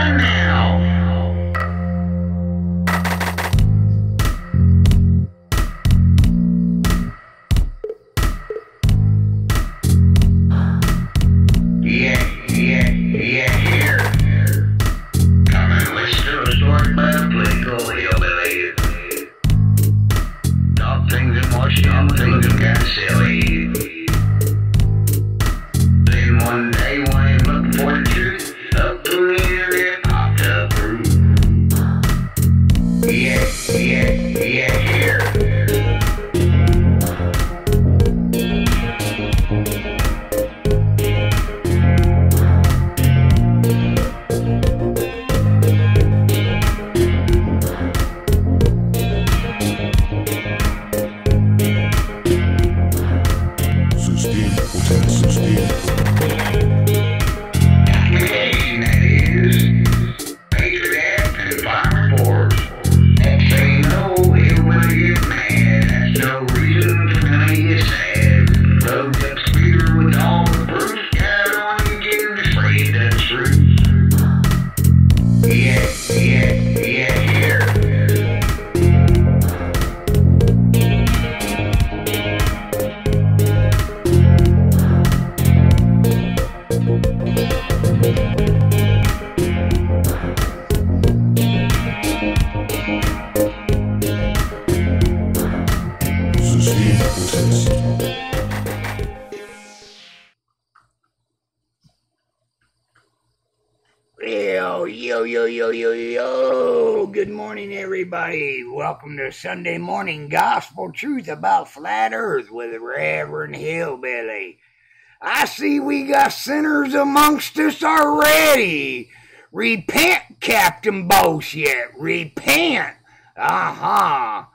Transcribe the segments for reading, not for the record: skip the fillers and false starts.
on now. Here. Come and listen to a story about a political hillbilly. Talk things and wash y'all things and kinda silly. Then one day when he looked for the truth, up to the internet popped up. Here. Yo, good morning, everybody. Welcome to Sunday Morning Gospel Truth About Flat Earth with Rev HillBilly. I see we got sinners amongst us already. Repent, Captain Bullshit. Repent. I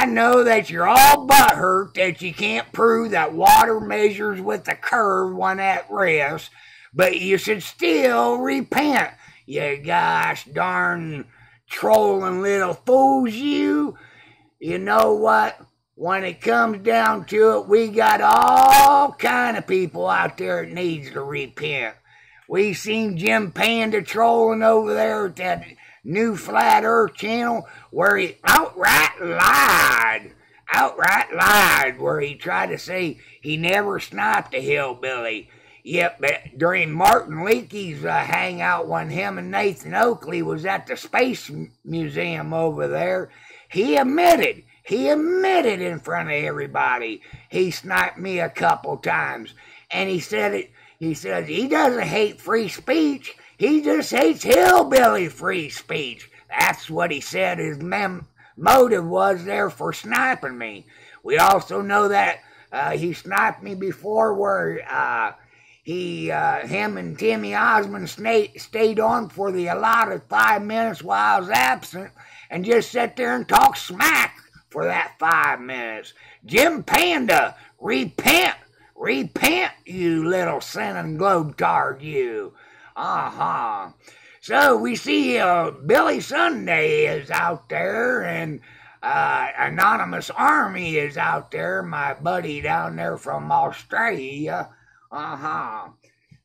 know that you're all butthurt that you can't prove that water measures with the curve when at rest, but you should still repent. You gosh darn trolling little fools, you. You know what? When it comes down to it, we got all kind of people out there that needs to repent. We seen Jim Panda trolling over there at that new Flat Earth channel where he outright lied, where he tried to say he never sniped a hillbilly. Yep, but during Martin Leakey's hangout when him and Nathan Oakley was at the Space Museum over there, he admitted in front of everybody he sniped me a couple times. And he said he doesn't hate free speech, he just hates hillbilly free speech. That's what he said his motive was there for sniping me. We also know that he sniped me before where him and Timmy Osmond stayed on for the allotted 5 minutes while I was absent and just sat there and talk smack for that 5 minutes. Jim Panda, repent, you little sinning globetard, you. So we see Billy Sunday is out there and Anonymous Army is out there, my buddy down there from Australia.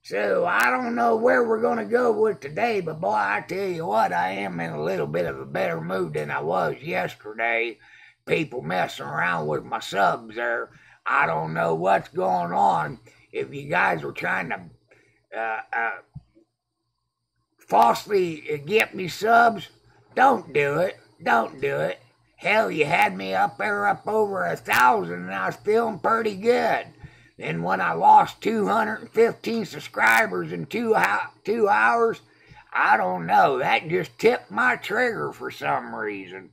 So I don't know where we're going to go with today, but boy, I tell you what, I am in a little bit of a better mood than I was yesterday. People messing around with my subs there. I don't know what's going on. If you guys were trying to falsely get me subs, don't do it. Hell, you had me up over 1,000 and I was feeling pretty good. Then when I lost 215 subscribers in 2 hours, I don't know. That just tipped my trigger for some reason.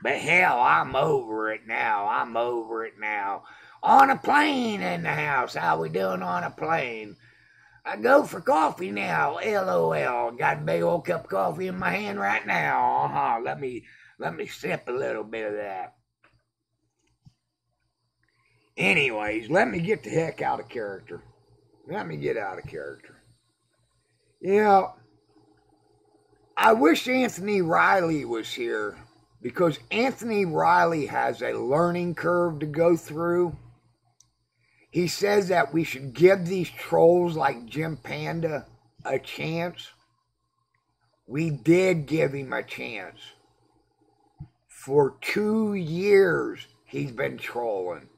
But hell, I'm over it now. On a plane in the house. How we doing on a plane? I go for coffee now. LOL. Got a big old cup of coffee in my hand right now. Let me sip a little bit of that. Anyways, let me get the heck out of character. You know, I wish Anthony Riley was here because Anthony Riley has a learning curve to go through. He says that we should give these trolls like Jim Panda a chance. We did give him a chance. For 2 years, he's been trolling.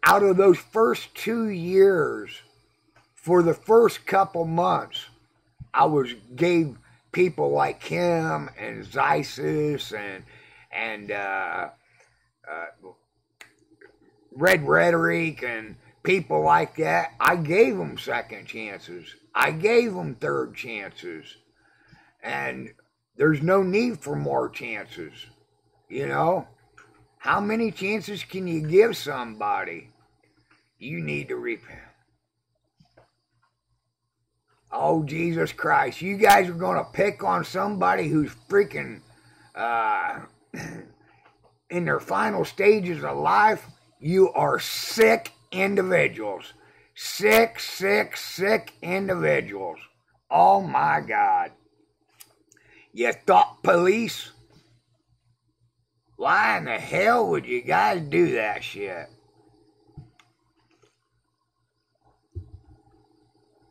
Out of those first 2 years, for the first couple months, gave people like him and Zeisis and Red Rhetoric and people like that, I gave them second chances. I gave them third chances. And there's no need for more chances. You know? How many chances can you give somebody? You need to repent. Oh, Jesus Christ. You guys are going to pick on somebody who's freaking in their final stages of life. You are sick individuals. Sick, sick, sick individuals. Oh, my God. You thought police? Why in the hell would you guys do that shit?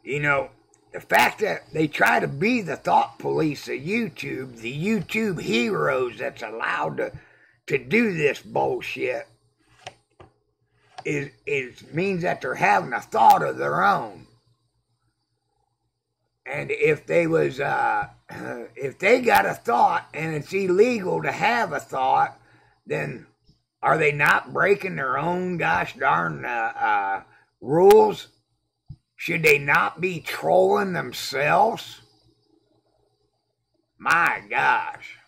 You know, the fact that they try to be the thought police of YouTube, the YouTube heroes that's allowed to do this bullshit, means that they're having a thought of their own. And if they got a thought and it's illegal to have a thought, then are they not breaking their own gosh darn rules? Should they not be trolling themselves? My gosh.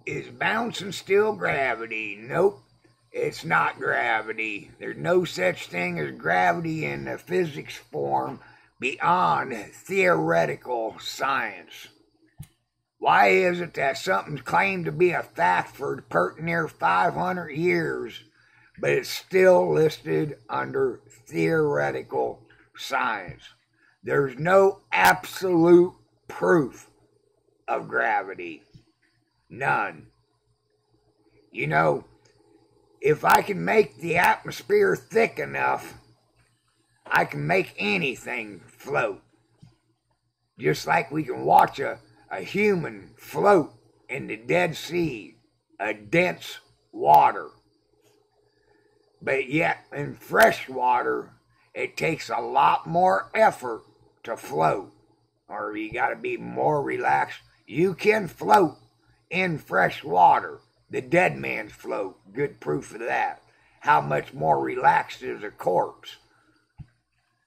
Is bouncing still gravity? Nope, it's not gravity. There's no such thing as gravity in the physics form beyond theoretical science. Why is it that something's claimed to be a fact for pert near 500 years, but it's still listed under theoretical science? There's no absolute proof of gravity. None. You know, if I can make the atmosphere thick enough, I can make anything float. Just like we can watch a human float in the Dead Sea, a dense water. But yet, in fresh water, it takes a lot more effort to float. Or you got to be more relaxed. You can float in fresh water. The dead man's float. Good proof of that. How much more relaxed is a corpse.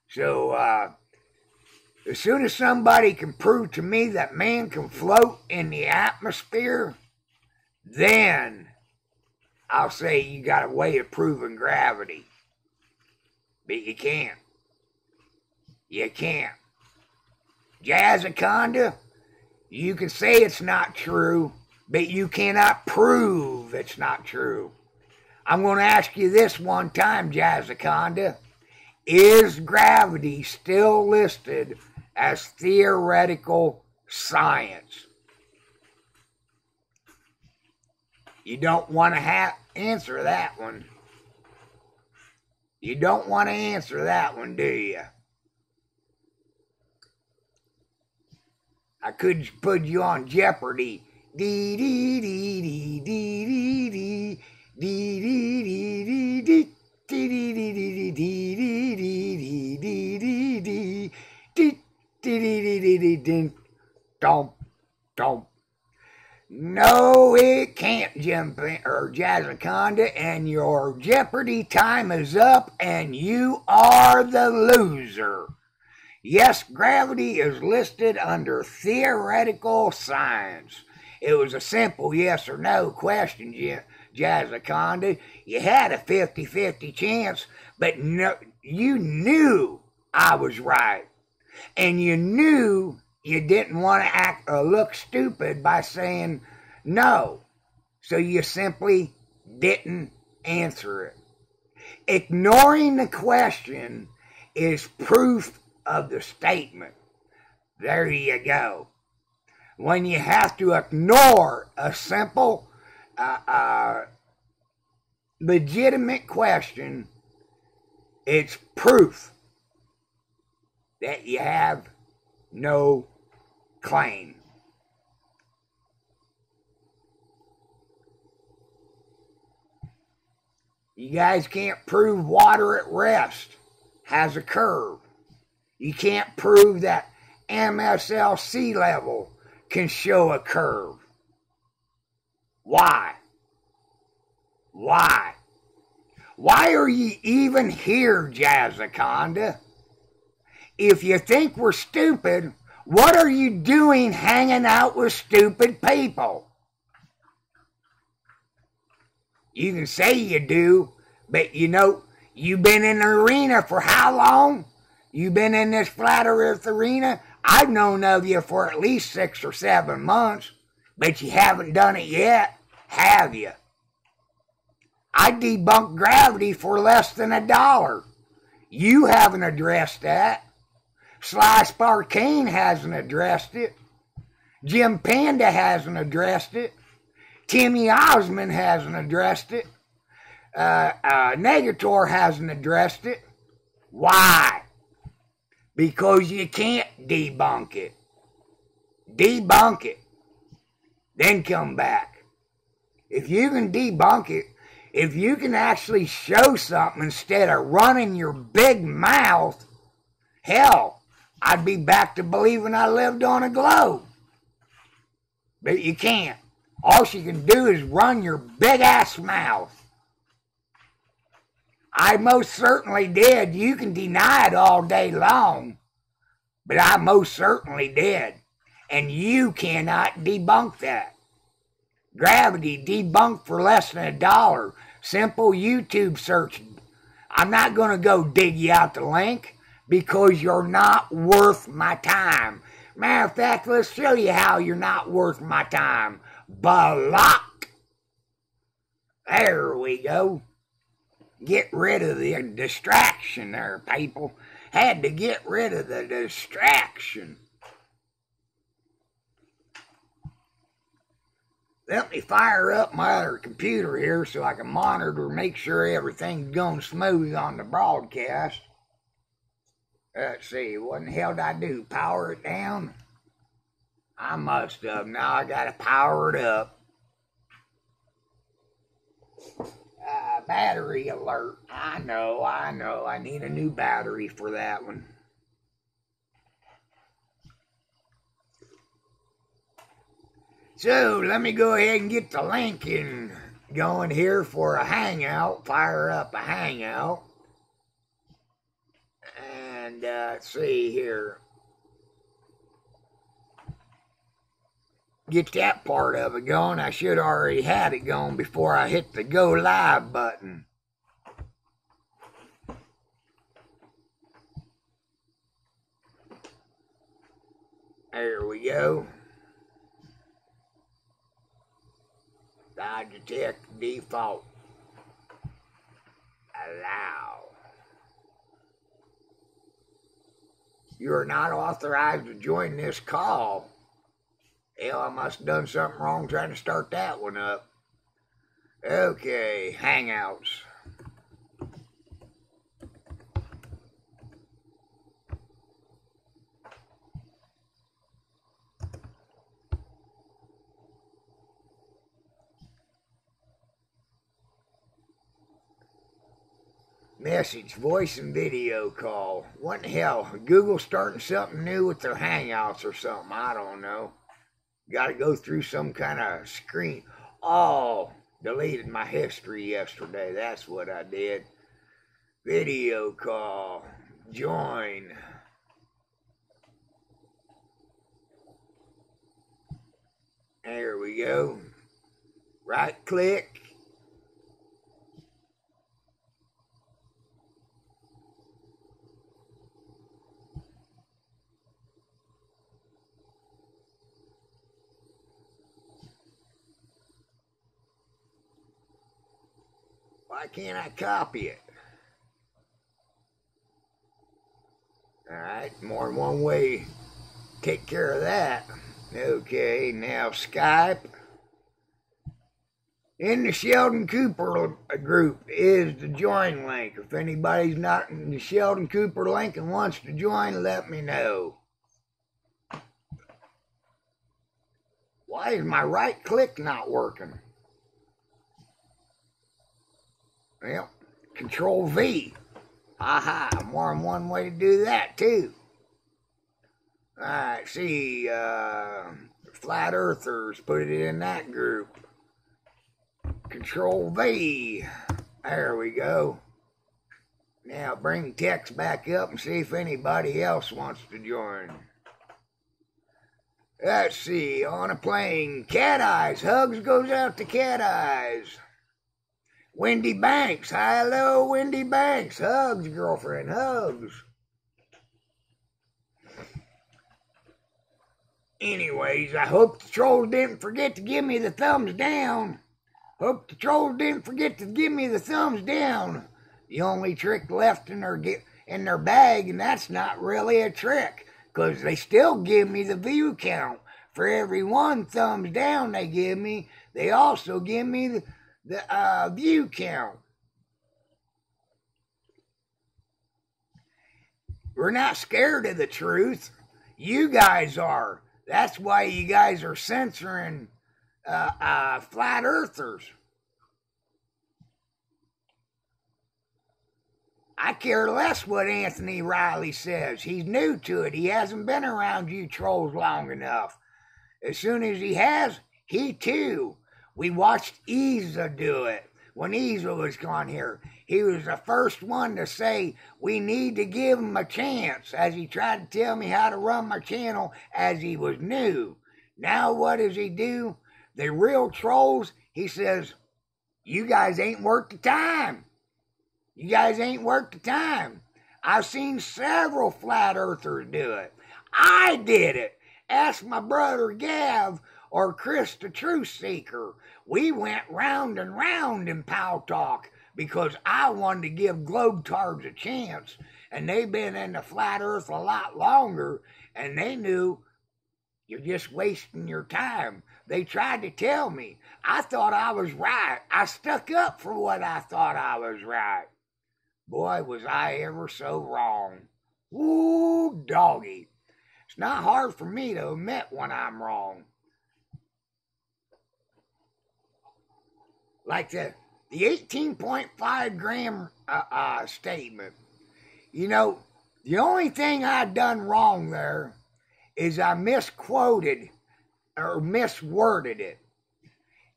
So, as soon as somebody can prove to me that man can float in the atmosphere, then I'll say you got a way of proving gravity. But you can't. You can't. Jazzaconda, you can say it's not true, but you cannot prove it's not true. I'm going to ask you this one time, Jazzaconda. Is gravity still listed as theoretical science? You don't want to answer that one. You don't want to answer that one, do you? I could put you on Jeopardy. Dee dee dee dee dee dee dee dee dee dee dee. No, it can't, Jazzaconda, and your Jeopardy time is up, and you are the loser. Yes, gravity is listed under theoretical science. It was a simple yes or no question, Jazzaconda. You had a 50-50 chance, but no, you knew I was right. And you knew you didn't want to act or look stupid by saying no. So you simply didn't answer it. Ignoring the question is proof of the statement. There you go. When you have to ignore a simple, legitimate question, it's proof that you have no claim. You guys can't prove water at rest has a curve. You can't prove that MSL sea level can show a curve. Why? Why? Why are you even here, Jazzaconda? If you think we're stupid, what are you doing hanging out with stupid people? You can say you do, but you know, you've been in the arena for how long? You've been in this flat earth arena? I've known of you for at least 6 or 7 months, but you haven't done it yet, have you? I debunked gravity for less than $1. You haven't addressed that. Sly Sparkane hasn't addressed it. Jim Panda hasn't addressed it. Timmy Osmond hasn't addressed it. Negator hasn't addressed it. Why? Because you can't debunk it. Debunk it. Then come back. If you can debunk it, if you can actually show something instead of running your big mouth, hell, I'd be back to believing I lived on a globe. But you can't. All you can do is run your big-ass mouth. I most certainly did. You can deny it all day long, but I most certainly did. And you cannot debunk that. Gravity debunked for less than $1. Simple YouTube search. I'm not going to go dig you out the link because you're not worth my time. Matter of fact, let's show you how you're not worth my time. Block. There we go. Get rid of the distraction there, people. Had to get rid of the distraction. Let me fire up my other computer here so I can monitor, make sure everything's going smooth on the broadcast. Let's see, what in the hell did I do? Power it down? I must have. Now I gotta power it up. Battery alert. I know. I need a new battery for that one. So, let me go ahead and get the link in going here for a hangout. Fire up a hangout. And, let's see here. Get that part of it going. I should already had it going before I hit the go live button. There we go. Dodge detect default. Allow. You are not authorized to join this call. Hell, I must have done something wrong trying to start that one up. Okay, Hangouts. Message, voice and video call. What in the hell? Google starting something new with their Hangouts or something. I don't know. Got to go through some kind of screen. Oh, deleted my history yesterday. That's what I did. Video call. Join. There we go. Right click. Why can't I copy it? Alright, more than one way to take care of that. Okay, now Skype. In the Sheldon Cooper group is the join link. If anybody's not in the Sheldon Cooper link and wants to join, let me know. Why is my right click not working? Well, Control V. Aha, more than one way to do that too. Alright, see, Flat Earthers, put it in that group. Control V. There we go. Now bring text back up and see if anybody else wants to join. Let's see, on a plane, Cat Eyes. Hugs goes out to Cat Eyes. Wendy Banks. Hello, Wendy Banks. Hugs, girlfriend. Hugs. Anyways, I hope the trolls didn't forget to give me the thumbs down. Hope the trolls didn't forget to give me the thumbs down. The only trick left in their bag, and that's not really a trick, because they still give me the view count. For every one thumbs down they give me, they also give me the view count. We're not scared of the truth. You guys are. That's why you guys are censoring flat earthers. I care less what Anthony Riley says. He's new to it. He hasn't been around you trolls long enough. As soon as he has, he too. We watched Isa do it when Isa was gone here. He was the first one to say we need to give him a chance, as he tried to tell me how to run my channel as he was new. Now what does he do? The real trolls, he says, you guys ain't worth the time. You guys ain't worth the time. I've seen several flat earthers do it. I did it. Ask my brother Gav or Chris the Truth Seeker. We went round and round in Pow Talk because I wanted to give Globetards a chance, and they've been in the flat earth a lot longer, and they knew you're just wasting your time. They tried to tell me. I thought I was right. I stuck up for what I thought I was right. Boy, was I ever so wrong. Ooh, doggy. It's not hard for me to admit when I'm wrong. Like the 18.5 gram statement. You know, the only thing I done wrong there is I misquoted or misworded it.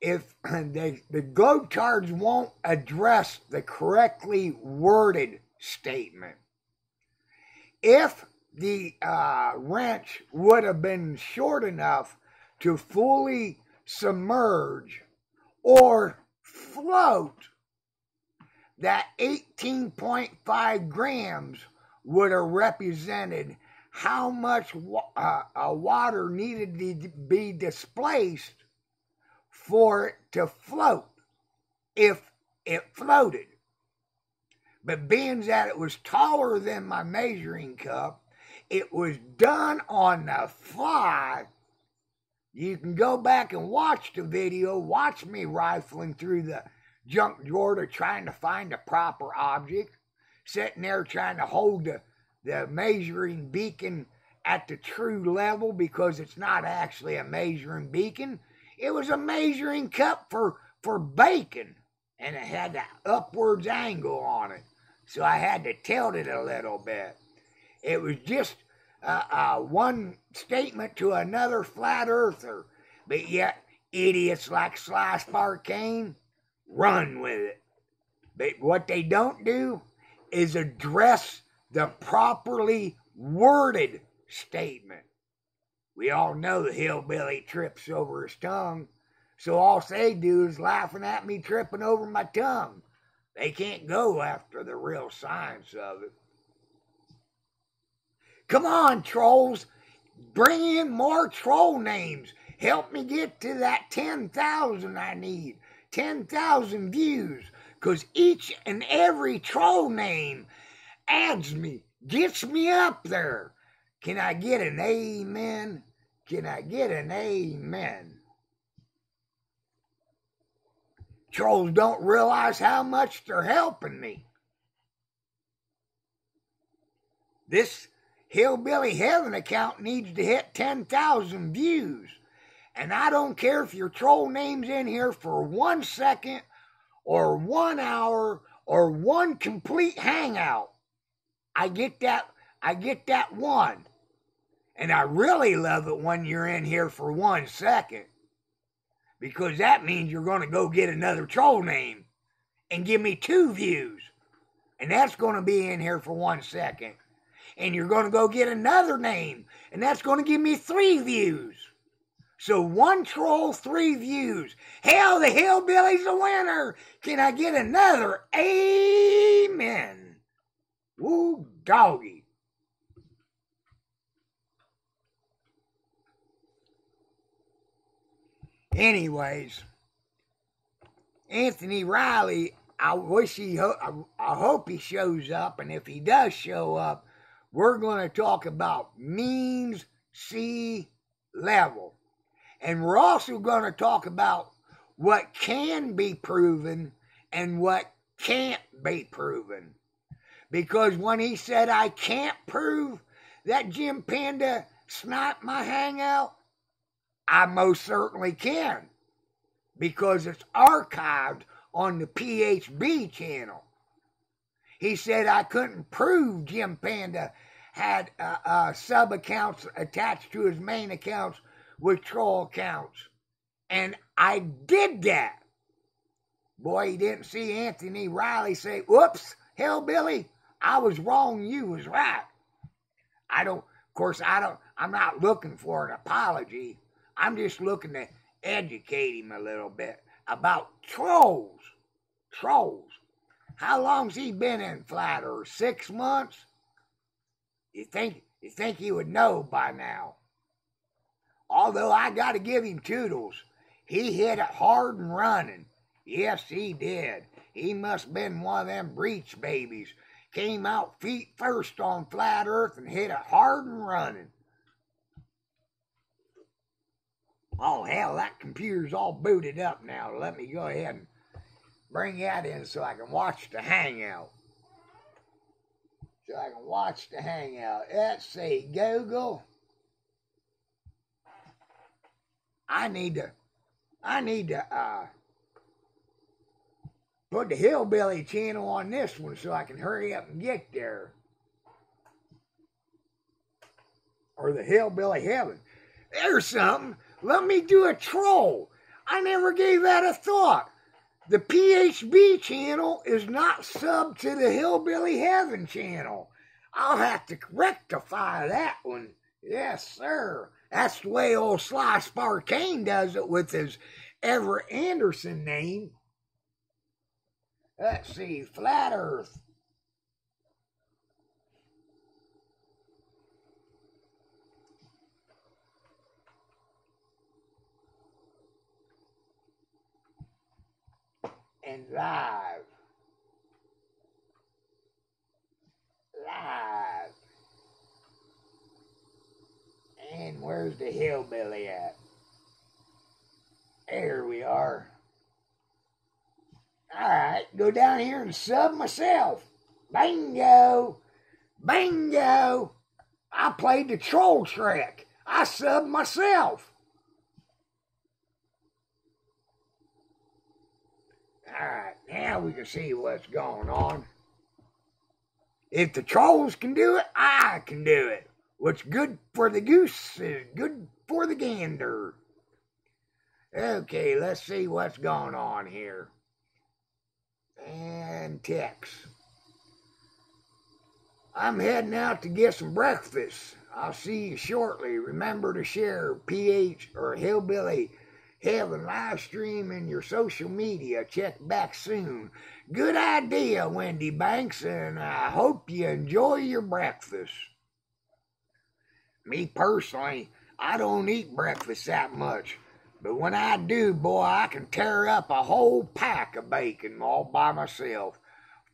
If the Globetards won't address the correctly worded statement. If the wrench would have been short enough to fully submerge or float, that 18.5 grams would have represented how much water needed to be displaced for it to float, if it floated. But being that it was taller than my measuring cup, it was done on the fly. You can go back and watch the video, watch me rifling through the junk drawer to trying to find a proper object, sitting there trying to hold the measuring beacon at the true level, because it's not actually a measuring beacon. It was a measuring cup for bacon, and it had the upwards angle on it. So I had to tilt it a little bit. It was just one statement to another flat earther. But yet, idiots like Sly Sparkane run with it. But what they don't do is address the properly worded statement. We all know the hillbilly trips over his tongue, so all they do is laughing at me tripping over my tongue. They can't go after the real science of it. Come on, trolls. Bring in more troll names. Help me get to that 10,000 I need. 10,000 views. Because each and every troll name adds me, gets me up there. Can I get an amen? Can I get an amen? Trolls don't realize how much they're helping me. This Hillbilly Heaven account needs to hit 10,000 views. And I don't care if your troll name's in here for 1 second or 1 hour or one complete hangout. I get that one. And I really love it when you're in here for 1 second, because that means you're going to go get another troll name and give me 2 views. And that's going to be in here for 1 second. And you're going to go get another name, and that's going to give me 3 views. So 1 troll, 3 views. Hell, the Hillbilly's a winner. Can I get another amen? Woo, doggy. Anyways, Anthony Riley, I hope he shows up, and if he does show up, we're going to talk about means sea level. And we're also going to talk about what can be proven and what can't be proven. Because when he said I can't prove that Jim Panda sniped my hangout, I most certainly can. Because it's archived on the PHB channel. He said I couldn't prove Jim Panda had sub-accounts attached to his main accounts with troll accounts. And I did that. Boy, he didn't see Anthony Riley say, whoops, Hillbilly, I was wrong, you was right. I'm not looking for an apology. I'm just looking to educate him a little bit about trolls. Trolls. How long's he been in Flat Earth? 6 months? You think he would know by now. Although I got to give him toodles. He hit it hard and running. Yes, he did. He must have been one of them breech babies. Came out feet first on Flat Earth and hit it hard and running. Oh, hell, that computer's all booted up now. Let me go ahead and bring that in so I can watch the hangout. Let's see, Google. I need to put the Hillbilly channel on this one so I can hurry up and get there. Or the Hillbilly Heaven. There's something. Let me do a troll. I never gave that a thought. The PHB channel is not subbed to the Hillbilly Heaven channel. I'll have to rectify that one. Yes, sir. That's the way old Sly Sparkane does it with his Everett Anderson name. Let's see, Flat Earth. And live. And where's the Hillbilly at? There we are. Alright, go down here and sub myself. Bingo! Bingo! I played the troll trick. I subbed myself. Alright, now we can see what's going on. If the trolls can do it, I can do it. What's good for the goose is good for the gander. Okay, let's see what's going on here. And text. I'm heading out to get some breakfast. I'll see you shortly. Remember to share PH or Hillbilly Heaven live stream in your social media. Check back soon. Good idea, Wendy Banks, and I hope you enjoy your breakfast. Me personally, I don't eat breakfast that much. But when I do, boy, I can tear up a whole pack of bacon all by myself.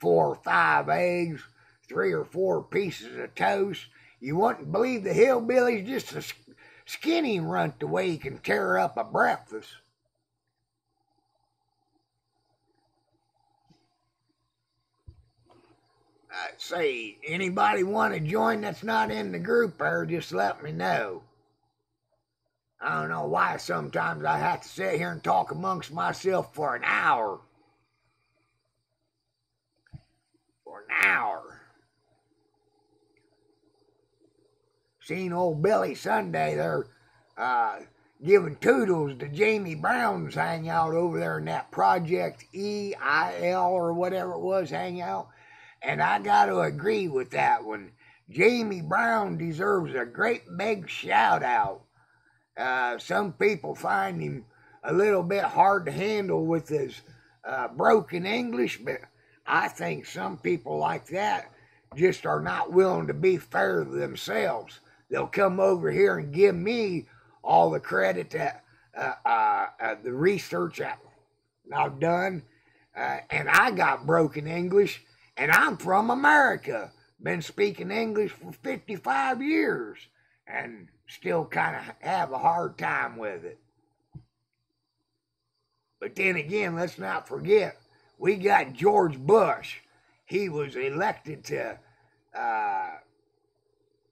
4 or 5 eggs, 3 or 4 pieces of toast. You wouldn't believe the Hillbilly's just a skinny runt the way he can tear up a breakfast. Say, anybody want to join that's not in the group there, just let me know. I don't know why sometimes I have to sit here and talk amongst myself for an hour. For an hour. Seen old Billy Sunday, they're giving toodles to Jamie Brown's hangout over there in that Project EIL or whatever it was, hangout. And I got to agree with that one. Jamie Brown deserves a great big shout out. Some people find him a little bit hard to handle with his broken English, but I think some people like that just are not willing to be fair to themselves. They'll come over here and give me all the credit that the research I've done, and I got broken English, and I'm from America. Been speaking English for 55 years, and still kind of have a hard time with it. But then again, let's not forget, we got George Bush. He was elected to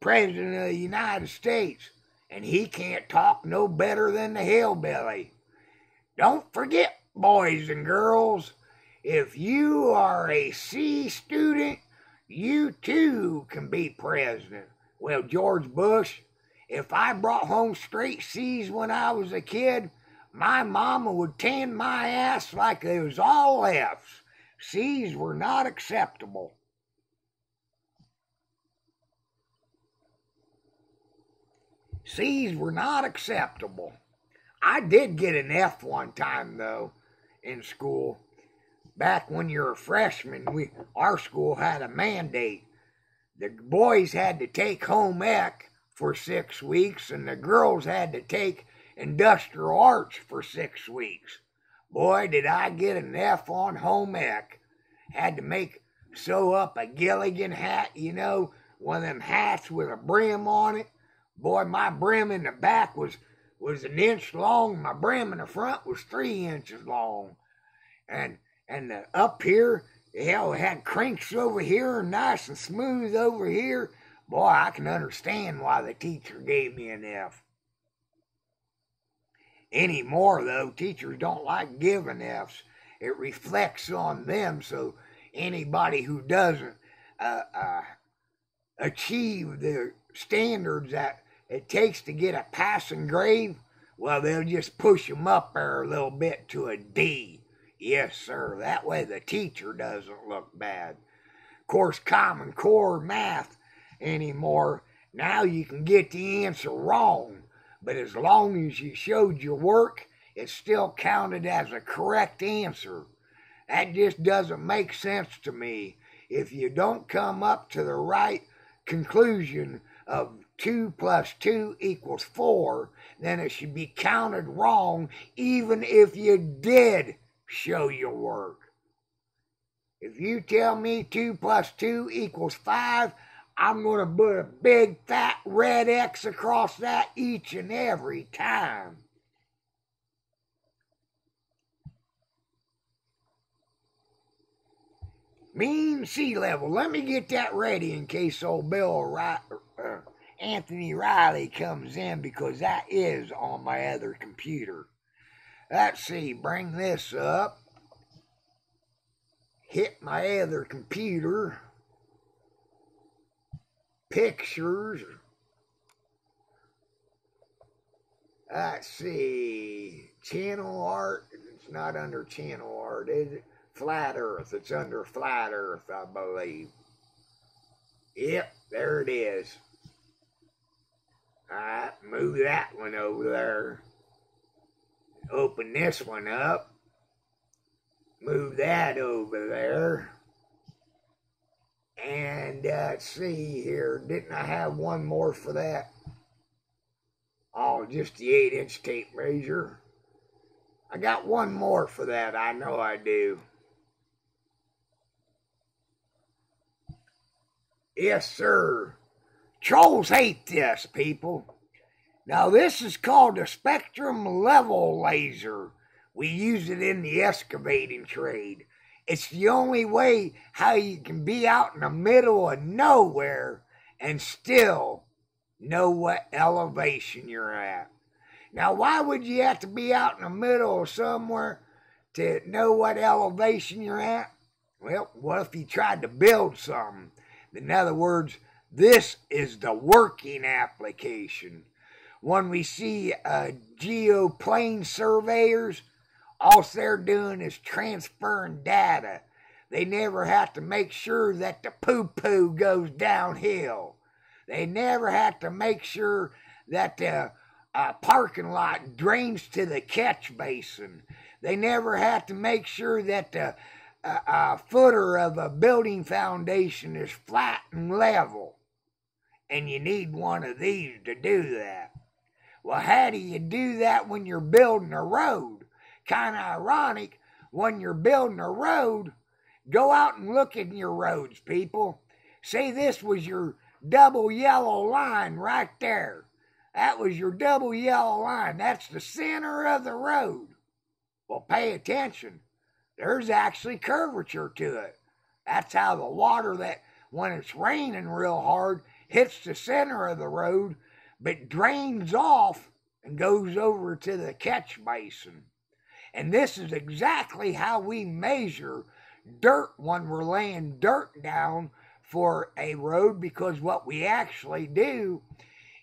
President of the United States, and he can't talk no better than the hillbilly. Don't forget, boys and girls, if you are a C student, you too can be president. Well, George Bush, if I brought home straight C's when I was a kid, my mama would tan my ass like it was all F's. C's were not acceptable. C's were not acceptable. I did get an F one time, though, in school. Back when you were a freshman, our school had a mandate. The boys had to take home ec for 6 weeks, and the girls had to take industrial arts for 6 weeks. Boy, did I get an F on home ec. Had to sew up a Gilligan hat, you know, one of them hats with a brim on it. Boy, my brim in the back was an inch long. My brim in the front was 3 inches long. And up here, hell, it had crinks over here and nice and smooth over here. Boy, I can understand why the teacher gave me an F. Anymore, though, teachers don't like giving Fs. It reflects on them, so anybody who doesn't achieve the standards that it takes to get a passing grade, well, they'll just push them up there a little bit to a D. Yes, sir. That way the teacher doesn't look bad. Of course, Common Core math anymore, now you can get the answer wrong, but as long as you showed your work, it's still counted as a correct answer. That just doesn't make sense to me. If you don't come up to the right conclusion of 2 plus 2 equals 4, then it should be counted wrong even if you did show your work. If you tell me 2 plus 2 equals 5, I'm going to put a big fat red X across that each and every time. Mean sea level. Let me get that ready in case old Anthony Riley comes in, because that is on my other computer. Let's see, bring this up. Hit my other computer. Pictures. Let's see. Channel art. It's not under channel art, is it? Flat Earth. It's under Flat Earth, I believe. Yep, there it is. Alright, move that one over there. Open this one up. Move that over there. And let's see here. Didn't I have one more for that? Oh, just the 8-inch tape measure. I got one more for that. I know I do. Yes, sir. Trolls hate this, people. Now, this is called a spectrum level laser. We use it in the excavating trade. It's the only way how you can be out in the middle of nowhere and still know what elevation you're at. Now, why would you have to be out in the middle of somewhere to know what elevation you're at? Well, what if you tried to build something? In other words, this is the working application. When we see geoplane surveyors, all they're doing is transferring data. They never have to make sure that the poo-poo goes downhill. They never have to make sure that the parking lot drains to the catch basin. They never have to make sure that the footer of a building foundation is flat and level. And you need one of these to do that. Well, how do you do that when you're building a road? Kind of ironic, when you're building a road, go out and look at your roads, people. Say this was your double yellow line right there. That was your double yellow line. That's the center of the road. Well, pay attention. There's actually curvature to it. That's how the water that, when it's raining real hard, hits the center of the road, but drains off and goes over to the catch basin. And this is exactly how we measure dirt when we're laying dirt down for a road, because what we actually do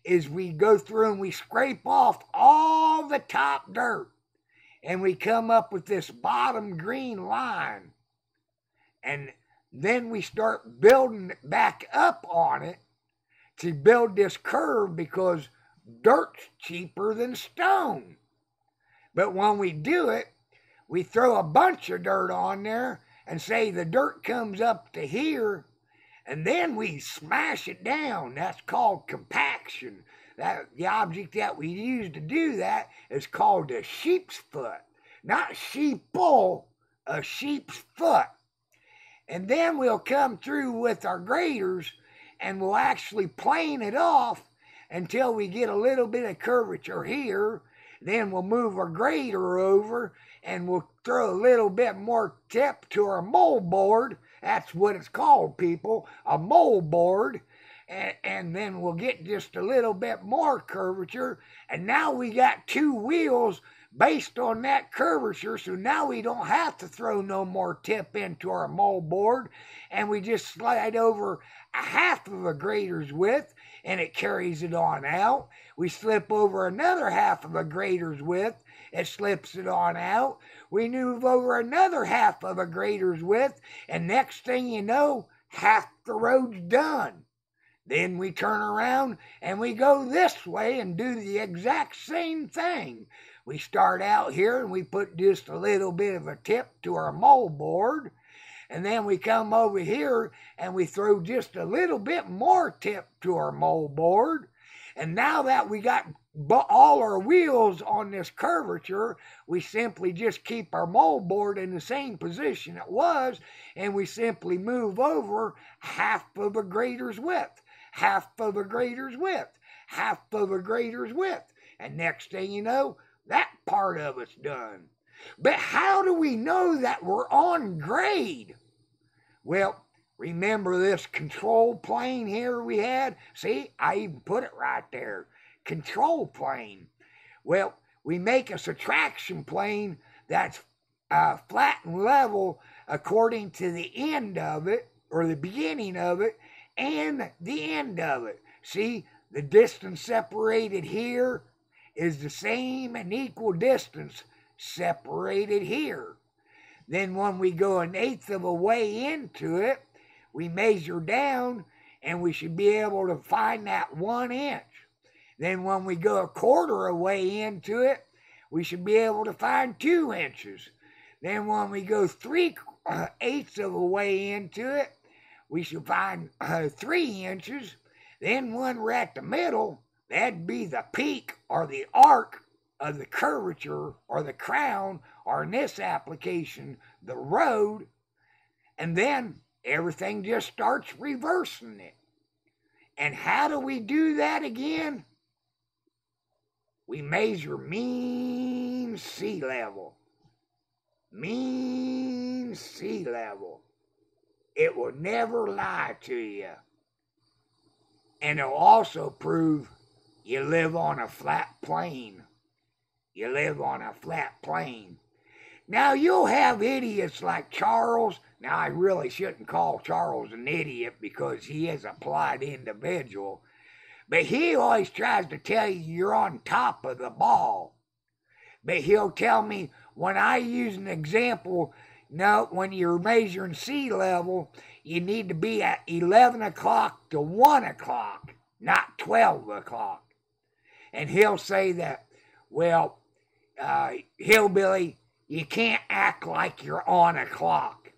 is we go through and we scrape off all the top dirt, and we come up with this bottom green line, and then we start building back up on it to build this curve, because dirt's cheaper than stone. But when we do it, we throw a bunch of dirt on there and say the dirt comes up to here, and then we smash it down. That's called compaction. The object that we use to do that is called a sheep's foot. Not sheeple, a sheep's foot. And then we'll come through with our graders and we'll actually plane it off until we get a little bit of curvature here. Then we'll move our grader over and we'll throw a little bit more tip to our moldboard. That's what it's called, people, a moldboard. And then we'll get just a little bit more curvature. And now we got two wheels based on that curvature. So now we don't have to throw no more tip into our moldboard. And we just slide over a half of a grader's width and it carries it on out. We slip over another half of a grader's width. It slips it on out. We move over another half of a grader's width. And next thing you know, half the road's done. Then we turn around and we go this way and do the exact same thing. We start out here and we put just a little bit of a tip to our moldboard. And then we come over here and we throw just a little bit more tip to our moldboard. And now that we got all our wheels on this curvature, we simply just keep our moldboard in the same position it was, and we simply move over half of a grader's width, half of a grader's width, half of a grader's width. And next thing you know, that part of it's done. But how do we know that we're on grade? Well, remember this control plane here we had? See, I even put it right there. Control plane. Well, we make a subtraction plane that's flat and level according to the end of it, or the beginning of it, and the end of it. See, the distance separated here is the same and equal distance separated here. Then when we go 1/8 of a way into it, we measure down and we should be able to find that 1 inch. Then when we go 1/4 a way into it, we should be able to find 2 inches. Then when we go 3/8 of a way into it, we should find 3 inches. Then when we're at the middle, that'd be the peak or the arc of the curvature or the crown, or in this application, the road. And then everything just starts reversing it. And how do we do that again? We measure mean sea level. Mean sea level. It will never lie to you. And it'll also prove you live on a flat plane. you live on a flat plane. Now, you'll have idiots like Charles. Now, I really shouldn't call Charles an idiot because he is a polite individual. But he always tries to tell you you're on top of the ball. But he'll tell me, when I use an example, no, when you're measuring sea level, you need to be at 11 o'clock to 1 o'clock, not 12 o'clock. And he'll say that, well, Hillbilly, you can't act like you're on a clock.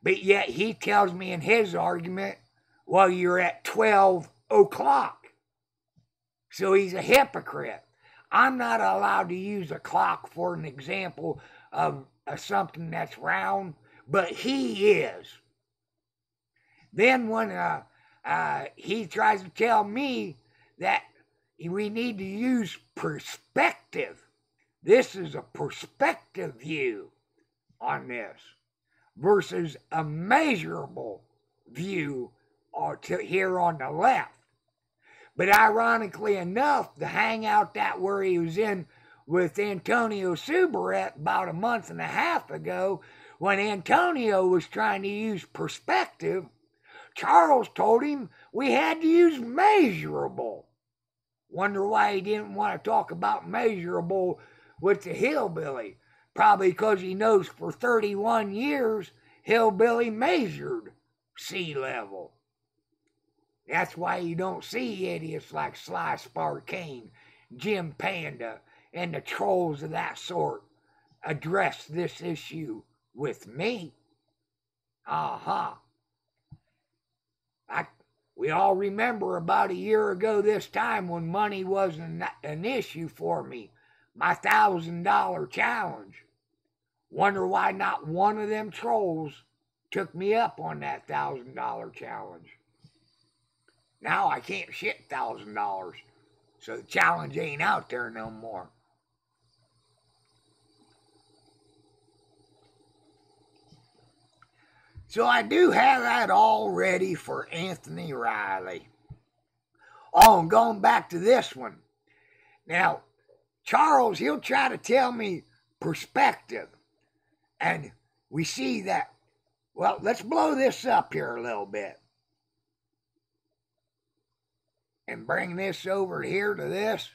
But yet he tells me in his argument, well, you're at 12 o'clock. So he's a hypocrite. I'm not allowed to use a clock for an example of something that's round, but he is. Then when he tries to tell me that we need to use perspective, this is a perspective view on this versus a measurable view here on the left. But ironically enough, the hangout that where he was in with Antonio Subaret about a month and a half ago, when Antonio was trying to use perspective, Charles told him we had to use measurable. Wonder why he didn't want to talk about measurable with the Hillbilly. Probably because he knows for 31 years, Hillbilly measured sea level. That's why you don't see idiots like Sly Sparkane, Jim Panda, and the trolls of that sort address this issue with me. We all remember about a year ago this time when money wasn't an issue for me. My $1,000 challenge. Wonder why not one of them trolls took me up on that $1,000 challenge. Now I can't shit $1,000, so the challenge ain't out there no more. So I do have that all ready for Anthony Riley. Oh, and going back to this one. Now, Charles, he'll try to tell me perspective. And we see that, well, let's blow this up here a little bit. And bring this over here to this.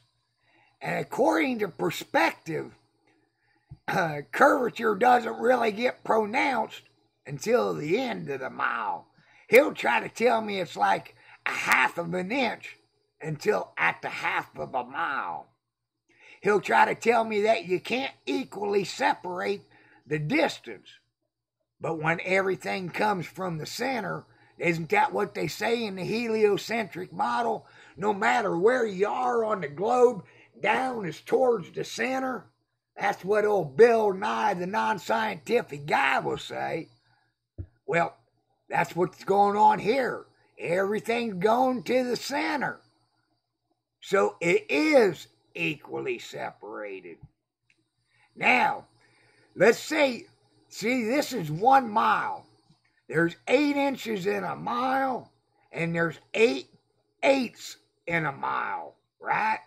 And according to perspective, curvature doesn't really get pronounced until the end of the mile. He'll try to tell me it's like a half of an inch until at the half of a mile. He'll try to tell me that you can't equally separate the distance. But when everything comes from the center, isn't that what they say in the heliocentric model? No matter where you are on the globe, down is towards the center. That's what old Bill Nye, the non-scientific guy, will say. Well, that's what's going on here. Everything's going to the center. So it is equally separated. Now, let's say, see, this is 1 mile. There's 8 inches in a mile, and there's 8/8 in a mile, right?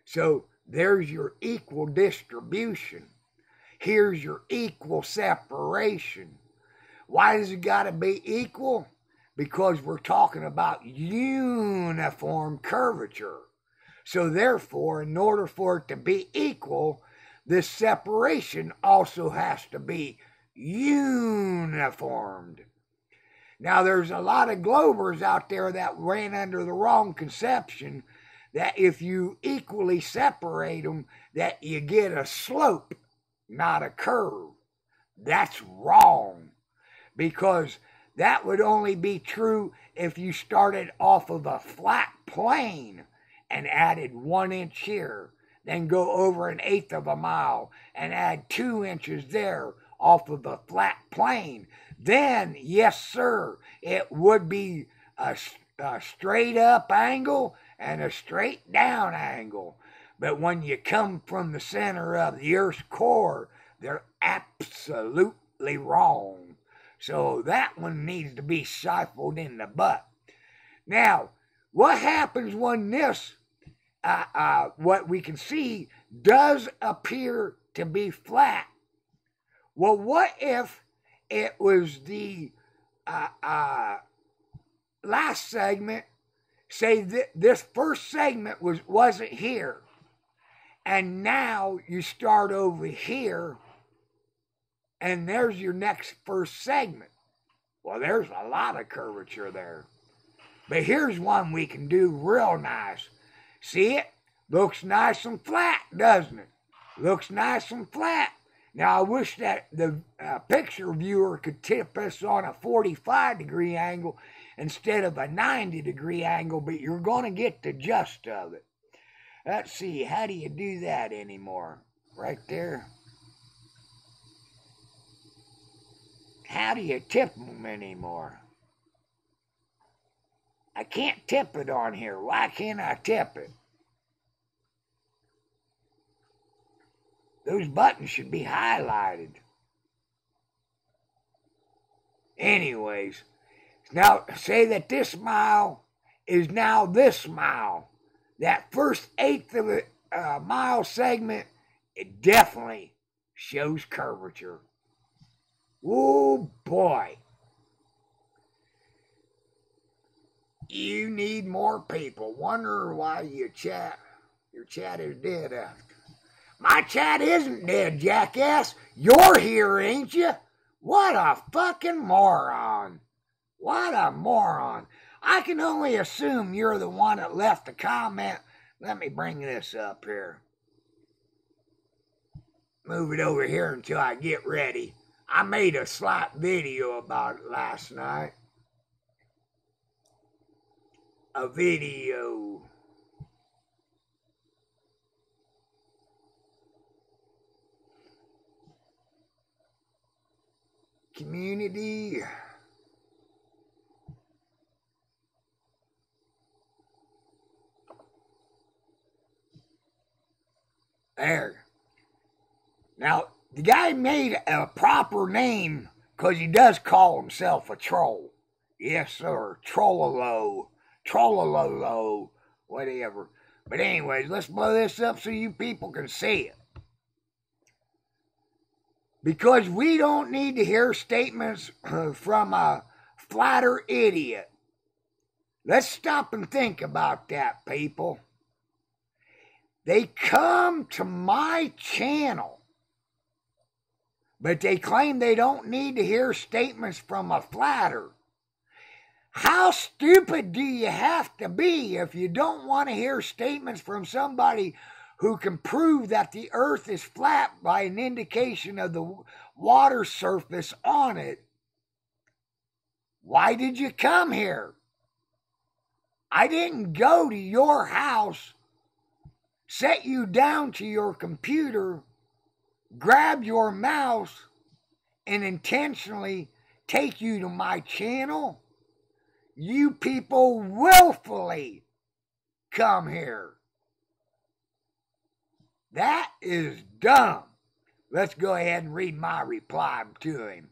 So there's your equal distribution. Here's your equal separation. Why does it got to be equal? Because we're talking about uniform curvature. So therefore, in order for it to be equal, this separation also has to be uniformed. Now, there's a lot of globers out there that ran under the wrong conception that if you equally separate them, that you get a slope, not a curve. That's wrong, because that would only be true if you started off of a flat plane and added 1 inch here, then go over 1/8 of a mile and add 2 inches there off of a flat plane. Then, yes, sir, it would be a straight up angle and a straight down angle. But when you come from the center of the Earth's core, they're absolutely wrong. So that one needs to be stifled in the butt. Now, what happens when this what we can see does appear to be flat. Well, what if it was the last segment? Say this first segment wasn't here, and now you start over here, and there's your next first segment. Well, there's a lot of curvature there. But here's one we can do real nice. See it? Looks nice and flat, doesn't it? Looks nice and flat. Now, I wish that the picture viewer could tip us on a 45-degree angle instead of a 90-degree angle, but you're going to get the gist of it. Let's see, how do you do that anymore? Right there. How do you tip them anymore? I can't tip it on here. Why can't I tip it? Those buttons should be highlighted. Anyways, now say that this mile is now this mile. That first eighth of a mile segment, it definitely shows curvature. Oh boy. You need more people. Wonder why your chat is dead after. My chat isn't dead, jackass. You're here, ain't you? What a fucking moron. What a moron. I can only assume you're the one that left a comment. Let me bring this up here. Move it over here until I get ready. I made a slight video about it last night. A video. Community. There. Now, the guy made a proper name because he does call himself a troll. Yes, sir. Trollolo. Trollolo. Whatever. But anyways, let's blow this up so you people can see it. Because we don't need to hear statements from a flatter idiot. Let's stop and think about that, people. They come to my channel, but they claim they don't need to hear statements from a flatter. How stupid do you have to be if you don't want to hear statements from somebody who can prove that the earth is flat by an indication of the water surface on it? Why did you come here? I didn't go to your house, set you down to your computer, grab your mouse, and intentionally take you to my channel. You people willfully come here. That is dumb. Let's go ahead and read my reply to him.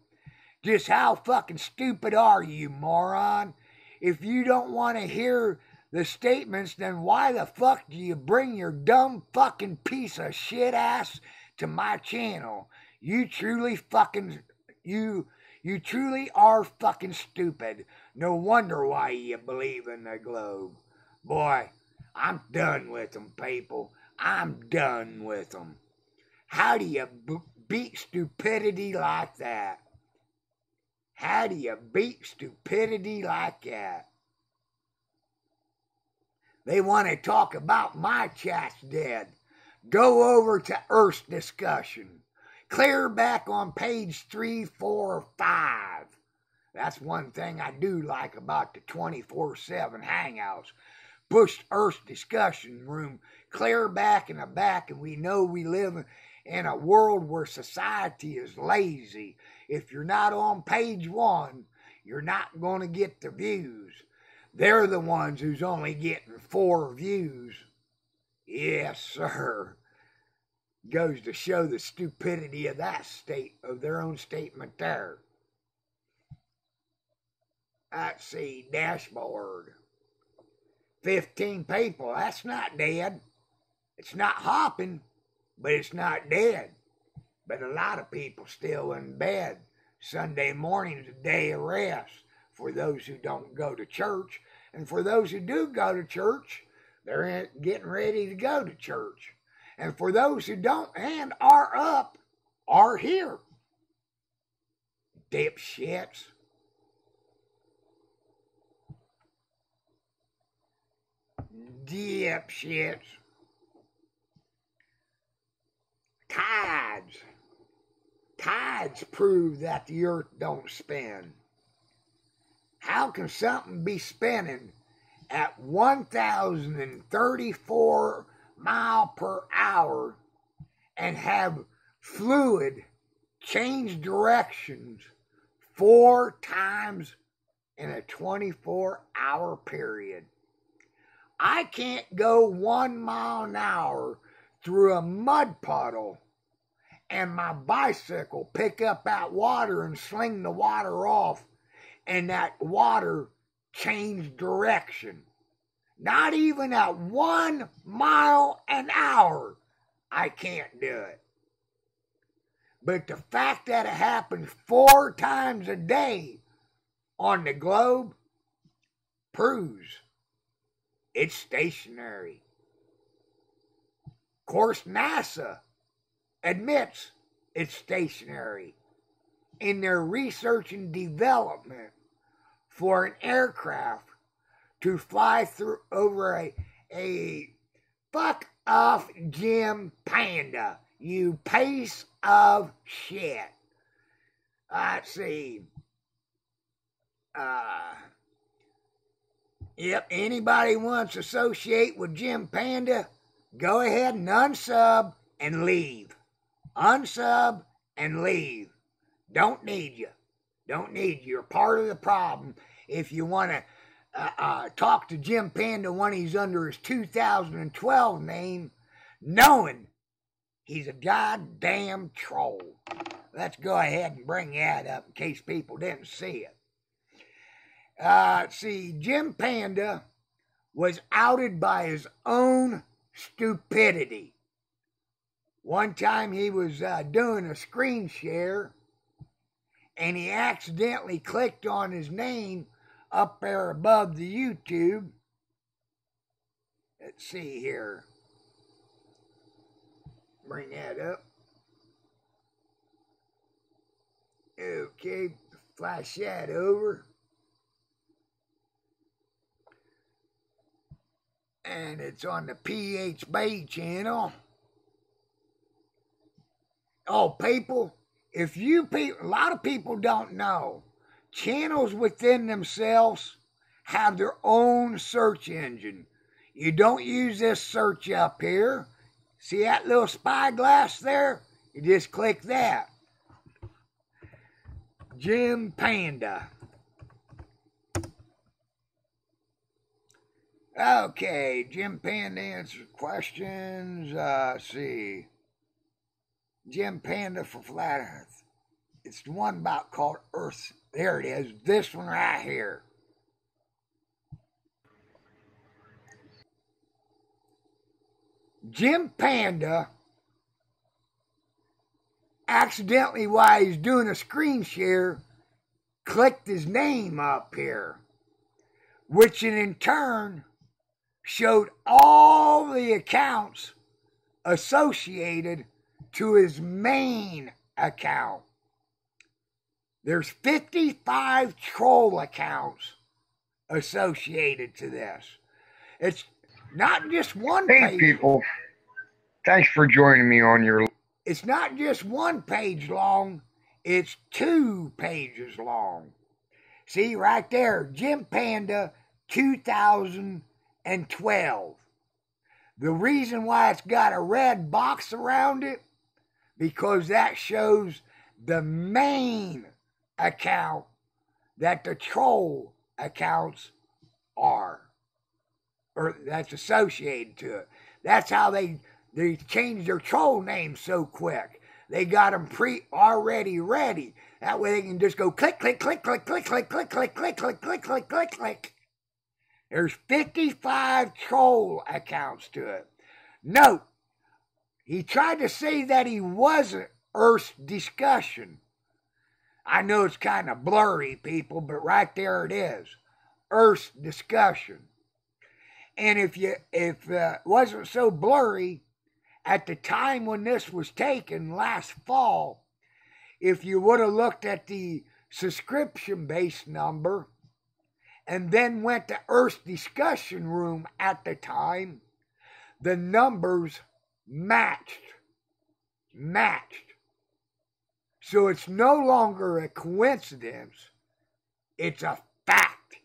Just how fucking stupid are you, moron? If you don't want to hear the statements, then why the fuck do you bring your dumb fucking piece of shit ass to my channel? You truly are fucking stupid. No wonder why you believe in the globe. Boy, I'm done with them, people. I'm done with them. How do you beat stupidity like that? How do you beat stupidity like that? They want to talk about my chat's dead. Go over to Earth's discussion. Clear back on page 3, 4, or 5. That's one thing I do like about the 24/7 hangouts. Push Earth's discussion room clear back in the back, and we know we live in a world where society is lazy. If you're not on page 1, you're not going to get the views. They're the ones who's only getting 4 views. Yes, sir. Goes to show the stupidity of their own statement there. Let's see, dashboard. 15 people. That's not dead. It's not hopping, but it's not dead. But a lot of people still in bed. Sunday morning is a day of rest for those who don't go to church. And for those who do go to church, they're getting ready to go to church. And for those who don't and are up, are here. Dipshits. Dipshits. Tides. Tides prove that the earth don't spin. How can something be spinning at 1,034 miles per hour and have fluid change directions 4 times in a 24-hour period? I can't go 1 mile an hour through a mud puddle and my bicycle pick up that water and sling the water off and that water change direction. Not even at 1 mile an hour, I can't do it. But the fact that it happens 4 times a day on the globe proves it's stationary. Of course, NASA admits it's stationary in their research and development for an aircraft to fly through over a fuck off Jim Panda, you piece of shit. Let's see. Yep, anybody wants to associate with Jim Panda, go ahead and unsub and leave. Unsub and leave. Don't need you. Don't need you. You're part of the problem. If you want to talk to Jim Panda when he's under his 2012 name, knowing he's a goddamn troll. Let's go ahead and bring that up in case people didn't see it. See, Jim Panda was outed by his own stupidity. One time he was doing a screen share and he accidentally clicked on his name up there above the YouTube. Let's see here. Bring that up. Okay, flash that over. And it's on the PHB channel. Oh, people, if you people, a lot of people don't know, channels within themselves have their own search engine. You don't use this search up here. See that little spyglass there? You just click that. Jim Panda. Okay, Jim Panda answers questions. Let's see. Jim Panda for Flat Earth. It's the one about called Earth. There it is. This one right here. Jim Panda accidentally, while he's doing a screen share, clicked his name up here, which in turn showed all the accounts associated to his main account. There's 55 troll accounts associated to this. It's not just one page. Hey, people. Thanks for joining me on your... It's not just one page long. It's 2 pages long. See, right there, Jim Panda 2012. The reason why it's got a red box around it, because that shows the main account that the troll accounts are, or that's associated to it. That's how they changed their troll names so quick. They got them already ready. That way they can just go click, click, click, click, click, click, click, click, click, click, click, click, click, click. There's 55 troll accounts to it. Note, he tried to say that he wasn't Earth's discussion. I know it's kind of blurry, people, but right there it is. Earth's discussion. And if it wasn't so blurry, at the time when this was taken last fall, if you would have looked at the subscription-based number and then went to Earth's discussion room at the time, the numbers matched. So it's no longer a coincidence. It's a fact.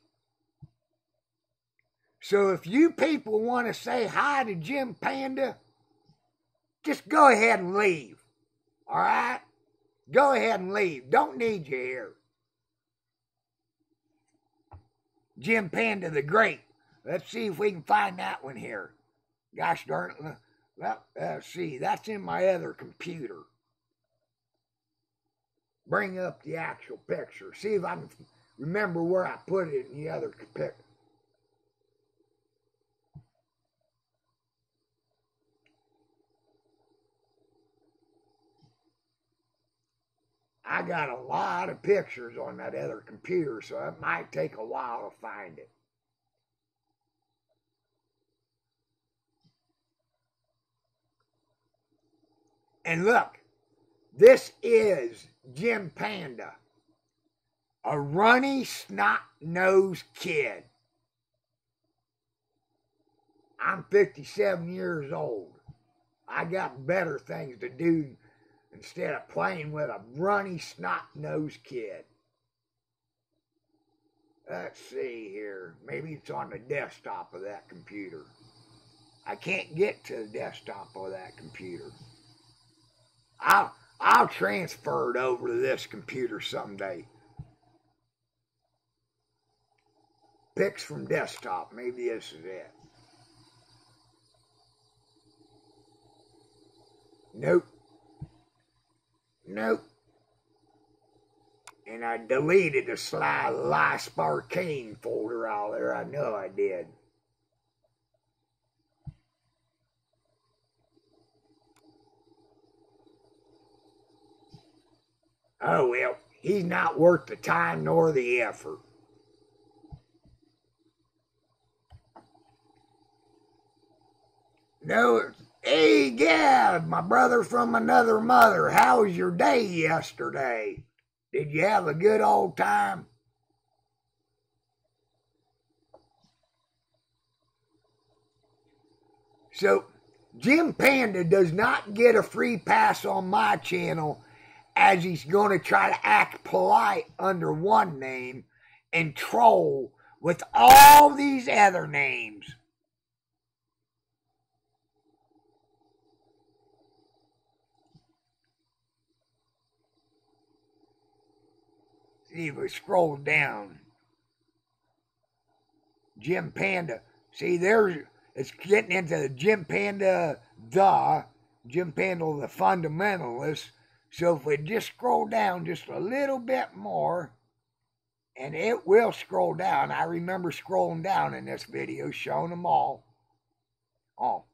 So if you people want to say hi to Jim Panda, just go ahead and leave. All right? Go ahead and leave. Don't need you here. Jim Panda the Great. Let's see if we can find that one here. Gosh darn it. Let's see. That's in my other computer. Bring up the actual picture. See if I can remember where I put it in the other picture. I got a lot of pictures on that other computer, so it might take a while to find it. And look, this is Jim Panda, a runny, snot-nosed kid. I'm 57 years old. I got better things to do instead of playing with a runny, snot-nosed kid. Let's see here. Maybe it's on the desktop of that computer. I can't get to the desktop of that computer. I'll transfer it over to this computer someday. Pics from desktop. Maybe this is it. Nope. And I deleted the Sly Sparkane folder out there. I know I did. Oh, well, he's not worth the time nor the effort. No, hey, Gab, my brother from another mother, how was your day yesterday? Did you have a good old time? So, Jim Panda does not get a free pass on my channel, as he's going to try to act polite under one name and troll with all these other names. See if we scroll down. Jim Panda. See, it's getting into the Jim Panda the fundamentalist. So if we just scroll down just a little bit more, and it will scroll down. I remember scrolling down in this video, showing them all. Oh.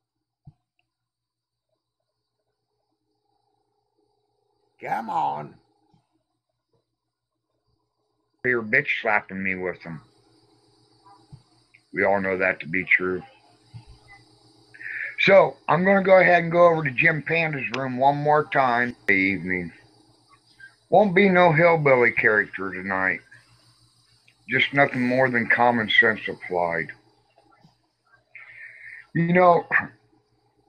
Come on. You're bitch slapping me with them. We all know that to be true. So, I'm going to go ahead and go over to Jim Panda's room one more time. Good evening. Won't be no hillbilly character tonight. Just nothing more than common sense applied. You know,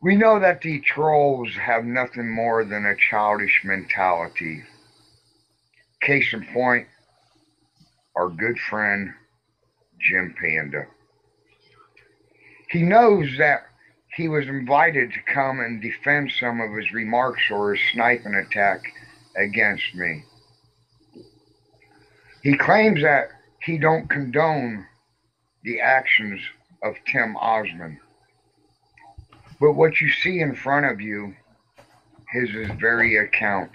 we know that the trolls have nothing more than a childish mentality. Case in point, our good friend, Jim Panda. He knows that he was invited to come and defend some of his remarks or his sniping attack against me. He claims that he don't condone the actions of Tim Osmond. But what you see in front of you is his very account.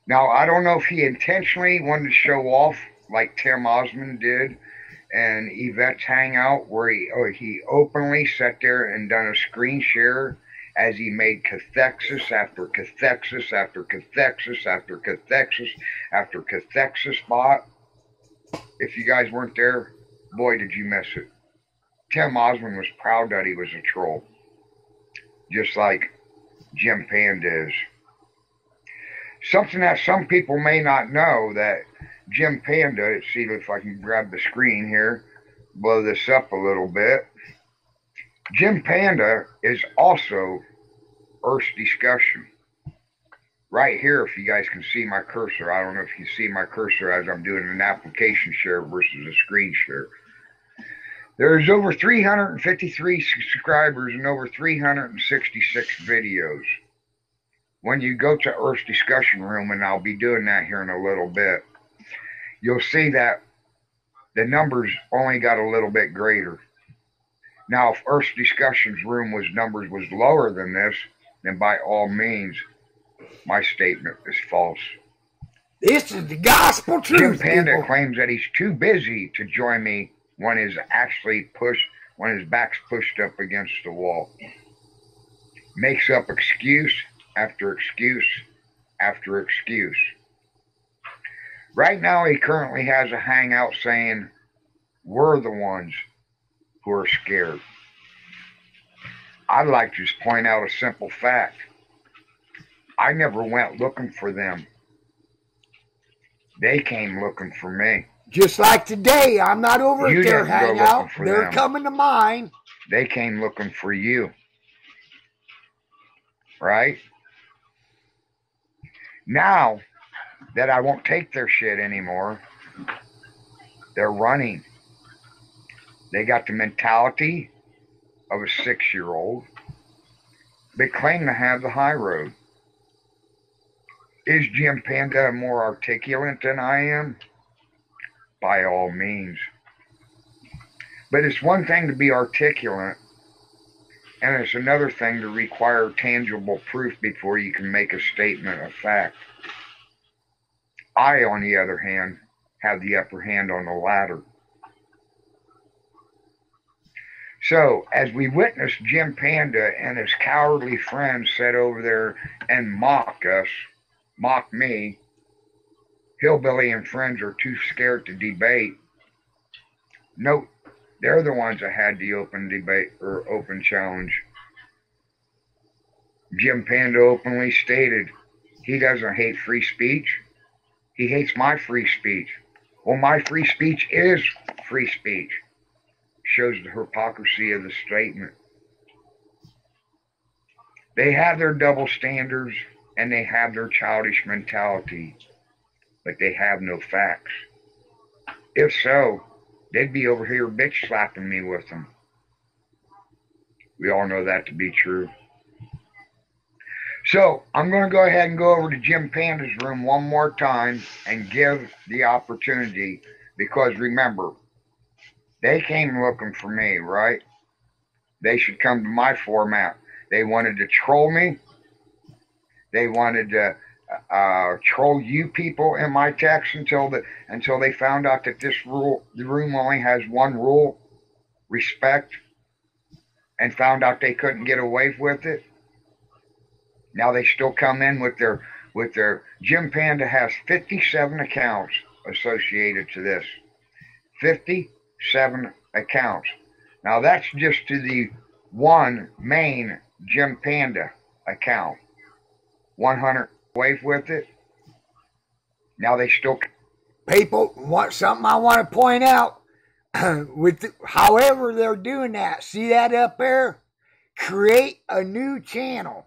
Now, I don't know if he intentionally wanted to show off like Tim Osmond did and Yvette's hangout where he openly sat there and done a screen share as he made cathexis after cathexis after cathexis after cathexis after cathexis bot. If you guys weren't there, boy, did you miss it. Tim Osmond was proud that he was a troll, just like Jim Panda is. Something that some people may not know, that Jim Panda, let's see if I can grab the screen here, blow this up a little bit. Jim Panda is also Earth's Discussion. Right here, if you guys can see my cursor, I don't know if you see my cursor as I'm doing an application share versus a screen share. There's over 353 subscribers and over 366 videos. When you go to Earth's Discussion Room, and I'll be doing that here in a little bit, you'll see that the numbers only got a little bit greater. Now, if Earth's Discussion's room numbers was lower than this, then by all means, my statement is false. This is the gospel truth. Jim Panda people. claims that he's too busy to join me when his back's pushed up against the wall. Makes up excuse after excuse after excuse. Right now, he currently has a hangout saying, we're the ones who are scared. I'd like to just point out a simple fact. I never went looking for them. They came looking for me. Just like today, I'm not over at their hangout. They're them. coming to mine. They came looking for you. Right? Now that I won't take their shit anymore, they're running. They got the mentality of a 6-year-old. They claim to have the high road. Is Jim Panda more articulate than I am? By all means. But it's one thing to be articulate, and it's another thing to require tangible proof before you can make a statement of fact. I, on the other hand, have the upper hand on the ladder. So, as we witness Jim Panda and his cowardly friends sit over there and mock us, mock me, Hillbilly and friends are too scared to debate. Note, they're the ones that had the open debate or open challenge. Jim Panda openly stated he doesn't hate free speech. He hates my free speech. Well, my free speech is free speech. Shows the hypocrisy of the statement. They have their double standards and they have their childish mentality, but they have no facts. If so, they'd be over here bitch slapping me with them. We all know that to be true. So I'm going to go ahead and go over to Jim Panda's room one more time and give the opportunity, because remember, they came looking for me, right? They should come to my format. They wanted to troll me. They wanted to troll you people in my text until they found out that the room only has one rule, respect, and found out they couldn't get away with it. Now they still come in with their Jim Panda has 57 accounts associated to this. 57 accounts. Now that's just to the one main Jim Panda account. 100 away with it. Now they still. People, something I want to point out. However they're doing that, see that up there? Create a new channel.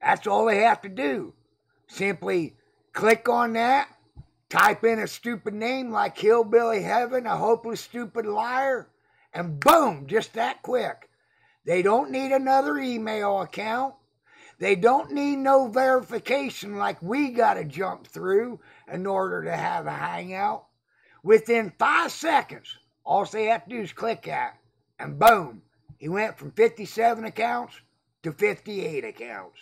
That's all they have to do. Simply click on that, type in a stupid name like Hillbilly Heaven, a hopeless stupid liar, and boom, just that quick. They don't need another email account. They don't need no verification like we got to jump through in order to have a hangout. Within 5 seconds, all they have to do is click that, and boom, he went from 57 accounts to 58 accounts.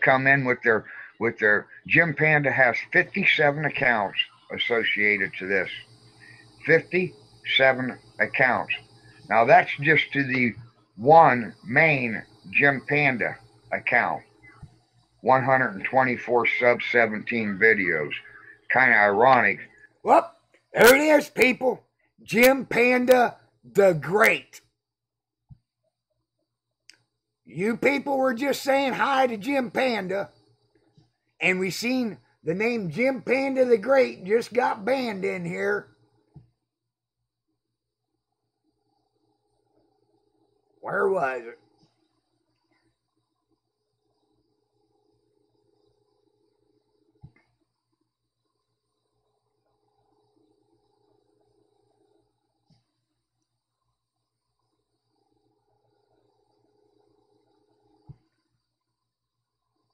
Come in with their Jim Panda has 57 accounts associated to this. 57 accounts. Now that's just to the one main Jim Panda account. 124 sub 17 videos. Kind of ironic. Well, there it is, people. Jim Panda the Great. You people were just saying hi to Jim Panda, and we seen the name Jim Panda the Great just got banned in here. Where was it?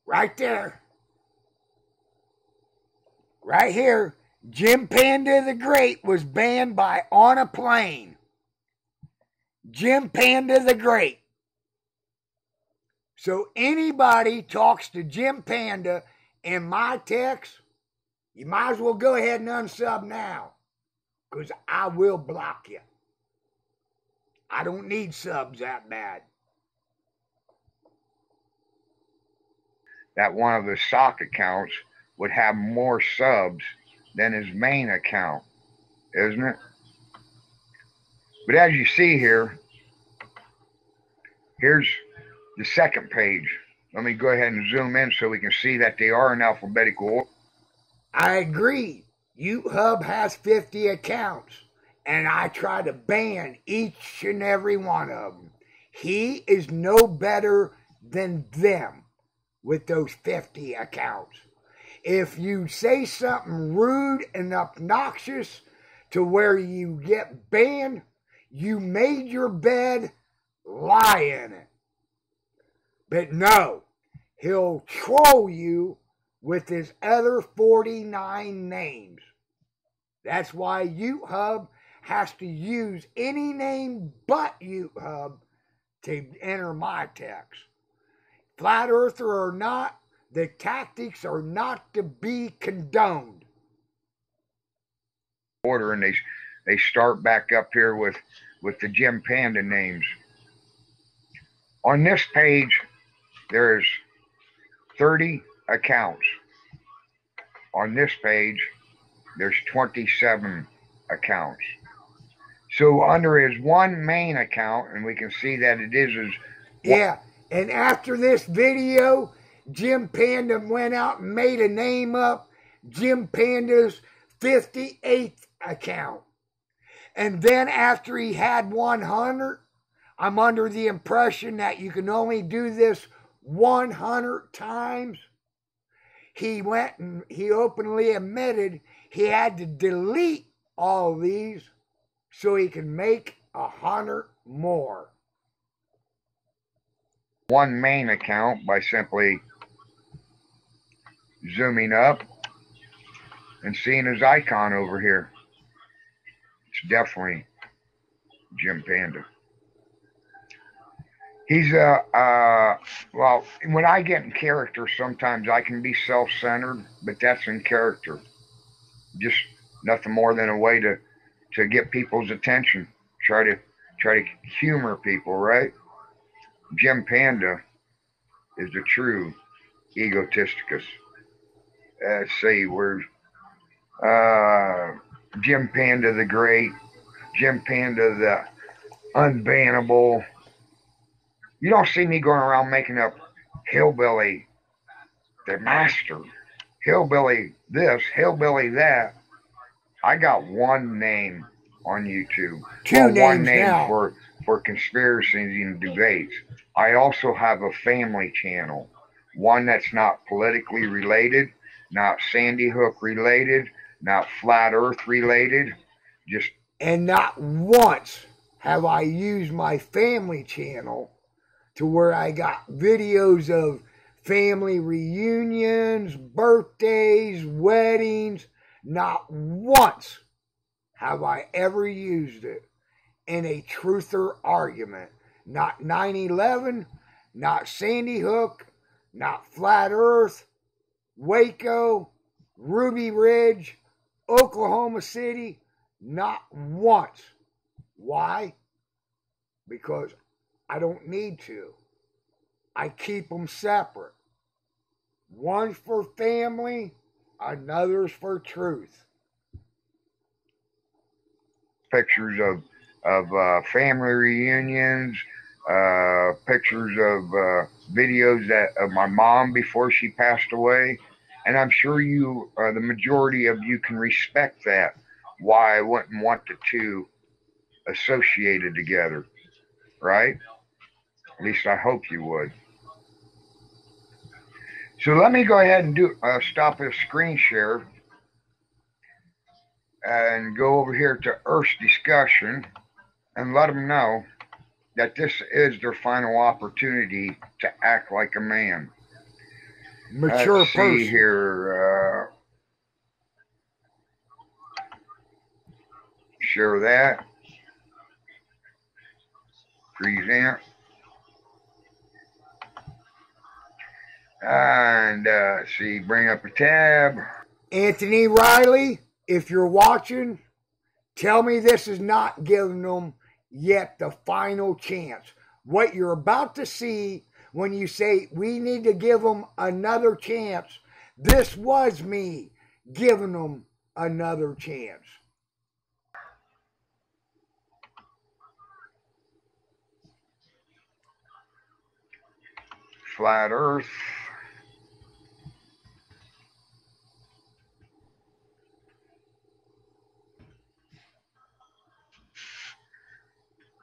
Right there. Right here. Jim Panda the Great was banned by On a Plane. Jim Panda the Great. So anybody talks to Jim Panda in my text, you might as well go ahead and unsub now, because I will block you. I don't need subs that bad. That one of the sock accounts would have more subs than his main account, isn't it? But as you see here, here's the second page. Let me go ahead and zoom in so we can see that they are in alphabetical order. I agree. YouTube has 50 accounts, and I try to ban each and every one of them. He is no better than them with those 50 accounts. If you say something rude and obnoxious to where you get banned, you made your bed, lie in it. But no, he'll troll you with his other 49 names. That's why YouTube has to use any name but YouTube to enter my text. Flat earther or not, the tactics are not to be condoned. Order, and they start back up here with the Jim Panda names. On this page, there's 30 accounts. On this page, there's 27 accounts. So under his one main account, and we can see that it is his... Yeah, and after this video, Jim Panda went out and made a name up, Jim Panda's 58th account. And then after he had 100, I'm under the impression that you can only do this 100 times. He went and he openly admitted he had to delete all these so he can make 100 more. One main account by simply zooming up and seeing his icon over here. It's definitely Jim Panda. He's well, when I get in character, sometimes I can be self-centered, but that's in character. Just nothing more than a way to get people's attention. Try to humor people, right? Jim Panda is the true egotisticus. Let's see, where's Jim Panda the Great, Jim Panda the Unbannable. You don't see me going around making up Hillbilly the Master, Hillbilly this, Hillbilly that. I got one name on YouTube. One name now. for conspiracies and debates. I also have a family channel, one that's not politically related, not Sandy Hook related, not Flat Earth related, just... And not once have I used my family channel to where I got videos of family reunions, birthdays, weddings. Not once have I ever used it in a truther argument. Not 9/11, not Sandy Hook, not Flat Earth, Waco, Ruby Ridge, Oklahoma City? Not once. Why? Because I don't need to. I keep them separate. One's for family, another's for truth. Pictures of family reunions, pictures of videos of my mom before she passed away. And I'm sure you, the majority of you, can respect that. Why I wouldn't want the two associated together, right? At least I hope you would. So let me go ahead and stop this screen share and go over here to Earth's discussion and let them know that this is their final opportunity to act like a man. Mature Let's person. see here. Share that. Present. And see, bring up a tab. Anthony Riley, if you're watching, tell me this is not giving them yet the final chance. What you're about to see when you say we need to give them another chance, this was me giving them another chance. Flat Earth.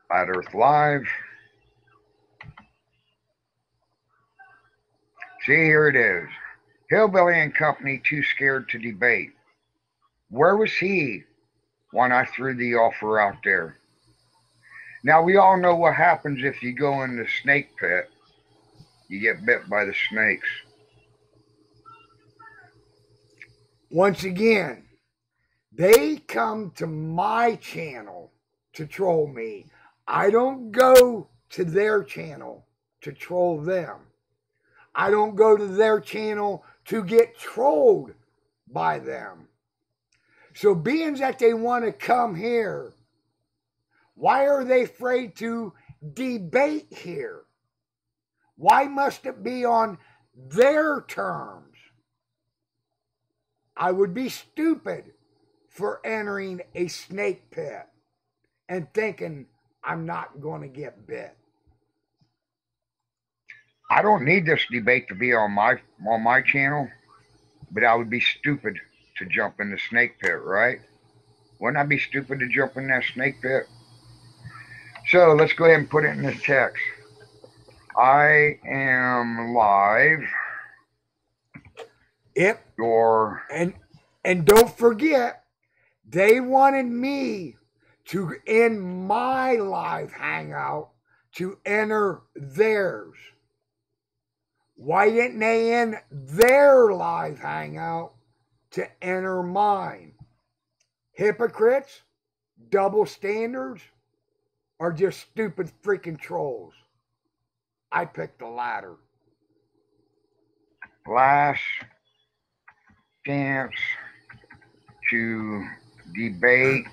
Flat Earth Live. See, here it is. Hillbilly and Company too scared to debate. Where was he when I threw the offer out there? Now, we all know what happens if you go in the snake pit. You get bit by the snakes. Once again, they come to my channel to troll me. I don't go to their channel to troll them. I don't go to their channel to get trolled by them. So being that they want to come here, why are they afraid to debate here? Why must it be on their terms? I would be stupid for entering a snake pit and thinking I'm not going to get bit. I don't need this debate to be on my channel, but I would be stupid to jump in the snake pit, right? Wouldn't I be stupid to jump in that snake pit? So let's go ahead and put it in this text. I am live. Yep. And don't forget, they wanted me to end my live hangout to enter theirs. Why didn't they end their live hangout to enter mine? Hypocrites, double standards, or just stupid freaking trolls? I picked the latter. Last chance to debate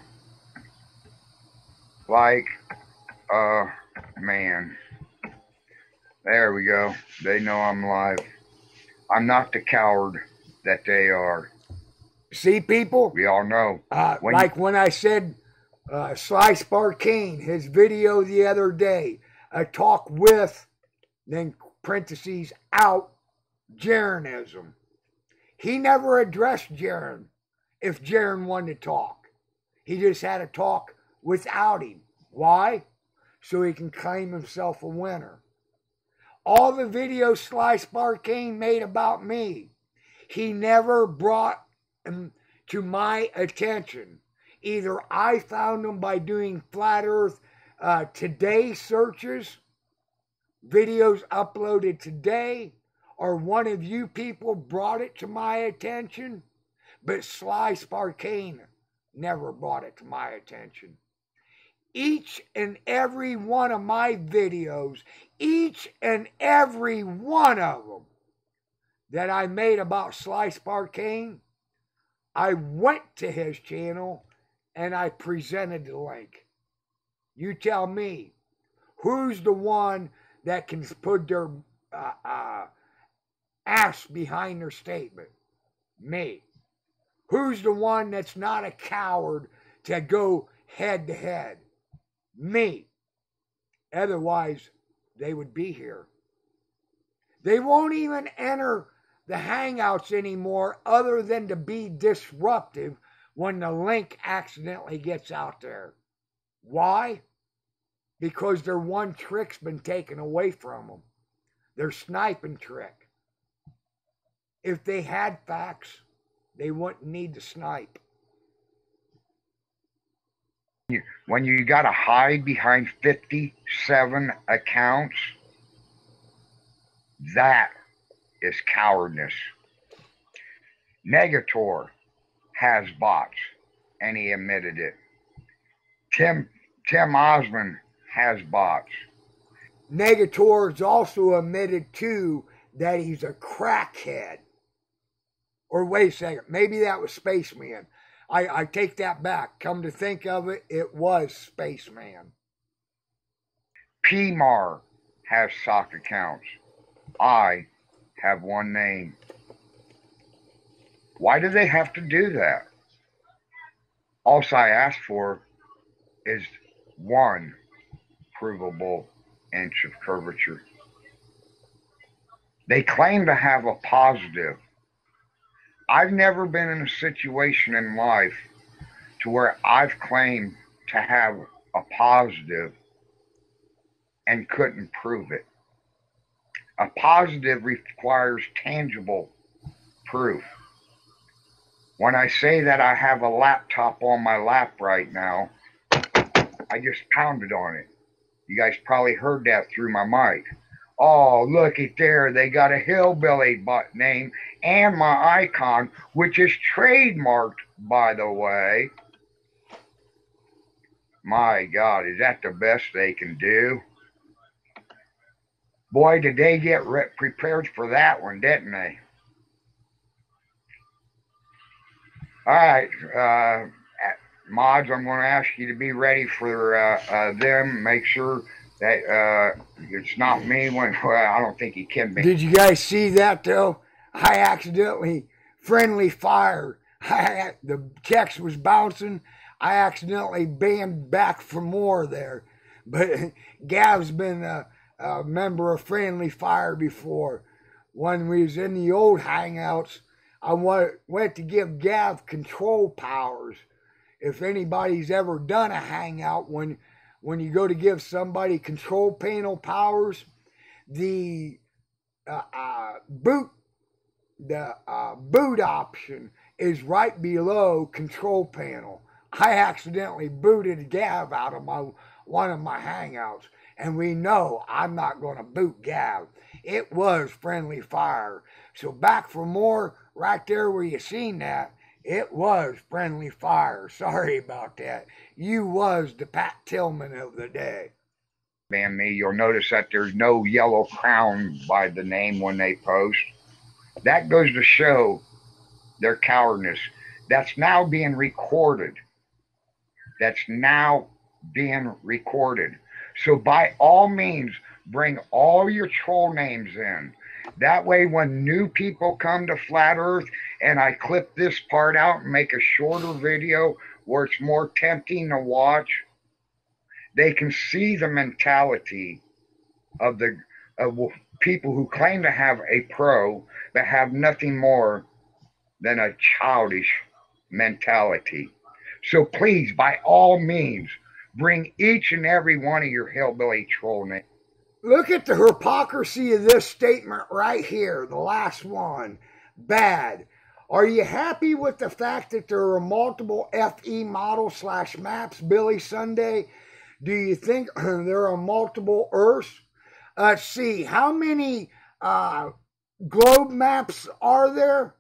like a man. There we go. They know I'm live. I'm not the coward that they are. See, people? We all know. When I said Sly Sparkane, his video the other day, a talk with, then parentheses, out, Jaronism. He never addressed Jaron if Jaron wanted to talk. He just had a talk without him. Why? So he can claim himself a winner. All the videos Sly Sparkane made about me, he never brought them to my attention. Either I found them by doing Flat Earth Today searches, videos uploaded today, or one of you people brought it to my attention, but Sly Sparkane never brought it to my attention. Each and every one of my videos, each and every one of them that I made about Sly Sparkane I went to his channel and I presented the link. You tell me, who's the one that can put their ass behind their statement? Me. Who's the one that's not a coward to go head to head? Me. Otherwise, they would be here. They won't even enter the Hangouts anymore other than to be disruptive when the link accidentally gets out there. Why? Because their one trick's been taken away from them. Their sniping trick. If they had facts, they wouldn't need to snipe. When you got to hide behind 57 accounts, that is cowardice. Negator has bots, and he admitted it. Tim Osmond has bots. Negator has also admitted, too, that he's a crackhead. Or wait a second, maybe that was Spaceman. I take that back. Come to think of it, it was Spaceman. PMAR has sock accounts. I have one name. Why do they have to do that? All I ask for is one provable inch of curvature. They claim to have a positive. I've never been in a situation in life to where I've claimed to have a positive and couldn't prove it. A positive requires tangible proof. When I say that I have a laptop on my lap right now, I just pounded on it. You guys probably heard that through my mic. Oh, look at there. They got a hillbilly name and my icon, which is trademarked, by the way. My God, is that the best they can do? Boy, did they get prepared for that one, didn't they? All right, mods, I'm going to ask you to be ready for them. Make sure that it's not me when I don't think he can be. Did you guys see that, though? I accidentally friendly fire. The text was bouncing. I accidentally banned back for more there. But Gav's been a member of Friendly Fire before. When we was in the old Hangouts, I went to give Gav control powers. If anybody's ever done a Hangout, when you go to give somebody control panel powers, the boot option is right below control panel. I accidentally booted Gav out of one of my Hangouts, and we know I'm not going to boot Gav. It was Friendly Fire. So back for more, right there where you seen that, it was Friendly Fire. Sorry about that. You was the Pat Tillman of the day. Man, me, you'll notice that there's no yellow crown by the name when they post. That goes to show their cowardice. That's now being recorded. That's now being recorded. So by all means, bring all your troll names in. That way, when new people come to Flat Earth and I clip this part out and make a shorter video where it's more tempting to watch, they can see the mentality of people who claim to have a pro but have nothing more than a childish mentality. So please, by all means, bring each and every one of your hillbilly troll names. Look at the hypocrisy of this statement right here, the last one. Bad. Are you happy with the fact that there are multiple FE models / maps, Billy Sunday? Do you think there are multiple Earths? Let's see, how many globe maps are there?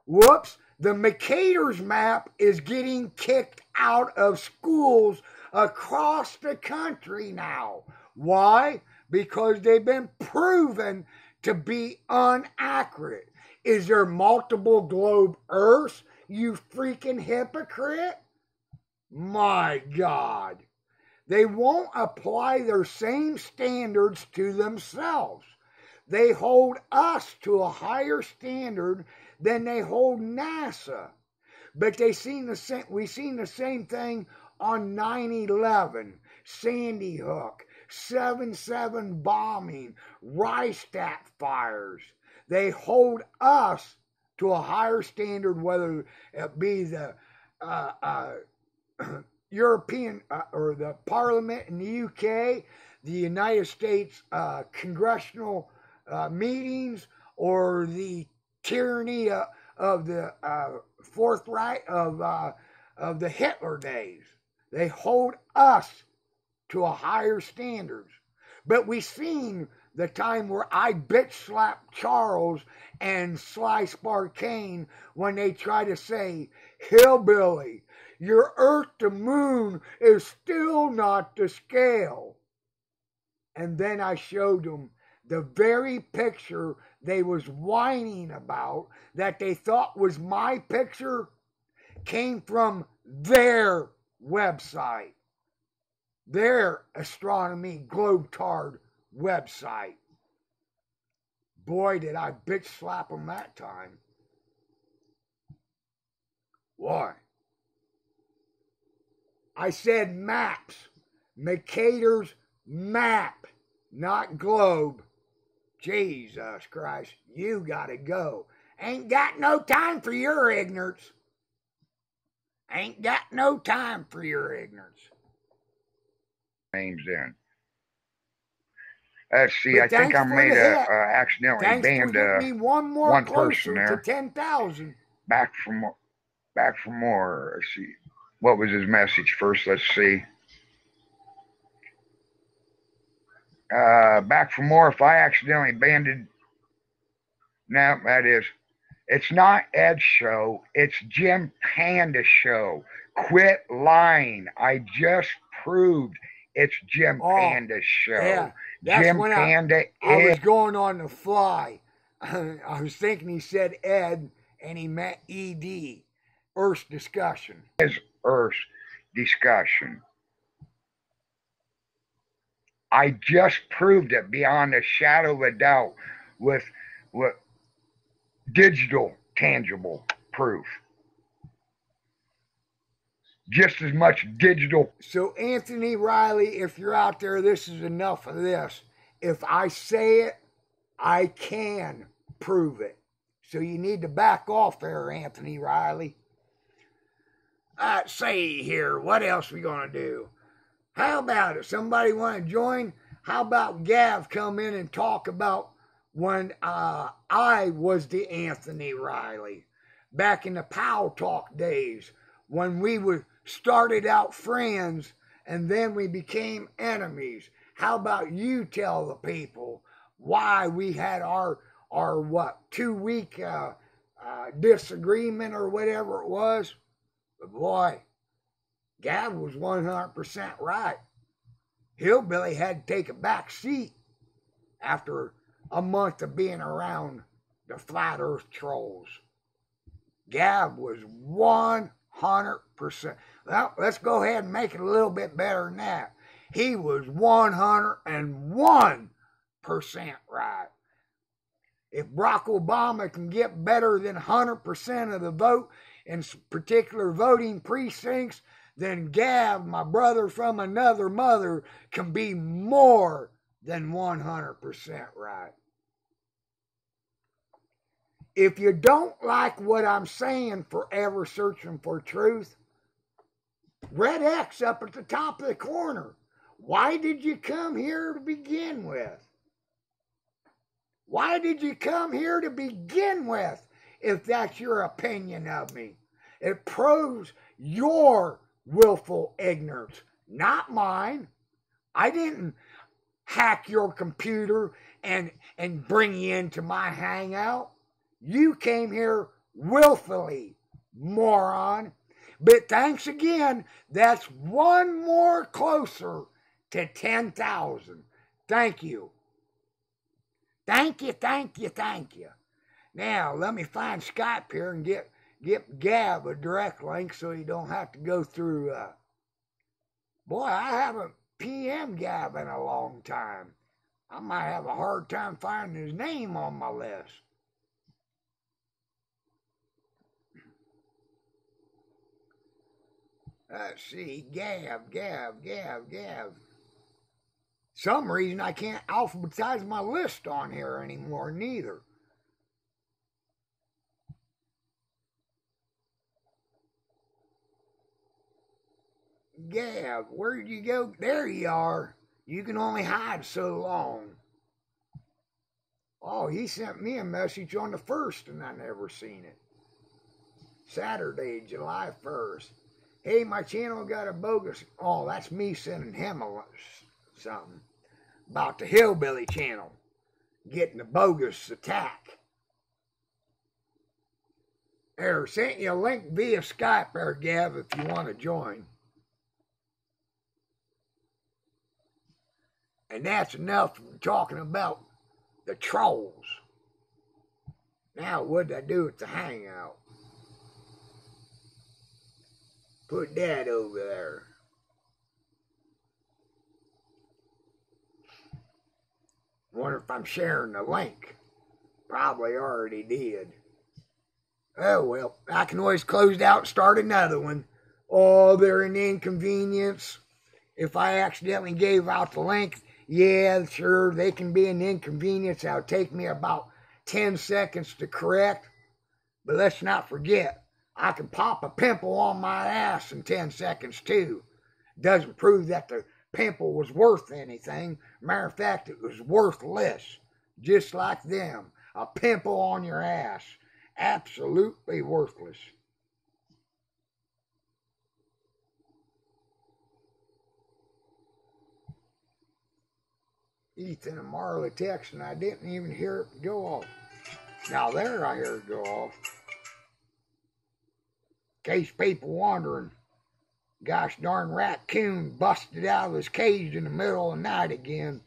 Whoops, the Mercator's map is getting kicked out of schools across the country now. Why? Because they've been proven to be inaccurate. Is there multiple globe Earths? you freaking hypocrite? My God. They won't apply their same standards to themselves. They hold us to a higher standard than they hold NASA. But we've seen the same thing on 9/11, Sandy Hook, 7/7 bombing, Reichstag fires. They hold us to a higher standard, whether it be the European or the Parliament in the UK, the United States congressional meetings, or the tyranny of the Fourth Reich of the Hitler days. They hold us to a higher standards. But we seen the time where I bitch slapped Charles and Sly Sparkane when they try to say, "Hillbilly, your Earth to Moon is still not to scale." And then I showed them the very picture they was whining about that they thought was my picture came from their website, their astronomy globetard website. Boy, did I bitch slap them that time. Why? I said maps. Mercator's map, not globe. Jesus Christ, you gotta go. Ain't got no time for your ignorance. Ain't got no time for your ignorance. Names in. Let's see, I think I made accidentally banned one person there. To 10,000. Back for more. Let's see. What was his message first? Let's see. Back for more. If I accidentally banned. No, that is. It's not Ed's show. It's Jim Panda's show. Quit lying. I just proved it's Jim Panda's show. Yeah, that's Jim when Panda I was going on the fly. I was thinking he said Ed and he meant ED. Earth discussion. Earth discussion. I just proved it beyond a shadow of a doubt with digital, tangible proof. Just as much digital. So, Anthony Riley, if you're out there, this is enough of this. If I say it, I can prove it. So you need to back off there, Anthony Riley. Let's see here, what else we gonna do? How about it? Somebody want to join? How about Gav come in and talk about when I was the Anthony Riley back in the Pow Talk days when we started out friends and then we became enemies? How about you tell the people why we had our 2-week disagreement or whatever it was? But boy, Gav was 100% right. Hillbilly had to take a back seat after a month of being around the flat earth trolls. Gav was 100%. Well, let's go ahead and make it a little bit better than that. He was 101% right. If Barack Obama can get better than 100% of the vote in particular voting precincts, then Gav, my brother from another mother, can be more than 100% right. If you don't like what I'm saying, forever searching for truth, red X up at the top of the corner. Why did you come here to begin with? Why did you come here to begin with, if that's your opinion of me? It proves your willful ignorance, not mine. I didn't hack your computer and bring you into my hangout. You came here willfully, moron. But thanks again, that's one more closer to 10,000. Thank you. Thank you, thank you, thank you. Now, let me find Skype here and get Gab a direct link so you don't have to go through. Boy, I haven't PM Gab in a long time. I might have a hard time finding his name on my list. Let's see, Gab. Some reason I can't alphabetize my list on here anymore, neither. Gab, where did you go? There you are. You can only hide so long. Oh, he sent me a message on the 1st and I never seen it. Saturday, July 1st. Hey, my channel got a bogus... Oh, that's me sending him something about the Hillbilly channel getting a bogus attack. There, sent you a link via Skype there, Gav, if you want to join. And that's enough talking about the trolls. Now, what did I do at the hangout? Put that over there. Wonder if I'm sharing the link. Probably already did. Oh, well, I can always close out and start another one. Oh, they're an inconvenience. If I accidentally gave out the link, yeah, sure, they can be an inconvenience. It'll take me about 10 seconds to correct. But let's not forget, I can pop a pimple on my ass in 10 seconds, too. Doesn't prove that the pimple was worth anything. Matter of fact, it was worthless. Just like them. A pimple on your ass. Absolutely worthless. Ethan and Marla text, and I didn't even hear it go off. Now there I hear it go off. In case people wondering, gosh darn raccoon busted out of his cage in the middle of the night again.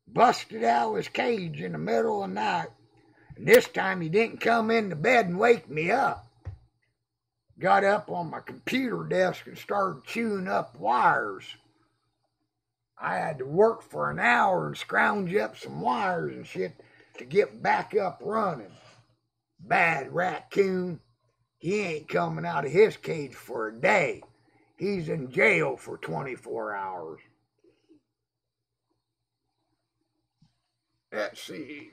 Busted out of his cage in the middle of the night. And this time he didn't come into bed and wake me up. Got up on my computer desk and started chewing up wires. I had to work for an hour and scrounge up some wires and shit to get back up running. Bad raccoon. He ain't coming out of his cage for a day. He's in jail for 24 hours. Let's see.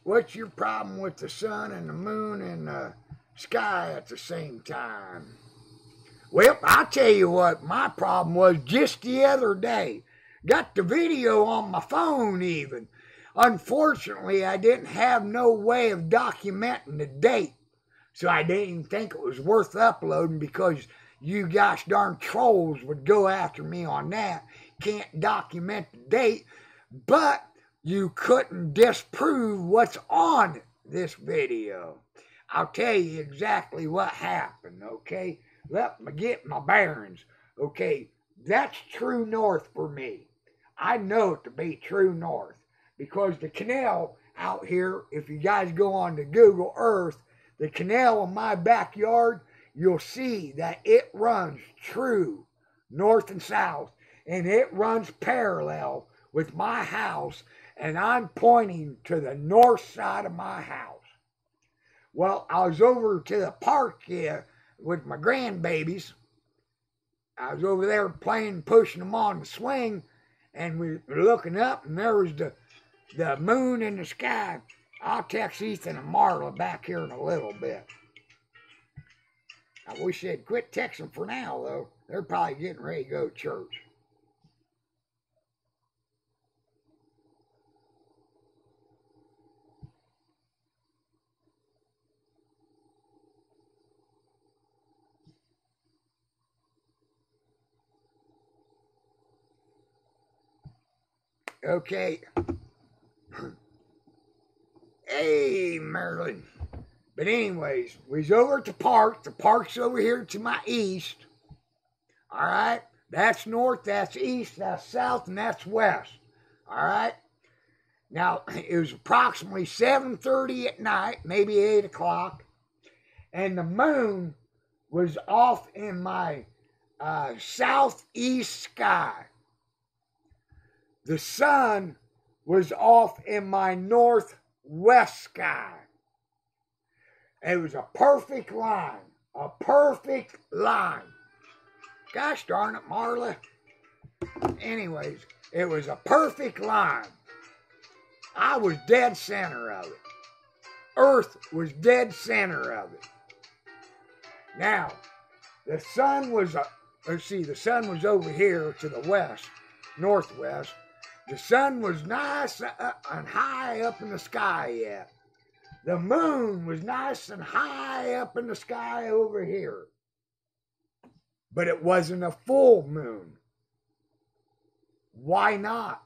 What's your problem with the sun and the moon and the sky at the same time? Well, I'll tell you what my problem was just the other day. Got the video on my phone even. Unfortunately, I didn't have no way of documenting the date. So I didn't even think it was worth uploading because you gosh darn trolls would go after me on that. Can't document the date, but you couldn't disprove what's on this video. I'll tell you exactly what happened, okay? Let me get my bearings. Okay, that's true north for me. I know it to be true north because the canal out here, if you guys go on to Google Earth, the canal in my backyard, you'll see that it runs true north and south, and it runs parallel with my house, and I'm pointing to the north side of my house. Well, I was over to the park with my grandbabies. I was over there playing, pushing them on the swing, and we were looking up, and there was the moon in the sky. I'll text Ethan and Marla back here in a little bit. I wish they'd quit texting for now, though. They're probably getting ready to go to church. Okay. Hey, Marilyn. But anyways, we was over at the park. The park's over here to my east. All right? That's north, that's east, that's south, and that's west. All right? Now, it was approximately 7:30 at night, maybe 8 o'clock. and the moon was off in my southeast sky. The sun was off in my northwest sky. It was a perfect line. A perfect line. Gosh darn it, Marla. Anyways, it was a perfect line. I was dead center of it. Earth was dead center of it. Now, the sun was, the sun was over here to the west, northwest. The sun was nice and high up in the sky yet. The moon was nice and high up in the sky over here. But it wasn't a full moon. Why not?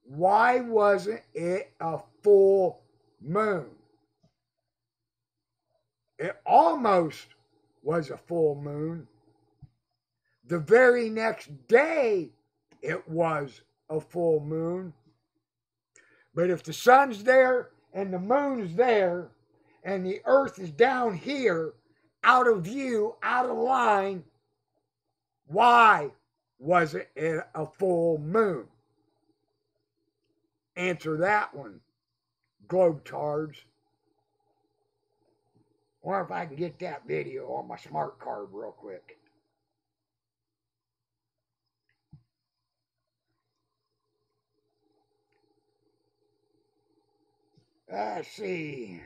Why wasn't it a full moon? It almost was a full moon. The very next day, it was a full moon. But if the sun's there and the moon's there and the earth is down here, out of view, out of line, why wasn't it a full moon? Answer that one, globetards. Wonder if I can get that video on my smart card real quick. Let's see.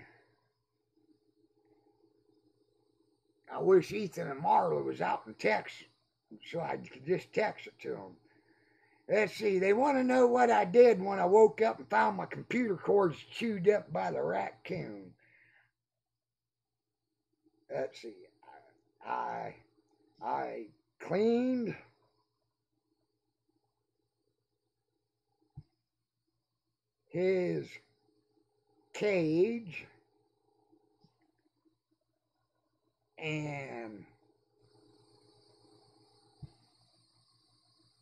I wish Ethan and Marla was out in Texas so I could just text it to them. Let's see. They want to know what I did when I woke up and found my computer cords chewed up by the raccoon. Let's see. I cleaned his cage and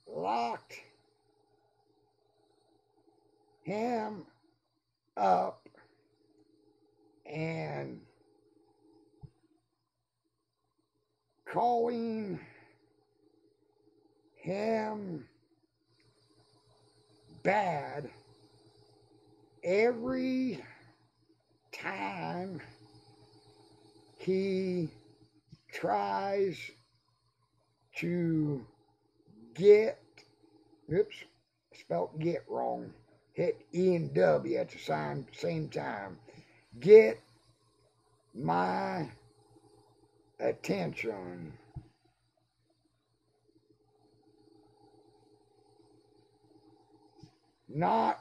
locked him up and calling him bad every time he tries to get, oops, spelled get wrong, hit E and W at the same time, get my attention. Not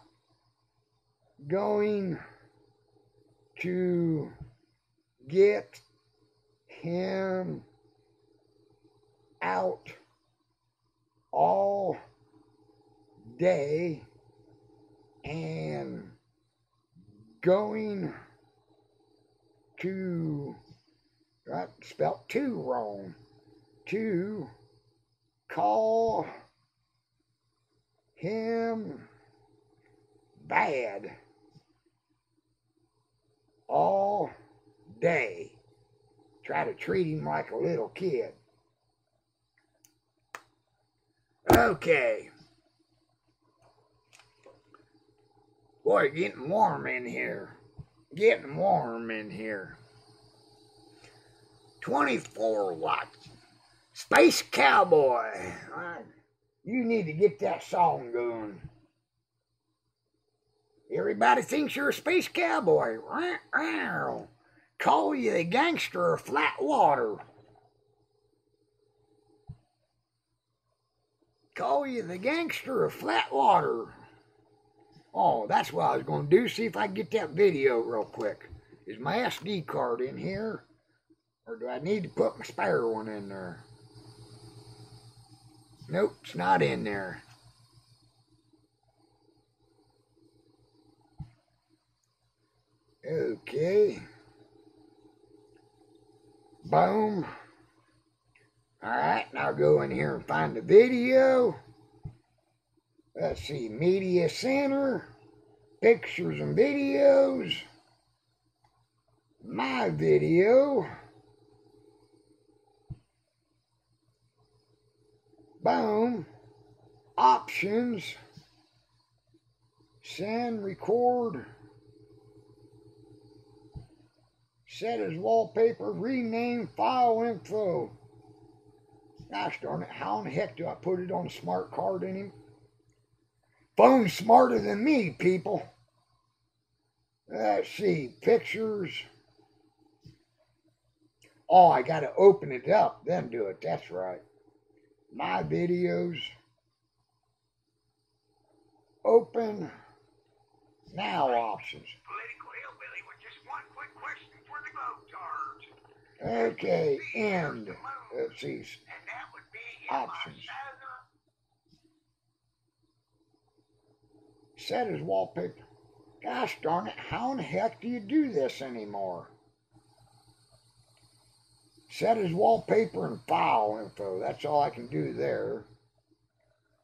going to get him out all day and going to, I spelled two wrong, to call him bad all day. Try to treat him like a little kid. Okay. Boy, getting warm in here. Getting warm in here. 24 watts. Space Cowboy. You need to get that song going. Everybody thinks you're a space cowboy. Call you the gangster of flat water. Call you the gangster of flat water. Oh, that's what I was going to do. See if I can get that video real quick. Is my SD card in here? Or do I need to put my spare one in there? Nope, it's not in there. Okay. Boom. Alright, now go in here and find the video. Let's see, Media Center, Pictures and Videos. My video. Boom. Options. Send, record. Set as wallpaper, rename, file info. Gosh darn it, how in the heck do I put it on a smart card in him? Phone's smarter than me, people. Let's see, pictures. Oh, I gotta open it up, then do it, that's right. My videos. Open. Now options. Political hillbilly with just one quick question for the votards. Okay, end. Let's see. And that would be Options. Set as wallpaper. Gosh darn it, how in the heck do you do this anymore? Set as wallpaper and file info. That's all I can do there.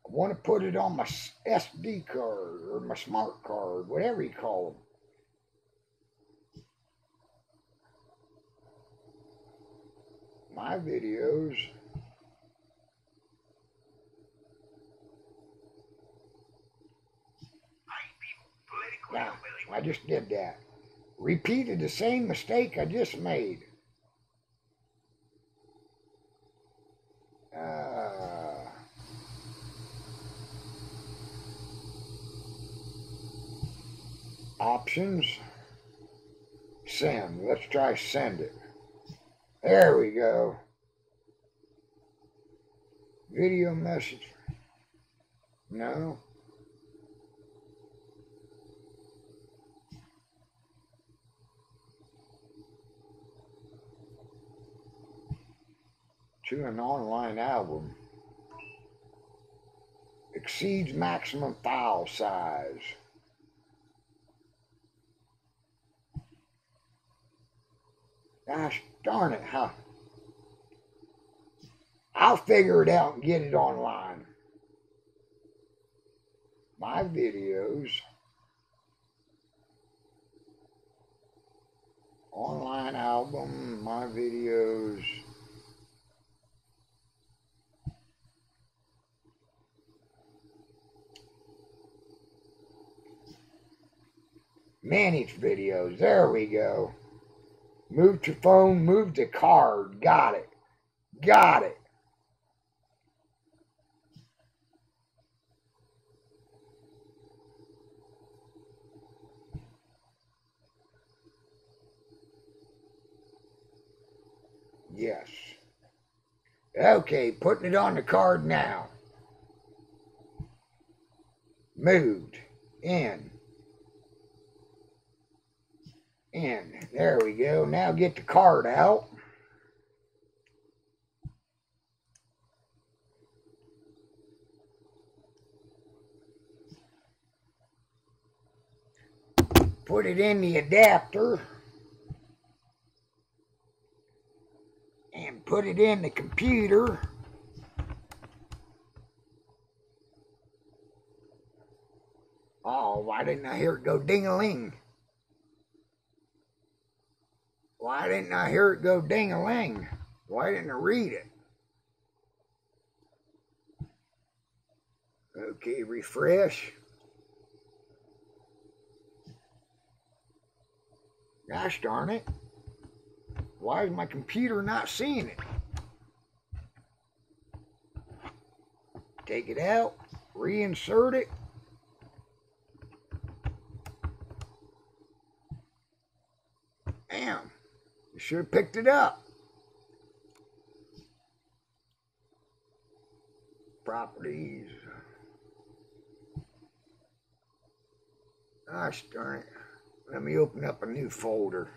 I want to put it on my SD card or my smart card, whatever you call them. My videos. Yeah, I just did that. Repeated the same mistake I just made. Options. Send. Let's try send it. There we go. Video message. No. To an online album. Exceeds maximum file size. Gosh darn it, huh? I'll figure it out and get it online. My videos. Online album, my videos. Manage videos, there we go. Move to phone, move to card. Got it. Got it. Yes. Okay, putting it on the card now. Moved. In. There we go. Now get the card out. Put it in the adapter. And put it in the computer. Oh, why didn't I hear it go ding-a-ling? Why didn't I hear it go ding-a-ling? Why didn't I read it? Okay, refresh. Gosh darn it. Why is my computer not seeing it? Take it out, reinsert it. Damn, you should have picked it up. Properties. Gosh darn it. Let me open up a new folder.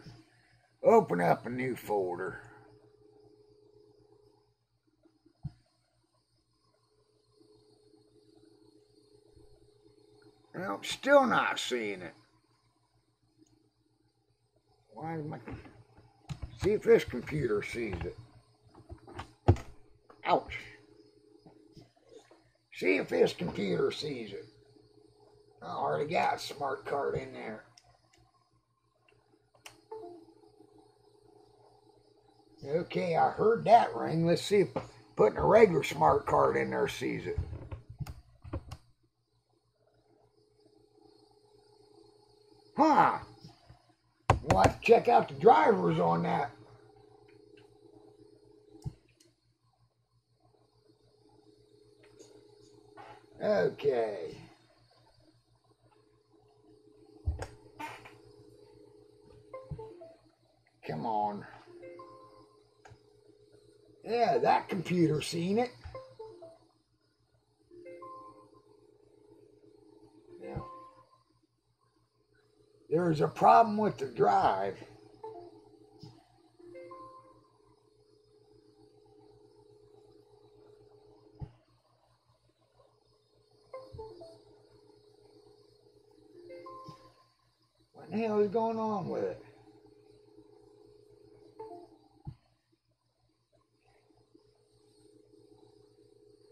Open up a new folder. Well, still not seeing it. Why is my... See if this computer sees it. Ouch. See if this computer sees it. I already got a smart card in there. Okay, I heard that ring. Let's see if putting a regular smart card in there sees it. Huh. We'll have to check out the drivers on that. Okay. Come on. Yeah, that computer seen it. Yeah. There's a problem with the drive. What the hell is going on with it?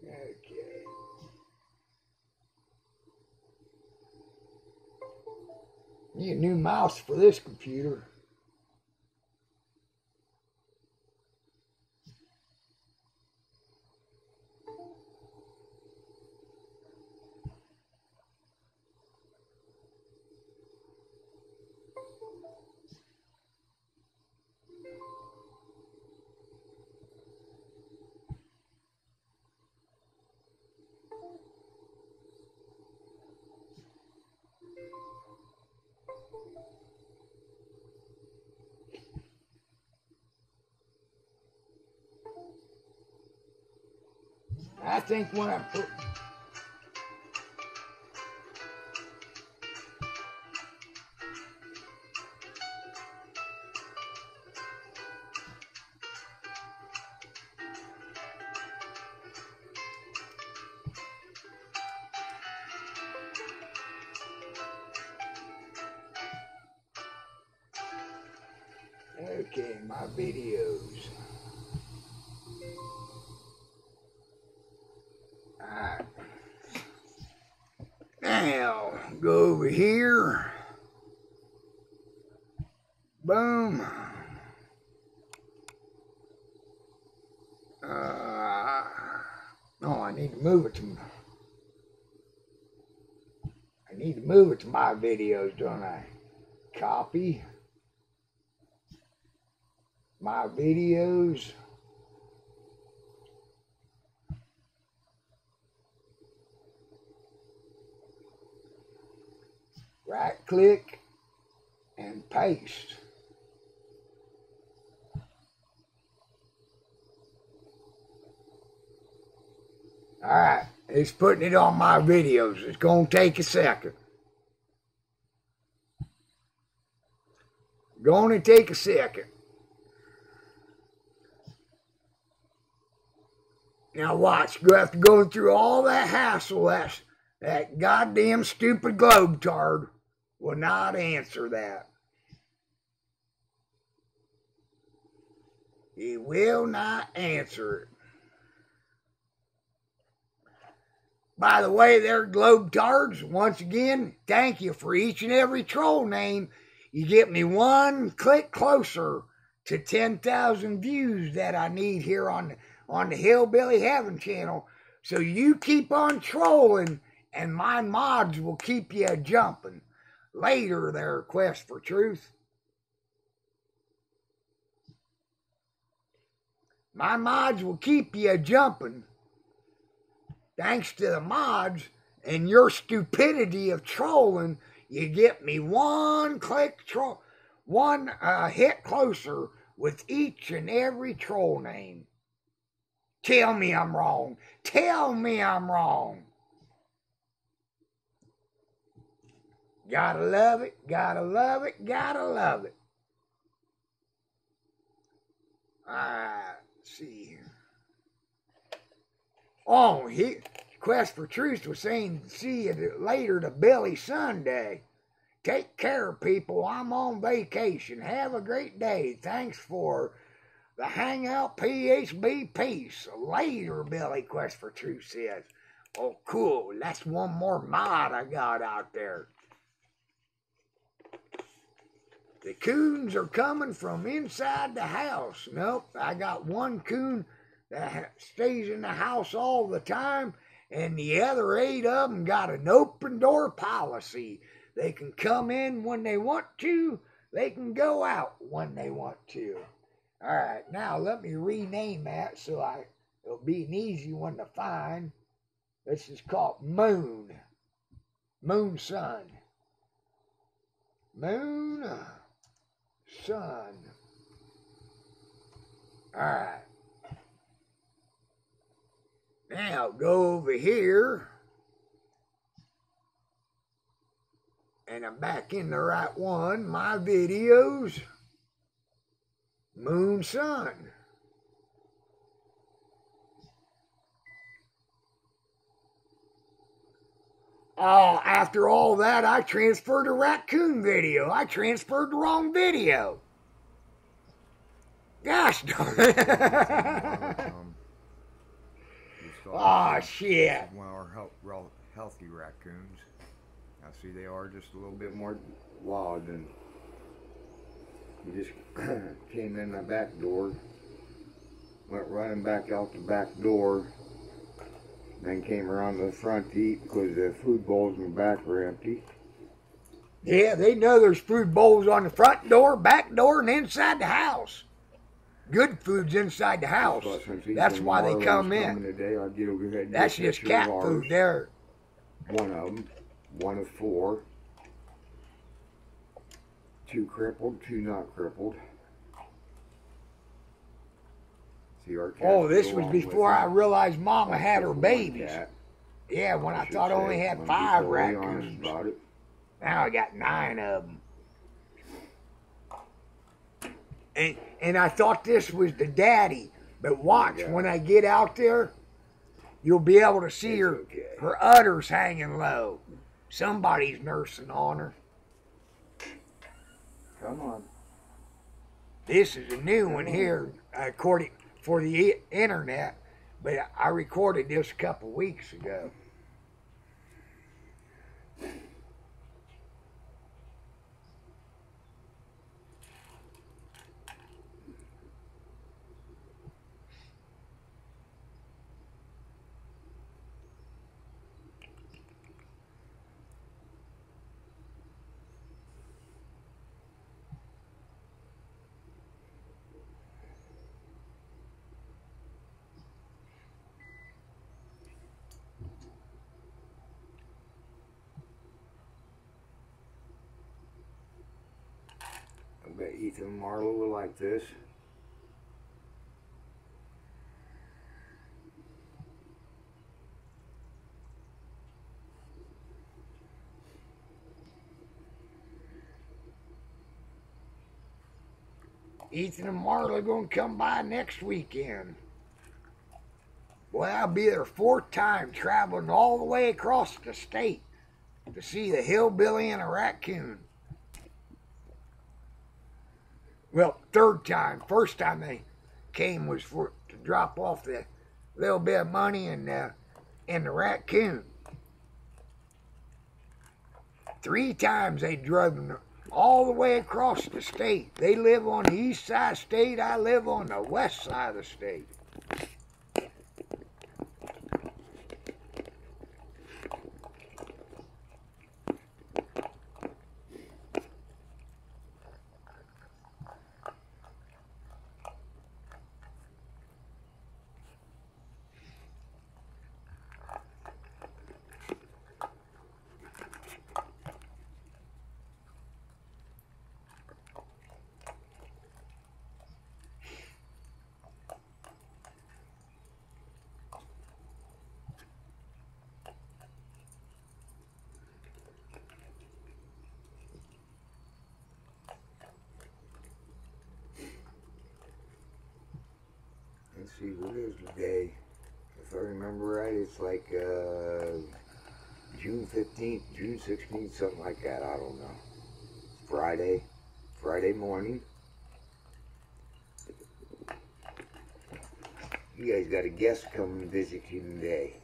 Okay. Need a new mouse for this computer. I think when I put... Okay, my videos. Alright. Now, go over here. Boom. No, I need to move it to... I need to move it to my videos, don't I? Copy. My videos. Right click and paste. Alright, it's putting it on my videos. It's going to take a second. Going to take a second. Now watch, you have to go through all that hassle. That goddamn stupid globetard will not answer that. He will not answer it. By the way, there, globetards, once again, thank you for each and every troll name. You get me one click closer to 10,000 views that I need here on the Hillbilly Heaven channel. So you keep on trolling, and my mods will keep you jumping. Later, their quest for truth. My mods will keep you jumping. Thanks to the mods and your stupidity of trolling, you get me one hit closer with each and every troll name. Tell me I'm wrong. Tell me I'm wrong. Gotta love it, gotta love it, gotta love it. Let's see here. Oh, Quest for Truth was saying, see you later to Billy Sunday. Take care, people. I'm on vacation. Have a great day. Thanks for the hangout, PHB. Peace. Later, Billy, Quest for Truth says. Oh, cool. That's one more mod I got out there. the coons are coming from inside the house. Nope, I got one coon that stays in the house all the time, and the other 8 of them got an open door policy. They can come in when they want to. They can go out when they want to. All right, now let me rename that so it'll be an easy one to find. This is called Moon. Moon Sun. Moon Sun. All right. Now go over here. And I'm back in the right one. My videos. Moon Sun. Oh, after all that, I transferred a raccoon video. I transferred the wrong video. Gosh darn it. Oh, shit. One of our healthy raccoons. Now, see, they are just a little bit more wild than. He just came in the back door, went running back out the back door, then came around to the front to eat because the food bowls in the back were empty. Yeah, they know there's food bowls on the front door, back door, and inside the house. Good food's inside the house. That's why they come in. Today, that's just cat food there. One of them, one of 4. 2 crippled, 2 not crippled. See, our oh, this was before I realized Mama had her babies. Yeah, when I thought I only had 5 raccoons. Now I got 9 of them. And I thought this was the daddy. But watch, when I get out there, you'll be able to see her udders hanging low. Somebody's nursing on her. Come on. This is a new one here, according for the internet, but I recorded this a couple weeks ago. I bet Ethan and Marla will like this. Ethan and Marla are going to come by next weekend. Boy, I'll be their 4th time traveling all the way across the state to see the hillbilly and a raccoon. Well, 3rd time. 1st time they came was to drop off the little bit of money and the raccoon. 3 times they drove them all the way across the state. They live on the east side of the state. I live on the west side of the state. Let's see, what is the day? If I remember right, it's like June 15th, June 16th, something like that. I don't know. Friday morning. You guys got a guest coming to visit you today.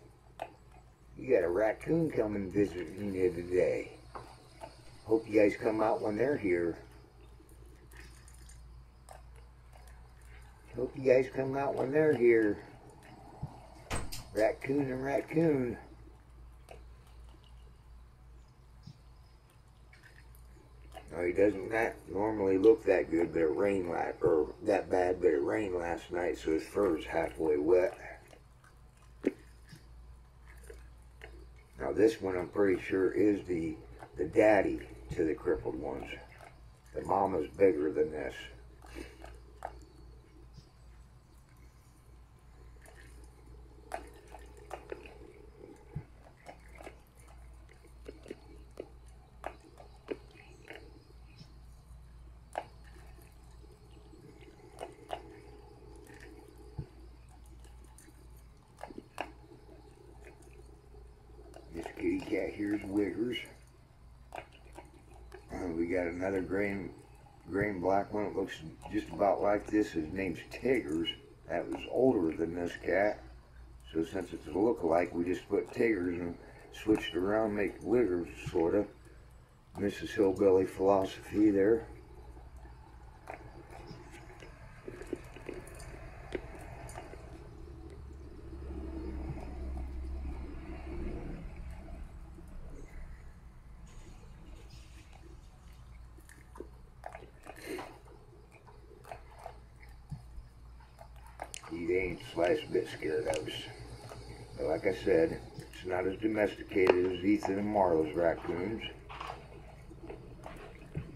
You got a raccoon coming visiting you today. Hope you guys come out when they're here. Hope you guys come out when they're here. Raccoon and raccoon. No, he doesn't normally look that good, but it rained that bad, but it rained last night, so his fur is halfway wet. Now this one I'm pretty sure is the daddy to the crippled ones. The mama's bigger than this. This kitty cat here's Wiggers. We got another gray and black one. It looks just about like this. His name's Tiggers. That was older than this cat. So since it's a look-alike, we just put Tiggers and switched around, make Wiggers, sort of. Mrs. Hillbilly philosophy there. He ain't the slightest bit scared of us. But like I said, it's not as domesticated as Ethan and Marla's raccoons.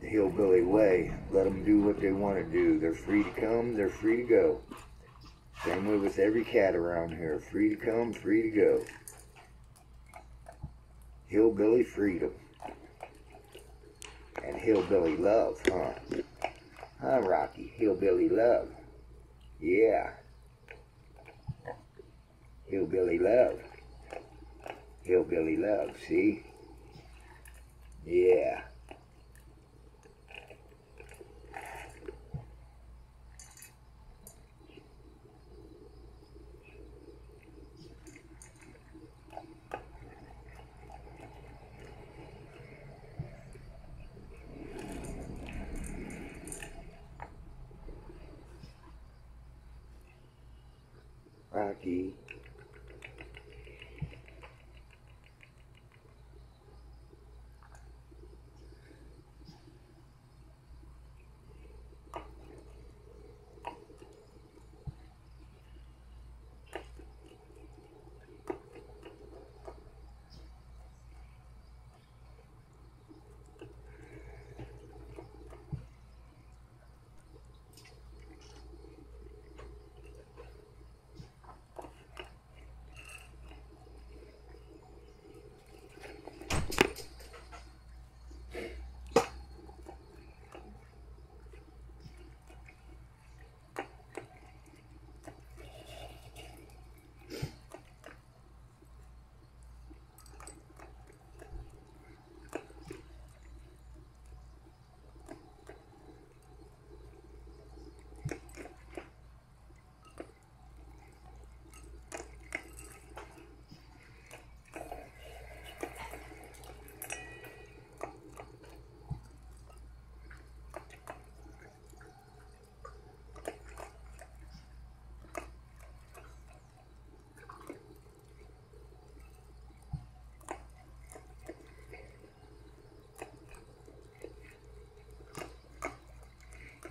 The hillbilly way, let them do what they want to do. They're free to come, they're free to go. Same way with every cat around here. Free to come, free to go. Hillbilly freedom. And hillbilly love, huh? Huh, Rocky? Hillbilly love. Yeah. Hillbilly love. Hillbilly love, see? Yeah. Rocky.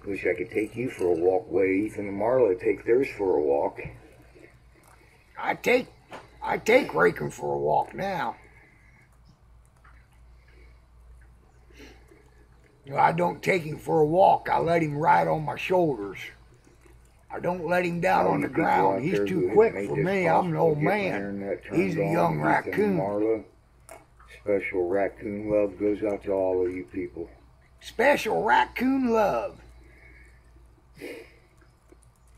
Wish I could take you for a walk way Ethan and Marla take theirs for a walk. I take Raken for a walk now. I don't take him for a walk. I let him ride on my shoulders. I don't let him down on the ground. He's too quick for me. I'm an old man. He's a young raccoon. Marla. Special raccoon love goes out to all of you people. Special raccoon love.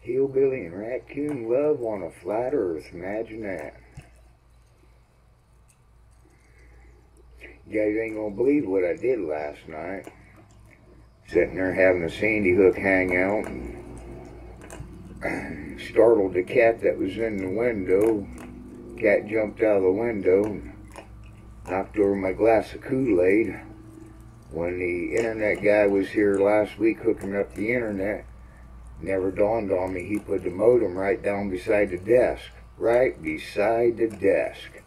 Hillbilly and raccoon love on a flat earth. Imagine that. You guys ain't gonna believe what I did last night. Sitting there having a Sandy Hook hangout and startled the cat that was in the window. Cat jumped out of the window and knocked over my glass of Kool-Aid. When the internet guy was here last week hooking up the internet, Never dawned on me he put the modem right down beside the desk. Right beside the desk.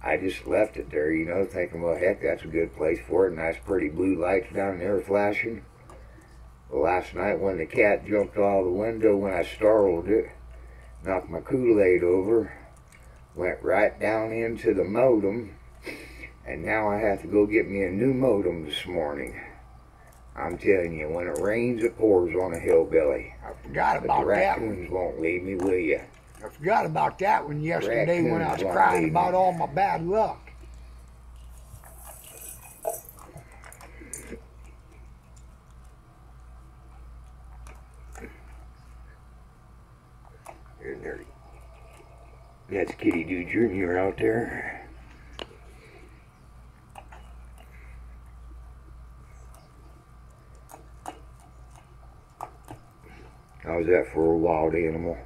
I just left it there, you know, thinking, well, heck, that's a good place for it. Nice pretty blue lights down there flashing. Well, last night when the cat jumped out of the window when I startled it, knocked my Kool-Aid over, went right down into the modem, and now I have to go get me a new modem this morning. I'm telling you, when it rains, it pours on a hillbilly. I forgot about that. The raccoons won't leave me, will you? I forgot about that one yesterday when I was crying about all my bad luck. There. That's Kitty Doo Jr. out there. How's that for a wild animal?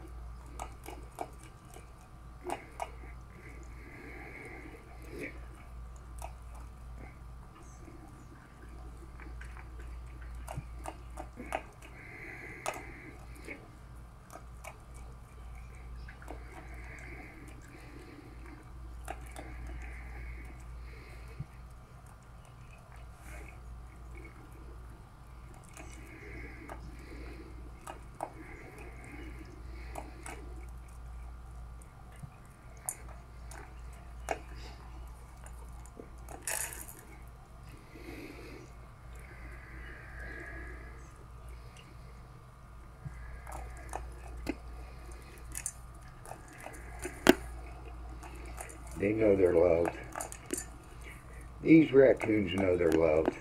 They know they're loved. These raccoons know they're loved.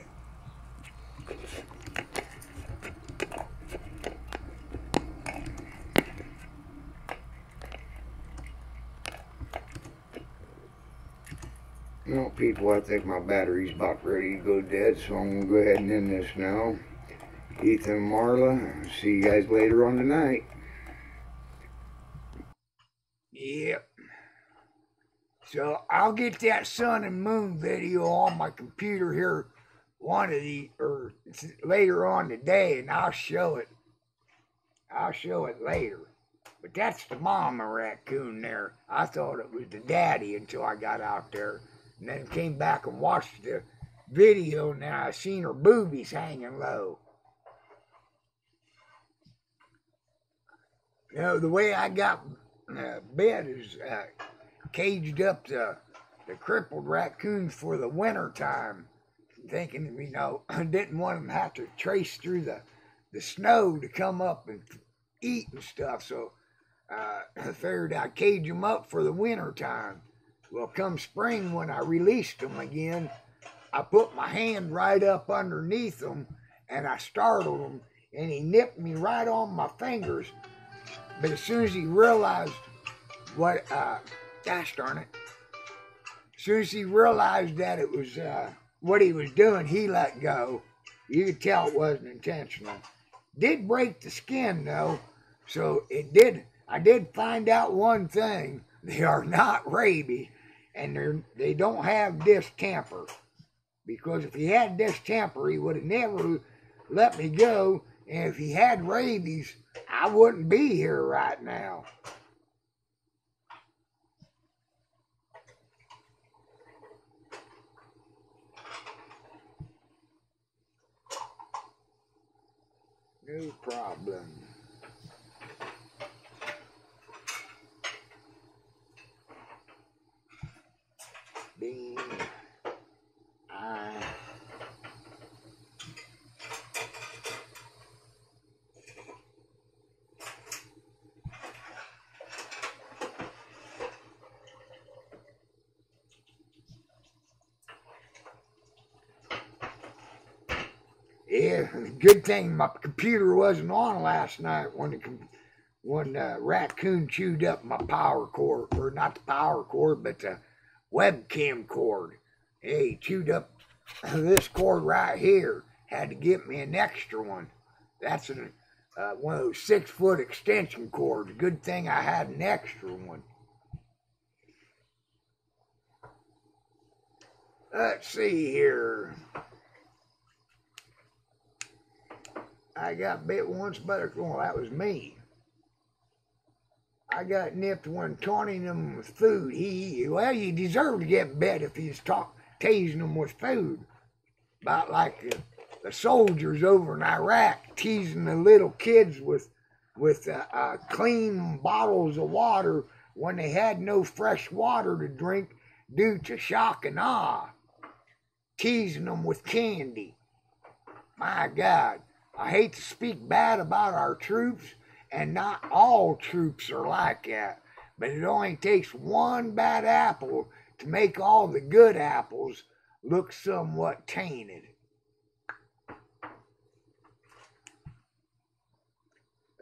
Well, people, I think my battery's about ready to go dead, so I'm going to go ahead and end this now. Ethan and Marla, see you guys later on tonight. Yep. So I'll get that sun and moon video on my computer here later on today, and I'll show it. I'll show it later. But that's the mama raccoon there. I thought it was the daddy until I got out there. And then came back and watched the video, and then I seen her boobies hanging low. You know, the way I got bed is caged up the crippled raccoons for the winter time, thinking, you know, I didn't want them to have to trace through the snow to come up and eat and stuff, so I figured I'd cage them up for the winter time. Well, come spring when I released them again, I put my hand right up underneath them and I startled him, and he nipped me right on my fingers. But as soon as he realized what, gosh darn it, as soon as he realized that it was what he was doing, he let go. You could tell it wasn't intentional. Did break the skin though, so it did. I did find out one thing: they are not rabies, and they don't have distemper. Because if he had distemper, he would have never let me go. And if he had rabies, I wouldn't be here right now. No problem. Bean. Yeah, good thing my computer wasn't on last night when the raccoon chewed up my power cord, or not the power cord, but the webcam cord. Hey, he chewed up this cord right here. Had to get me an extra one. That's one of those 6-foot extension cords. Good thing I had an extra one. Let's see here. I Anybody got bit once by well, that was me. I got nipped when taunting him with food. Well, you deserve to get bit if he's tasing them with food. About like the soldiers over in Iraq teasing the little kids with clean bottles of water when they had no fresh water to drink due to shock and awe. Teasing them with candy. My God, I hate to speak bad about our troops, and not all troops are like that, but it only takes one bad apple to make all the good apples look somewhat tainted.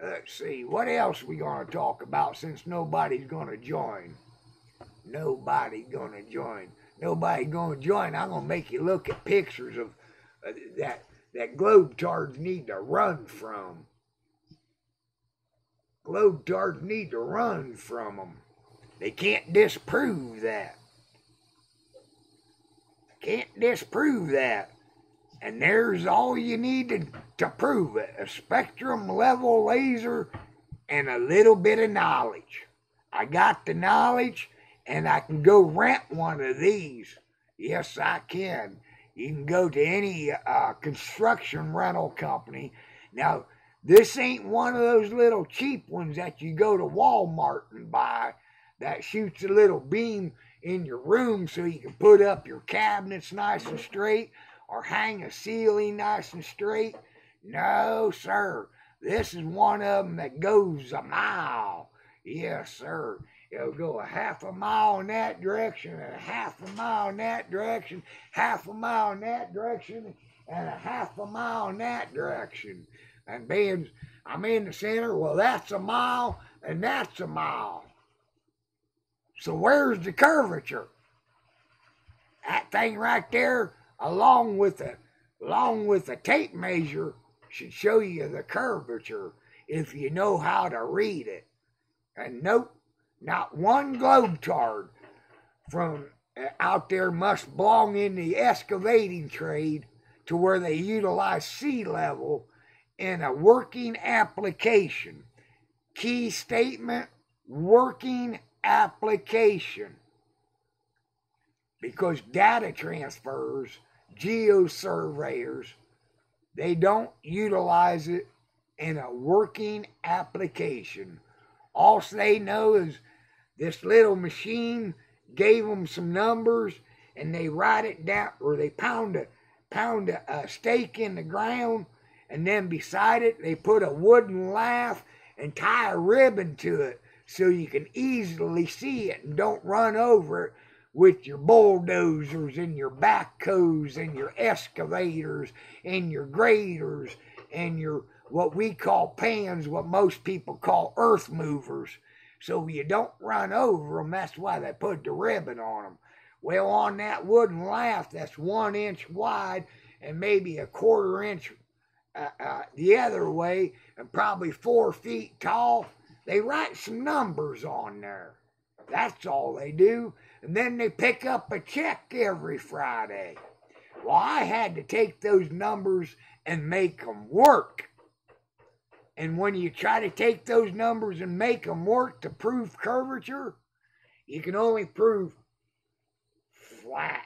Let's see, what else we going to talk about since nobody's going to join? Nobody's going to join. Nobody's going to join. I'm going to make you look at pictures of that globetards need to run from. Globetards need to run from them. They can't disprove that. Can't disprove that. And there's all you need to prove it. A spectrum level laser and a little bit of knowledge. I got the knowledge and I can go rent one of these. Yes, I can. You can go to any construction rental company. Now, this ain't one of those little cheap ones that you go to Walmart and buy that shoots a little beam in your room so you can put up your cabinets nice and straight or hang a ceiling nice and straight. No, sir. This is one of them that goes a mile. Yes, sir. It'll go a half a mile in that direction and a half a mile in that direction, half a mile in that direction, and a half a mile in that direction. And being I'm in the center, well, that's a mile and that's a mile. So where's the curvature? That thing right there, along with the tape measure, should show you the curvature if you know how to read it. And nope, not one globetard from out there must belong in the excavating trade to where they utilize sea level in a working application. Key statement, working application. Because data transfers, geosurveyors, they don't utilize it in a working application. All they know is this little machine gave them some numbers and they write it down, or they pound a stake in the ground, and then beside it they put a wooden lath and tie a ribbon to it so you can easily see it and don't run over it with your bulldozers and your backhoes and your excavators and your graders and your what we call pans, what most people call earth movers. So you don't run over them. That's why they put the ribbon on them. Well, on that wooden lath that's 1 inch wide and maybe a 1/4 inch the other way and probably 4 feet tall, they write some numbers on there. That's all they do. And then they pick up a check every Friday. Well, I had to take those numbers and make them work. And when you try to take those numbers and make them work to prove curvature, you can only prove flat.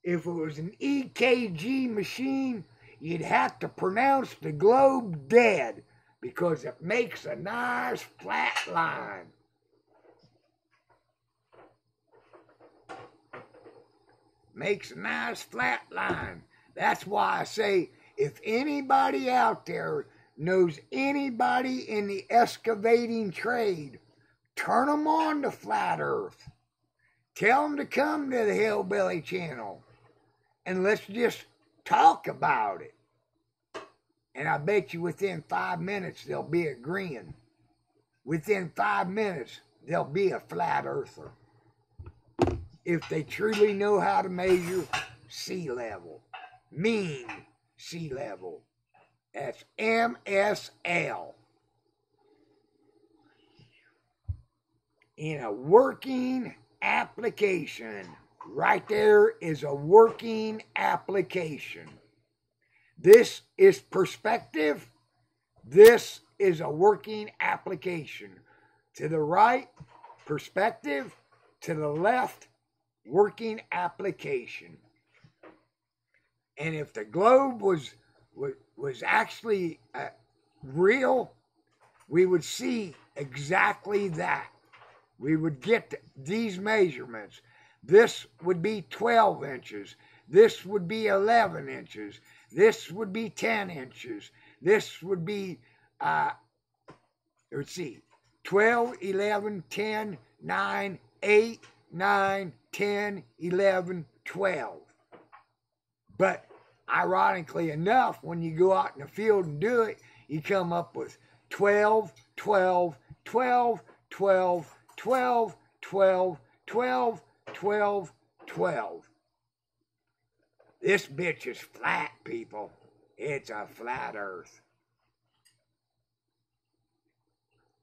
If it was an EKG machine, you'd have to pronounce the globe dead because it makes a nice flat line. Makes a nice flat line. That's why I say, if anybody out there knows anybody in the excavating trade, turn them on to Flat Earth. Tell them to come to the Hillbilly channel and let's just talk about it. And I bet you within 5 minutes they'll be agreeing. Within 5 minutes they'll be a flat earther. If they truly know how to measure sea level, mean sea level. That's MSL. In a working application. Right there is a working application. This is perspective. This is a working application. To the right, perspective. To the left, working application. And if the globe was actually real, we would see exactly that. We would get these measurements. This would be 12 inches. This would be 11 inches. This would be 10 inches. This would be, let's see, 12, 11, 10, 9, 8, 9, 10, 11, 12. But ironically enough, when you go out in the field and do it, you come up with 12, 12, 12, 12, 12, 12, 12, 12, 12. This bitch is flat, people. It's a flat earth.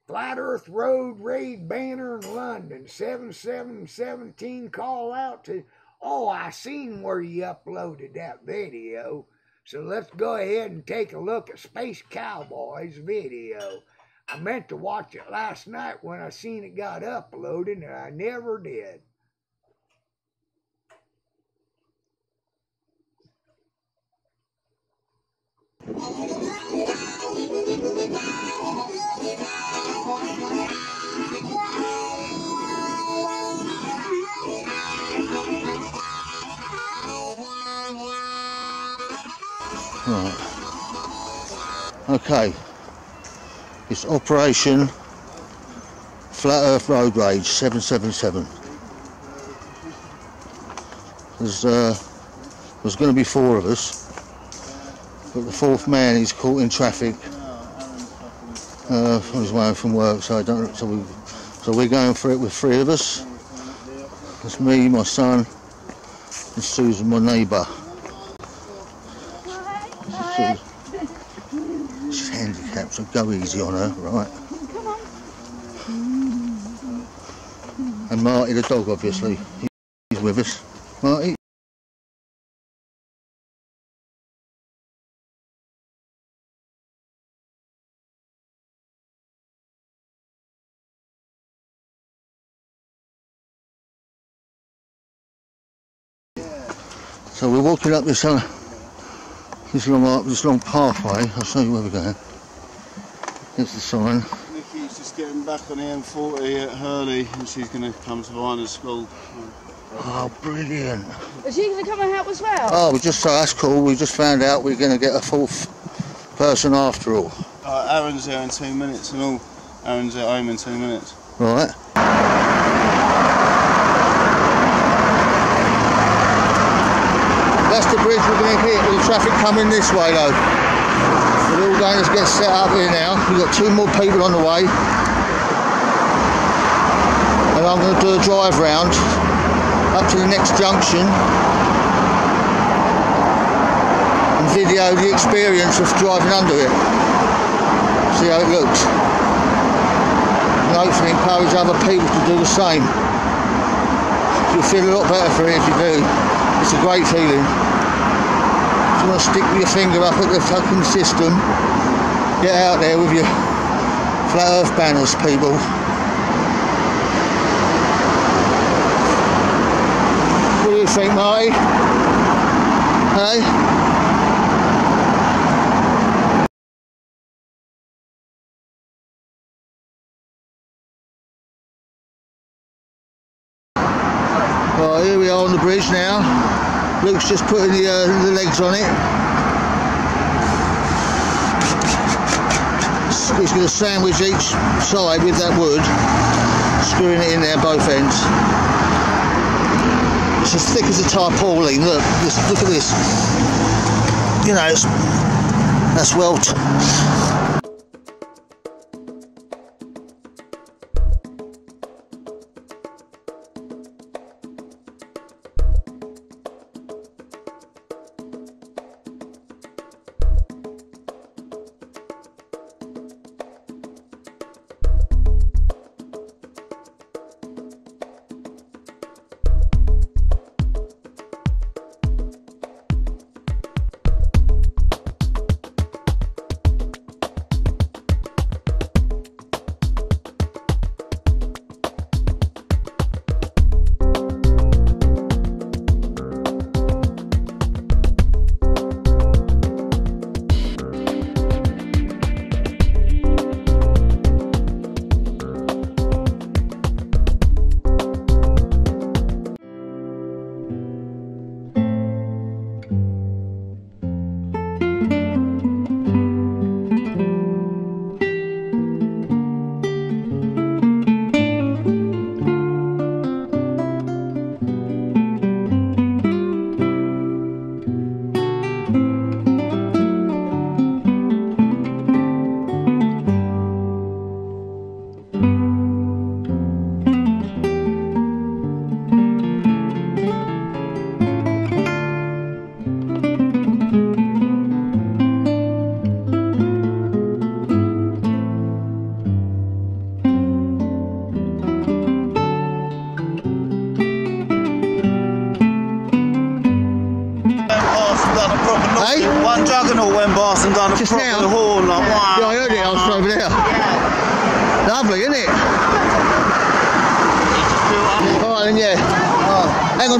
Flat Earth Road raid banner in London, 7717, call out to, oh, I seen where you uploaded that video. So let's go ahead and take a look at Space Cowboy's video. I meant to watch it last night when I seen it got uploaded, and I never did. Right. Okay. It's Operation Flat Earth Road Rage 777. There's going to be 4 of us, but the 4th man is caught in traffic on his way home from work, so we're going for it with 3 of us. It's me, my son, and Susan, my neighbour. She's handicapped, so go easy on her, right? Come on. And Marty the dog, obviously, he's with us. Marty? So we're walking up this long pathway. I'll show you where we're going. Here's the sign. Nikki's just getting back on the M40 at Hurley, and she's going to come to Viner School. Oh, brilliant. Is she going to come and help as well? Oh, that's cool. We just found out we're going to get a 4th person after all. Aaron's there in 2 minutes and all. Aaron's at home in 2 minutes. Right. That's the bridge we're going to hit with the traffic coming this way though. We're all going to get set up here now. We've got 2 more people on the way. And I'm going to do a drive round up to the next junction and video the experience of driving under it. See how it looks. And hopefully encourage other people to do the same. You'll feel a lot better for it if you do. It's a great feeling. If you want to stick your finger up at the fucking system, get out there with your flat earth banners, people. What do you think, Marty? Hey? Right, here we are on the bridge now. Luke's just putting the legs on it. He's going to sandwich each side with that wood, screwing it in there both ends. It's as thick as a tarpaulin. Look at this. You know, that's well. Hey? One juggernaut went past and done a Just proper now? horn like wow. Yeah, I heard it. I was over there. Lovely, isn't it? All right, then, yeah. Hang on.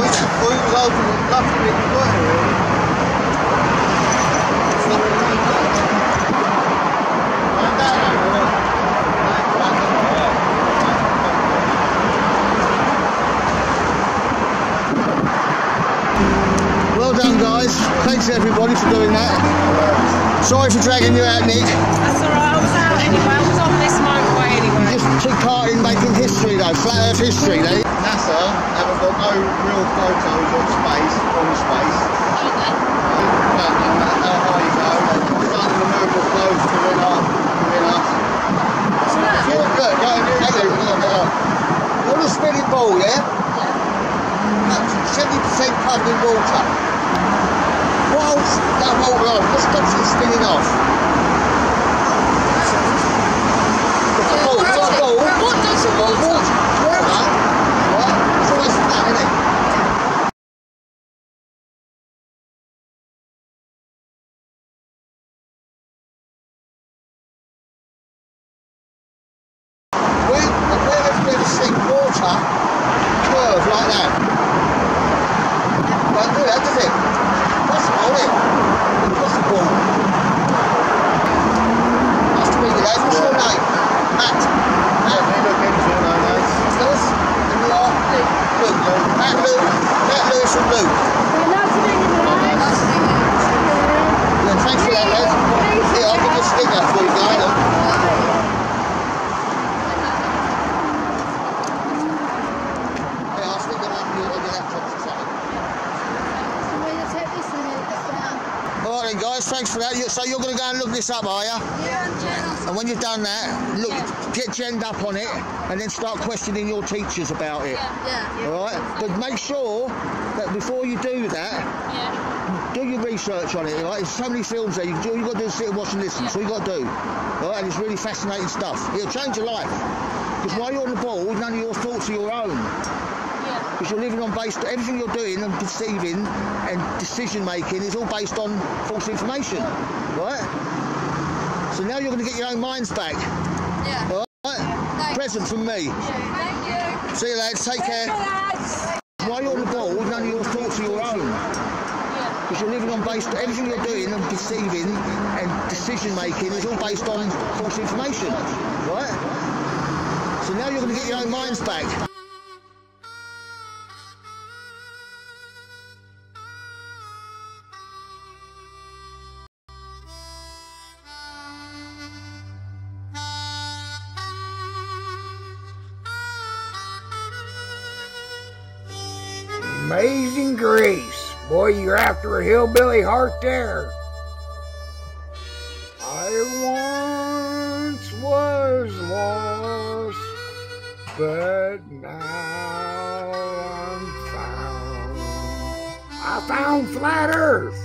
Well done, guys. Thanks everybody for doing that. Sorry for dragging you out, Nick. That's alright, I was out anyway, I was on this motorway anyway. You just took part in making history, though, flat Earth history, eh? NASA haven't got no real photos of space, from space. No matter how high you go, they've done the removal clothes within us. Look, look. You're a spinning ball, yeah? 70% covered in water. What else that water on? What stops it spinning off? It's a ball. It's a ball. What does the water? Water. Right? It's always flat, isn't it? Where have you ever seen water curve like that? Don't do that, does it? Possible, isn't it? Impossible. Nice to meet you, guys. What's your name? Matt. Matt. Look into it, no, nice. Lewis? And you are? Luke. Matt Lewis and Luke. Yeah, thanks for that, lads. Here, I'll give you a sticker for you, guys. I'll stick them on your laptop or something. Alright then guys, thanks for that. So you're going to go and look this up, are you? Yeah, And when you've done that, look, get genned up on it and then start questioning your teachers about it. yeah. Alright? But make sure that before you do that, do your research on it, right? There's so many films there, all you've got to do is sit and watch and listen. That's all you've got to do. Alright? And it's really fascinating stuff. It'll change your life. Because while you're on the ball, none of your thoughts are your own. Because you're living on everything you're doing and perceiving and decision making is all based on false information, right? So now you're going to get your own minds back. Yeah. All right? Present from me. Thank you. See you lads, take care. While you're on the ball, none of your thoughts are your own. Because you're living on everything you're doing and perceiving and decision making is all based on false information, right? So now you're going to get your own minds back. Amazing grace. Boy, you're after a hillbilly heart there. I once was lost, but now I'm found. I found flat Earth.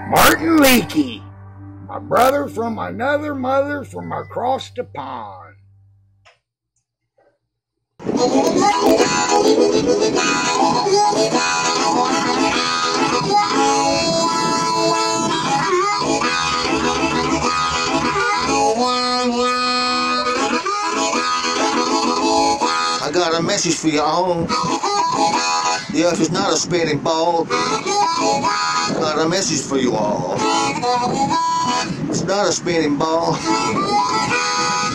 Martin Leakey, my brother from another mother from across the pond. I got a message for you all. The earth is not a spinning ball. Got a message for you all. It's not a spinning ball.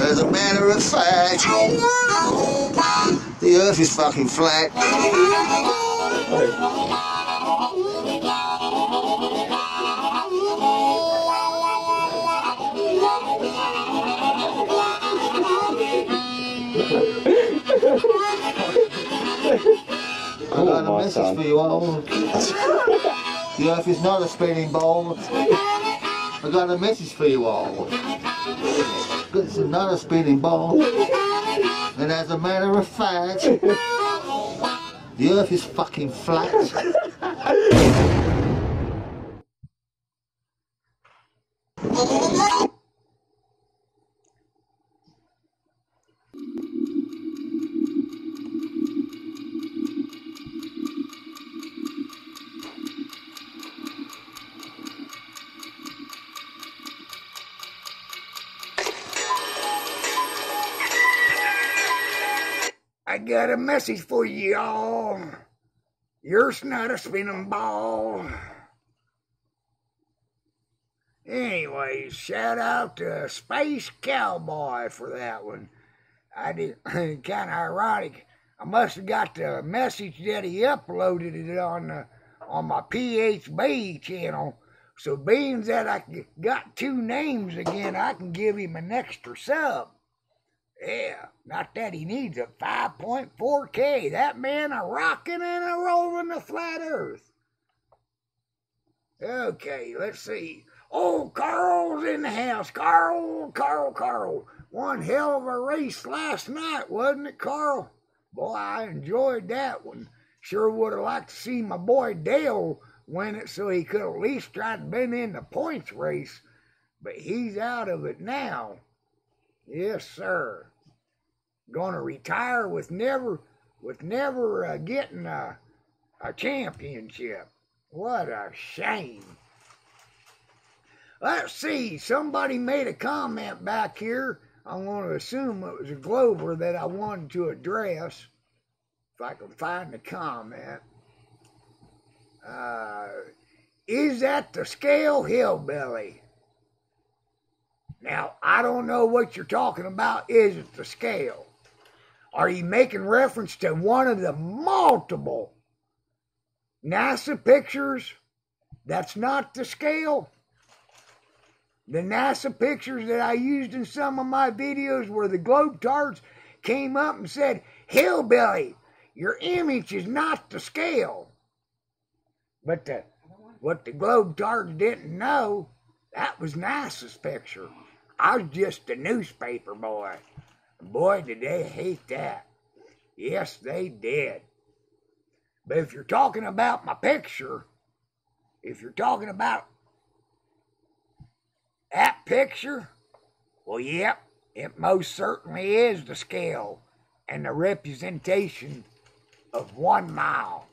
As a matter of fact, the earth is fucking flat. I got a message for you all. The earth is not a spinning ball. I got a message for you all. It's not a spinning ball. And as a matter of fact, the earth is fucking flat. I got a message for y'all. You're not a spinning ball. Anyways, shout out to Space Cowboy for that one. I did kind of ironic. I must have got the message that he uploaded it on my PHB channel. So being that I got two names again, I can give him an extra sub. Yeah, not that he needs a 5.4K. That man a rocking and a rolling the flat earth. Okay, let's see. Oh, Carl's in the house. Carl. One hell of a race last night, wasn't it, Carl? Boy, I enjoyed that one. Sure would have liked to see my boy Dale win it so he could at least try to been in the points race. But he's out of it now. Yes, sir. Gonna retire with never getting a championship. What a shame. Let's see. Somebody made a comment back here. I'm going to assume it was a Glover that I wanted to address. If I can find the comment. Is that the scale hillbilly? Now, I don't know what you're talking about. Is it the scale? Are you making reference to one of the multiple NASA pictures that's not the scale? The NASA pictures that I used in some of my videos where the Globetrotters came up and said, "Hillbilly, your image is not the scale." But what the Globetrotters didn't know, that was NASA's picture. I was just a newspaper boy. Boy, did they hate that. Yes, they did. But if you're talking about my picture, if you're talking about that picture, well, yep, it most certainly is the scale and the representation of 1 mile.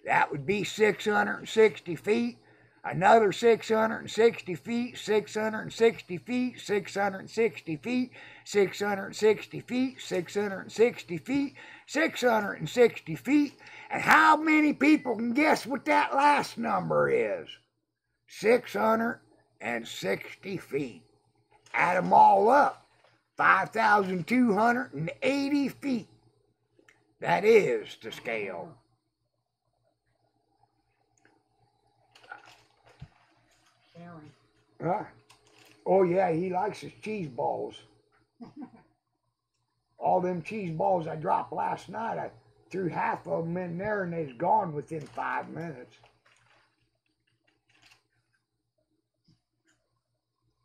That would be 660 feet. Another 660 feet, 660 feet, 660 feet, 660 feet, 660 feet, 660 feet. And how many people can guess what that last number is? 660 feet. Add them all up. 5,280 feet. That is the scale. Huh? Oh, yeah, he likes his cheese balls. All them cheese balls I dropped last night, I threw half of them in there and they's gone within 5 minutes.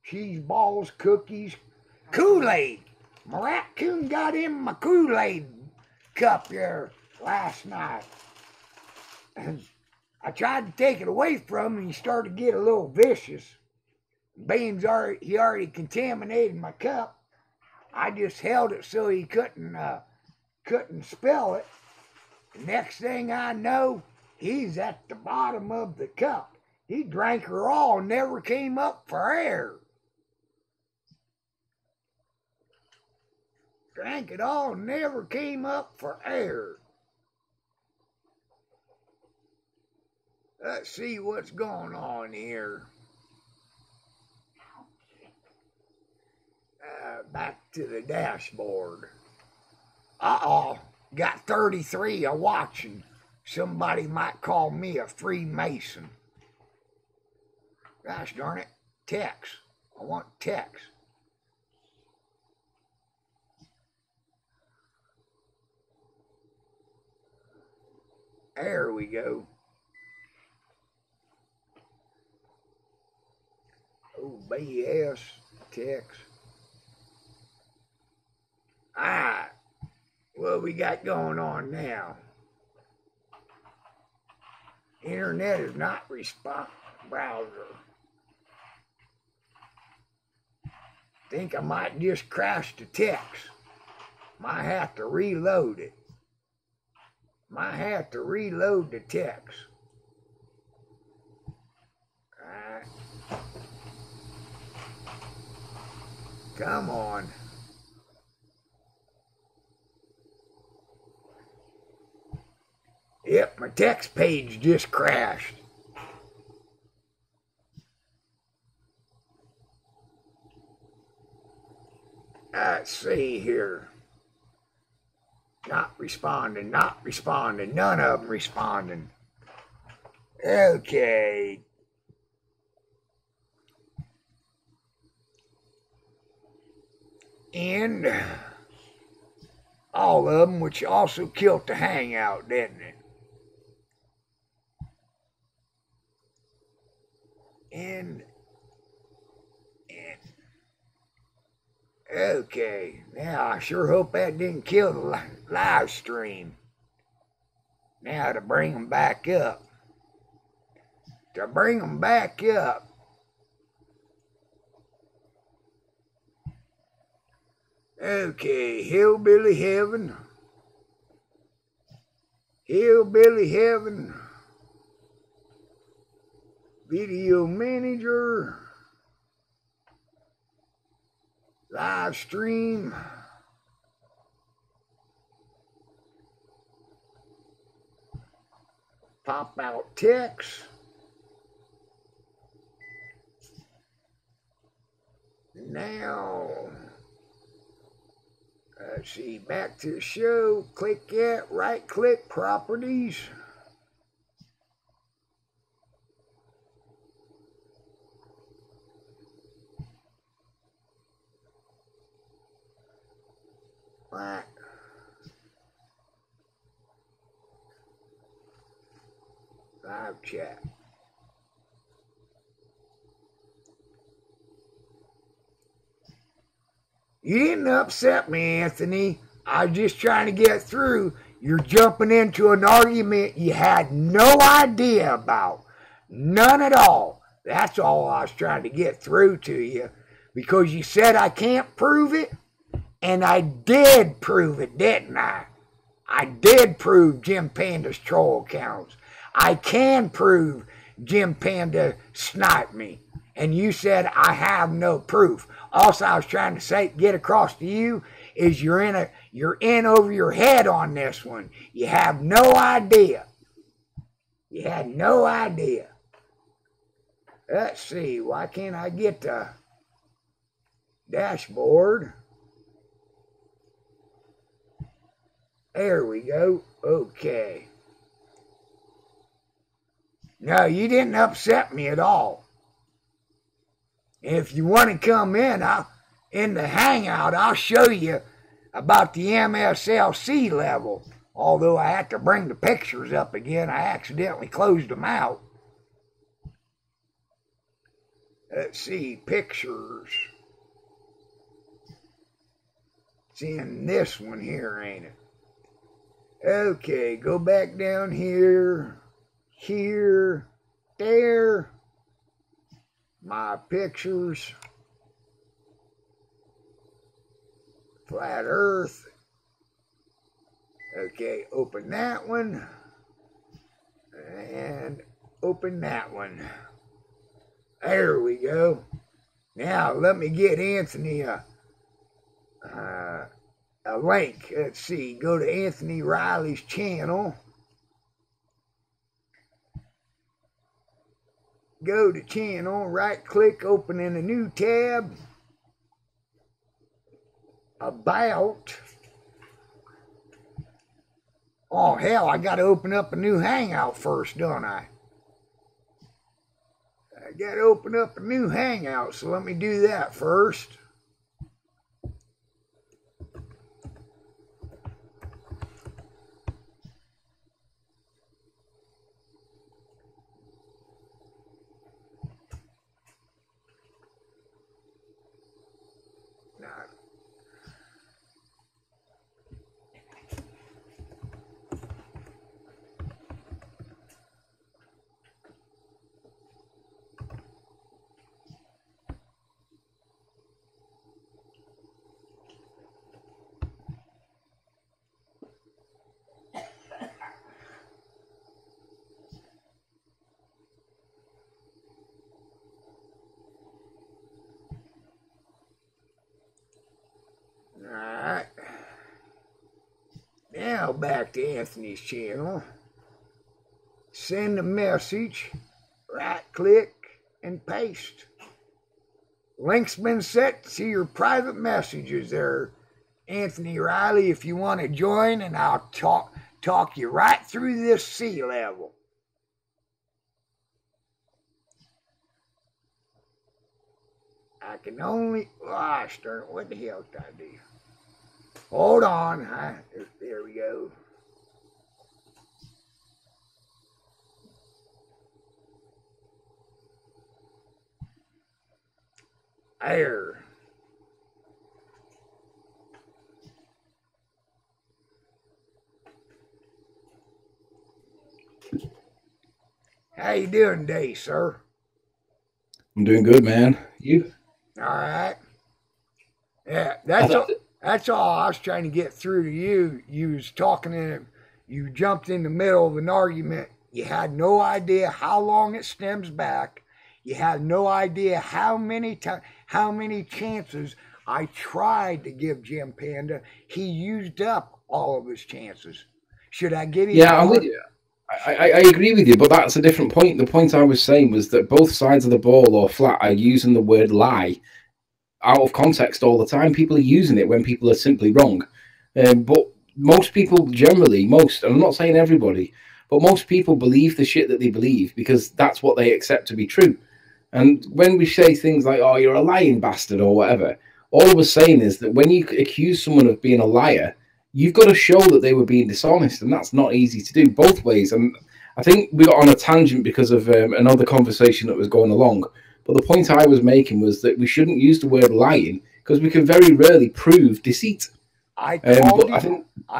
Cheese balls, cookies, Kool-Aid. My raccoon got in my Kool-Aid cup here last night. And I tried to take it away from him and he started to get a little vicious. Being he already contaminated my cup, I just held it so he couldn't spill it. The next thing I know, he's at the bottom of the cup. He drank her all and never came up for air. Drank it all, never came up for air. Let's see what's going on here. Back to the dashboard. Uh-oh, got 33 a watching. Somebody might call me a Freemason. Gosh darn it, text. I want text. There we go. OBS text. Alright, what we got going on now? Internet is not responding. Browser. Think I might just crash the text. Might have to reload it. Might have to reload the text. Alright. Come on. Yep, my text page just crashed. Let's see here. Not responding, not responding. None of them responding. Okay. And all of them, which also killed the hangout, didn't it? And okay, now I sure hope that didn't kill the live stream. Now to bring them back up. To bring them back up. Okay, Hillbilly Heaven. Hillbilly Heaven. Video Manager. Live stream. Pop out text. Now, let's see, back to the show. Click that, right click, properties. What? Live chat. You didn't upset me, Anthony. I was just trying to get through. You're jumping into an argument you had no idea about. None at all. That's all I was trying to get through to you. Because you said I can't prove it. And I did prove it, didn't I? I did prove Jim Panda's troll accounts. I can prove Jim Panda sniped me. And you said I have no proof. Also, I was trying to say, get across to you, is you're in over your head on this one. You have no idea. You had no idea. Let's see, why can't I get the dashboard? There we go. Okay. No, you didn't upset me at all. If you want to come in the hangout, I'll show you about the MSLC level. Although I have to bring the pictures up again. I accidentally closed them out. Let's see, pictures. It's in this one here, ain't it? Okay, go back down here, there. My pictures. Flat Earth. Okay, open that one. And open that one. There we go. Now, let me get Anthony a link. Let's see. Go to Anthony Riley's channel. Go to channel, right click, open in a new tab. About. Oh hell, I gotta open up a new hangout first, don't I? I gotta open up a new hangout, so let me do that first. Alright. Now back to Anthony's channel. Send a message, right click, and paste. Link's been set to your private messages there, Anthony Riley, if you want to join, and I'll talk you right through this sea level. I can only, gosh darn it, what the hell did I do? Hold on, there we go. There. How you doing today, sir? I'm doing good, man. You? All right. Yeah, that's all I was trying to get through to you. You was talking you jumped in the middle of an argument. You had no idea how long it stems back. You had no idea how many chances I tried to give Jim Panda. He used up all of his chances. Should I give you? Yeah, I'm with you. I agree with you, but that's a different point. The point I was saying was that both sides of the ball or flat are using the word lie out of context all the time. People are using it when people are simply wrong. But most people generally, and I'm not saying everybody, but most people believe the shit that they believe because that's what they accept to be true. And when we say things like, oh, you're a lying bastard or whatever, all we're saying is that when you accuse someone of being a liar, you've got to show that they were being dishonest, and that's not easy to do both ways. And I think we got on a tangent because of another conversation that was going along. But the point I was making was that we shouldn't use the word lying because we can very rarely prove deceit. I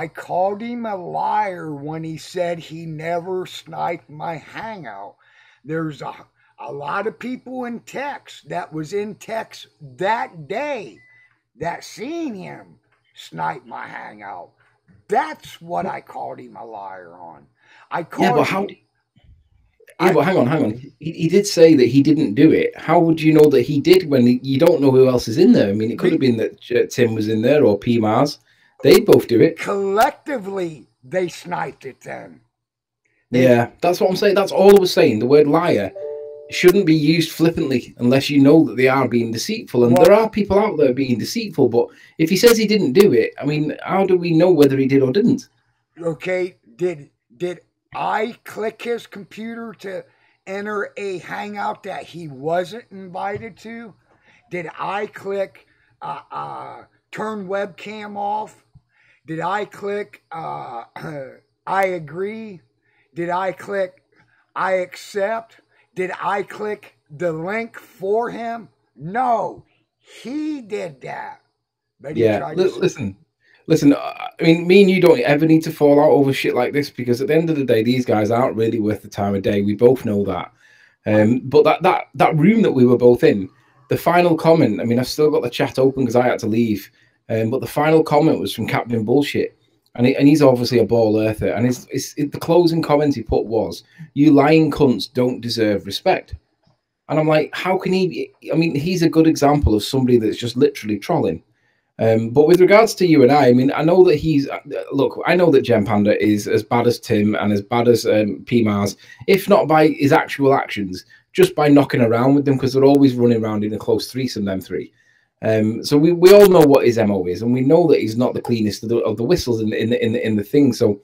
called him a liar when he said he never sniped my hangout. There's a lot of people in text that was in text that day that seen him snipe my hangout. That's what I called him a liar on. But hang on. He did say that he didn't do it. How would you know that he did when you don't know who else is in there? I mean, it could have been that Tim was in there or P. Mars. They'd both do it. Collectively, they sniped it then. Yeah, that's what I'm saying. That's all I was saying. The word liar shouldn't be used flippantly unless you know that they are being deceitful. And there are people out there being deceitful. But if he says he didn't do it, I mean, how do we know whether he did or didn't? Okay, did I click his computer to enter a hangout that he wasn't invited to? Did I click turn webcam off? Did I click I agree? Did I click I accept? Did I click the link for him? No, he did that. But Listen, I mean, me and you don't ever need to fall out over shit like this because at the end of the day, these guys aren't really worth the time of day. We both know that. But that room that we were both in, the final comment, I mean, I've still got the chat open because I had to leave. But the final comment was from Captain Bullshit. And he's obviously a ball earther. And the closing comment he put was, "You lying cunts don't deserve respect." And I'm like, how can he? I mean, he's a good example of somebody that's just literally trolling. But with regards to you and I mean, I know that I know that Gem Panda is as bad as Tim and as bad as P Mars, if not by his actual actions, just by knocking around with them, because they're always running around in a close threesome, them three. So we all know what his MO is, and we know that he's not the cleanest of the whistles in the thing. So,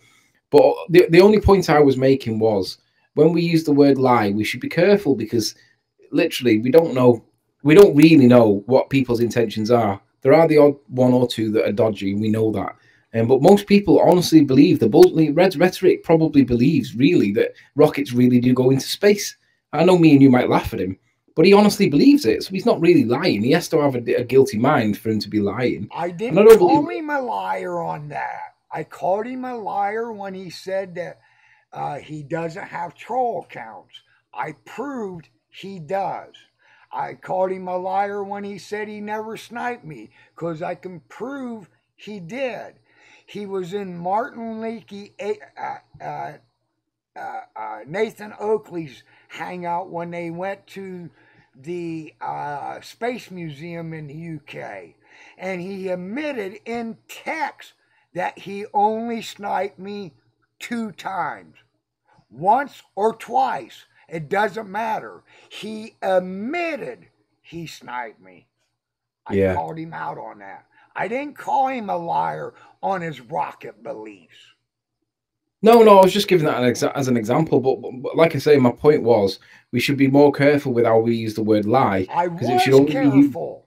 but the only point I was making was, when we use the word lie, we should be careful, because literally we don't really know what people's intentions are. There are the odd one or two that are dodgy, we know that. But most people honestly believe, Red's rhetoric probably believes really that rockets really do go into space. I know me and you might laugh at him, but he honestly believes it, so he's not really lying. He has to have a guilty mind for him to be lying. I didn't call him a liar on that. I called him a liar when he said that he doesn't have troll accounts. I proved he does. I called him a liar when he said he never sniped me, because I can prove he did. He was in Martin Leakey, Nathan Oakley's hangout when they went to the Space Museum in the UK. And he admitted in text that he only sniped me 2 times. Once or twice. It doesn't matter. He admitted he sniped me. I called him out on that. I didn't call him a liar on his rocket beliefs. No, I was just giving that as an example. But like I say, my point was, we should be more careful with how we use the word lie. I was careful.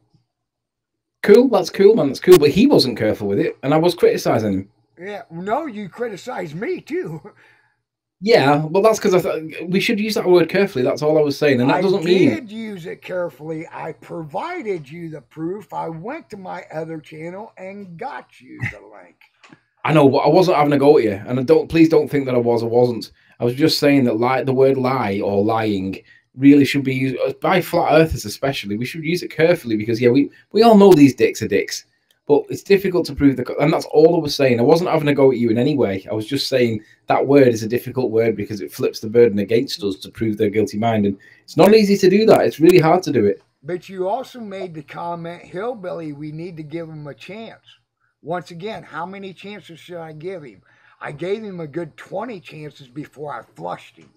Cool, that's cool, man. That's cool. But he wasn't careful with it, and I was criticizing him. Yeah, no, you criticized me too. Yeah, well, that's because I thought we should use that word carefully. That's all I was saying, and that doesn't mean I did use it carefully. I provided you the proof. I went to my other channel and got you the link. I know, but I wasn't having a go at you, and please don't think that I was. I wasn't. I was just saying that the word lie or lying really should be used by flat earthers, especially. We should use it carefully, because we all know these dicks are dicks. But it's difficult to prove and that's all I was saying. I wasn't having a go at you in any way. I was just saying that word is a difficult word, because it flips the burden against us to prove their guilty mind. And it's not easy to do that. It's really hard to do it. But you also made the comment, Hillbilly, we need to give him a chance. Once again, how many chances should I give him? I gave him a good 20 chances before I flushed him.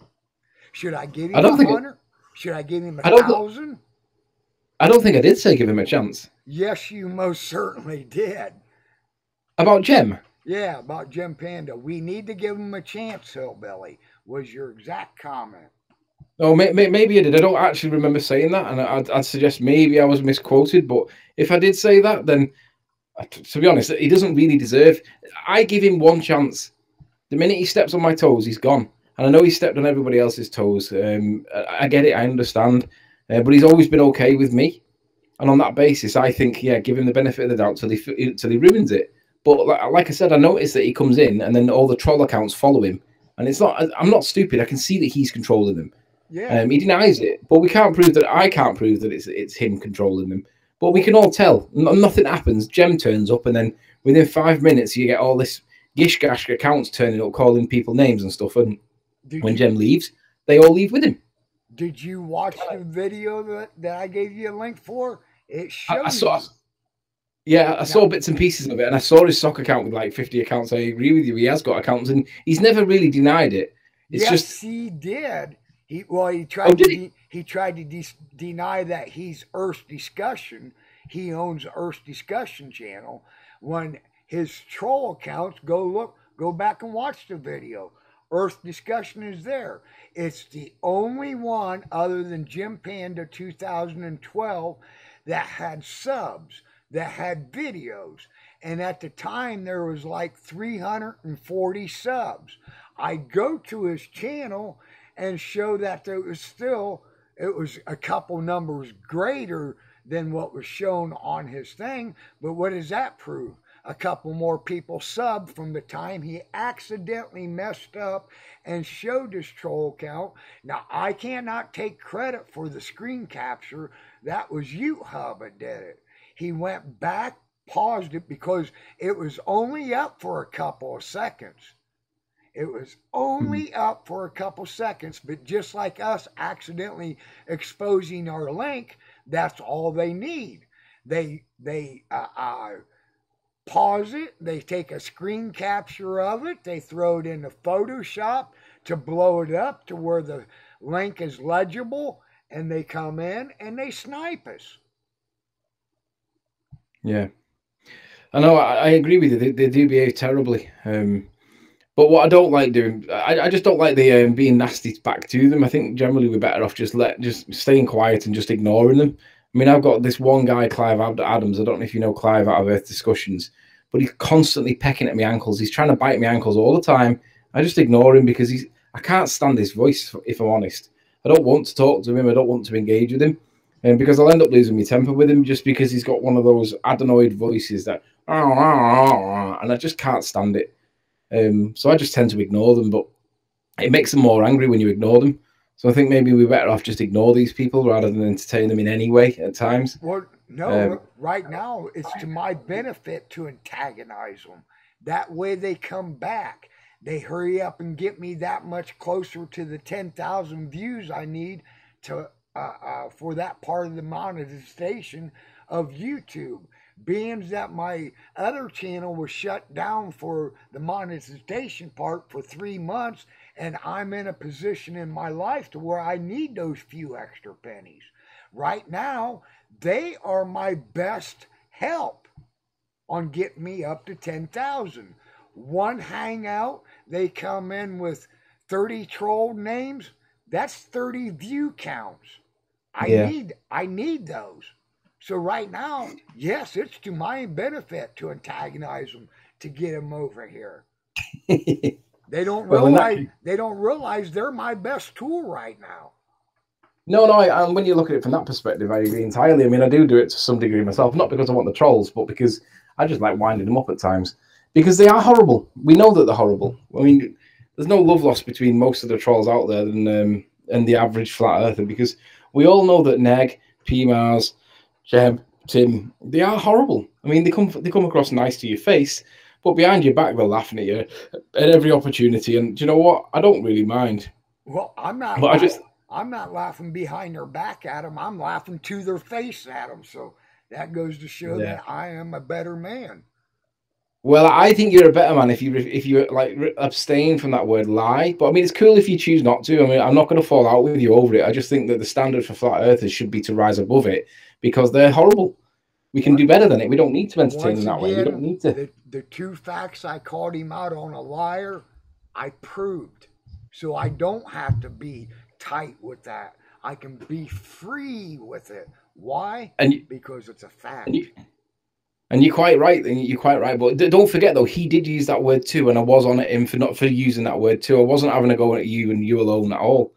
Should I give him 100? Should I give him 1,000? I don't think I did say give him a chance. Yes, you most certainly did. About Gem? Yeah, about Gem Panda. We need to give him a chance, Hillbilly, was your exact comment. Oh, maybe I did. I don't actually remember saying that, and I'd suggest maybe I was misquoted, but if I did say that, then, to be honest, he doesn't really deserve. I give him one chance. The minute he steps on my toes, he's gone. And I know he stepped on everybody else's toes. I get it, I understand. But he's always been okay with me. And on that basis, I think, give him the benefit of the doubt till he ruins it. But like I said, I noticed that he comes in and then all the troll accounts follow him. And I'm not stupid. I can see that he's controlling them. Yeah. He denies it. But I can't prove that it's him controlling them. But we can all tell. Nothing happens. Gem turns up, and then within 5 minutes, you get all this gish-gash accounts turning up, calling people names and stuff. And when Gem leaves, they all leave with him. Did you watch the video that I gave you a link for? It shows. I saw bits and pieces of it, and I saw his sock account with like 50 accounts. I agree with you. He has got accounts, and he's never really denied it. He did. He tried to deny that he's Earth Discussion. He owns Earth Discussion channel. When his troll accounts, go back and watch the video. Earth Discussion is there. It's the only one other than Gem Panda 2012 that had subs, that had videos. And at the time, there was like 340 subs. I go to his channel and show that it was a couple numbers greater than what was shown on his thing. But what does that prove? A couple more people subbed from the time he accidentally messed up and showed his troll count. Now, I cannot take credit for the screen capture. That was YouTube that did it. He went back, paused it, because it was only up for a couple of seconds. It was only up for a couple seconds, but just like us accidentally exposing our link, that's all they need. They pause it, they take a screen capture of it, they throw it into Photoshop to blow it up to where the link is legible, and they come in and they snipe us. Yeah. I know, I agree with you. They do behave terribly. But what I don't like doing, I just don't like the being nasty back to them. I think generally we're better off just staying quiet and just ignoring them. I mean, I've got this one guy, Clive Adams. I don't know if you know Clive out of Earth Discussions, but he's constantly pecking at my ankles. He's trying to bite my ankles all the time. I just ignore him because I can't stand his voice, if I'm honest. I don't want to talk to him. I don't want to engage with him. And because I'll end up losing my temper with him just because he's got one of those adenoid voices that, and I just can't stand it. So I just tend to ignore them, but it makes them more angry when you ignore them. So I think maybe we're better off just ignore these people rather than entertain them in any way at times. Well, no, right now it's to my benefit to antagonize them. That way they come back. They hurry up and get me that much closer to the 10,000 views I need to for that part of the monetization of YouTube. Being that my other channel was shut down for the monetization part for 3 months, and I'm in a position in my life to where I need those few extra pennies. Right now, they are my best help on getting me up to 10,000. One hangout, they come in with 30 troll names. That's 30 view counts. I need those. So right now, yes, it's to my benefit to antagonize them to get them over here. They don't realize they're my best tool right now. No, and when you look at it from that perspective, I agree entirely. I mean, I do it to some degree myself, not because I want the trolls, but because I just like winding them up at times. Because they are horrible. We know that they're horrible. I mean, there's no love lost between most of the trolls out there and the average flat earther, because we all know that Neg, PMars, Jeb, Tim, they are horrible. I mean, they come across nice to your face, but behind your back, they're laughing at you at every opportunity. And do you know what? I don't really mind. Well, I'm not laughing behind their back at them. I'm laughing to their face at them. So that goes to show that I am a better man. Well, I think you're a better man if you like abstain from that word lie. But I mean, it's cool if you choose not to. I mean, I'm not going to fall out with you over it. I just think that the standard for flat earthers should be to rise above it because they're horrible. We can do better than it. We don't need to entertain them that way. We don't need to. The two facts I called him out on a liar, I proved. So I don't have to be tight with that. I can be free with it. Why? Because it's a fact. And you're quite right. You're quite right. But don't forget, though, he did use that word too, and I was on at him for using that word too. I wasn't having a go at you and you alone at all.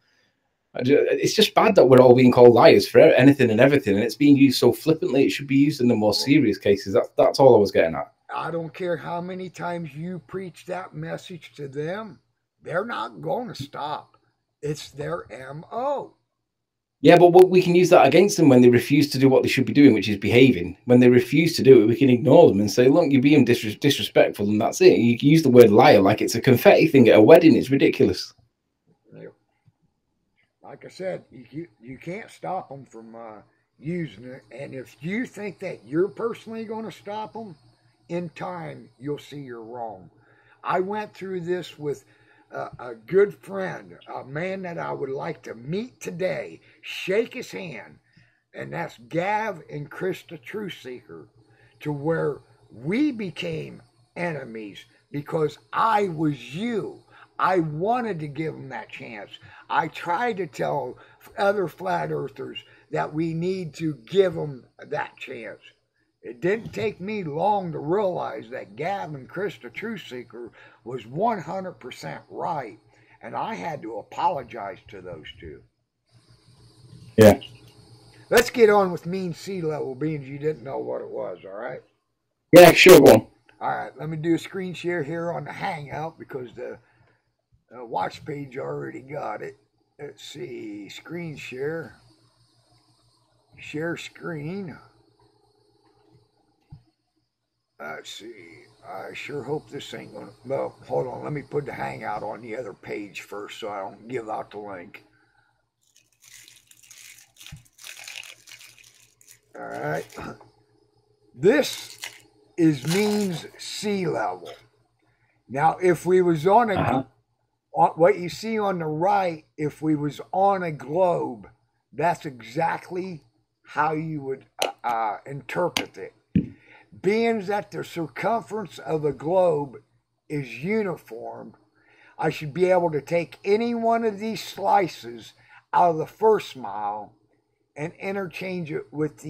It's just bad that we're all being called liars for anything and everything, and it's being used so flippantly. It should be used in the more serious cases. That's all I was getting at. I don't care how many times you preach that message to them. They're not going to stop. It's their MO. Yeah, but we can use that against them when they refuse to do what they should be doing, which is behaving. When they refuse to do it, we can ignore them and say, look, you're being disrespectful, and that's it. You can use the word liar like it's a confetti thing at a wedding. It's ridiculous. Like I said, you can't stop them from using it. And if you think that you're personally going to stop them, in time, you'll see you're wrong. I went through this with a good friend, a man that I would like to meet today, shake his hand, and that's Gav and Krista Truthseeker, to where we became enemies because I was you. I wanted to give them that chance. I tried to tell other flat earthers that we need to give them that chance. It didn't take me long to realize that Gav and Krista Truthseeker was 100% right, and I had to apologize to those two. Yeah. Let's get on with mean sea level, being you didn't know what it was, all right? Yeah, sure, go on. All right, let me do a screen share here on the Hangout because the watch page already got it. Let's see, screen share. Share screen. Let's see. I sure hope this ain't gonna. Well, hold on. Let me put the Hangout on the other page first, so I don't give out the link. All right. This means sea level. Now, if we was on a what you see on the right, if we was on a globe, that's exactly how you would interpret it. Being that the circumference of a globe is uniform, I should be able to take any one of these slices out of the first mile and interchange it with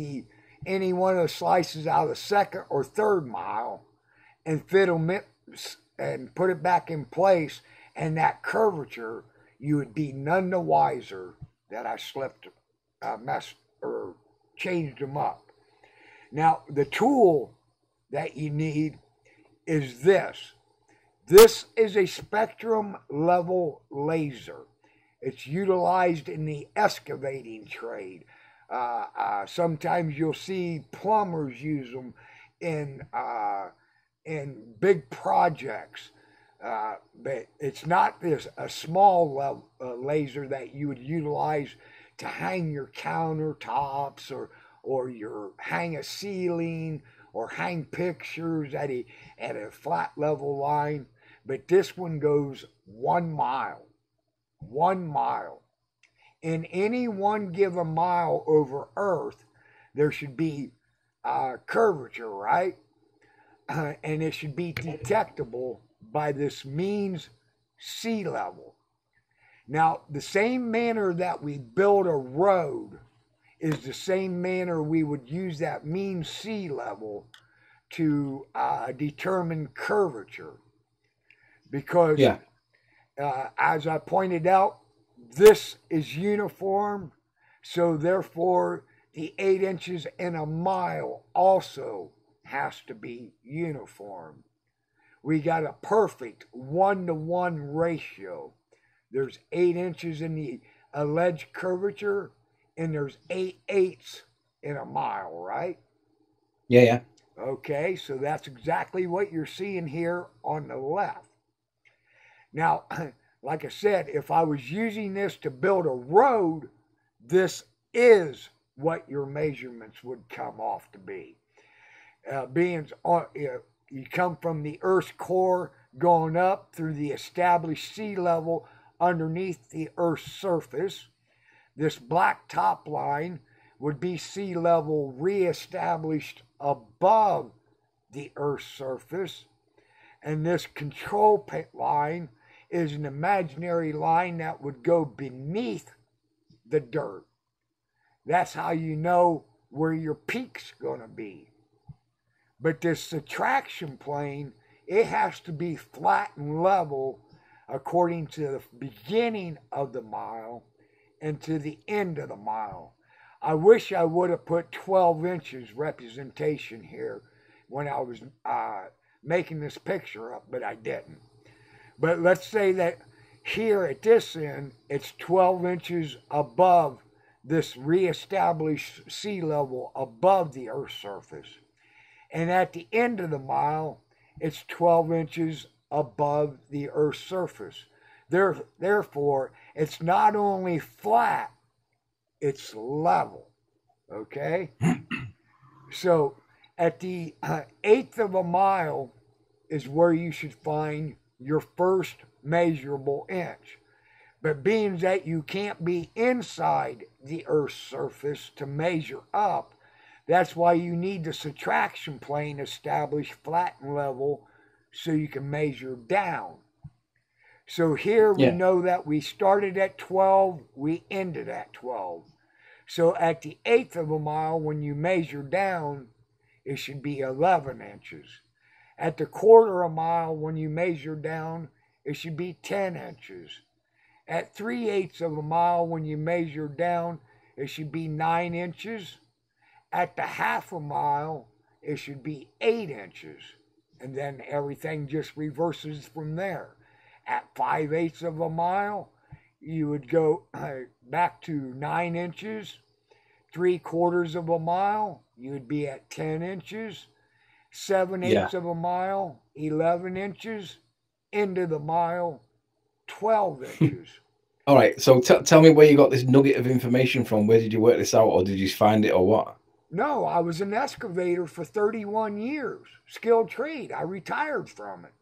any one of the slices out of the second or third mile and fit them in, and put it back in place, and that curvature, you would be none the wiser that I changed them up. Now, the tool that you need is this. This is a spectrum level laser. It's utilized in the excavating trade. Sometimes you'll see plumbers use them in big projects. But it's not a small level, laser that you would utilize to hang your countertops or hang a ceiling or hang pictures at a flat level line. But this one goes 1 mile. 1 mile. In any one given mile over Earth, there should be curvature, right? And it should be detectable by this means sea level. Now, the same manner that we build a road is the same manner we would use that mean sea level to determine curvature. Because, as I pointed out, this is uniform, so therefore the 8 inches in a mile also has to be uniform. We got a perfect 1-to-1 ratio. There's 8 inches in the alleged curvature, and there's 8/8 in a mile, right? Yeah. Okay, so that's exactly what you're seeing here on the left. Now, like I said, if I was using this to build a road, this is what your measurements would come off to be. You come from the Earth's core going up through the established sea level underneath the Earth's surface. This black top line would be sea level reestablished above the Earth's surface. And this control line is an imaginary line that would go beneath the dirt. That's how you know where your peak's going to be. But this subtraction plane, it has to be flat and level according to the beginning of the mile and to the end of the mile. I wish I would have put 12 inches representation here when I was making this picture up, but I didn't. But let's say that here at this end, it's 12 inches above this reestablished sea level above the Earth's surface. And at the end of the mile, it's 12 inches above the Earth's surface. Therefore, it's not only flat, it's level. Okay? So, at the 1/8 of a mile is where you should find your first measurable inch. But being that you can't be inside the Earth's surface to measure up, that's why you need the subtraction plane established flat and level so you can measure down. So here we know that we started at 12, we ended at 12. So at the 1/8 of a mile, when you measure down, it should be 11 inches. At the 1/4 of a mile, when you measure down, it should be 10 inches. At 3/8 of a mile, when you measure down, it should be 9 inches. At the 1/2 a mile, it should be 8 inches. And then everything just reverses from there. At 5/8 of a mile, you would go back to 9 inches. 3/4 of a mile, you would be at 10 inches. 7/8 of a mile, 11 inches. End of the mile, 12 inches. All right, so tell me where you got this nugget of information from. Where did you work this out, or did you find it, or what? No, I was an excavator for 31 years. Skilled trade. I retired from it.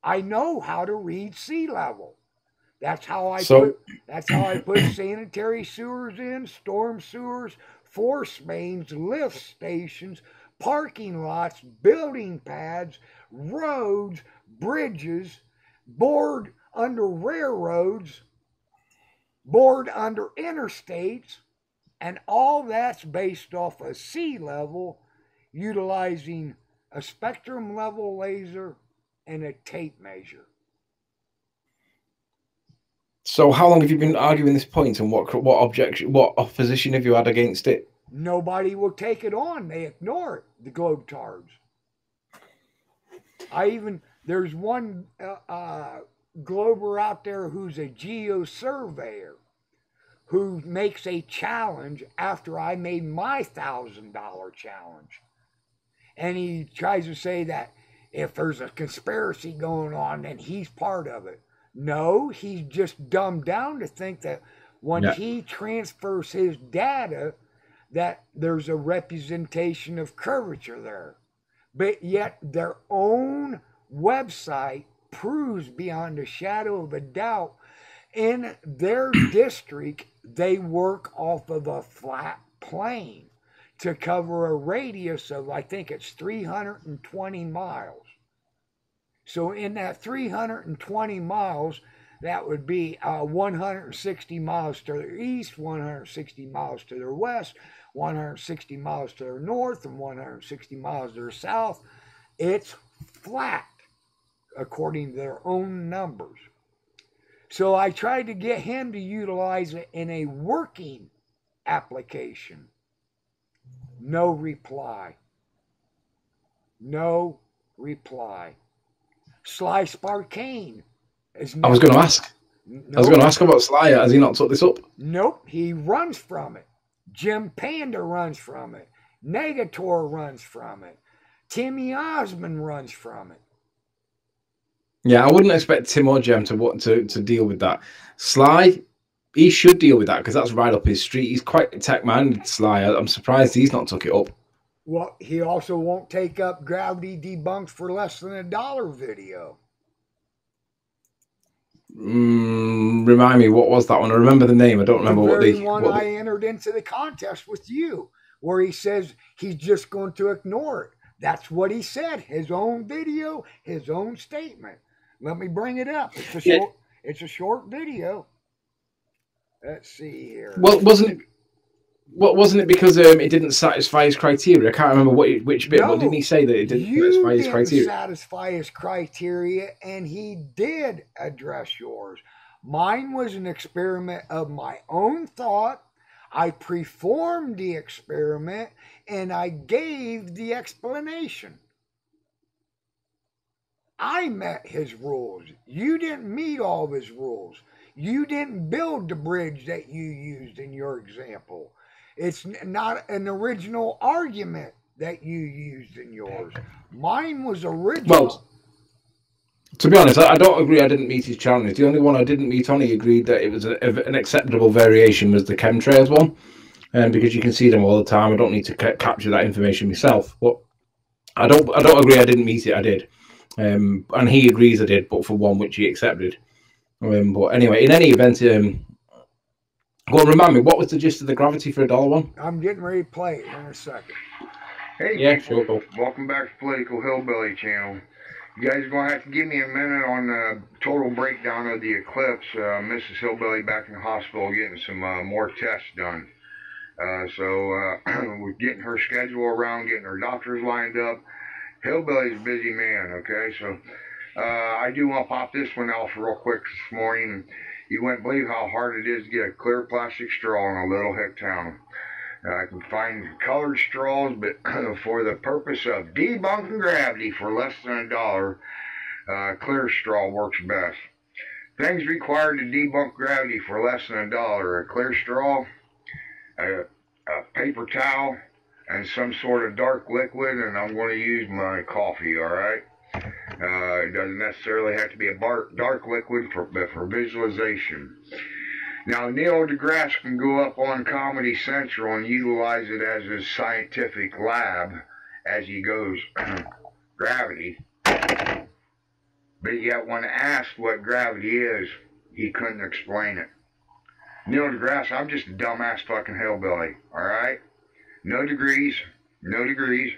I know how to read sea level. That's how I put sanitary sewers in, storm sewers, force mains, lift stations, parking lots, building pads, roads, bridges, bored under railroads, bored under interstates, and all that's based off of sea level, utilizing a spectrum level laser and a tape measure. So how long have you been arguing this point, and what opposition have you had against it? Nobody will take it on. They ignore it, the globetards. There's one glober out there who's a geosurveyor who makes a challenge after I made my $1,000 challenge. And he tries to say that if there's a conspiracy going on, then he's part of it. No, he's just dumbed down to think that when he transfers his data, that there's a representation of curvature there. But yet their own website proves beyond a shadow of a doubt in their district, they work off of a flat plane to cover a radius of, I think it's 320 miles. So in that 320 miles, that would be 160 miles to the east, 160 miles to the west, 160 miles to the north, and 160 miles to the south. It's flat, according to their own numbers. So I tried to get him to utilize it in a working application. No reply. No reply. Sly Sparkane is I was going to ask. Nope. I was going to ask about Sly. Has he not took this up? Nope. He runs from it. Jim Panda runs from it. Negator runs from it. Timmy Osmond runs from it. Yeah, I wouldn't expect Tim or Jem to deal with that. Sly, he should deal with that because that's right up his street. He's quite tech-minded, Sly. I'm surprised he's not took it up. Well, he also won't take up Gravity Debunked for less than $1 video. Remind me, what was that one? I remember the name. I don't remember what the one I entered into the contest with you, where he says he's just going to ignore it. That's what he said. His own video, his own statement. Let me bring it up. It's a short video. Let's see here. Well, wasn't it because it didn't satisfy his criteria? I can't remember which bit. No, what didn't he say that it didn't satisfy his criteria? Satisfy his criteria, and he did address yours. Mine was an experiment of my own thought. I performed the experiment, and I gave the explanation. I met his rules. You didn't meet all of his rules. You didn't build the bridge that you used in your example. It's not an original argument that you used in yours. Mine was original. Well, to be honest, I don't agree I didn't meet his challenge. The only one I didn't meet on, he agreed that it was an acceptable variation was the chemtrails one. And because you can see them all the time, I don't need to capture that information myself. But I don't agree I didn't meet it, I did. And he agrees I did, but for one which he accepted. But anyway, in any event, go on, remind me, what was the gist of the Gravity for $1 one? I'm getting ready to play it in a second. Hey, yeah, people, sure. Welcome back to Political Hillbilly channel. You guys are going to have to give me a minute on the total breakdown of the eclipse. Mrs. Hillbilly back in the hospital getting some more tests done. So we're getting her schedule around, getting her doctors lined up. Hillbilly's a busy man, okay? So I do want to pop this one off real quick this morning. You wouldn't believe how hard it is to get a clear plastic straw in a little hick town. I can find colored straws, but for the purpose of debunking gravity for less than $1, clear straw works best. Things required to debunk gravity for less than $1: a clear straw, a paper towel, and some sort of dark liquid, and I'm going to use my coffee, alright? It doesn't necessarily have to be a dark liquid for visualization. Now, Neil deGrasse can go up on Comedy Central and utilize it as his scientific lab as he goes, gravity. But yet, when asked what gravity is, he couldn't explain it. Neil deGrasse, I'm just a dumbass fucking hillbilly, alright? No degrees, no degrees.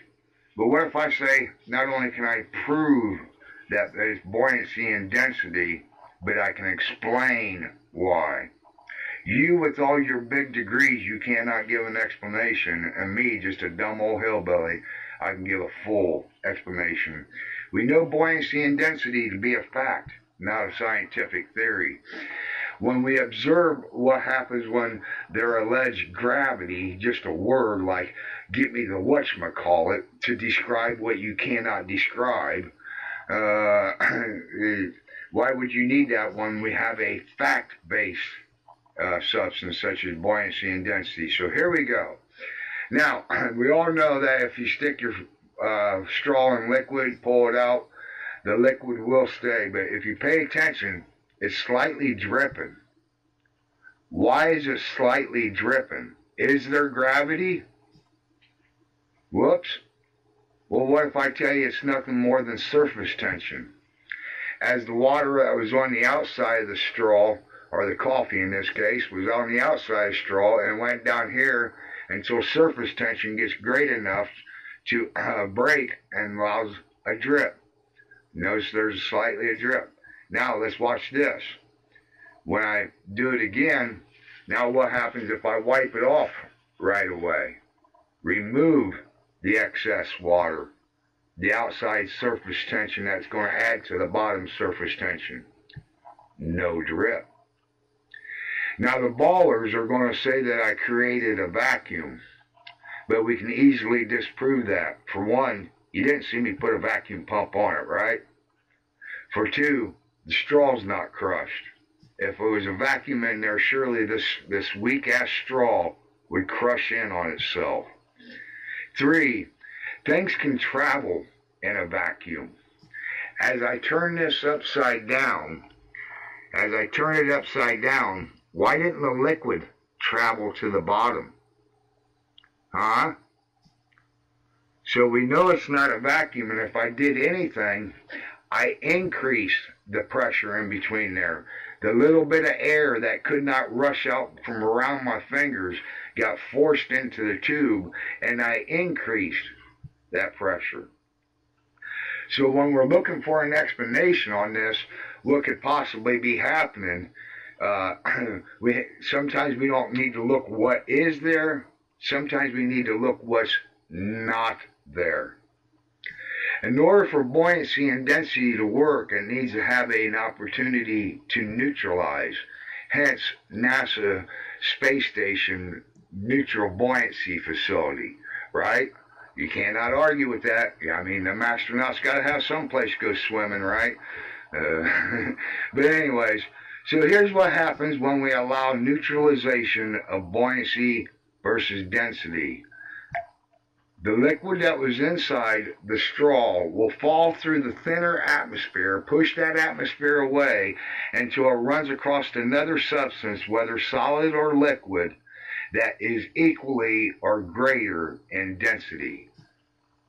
But what if I say, not only can I prove that there's buoyancy and density, but I can explain why. You, with all your big degrees, you cannot give an explanation, and me, just a dumb old hillbilly, I can give a full explanation. We know buoyancy and density to be a fact, not a scientific theory. When we observe what happens when they're alleged gravity, just a word like, get me the whatchamacallit, to describe what you cannot describe, why would you need that when we have a fact-based substance such as buoyancy and density? So here we go. Now, we all know that if you stick your straw in liquid, pull it out, the liquid will stay. But if you pay attention, it's slightly dripping. Why is it slightly dripping? Is there gravity? Whoops. Well, what if I tell you it's nothing more than surface tension? As the water that was on the outside of the straw, or the coffee in this case, was on the outside of the straw and went down here until surface tension gets great enough to break and allows a drip. Notice there's slightly a drip. Now let's watch this. When I do it again, now what happens if I wipe it off right away? Remove the excess water, the outside surface tension that's going to add to the bottom surface tension. No drip. Now the ballers are going to say that I created a vacuum, but we can easily disprove that. For one, you didn't see me put a vacuum pump on it, right? For two, the straw's not crushed. If it was a vacuum in there, surely this weak-ass straw would crush in on itself. Three, things can travel in a vacuum. As I turn this upside down, why didn't the liquid travel to the bottom? Huh? So we know it's not a vacuum, and if I did anything, I increased the pressure in between there. The little bit of air that could not rush out from around my fingers got forced into the tube, and I increased that pressure. So when we're looking for an explanation on this, what could possibly be happening, sometimes we don't need to look what is there. Sometimes we need to look what's not there. In order for buoyancy and density to work, it needs to have an opportunity to neutralize. Hence, NASA Space Station Neutral Buoyancy Facility, right? You cannot argue with that. I mean, the astronaut's got to have some place to go swimming, right? But anyways, so here's what happens when we allow neutralization of buoyancy versus density. The liquid that was inside the straw will fall through the thinner atmosphere, push that atmosphere away until it runs across another substance, whether solid or liquid, that is equally or greater in density.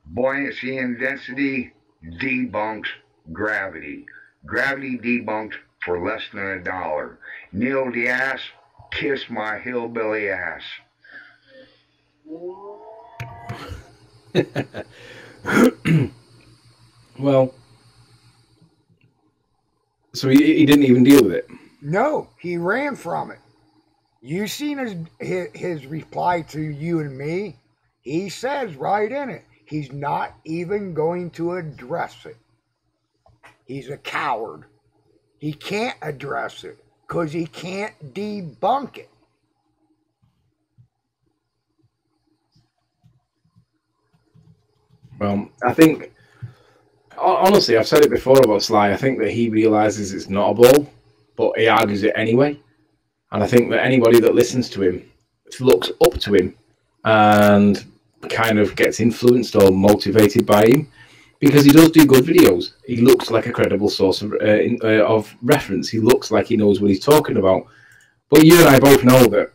Buoyancy and density debunks gravity. Gravity debunked for less than $1. Neil deGrasse, kiss my hillbilly ass. Well, so he didn't even deal with it. No, he ran from it. You seen his reply to you and me? He says right in it, he's not even going to address it. He's a coward. He can't address it because he can't debunk it. Well, I think, honestly, I've said it before about Sly. I think that he realizes it's not a ball, but he argues it anyway. And I think that anybody that listens to him looks up to him and kind of gets influenced or motivated by him because he does do good videos. He looks like a credible source of reference. He looks like he knows what he's talking about. But you and I both know that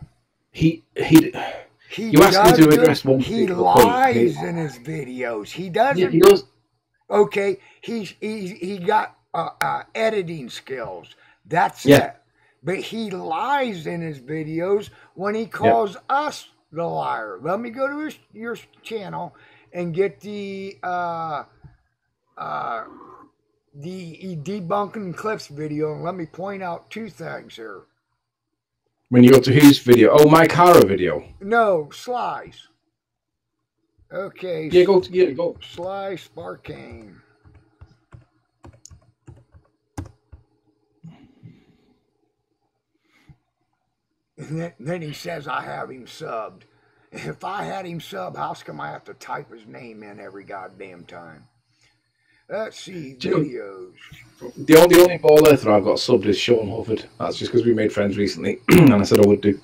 you ask him to address one particular point. He lies in his videos. He doesn't. Yeah, he does. Okay, he got editing skills. That's it. But he lies in his videos when he calls us the liar. Let me go to your channel and get the debunking clips video, and let me point out two things here. When you go to whose video? Oh, Mike Hara video. No, Sly's. Okay. Yeah, go. Sly Sparkane. And then he says I have him subbed. If I had him subbed, how come I have to type his name in every goddamn time? Let's see, videos. The only ball earther I've got subbed is Sean Hufford. That's just because we made friends recently, and I said I would do.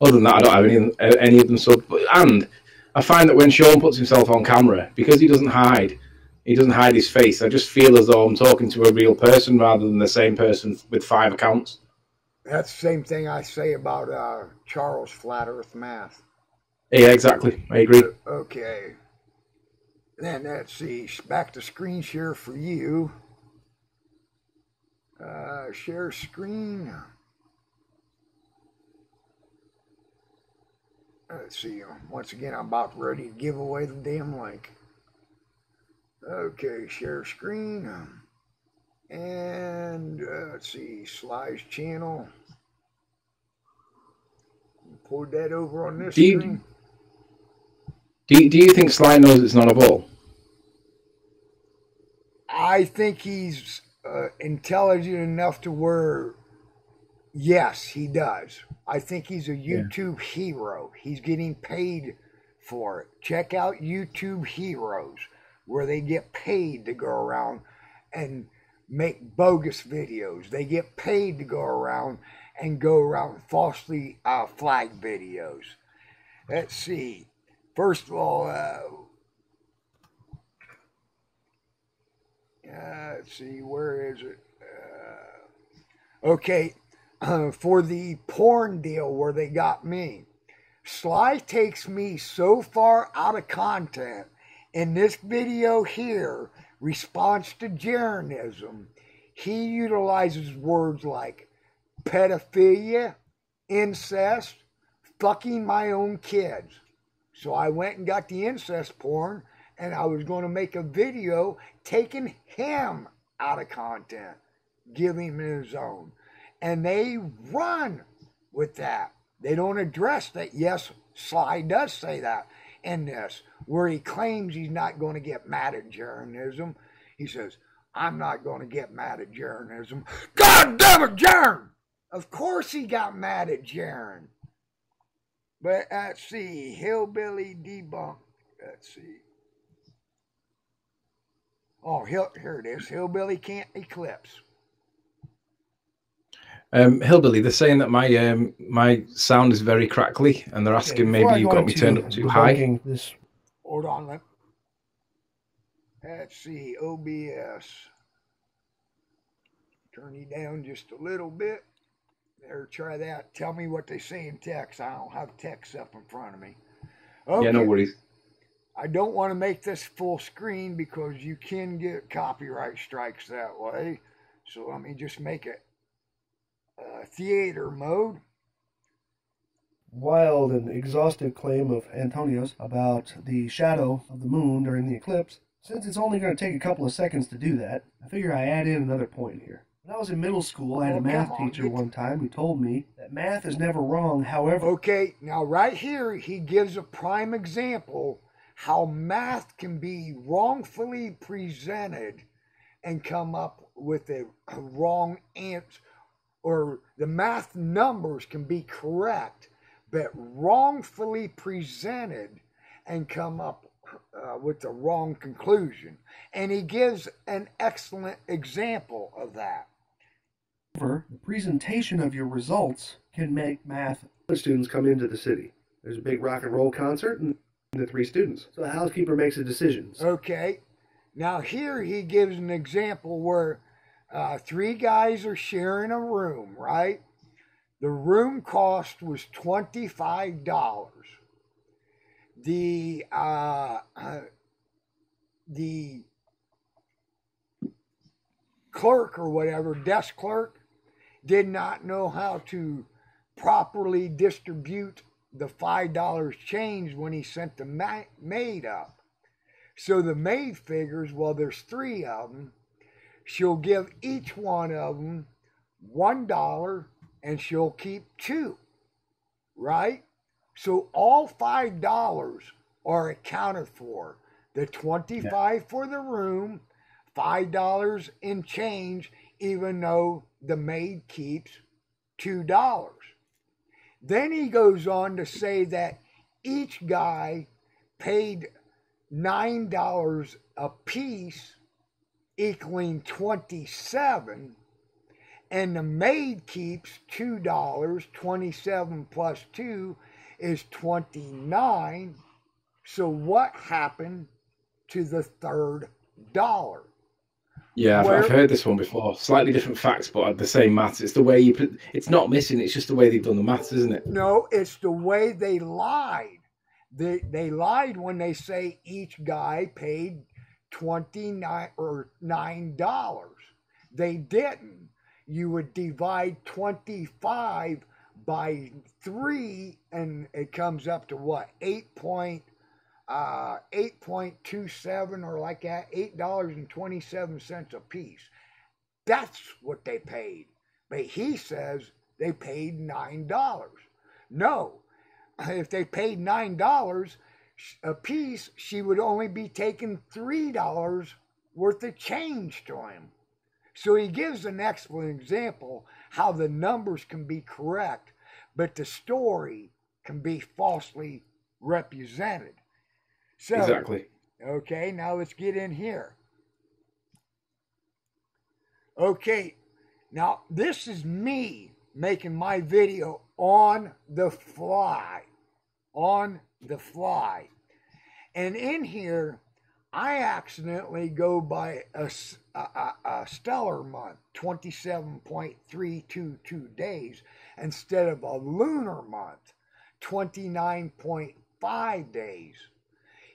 Other than that, I don't have any of them subbed. And I find that when Sean puts himself on camera, because he doesn't hide his face, I just feel as though I'm talking to a real person rather than the same person with 5 accounts. That's the same thing I say about Charles Flat Earth Math. Yeah, exactly. I agree. Okay. Then let's see. Back to screen share for you. Share screen. Let's see. Once again, I'm about ready to give away the damn link. Okay, share screen. And let's see. Sly's channel. Put that over on this screen. Do you think Sly knows it's not a ball? I think he's intelligent enough to where, yes, he does. I think he's a YouTube hero. He's getting paid for it. Check out YouTube Heroes, where they get paid to go around and make bogus videos. They get paid to go around falsely flagged videos. Let's see. First of all, let's see, where is it? Okay, for the porn deal where they got me, Sly takes me so far out of content in this video here, response to Jeranism, he utilizes words like pedophilia, incest, fucking my own kids. So I went and got the incest porn, and I was going to make a video taking him out of content, giving him his own. And they run with that. They don't address that, yes, Sly does say that in this, where he claims he's not going to get mad at Jeranism. He says, I'm not going to get mad at Jeranism. God damn it, Jern! Of course he got mad at Jern. But let's see, Hillbilly debunk. Let's see. Oh, here it is. Hillbilly can't eclipse. Hillbilly, they're saying that my sound is very crackly, and they're asking maybe you've got me turned up too high. Hold on. Let's see, OBS. Turn you down just a little bit. There, try that. Tell me what they say in text. I don't have text up in front of me. Okay. Yeah, no worries. I don't want to make this full screen because you can get copyright strikes that way. So let me just make it theater mode. Wild and exhaustive claim of Antonio's about the shadow of the moon during the eclipse. Since it's only going to take a couple of seconds to do that, I figure I add in another point here. When I was in middle school, I had a math teacher one time who told me that math is never wrong, however... Okay, now right here, he gives a prime example how math can be wrongfully presented and come up with a wrong answer, or the math numbers can be correct, but wrongfully presented and come up with the wrong conclusion. And he gives an excellent example of that. The presentation of your results can make math students come into the city. There's a big rock and roll concert and the 3 students. So the housekeeper makes a decision. Okay. Now here he gives an example where 3 guys are sharing a room, right? The room cost was $25. The clerk or whatever, desk clerk, did not know how to properly distribute the $5 change when he sent the maid up. So the maid figures, well, there's 3 of them. She'll give each one of them $1 and she'll keep 2, right? So all $5 are accounted for. The $25 for the room, $5 in change, even though the maid keeps $2. Then he goes on to say that each guy paid $9 a piece, equaling 27, and the maid keeps $2. 27 plus 2 is 29. So what happened to the third dollar? Yeah, I've heard this one before. Slightly different facts, but the same maths. It's the way you put. It's not missing. It's just the way they've done the maths, isn't it? No, it's the way they lied. They lied when they say each guy paid $29 or $9. They didn't. You would divide 25 by 3, and it comes up to what? 8.27 or like that, $8.27 a piece. That's what they paid. But he says they paid $9. No, if they paid $9 a piece, she would only be taking $3 worth of change to him. So he gives an excellent example how the numbers can be correct, but the story can be falsely represented. So, exactly. Okay, now let's get in here. Okay, now this is me making my video on the fly. On the fly. And in here, I accidentally go by a stellar month, 27.322 days, instead of a lunar month, 29.5 days.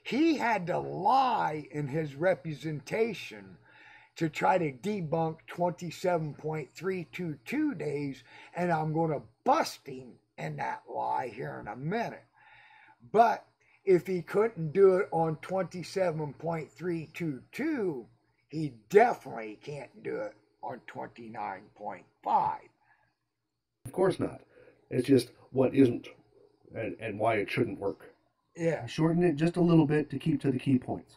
He had to lie in his representation to try to debunk 27.322 days, and I'm going to bust him in that lie here in a minute. But if he couldn't do it on 27.322, he definitely can't do it on 29.5. Of course not. It's just what isn't and why it shouldn't work. Yeah. Shorten it just a little bit to keep to the key points.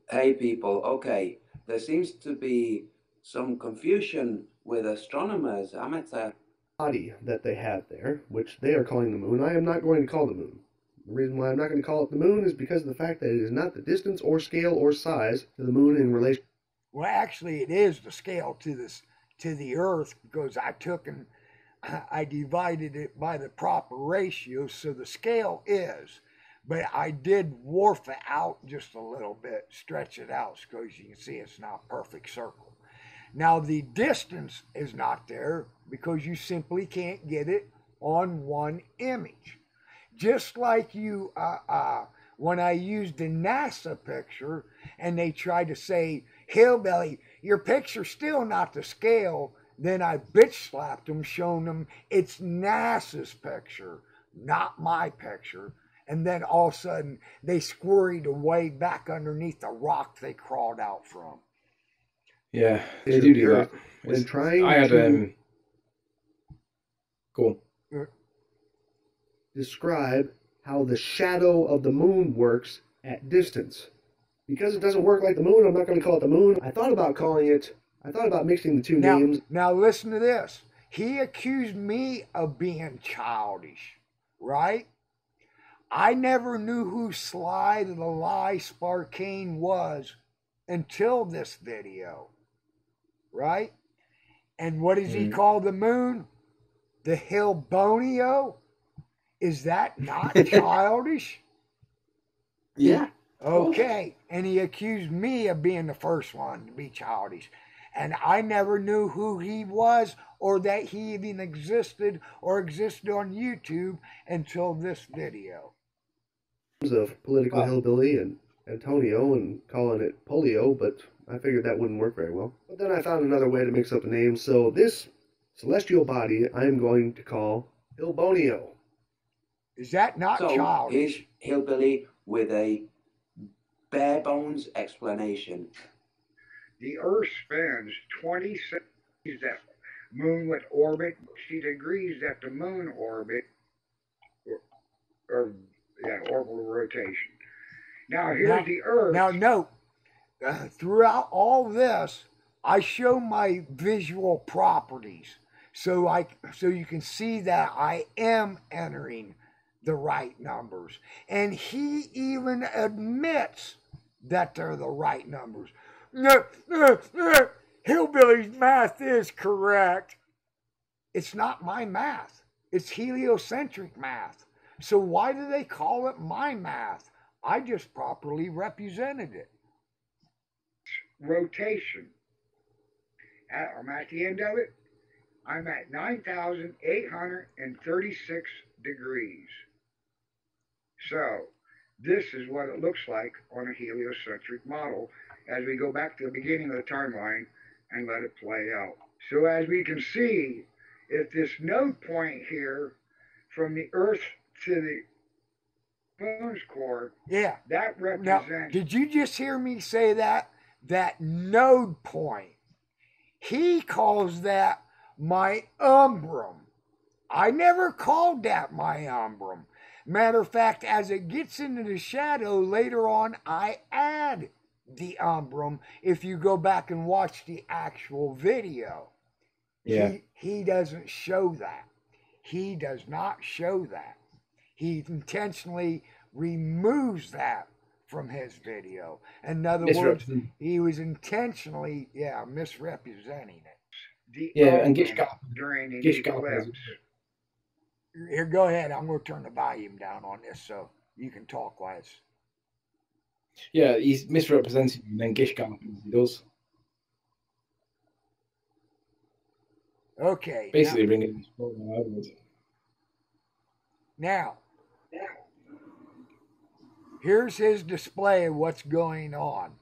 Hey people, okay, there seems to be some confusion with astronomers, amateur Body that they have there, which they are calling the moon, I am not going to call the moon. The reason why I'm not going to call it the moon is because of the fact that it is not the distance or scale or size to the moon in relation. Well, actually, it is the scale to the Earth, because I took and I divided it by the proper ratio, so the scale is. But I did warp it out just a little bit, stretch it out, so as you can see it's not a perfect circle. Now, the distance is not there because you simply can't get it on one image. Just like you, when I used the NASA picture and they tried to say, Hillbilly, your picture's still not the scale, then I bitch slapped them, showing them it's NASA's picture, not my picture. And then all of a sudden, they squirried away back underneath the rock they crawled out from. Yeah, they do that. When trying I had to go on. Describe how the shadow of the moon works at distance. Because it doesn't work like the moon, I'm not going to call it the moon. I thought about mixing the two names. Now listen to this. He accused me of being childish, right? I never knew who Sly the Lie Sparkane was until this video, right? And what does he call the moon? The Hillbonio? Is that not childish? Yeah. Okay. And he accused me of being the first one to be childish. And I never knew who he was or that he even existed or existed on YouTube until this video. Of political hillbilly and Antonio and calling it polio, but I figured that wouldn't work very well. But then I found another way to mix up the names, so this celestial body I'm going to call Hillbonio. Is that not So childish? here's Hillbilly with a bare bones explanation. The Earth spins 26 degrees that moon would orbit, 60 degrees that the moon orbit, or orbital rotation. Now here's the Earth. Now note, throughout all this, I show my visual properties, so you can see that I am entering the right numbers, and he even admits that they're the right numbers. Hillbilly's math is correct. It's not my math. It's heliocentric math. So why do they call it my math? I just properly represented it. Rotation. I'm at the end of it. I'm at 9,836 degrees. So this is what it looks like on a heliocentric model as we go back to the beginning of the timeline and let it play out. So as we can see, if this node point here from the Earth to the moon's core, yeah, that Now, represents... did you just hear me say that? That node point. He calls that my umbrum. I never called that my umbrum. Matter of fact, as it gets into the shadow later on, I add the umbrum if you go back and watch the actual video. Yeah. He doesn't show that. He does not show that. He intentionally removes that from his video. In other words, he was intentionally, misrepresenting it. And Gish during the eclipse. Here, go ahead. I'm going to turn the volume down on this so you can talk while it's... Yeah, he's misrepresented and then Gish happens. He does. Okay. Basically bringing this program outwards. Now, here's his display of what's going on.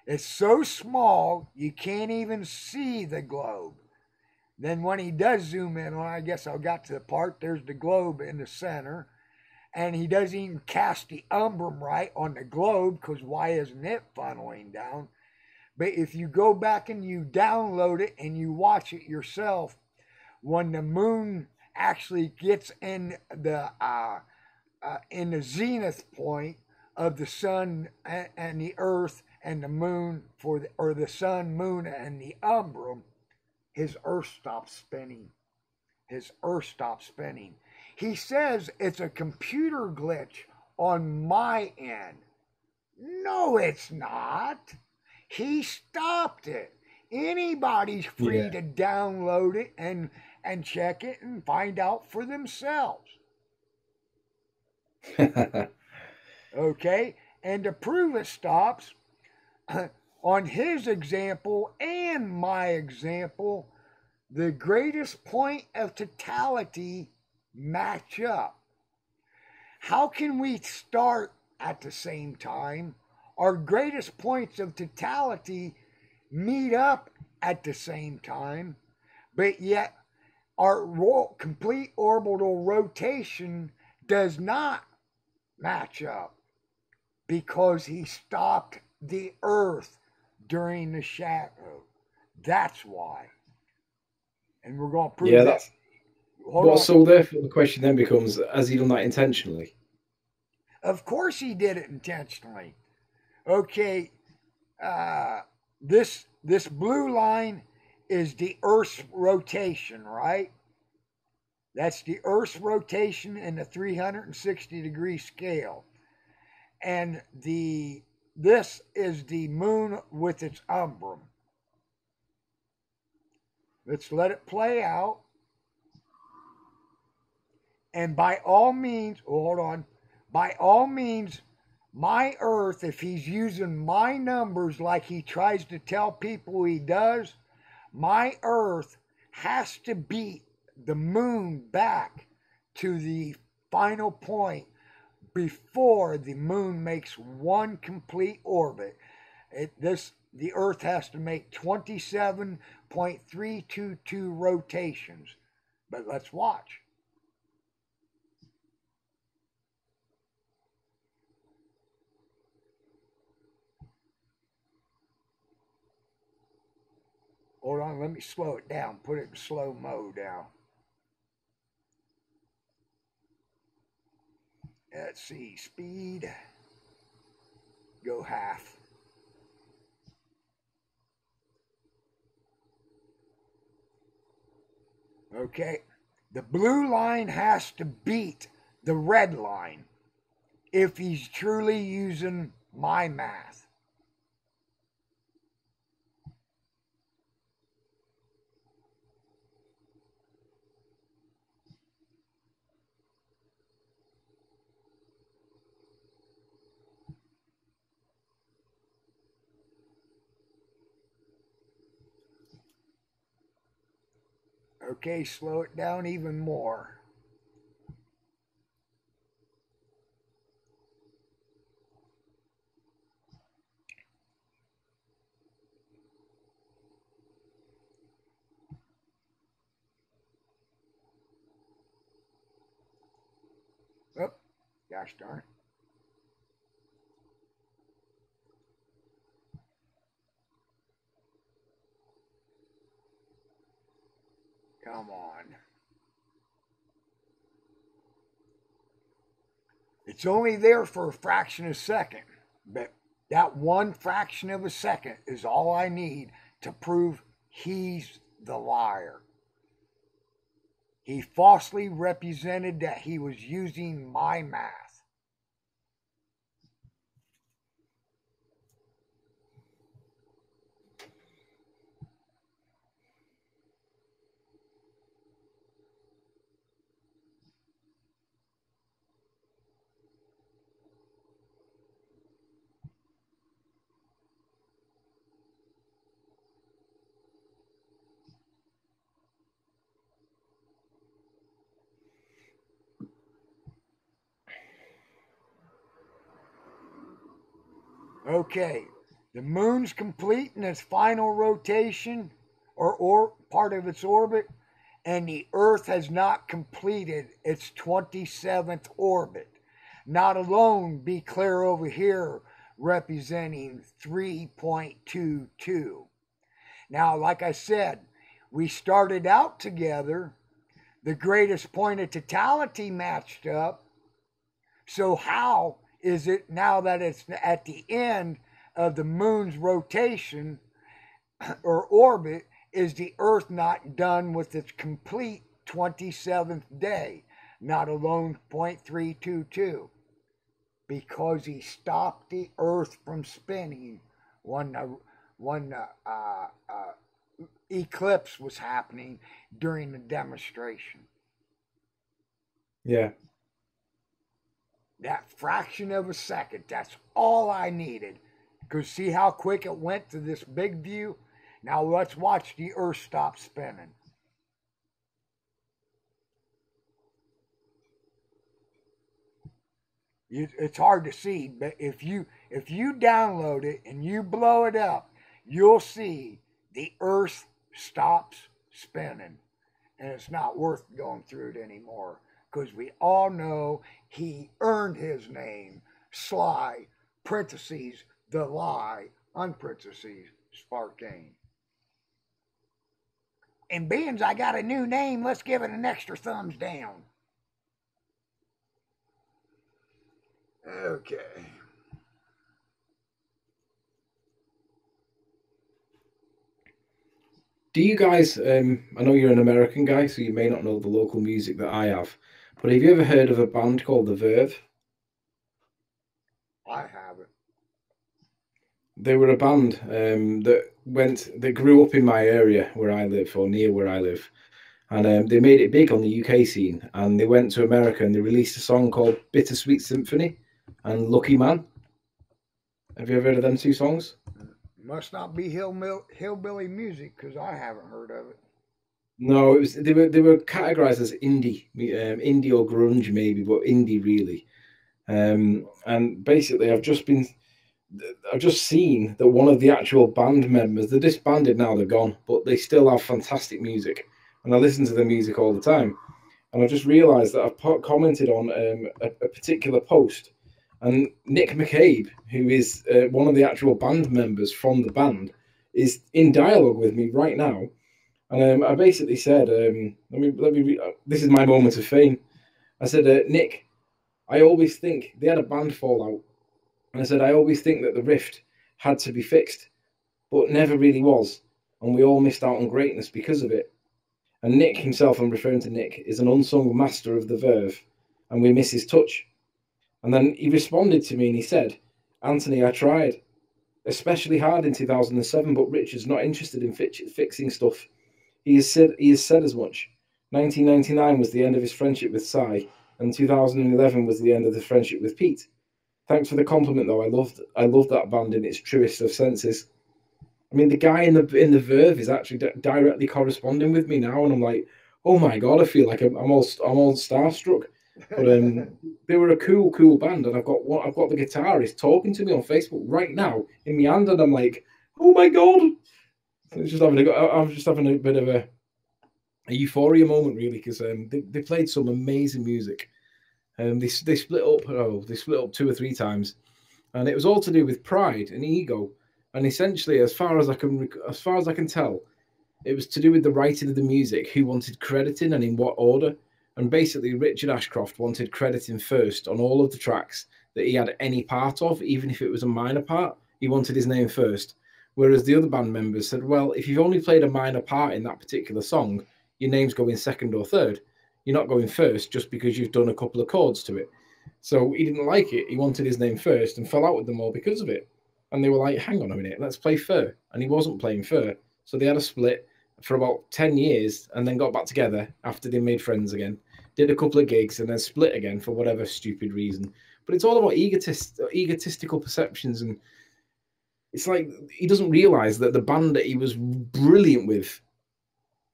It's so small, you can't even see the globe. Then when he does zoom in on, I guess I got to the part, there's the globe in the center. And he doesn't even cast the umbrum right on the globe, because why isn't it funneling down? But if you go back and you download it and you watch it yourself, when the moon actually gets in the zenith point of the sun and the earth and the moon or the sun, moon, and the umbrum, his earth stops spinning. His earth stops spinning. He says it's a computer glitch on my end. No, it's not. He stopped it. Anybody's free to download it and check it and find out for themselves. Okay? And to prove it stops, on his example and my example, the greatest point of totality match up. How can we start at the same time? Our greatest points of totality meet up at the same time, but yet our complete orbital rotation does not match up because he stopped the Earth during the shadow. That's why. And we're going to prove that. So therefore the question then becomes, has he done that intentionally? Of course he did it intentionally. Okay, this blue line is the Earth's rotation, right? That's the Earth's rotation in the 360-degree scale. And this is the moon with its umbrum. Let's let it play out. And by all means, by all means, My Earth, if he's using my numbers like he tries to tell people he does, my Earth has to beat the moon back to the final point before the moon makes one complete orbit. The Earth has to make 27.322 rotations. But let's watch. Hold on, let me slow it down. Put it in slow mode now. Let's see, speed. Go half. Okay, the blue line has to beat the red line if he's truly using my math. Okay, slow it down even more. Oh, gosh darn it. Come on. It's only there for a fraction of a second, but that one fraction of a second is all I need to prove he's the liar. He falsely represented that he was using my math. Okay, the moon's complete in its final rotation or part of its orbit, and the Earth has not completed its 27th orbit. Not alone be clear over here representing 3.22. Now, like I said, we started out together, the greatest point of totality matched up. So how is it now that it's at the end of the moon's rotation or orbit, is the Earth not done with its complete 27th day, not alone 0.322? Because he stopped the Earth from spinning when eclipse was happening during the demonstration. Yeah. That fraction of a second, that's all I needed. Because see how quick it went to this big view? Now let's watch the Earth stop spinning. It's hard to see, but if you download it and you blow it up, you'll see the Earth stops spinning. And it's not worth going through it anymore. Because we all know he earned his name, Sly, parentheses, the lie, unparentheses, Sparkane. And beans, I got a new name, let's give it an extra thumbs down. Okay. Do you guys, I know you're an American guy, so you may not know the local music that I have, but have you ever heard of a band called the Verve? I haven't. They were a band that grew up in my area where I live, or near where I live, and they made it big on the UK scene, and they went to America and they released a song called Bittersweet Symphony and Lucky Man, Have you ever heard of them two songs? Must not be hillbilly music because I haven't heard of it. No, it was they were categorized as indie or grunge maybe, but indie really. And basically, I've just seen that one of the actual band members, they're disbanded now, they're gone, but they still have fantastic music, and I listen to their music all the time. And I just realised that I've commented on a particular post, and Nick McCabe, who is one of the actual band members from the band, is in dialogue with me right now. And I basically said, this is my moment of fame. I said, Nick, I always think they had a band fallout, and I said I always think that the rift had to be fixed, but never really was, and we all missed out on greatness because of it. And Nick himself, I'm referring to Nick, is an unsung master of the verve, and we miss his touch. And then he responded to me and he said, Anthony, I tried, especially hard in 2007, but Richard's not interested in fixing stuff. He has said as much. 1999 was the end of his friendship with Cy, and 2011 was the end of the friendship with Pete. Thanks for the compliment, though. I loved that band in its truest of senses. I mean, the guy in the Verve is actually directly corresponding with me now, and I'm like, oh my god, I feel like I'm all starstruck. But they were a cool band, and I've got the guitarist talking to me on Facebook right now in my hand, and I'm like, oh my god. So it's just I'm just having a bit of a euphoria moment, really, because they played some amazing music. They split up. They split up 2 or 3 times, and it was all to do with pride and ego. And essentially, as far as I can tell, it was to do with the writing of the music, who wanted crediting and in what order. And basically, Richard Ashcroft wanted crediting first on all of the tracks that he had any part of, even if it was a minor part. He wanted his name first. Whereas the other band members said, well, if you've only played a minor part in that particular song, your name's going second or third. You're not going first just because you've done a couple of chords to it. So he didn't like it. He wanted his name first and fell out with them all because of it. And they were like, hang on a minute, let's play fair. And he wasn't playing fair. So they had a split for about 10 years and then got back together after they made friends again. Did a couple of gigs and then split again for whatever stupid reason. But it's all about egotistical perceptions. And it's like he doesn't realize that the band that he was brilliant with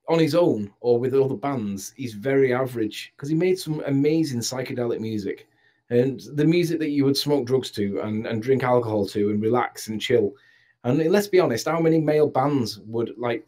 on his own or with other bands, he's very average because he made some amazing psychedelic music. And the music that you would smoke drugs to and drink alcohol to and relax and chill. And let's be honest, how many male bands would, like,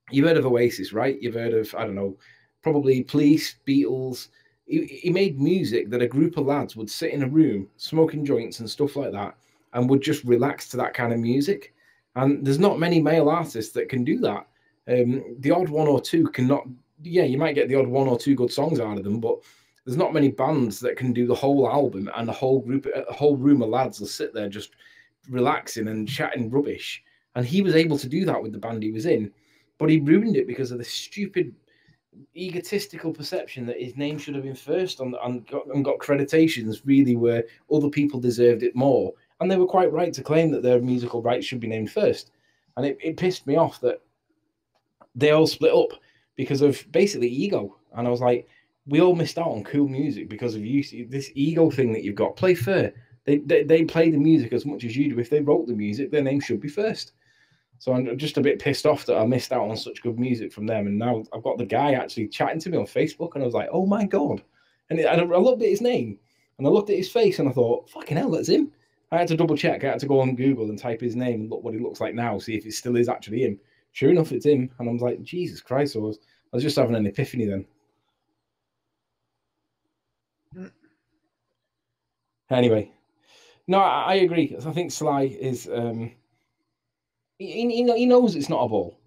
you've heard of Oasis, right? You've heard of, I don't know, probably Police, Beatles. He made music that a group of lads would sit in a room smoking joints and stuff like that and would just relax to that kind of music. And there's not many male artists that can do that. The odd one or two cannot, yeah, you might get the odd 1 or 2 good songs out of them, but there's not many bands that can do the whole album and a whole room of lads will sit there just relaxing and chatting rubbish. And he was able to do that with the band he was in, but he ruined it because of the stupid egotistical perception that his name should have been first and got creditations really where other people deserved it more. And they were quite right to claim that their musical rights should be named first. And it pissed me off that they all split up because of basically ego. And I was like, we all missed out on cool music because of you. This ego thing that you've got. Play fair. They play the music as much as you do. If they wrote the music, their name should be first. So I'm just a bit pissed off that I missed out on such good music from them. And now I've got the guy actually chatting to me on Facebook, and I was like, oh my god. And I looked at his name, and I looked at his face, and I thought, fucking hell, that's him. I had to double check. I had to go on Google and type his name and look what he looks like now, see if it still is actually him. Sure enough, it's him. And I was like, Jesus Christ, I was just having an epiphany then. Anyway, no, I agree. I think Sly is he knows it's not a ball.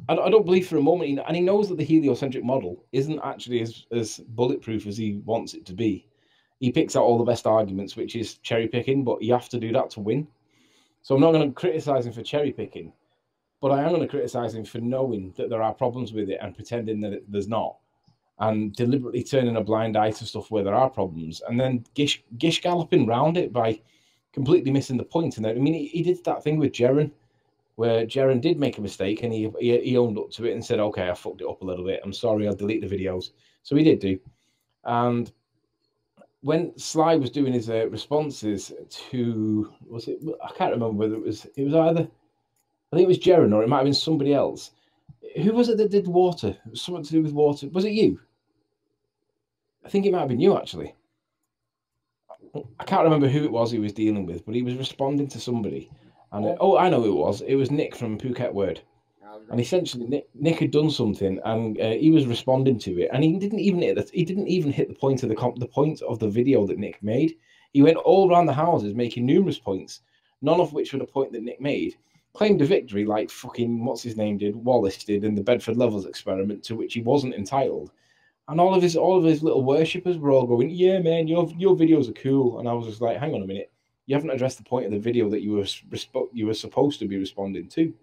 I don't believe for a moment, and he knows that the heliocentric model isn't actually as bulletproof as he wants it to be. He picks out all the best arguments, which is cherry picking, but you have to do that to win. So I'm not going to criticize him for cherry picking, but I am going to criticize him for knowing that there are problems with it and pretending that there's not, and deliberately turning a blind eye to stuff where there are problems, and then gish galloping round it by completely missing the point. And I mean, he did that thing with Jeren, where Jeren did make a mistake, and he owned up to it and said, okay, I fucked it up a little bit. I'm sorry, I'll delete the videos. So he did do. And when Sly was doing his responses to, was it? I can't remember whether it was either, I think it was Jaren or it might have been somebody else. Who was it that did water? It was something to do with water. Was it you? I think it might have been you actually. I can't remember who it was he was dealing with, but he was responding to somebody. And I know who it was. It was Nick from Phuket Word. And essentially, Nick had done something, and he was responding to it, and he didn't even hit the point of the point of the video that Nick made. He went all around the houses making numerous points, none of which were the point that Nick made. Claimed a victory like fucking what's his name did, Wallace did in the Bedford Levels experiment, to which he wasn't entitled. And all of his little worshippers were all going, "Yeah, man, your videos are cool." And I was just like, "Hang on a minute, you haven't addressed the point of the video that you were supposed to be responding to."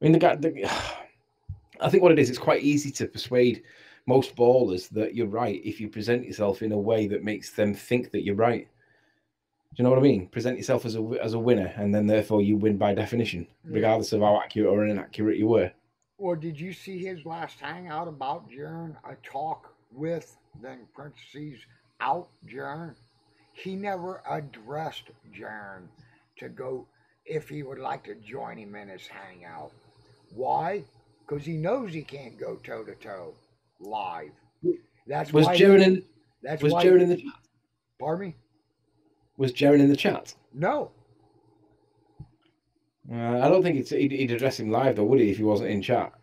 I mean, I think what it is, it's quite easy to persuade most ballers that you're right if you present yourself in a way that makes them think that you're right. Do you know what I mean? Present yourself as a winner, and then therefore you win by definition, regardless of how accurate or inaccurate you were. Well, did you see his last hangout about Jern? A talk with, then parentheses, out Jern? He never addressed Jern to go if he would like to join him in his hangout. Why? Because he knows he can't go toe-to-toe live. That's was why Jaren in the chat? Pardon me? Was Jaren in the chat? No. I don't think he'd address him live, though, would he, if he wasn't in chat?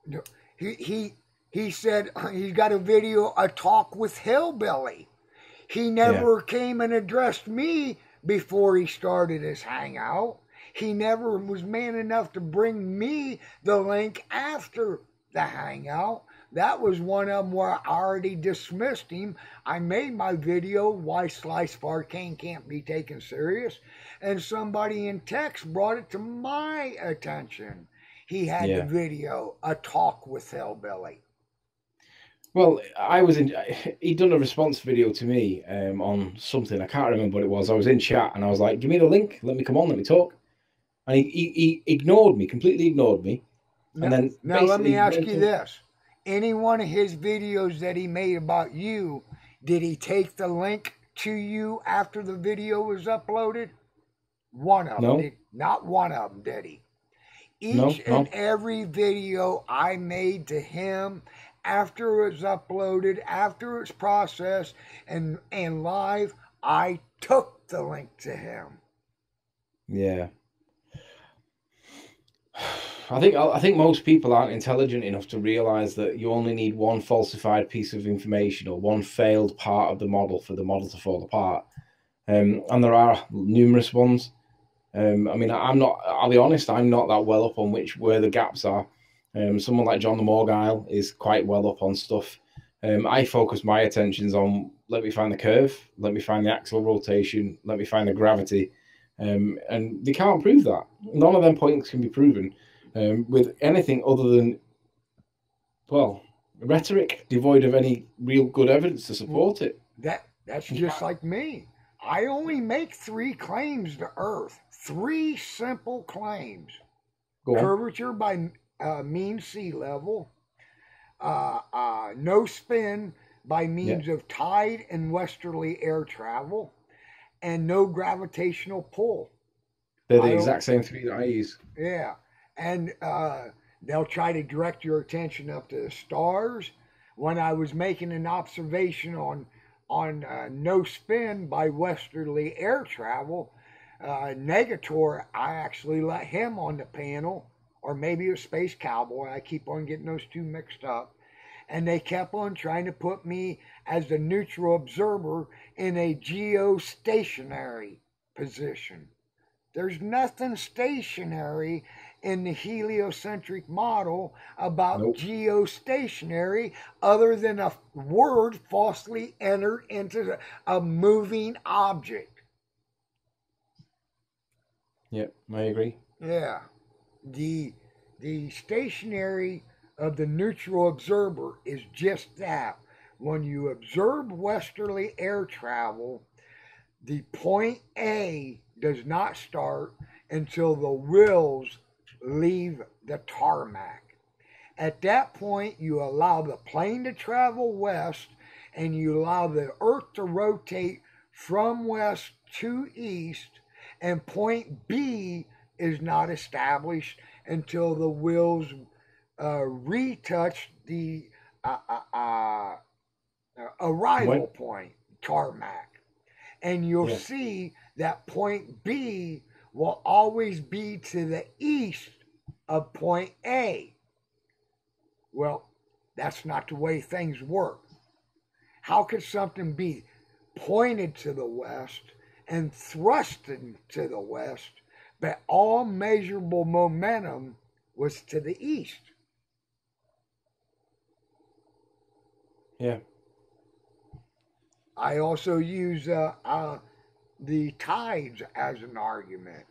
No. He said he's got a video, a talk with HillBilly. He never came and addressed me before he started his hangout. He never was man enough to bring me the link after the hangout. That was one of them where I already dismissed him. I made my video, Why Slice Farcane Can't Be Taken Serious, and somebody in text brought it to my attention. He had the video, a talk with HillBilly. Well, he'd done a response video to me on something. I can't remember what it was. I was in chat and I was like, "Give me the link. Let me come on. Let me talk." And he ignored me, completely ignored me. And now let me ask you this. Any one of his videos that he made about you, did he take the link to you after the video was uploaded? One of them. Not one of them, did he? Each and every video I made to him after it was uploaded, after it's processed and live, I took the link to him. Yeah. I think most people aren't intelligent enough to realize that you only need one falsified piece of information or one failed part of the model for the model to fall apart. And there are numerous ones. I mean, I'll be honest, I'm not that well up on where the gaps are. Someone like John the Morgile is quite well up on stuff. I focus my attentions on, let me find the curve, let me find the axial rotation, let me find the gravity. And they can't prove that. None of them points can be proven with anything other than, well, rhetoric devoid of any real good evidence to support it. That's just like me. I only make 3 claims to Earth. 3 simple claims. Curvature by mean sea level, no spin by means of tide and westerly air travel, and no gravitational pull. They're the exact same 3 that I use. Yeah, and they'll try to direct your attention up to the stars. When I was making an observation on no spin by westerly air travel, Negator, I actually let him on the panel, or maybe a Space Cowboy. I keep on getting those 2 mixed up. And they kept on trying to put me as the neutral observer in a geostationary position. There's nothing stationary in the heliocentric model about geostationary other than a word falsely entered into a moving object. Yep, I agree. Yeah. The stationary of the neutral observer is just that. When you observe westerly air travel, the point A does not start until the wheels leave the tarmac. At that point, you allow the plane to travel west and you allow the Earth to rotate from west to east, and point B is not established until the wheels retouch the arrival point, tarmac. And you'll see that point B will always be to the east of point A. Well, that's not the way things work. How could something be pointed to the west and thrusted to the west, but all measurable momentum was to the east? Yeah. I also use the tides as an argument.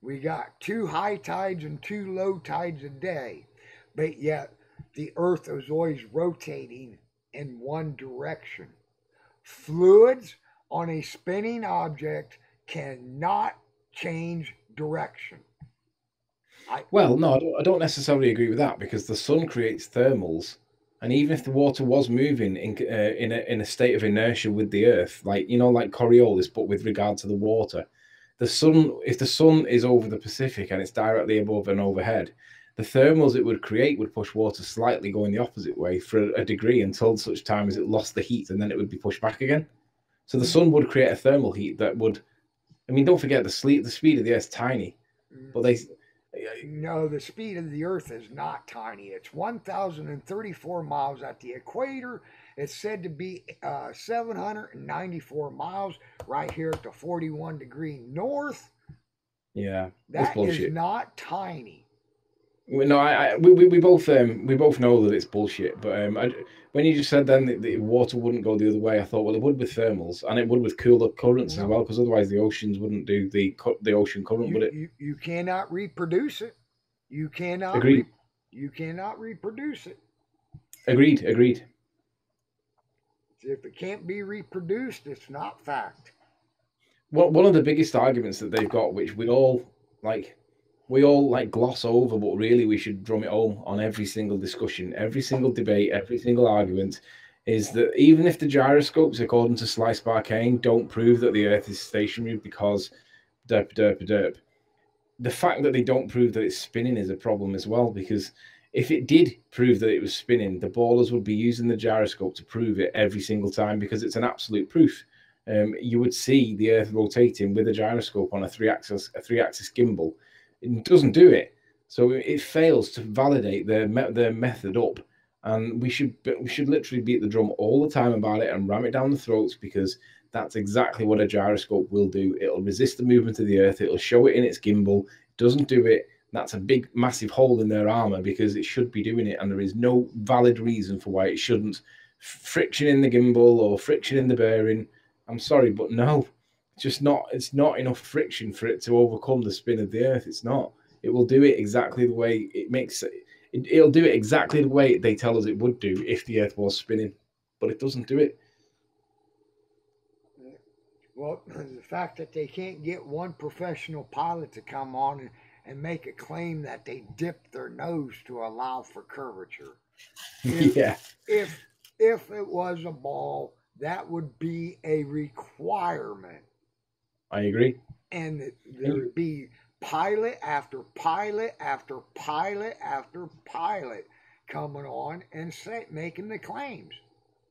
We got 2 high tides and 2 low tides a day, but yet the Earth is always rotating in one direction. Fluids on a spinning object cannot change direction. Well, no, I don't necessarily agree with that, because the sun creates thermals, and even if the water was moving in a state of inertia with the Earth, like like Coriolis, but with regard to the water, if the sun is over the Pacific and it's directly above and overhead, the thermals it would create would push water slightly going the opposite way for a degree until such time as it lost the heat, and then it would be pushed back again. So the sun would create a thermal heat that would, don't forget the speed of the Earth's tiny, but No, the speed of the Earth is not tiny. It's 1,034 miles at the equator. It's said to be 794 miles right here at the 41-degree north. Yeah, that is not tiny. No, we both know that it's bullshit. But when you just said then that the water wouldn't go the other way, I thought, well, it would with thermals, and it would with cooler currents as well, because otherwise the oceans wouldn't do the ocean current, would it? You cannot reproduce it. You cannot. Agreed. You cannot reproduce it. Agreed. If it can't be reproduced, it's not fact. Well, one of the biggest arguments that they've got, which we all gloss over, but really we should drum it home on every single discussion, every single debate, every single argument, is that even if the gyroscopes, according to Slice Barkane, don't prove that the Earth is stationary because derp, the fact that they don't prove that it's spinning is a problem as well, because if it did prove that it was spinning, the ballers would be using the gyroscope to prove it every single time, because it's an absolute proof. You would see the Earth rotating with a gyroscope on a three-axis gimbal. It doesn't do it, so it fails to validate their method up. And we should literally beat the drum all the time about it and ram it down the throats, because that's exactly what a gyroscope will do. It'll resist the movement of the Earth. It'll show it in its gimbal. It doesn't do it. That's a big, massive hole in their armor, because it should be doing it, and there is no valid reason for why it shouldn't. Friction in the gimbal or friction in the bearing. I'm sorry, but no, it's not enough friction for it to overcome the spin of the Earth. It's not. It will do it exactly the way it makes it. It'll do it exactly the way they tell us it would do if the Earth was spinning, but it doesn't do it. Well, the fact that they can't get one professional pilot to come on and make a claim that they dipped their nose to allow for curvature. If it was a ball, that would be a requirement. I agree. And there would be pilot after pilot after pilot after pilot coming on and making the claims.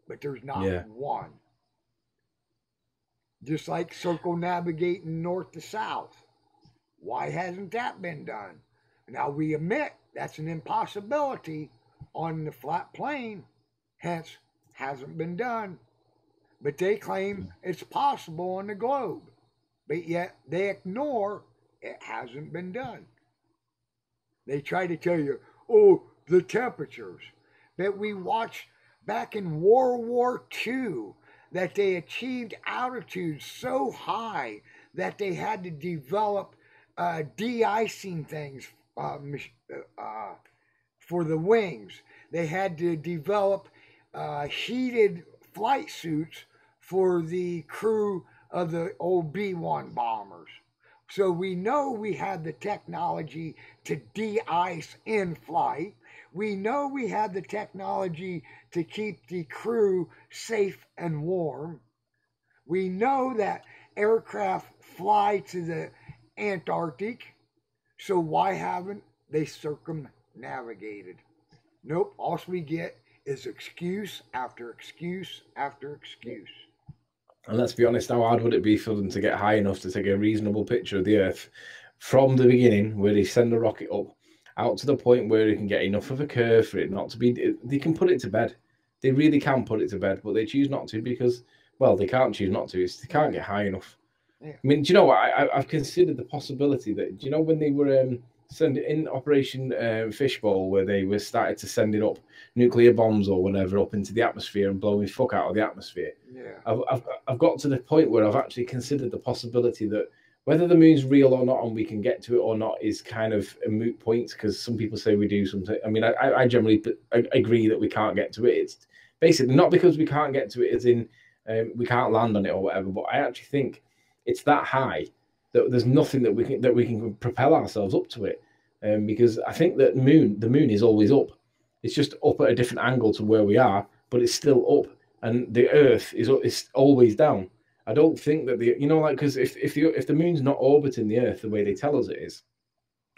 But there's not one. Just like circumnavigating north to south. Why hasn't that been done? Now we admit that's an impossibility on the flat plane, hence hasn't been done. But they claim it's possible on the globe. But yet they ignore it hasn't been done. They try to tell you, oh, the temperatures. But we watched back in World War II that they achieved altitudes so high that they had to develop de-icing things for the wings. They had to develop heated flight suits for the crew of the old B-1 bombers. So we know we had the technology to de-ice in flight. We know we have the technology to keep the crew safe and warm. We know that aircraft fly to the Antarctic. So why haven't they circumnavigated? Nope, all we get is excuse after excuse after excuse. And let's be honest, how hard would it be for them to get high enough to take a reasonable picture of the Earth from the beginning, where they send the rocket up, out to the point where they can get enough of a curve for it not to be... They can put it to bed. They really can put it to bed, but they choose not to because, well, they can't choose not to. They can't get high enough. Yeah. I mean, do you know what? I've considered the possibility that, do you know, when they were sending in Operation Fishbowl, where they were started to sending up nuclear bombs or whatever up into the atmosphere and blowing fuck out of the atmosphere. Yeah. I've got to the point where I've actually considered the possibility that whether the moon's real or not and we can get to it or not is kind of a moot point, because some people say we do something. I mean, I generally agree that we can't get to it. It's basically not because we can't get to it as in we can't land on it or whatever, but I actually think it's that high that there's nothing that we can propel ourselves up to it, because I think that the moon is always up. It's just up at a different angle to where we are, but it's still up, and the Earth is always down. I don't think that because if the moon's not orbiting the Earth the way they tell us it is,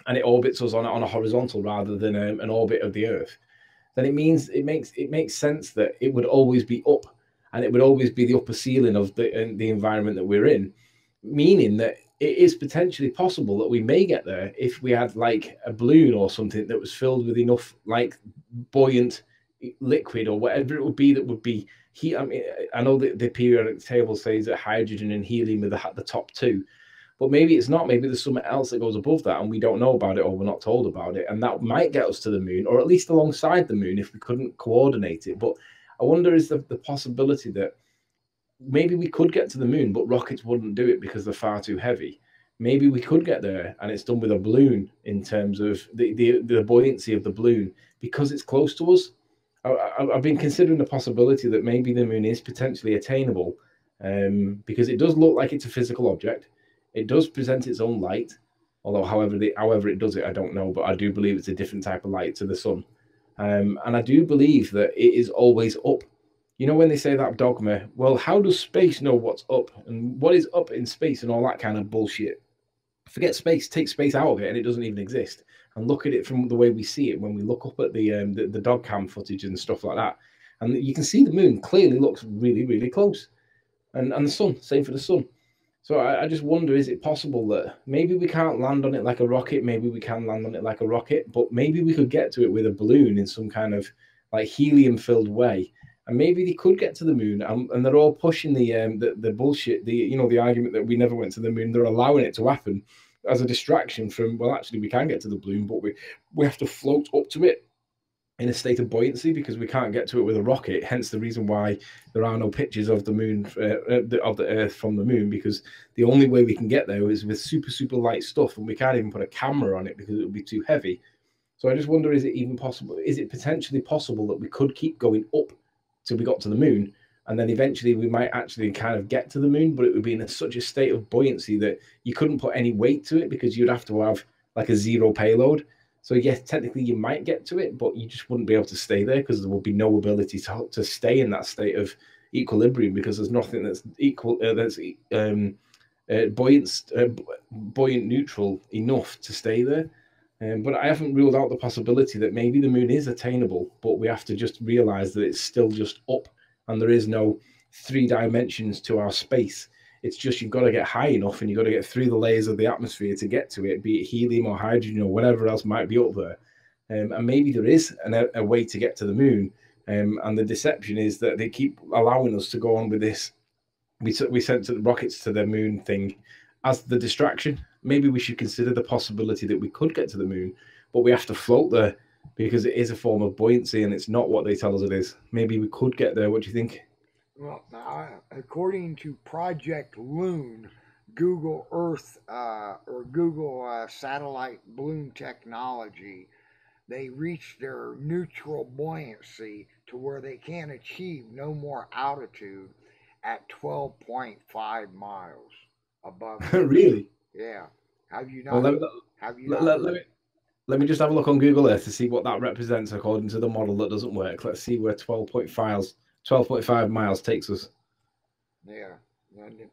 and it orbits us on a horizontal rather than an orbit of the Earth, then it makes sense that it would always be up, and it would always be the upper ceiling of the environment that we're in, meaning that it is potentially possible that we may get there if we had like a balloon or something that was filled with enough like buoyant liquid or whatever it would be that would be heat. I mean, I know that the periodic table says that hydrogen and helium are the top two, but maybe it's not. Maybe there's something else that goes above that and we don't know about it, or we're not told about it, and that might get us to the moon, or at least alongside the moon if we couldn't coordinate it. But I wonder, is the possibility that maybe we could get to the moon, but rockets wouldn't do it because they're far too heavy. Maybe we could get there and it's done with a balloon, in terms of the buoyancy of the balloon, because it's close to us. I've been considering the possibility that maybe the moon is potentially attainable, because it does look like it's a physical object. It does present its own light, although however it does it, I don't know, but I do believe it's a different type of light to the sun. And I do believe that it is always up. You know, when they say that dogma, well, how does space know what's up and what is up in space and all that kind of bullshit? Forget space, take space out of it and it doesn't even exist. And look at it from the way we see it when we look up at the dog cam footage and stuff like that. And you can see the moon clearly looks really, really close. And the sun, same for the sun. So I just wonder, is it possible that maybe we can't land on it like a rocket, maybe we can land on it like a rocket, but maybe we could get to it with a balloon in some kind of like helium-filled way. And maybe they could get to the moon, and they're all pushing the bullshit, the argument that we never went to the moon. They're allowing it to happen as a distraction from, well, actually we can get to the balloon, but we have to float up to it in a state of buoyancy because we can't get to it with a rocket. Hence the reason why there are no pictures of the moon, of the Earth from the moon, because the only way we can get there is with super, super light stuff, and we can't even put a camera on it because it would be too heavy. So I just wonder, is it even possible? Is it potentially possible that we could keep going up till we got to the moon, and then eventually we might actually kind of get to the moon, but it would be in such a state of buoyancy that you couldn't put any weight to it because you'd have to have like a zero payload. So yes, technically you might get to it, but you just wouldn't be able to stay there because there would be no ability to stay in that state of equilibrium, because there's nothing that's buoyant neutral enough to stay there. But I haven't ruled out the possibility that maybe the moon is attainable, but we have to just realize that it's still just up and there is no 3 dimensions to our space. It's just you've got to get high enough and you've got to get through the layers of the atmosphere to get to it, be it helium or hydrogen or whatever else might be up there. And maybe there is a way to get to the moon. And the deception is that they keep allowing us to go on with this. We sent the rockets to the moon thing as the distraction. Maybe we should consider the possibility that we could get to the moon, but we have to float there because it is a form of buoyancy and it's not what they tell us it is. Maybe we could get there. What do you think? Well, according to Project Loon, Google Earth or Google satellite balloon technology, they reached their neutral buoyancy to where they can achieve no more altitude at 12.5 miles above. Really? Yeah. Have you not? Let me just have a look on Google Earth to see what that represents according to the model that doesn't work. Let's see where 12.5 miles takes us. Yeah.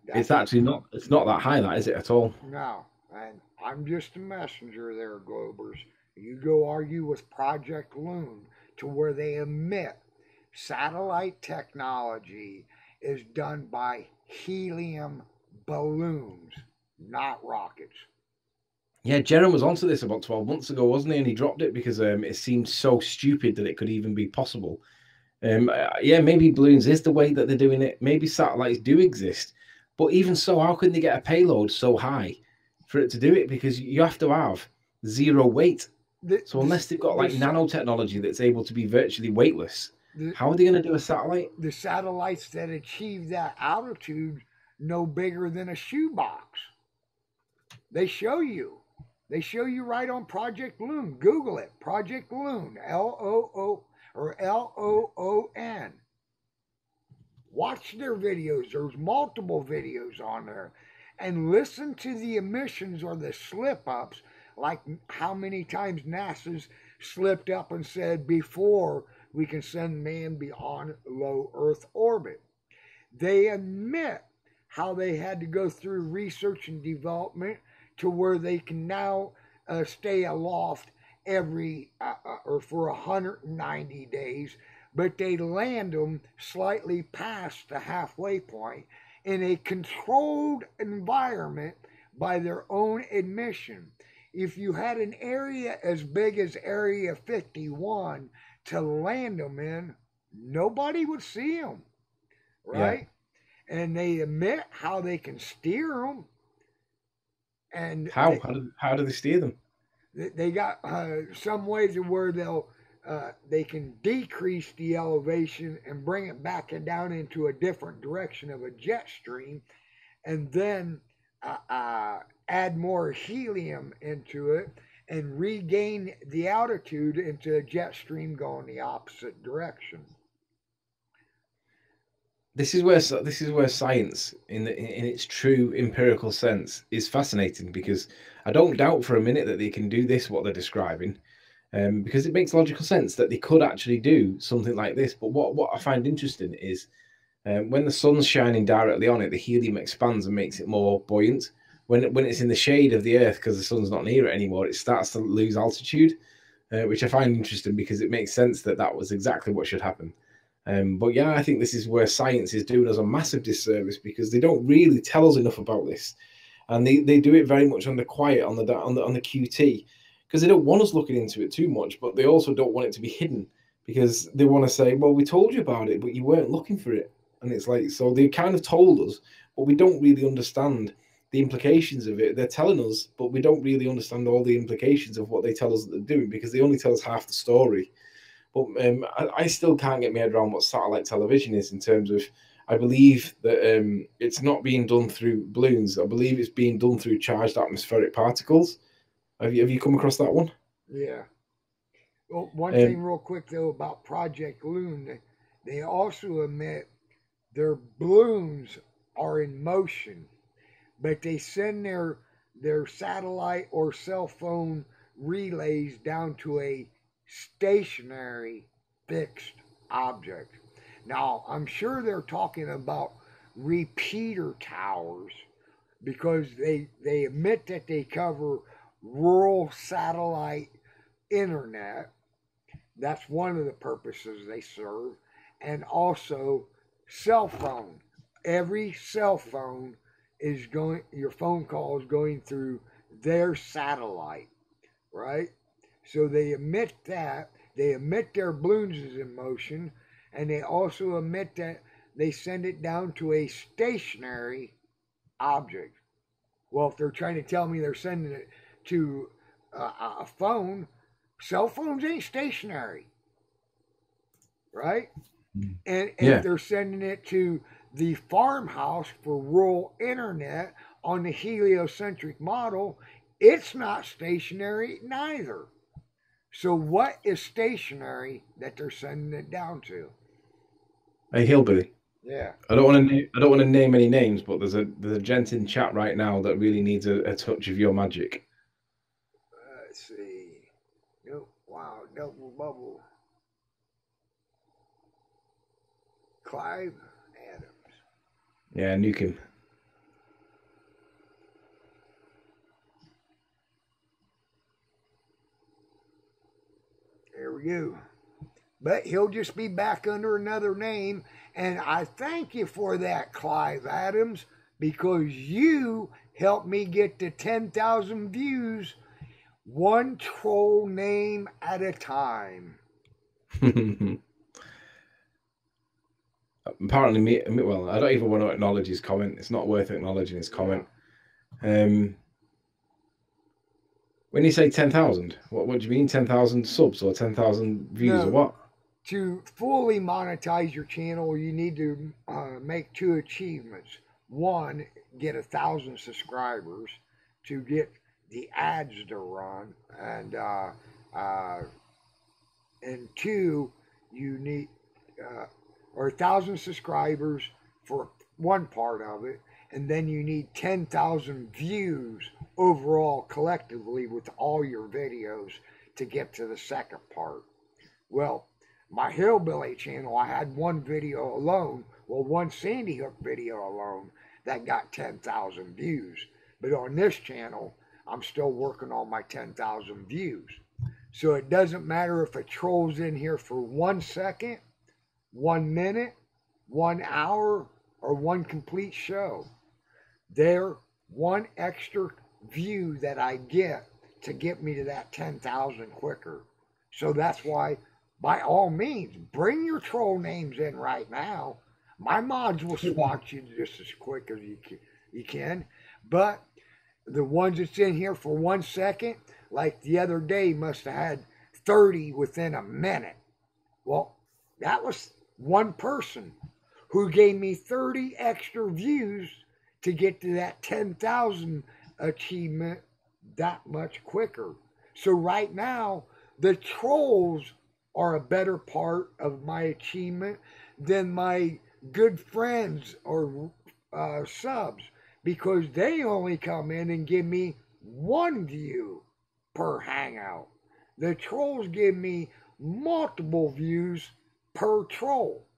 It's actually not. It's not that high, that is it at all? No, and I'm just a messenger there, Globers. You go argue with Project Loon to where they admit satellite technology is done by helium balloons, not rockets. Yeah, Jerem was onto this about 12 months ago, wasn't he? And he dropped it because it seemed so stupid that it could even be possible. Yeah, maybe balloons is the way that they're doing it. Maybe satellites do exist. But even so, how can they get a payload so high for it to do it? Because you have to have zero weight. So unless they've got like nanotechnology that's able to be virtually weightless, how are they going to do a satellite? The satellites that achieve that altitude no bigger than a shoebox. They show you. They show you right on Project Loon. Google it. Project Loon. L-O-O or L-O-O-N. Watch their videos. There's multiple videos on there. And listen to the emissions or the slip-ups, like how many times NASA's slipped up and said before we can send man beyond low Earth orbit. They admit how they had to go through research and development to where they can now stay aloft every or for 190 days, but they land them slightly past the halfway point in a controlled environment by their own admission. If you had an area as big as Area 51 to land them in, nobody would see them, right? Yeah. And they admit how they can steer them. And how do they steer them? They got some ways where they can decrease the elevation and bring it back and down into a different direction of a jet stream, and then add more helium into it and regain the altitude into a jet stream going the opposite direction. This is where science, in its true empirical sense, is fascinating, because I don't doubt for a minute that they can do this, what they're describing, because it makes logical sense that they could actually do something like this. But what I find interesting is when the sun's shining directly on it, the helium expands and makes it more buoyant. When it's in the shade of the Earth, because the sun's not near it anymore, it starts to lose altitude, which I find interesting because it makes sense that was exactly what should happen. But yeah, I think this is where science is doing us a massive disservice, because they don't really tell us enough about this, and they do it very much on the quiet, on the QT, because they don't want us looking into it too much, but they also don't want it to be hidden, because they want to say, well, we told you about it, but you weren't looking for it. And it's like, so they kind of told us, but we don't really understand the implications of it. They're telling us, but we don't really understand all the implications of what they tell us that they're doing, because they only tell us half the story. But I still can't get my head around what satellite television is, in terms of, I believe that it's not being done through balloons. I believe it's being done through charged atmospheric particles. Have you come across that one? Yeah. Well, one thing real quick, though, about Project Loon, they also admit their balloons are in motion, but they send their satellite or cell phone relays down to a stationary fixed object. Now, I'm sure they're talking about repeater towers, because they admit that they cover rural satellite internet. That's one of the purposes they serve. And also cell phone. Every cell phone is your phone call is going through their satellite, right? So they admit that. They admit their balloons is in motion, and they also admit that they send it down to a stationary object. Well, if they're trying to tell me they're sending it to a phone, cell phones ain't stationary, right? And if they're sending it to the farmhouse for rural internet on the heliocentric model, it's not stationary neither. So what is stationary that they're sending it down to? Hey, Hillbilly. Yeah. I don't want to name any names, but there's a gent in chat right now that really needs a touch of your magic. Let's see. double bubble. Clive Adams. Yeah, nuke him. There we go. But he'll just be back under another name. And I thank you for that, Clive Adams, because you helped me get to 10,000 views, one troll name at a time. Apparently, well, I don't even want to acknowledge his comment. It's not worth acknowledging his comment. Yeah. When you say 10,000, what do you mean? 10,000 subs or 10,000 views or what? To fully monetize your channel, you need to make two achievements. One, get 1,000 subscribers to get the ads to run, and two, you need or 1,000 subscribers for one part of it, and then you need 10,000 views overall collectively with all your videos to get to the second part. Well, my Hillbilly channel, I had one video alone, one Sandy Hook video alone that got 10,000 views. But on this channel, I'm still working on my 10,000 views. So it doesn't matter if a troll's in here for 1 second, 1 minute, 1 hour, or one complete show. They're one extra view that I get to get me to that 10,000 quicker. So that's why, by all means, bring your troll names in right now. My mods will swat you just as quick as you can. But the ones that's in here for 1 second, like the other day, must have had 30 within a minute. Well, that was one person who gave me 30 extra views to get to that 10,000 achievement that much quicker. So right now, the trolls are a better part of my achievement than my good friends or subs, because they only come in and give me 1 view per hangout. The trolls give me multiple views per troll.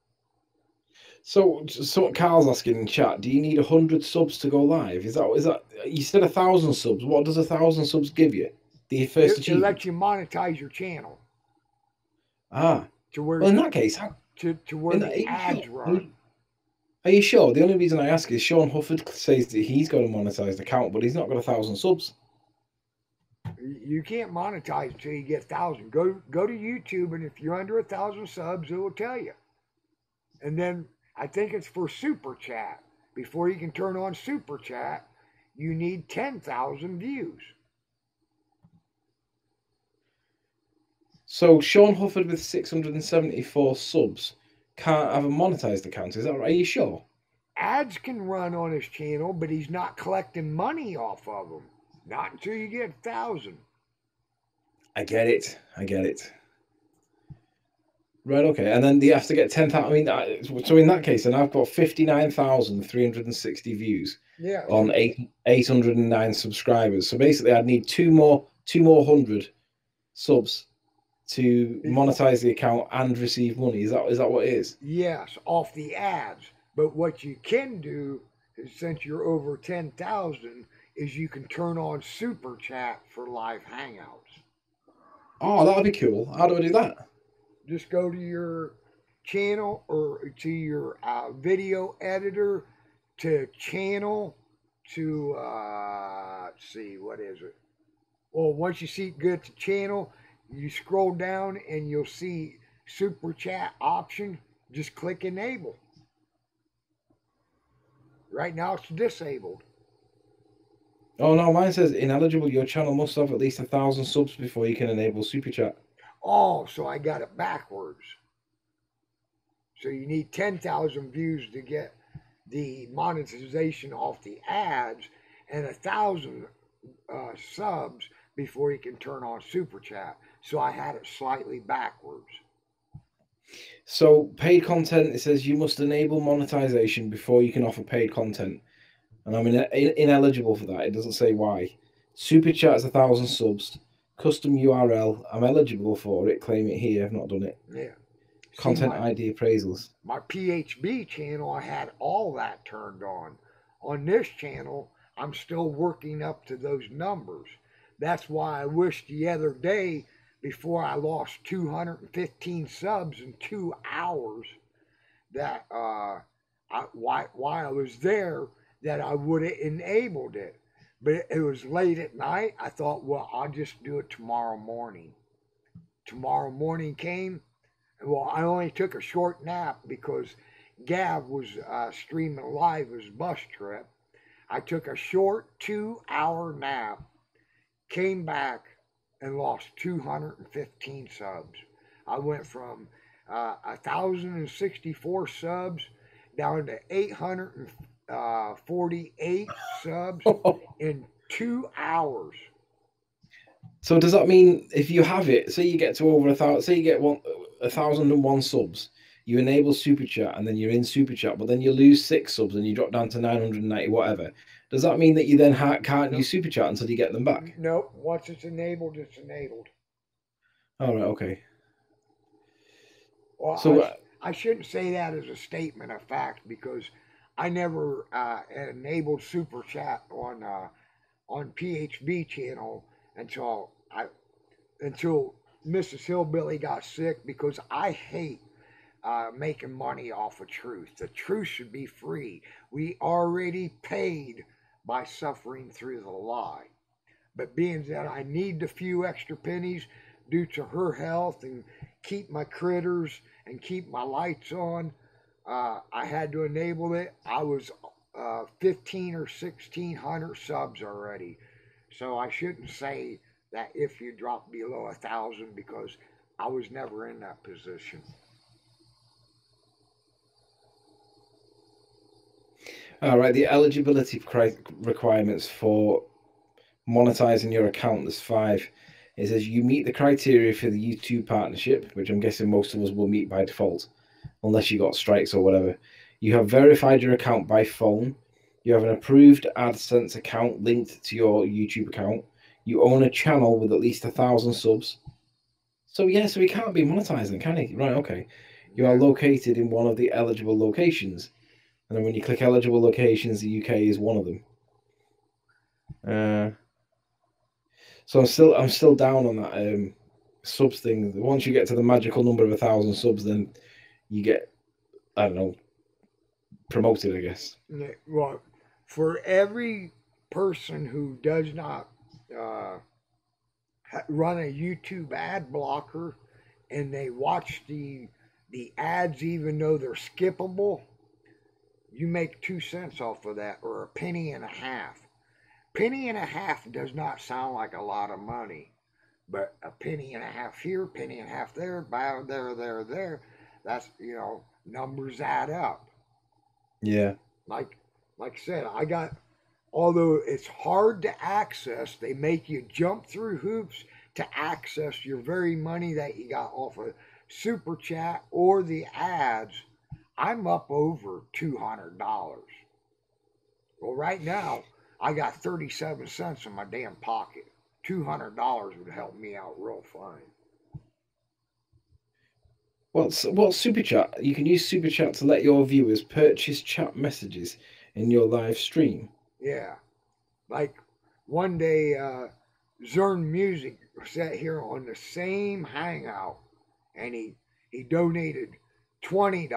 So what Carl's asking in chat, do you need 100 subs to go live? Is that you said 1,000 subs? What does 1,000 subs give you? The first achievement? It lets you monetize your channel. Ah. To where, well, in that case, to where the ads run. Are you sure? The only reason I ask is Sean Hufford says that he's got a monetized account, but he's not got 1,000 subs. You can't monetize until you get 1,000. Go to YouTube, and if you're under 1,000 subs, it will tell you. And then I think it's for Super Chat. Before you can turn on Super Chat, you need 10,000 views. So Sean Hufford with 674 subs can't have a monetized account, is that right? Are you sure? Ads can run on his channel, but he's not collecting money off of them. Not until you get 1,000. I get it. Right, okay. And then you have to get 10,000. I mean, so in that case, then I've got 59,360 views on 809 subscribers. So basically, I'd need two more 100 subs to monetize the account and receive money. Is that what it is? Yes, off the ads. But what you can do is, since you're over 10,000, is you can turn on Super Chat for live hangouts. Oh, that'd be cool. How do I do that? Just go to your channel or to your video editor, to channel, to, let's see, what is it? Well, once you go to channel, you scroll down and you'll see Super Chat option. Just click enable. Right now it's disabled. Oh no, mine says ineligible. Your channel must have at least 1,000 subs before you can enable Super Chat. Oh, so I got it backwards. So you need 10,000 views to get the monetization off the ads, and 1,000 subs before you can turn on Super Chat. So I had it slightly backwards. So paid content, it says you must enable monetization before you can offer paid content. And I'm ineligible for that. It doesn't say why. Super Chat's 1,000 subs. Custom URL. I'm eligible for it. Claim it here. I've not done it. Yeah. Content See, ID appraisals. My PHB channel, I had all that turned on. On this channel, I'm still working up to those numbers. That's why I wish the other day, before I lost 215 subs in 2 hours, that while I was there, that I would have enabled it. But it was late at night. I thought, well, I'll just do it tomorrow morning. Tomorrow morning came. Well, I only took a short nap because Gav was streaming live his bus trip. I took a short 2-hour nap, came back, and lost 215 subs. I went from 1,064 subs down to 848 subs in 2 hours. So does that mean if you have it, say you get to over 1,000, say you get 1,001 subs, you enable super chat and then you're in super chat, but then you lose 6 subs and you drop down to 990 whatever. Does that mean that you then can't use super chat until you get them back? Nope. Once it's enabled, it's enabled. All right. Okay. Well, so I shouldn't say that as a statement of fact because I never enabled super chat on PHB channel until Mrs. Hillbilly got sick, because I hate making money off of truth. The truth should be free. We already paid by suffering through the lie. But being that I need the few extra pennies due to her health and keep my critters and keep my lights on, I had to enable it. I was 15 or 1,600 subs already. So I shouldn't say that if you drop below 1,000, because I was never in that position. All right, the eligibility requirements for monetizing your account, there's 5. It says you meet the criteria for the YouTube partnership, which I'm guessing most of us will meet by default, unless you got strikes or whatever. You have verified your account by phone. You have an approved AdSense account linked to your YouTube account. You own a channel with at least 1,000 subs. So yeah, so he can't be monetizing, can he? Right, okay. You are located in one of the eligible locations. And then when you click eligible locations, the UK is one of them. So I'm still down on that subs thing. Once you get to the magical number of 1,000 subs, then you get, I don't know, promoted, I guess. Well, for every person who does not run a YouTube ad blocker and they watch the ads even though they're skippable, you make 2 cents off of that, or a penny and a half. Penny and a half does not sound like a lot of money, but a penny and a half here, penny and a half there, there, that's, numbers add up. Yeah. Like I said, although it's hard to access, they make you jump through hoops to access your very money that you got off of Super Chat or the ads. I'm up over $200. Well, right now, I got 37 cents in my damn pocket. $200 would help me out real fine. Well, Super Chat? You can use Super Chat to let your viewers purchase chat messages in your live stream. Yeah. Like one day, Zern Music sat here on the same hangout, and he donated $20.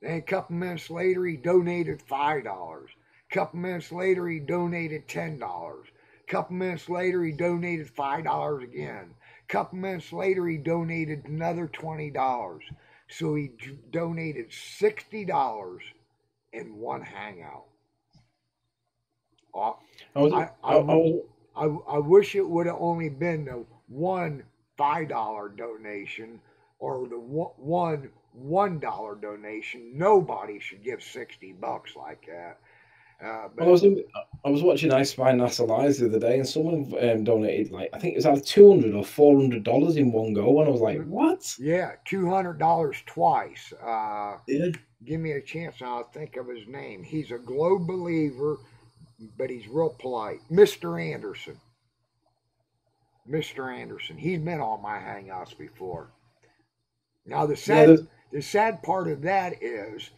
Then a couple minutes later, he donated $5. A couple minutes later, he donated $10. A couple minutes later, he donated $5 again. A couple minutes later, he donated another $20. So he donated $60 in one hangout. I wish it would have only been the one $5 donation or the one $1 donation. Nobody should give $60 like that. But I was watching I Spy NASA Lives the other day, and someone donated, like, I think it was either $200 or $400 in one go, and I was like, what? Yeah, $200 twice. Yeah. Give me a chance and I'll think of his name. He's a Glow believer, but he's real polite. Mr. Anderson. Mr. Anderson. He's been on my Hangouts before. Now the sad part of that is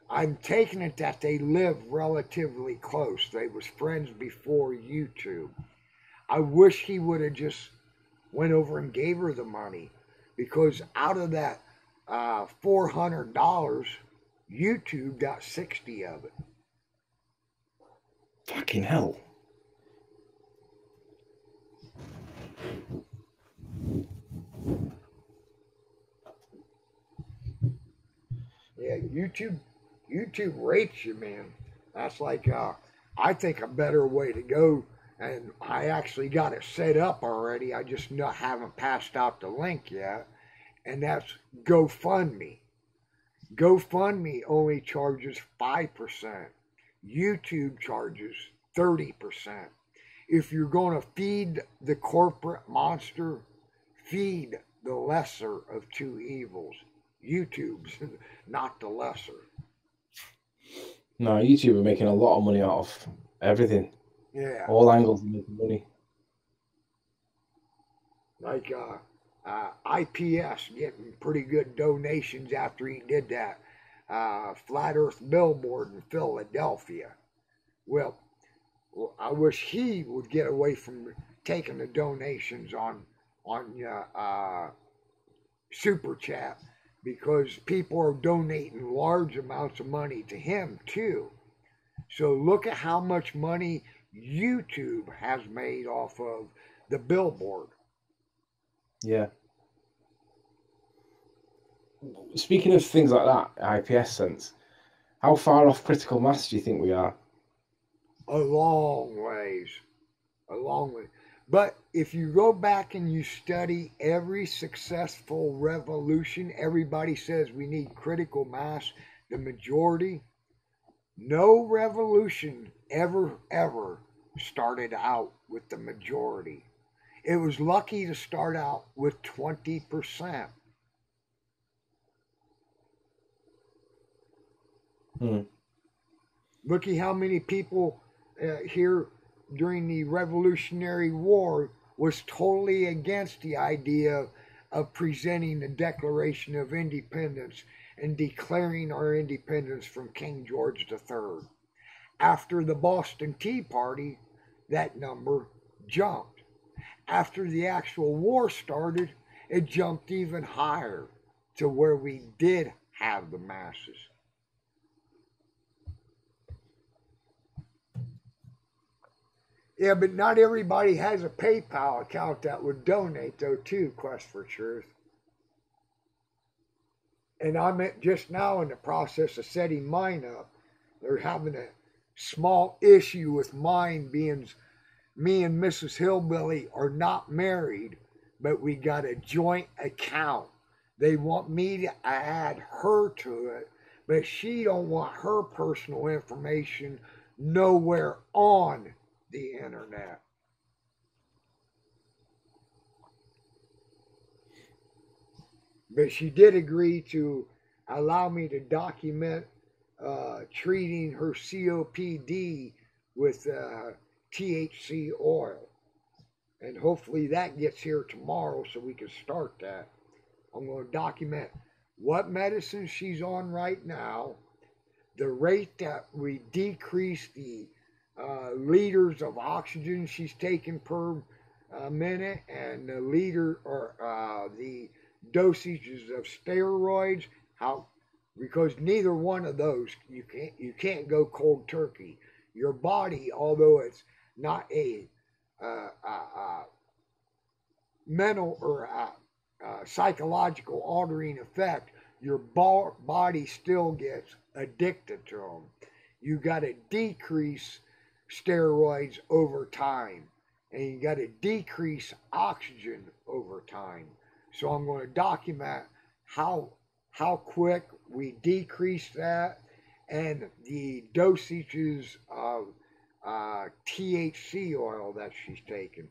I'm taking it that they live relatively close. They was friends before YouTube. I wish he would have just went over and gave her the money, because out of that $400, YouTube got 60 of it. Fucking hell. Yeah, YouTube rates you, man. That's like I think a better way to go, and I actually got it set up already. I just haven't passed out the link yet, and that's GoFundMe. GoFundMe only charges 5%. YouTube charges 30%. If you're going to feed the corporate monster, feed the lesser of two evils. YouTube's not the lesser. No, YouTube are making a lot of money out of everything. Yeah. All angles are making money. Like IPS getting pretty good donations after he did that Flat Earth billboard in Philadelphia. Well, I wish he would get away from taking the donations on Super Chat, because people are donating large amounts of money to him too. So look at how much money YouTube has made off of the billboard. Yeah. Speaking of things like that, IPS sense, how far off critical mass do you think we are? A long ways. A long way. But if you go back and you study every successful revolution, everybody says we need critical mass, the majority. No revolution ever started out with the majority. It was lucky to start out with 20%. Look at how many people here during the Revolutionary War was totally against the idea of presenting the Declaration of Independence and declaring our independence from King George III. After the Boston Tea Party, that number jumped. After the actual war started, it jumped even higher to where we did have the masses. Yeah, but not everybody has a PayPal account that would donate, though, to Quest for Truth. And I'm just now in the process of setting mine up. They're having a small issue with mine, being me and Mrs. Hillbilly are not married, but we got a joint account. They want me to add her to it, but she don't want her personal information nowhere on the internet. But she did agree to allow me to document treating her COPD with THC oil. And hopefully that gets here tomorrow so we can start that. I'm going to document what medicine she's on right now, the rate that we decrease the liters of oxygen she's taking per minute, and the the dosages of steroids. How, because neither one of those you can't go cold turkey. Your body, although it's not a mental or psychological altering effect, your body still gets addicted to them. You got to decrease steroids over time, and you got to decrease oxygen over time. So I'm going to document how quick we decrease that, and the dosages of THC oil that she's taking.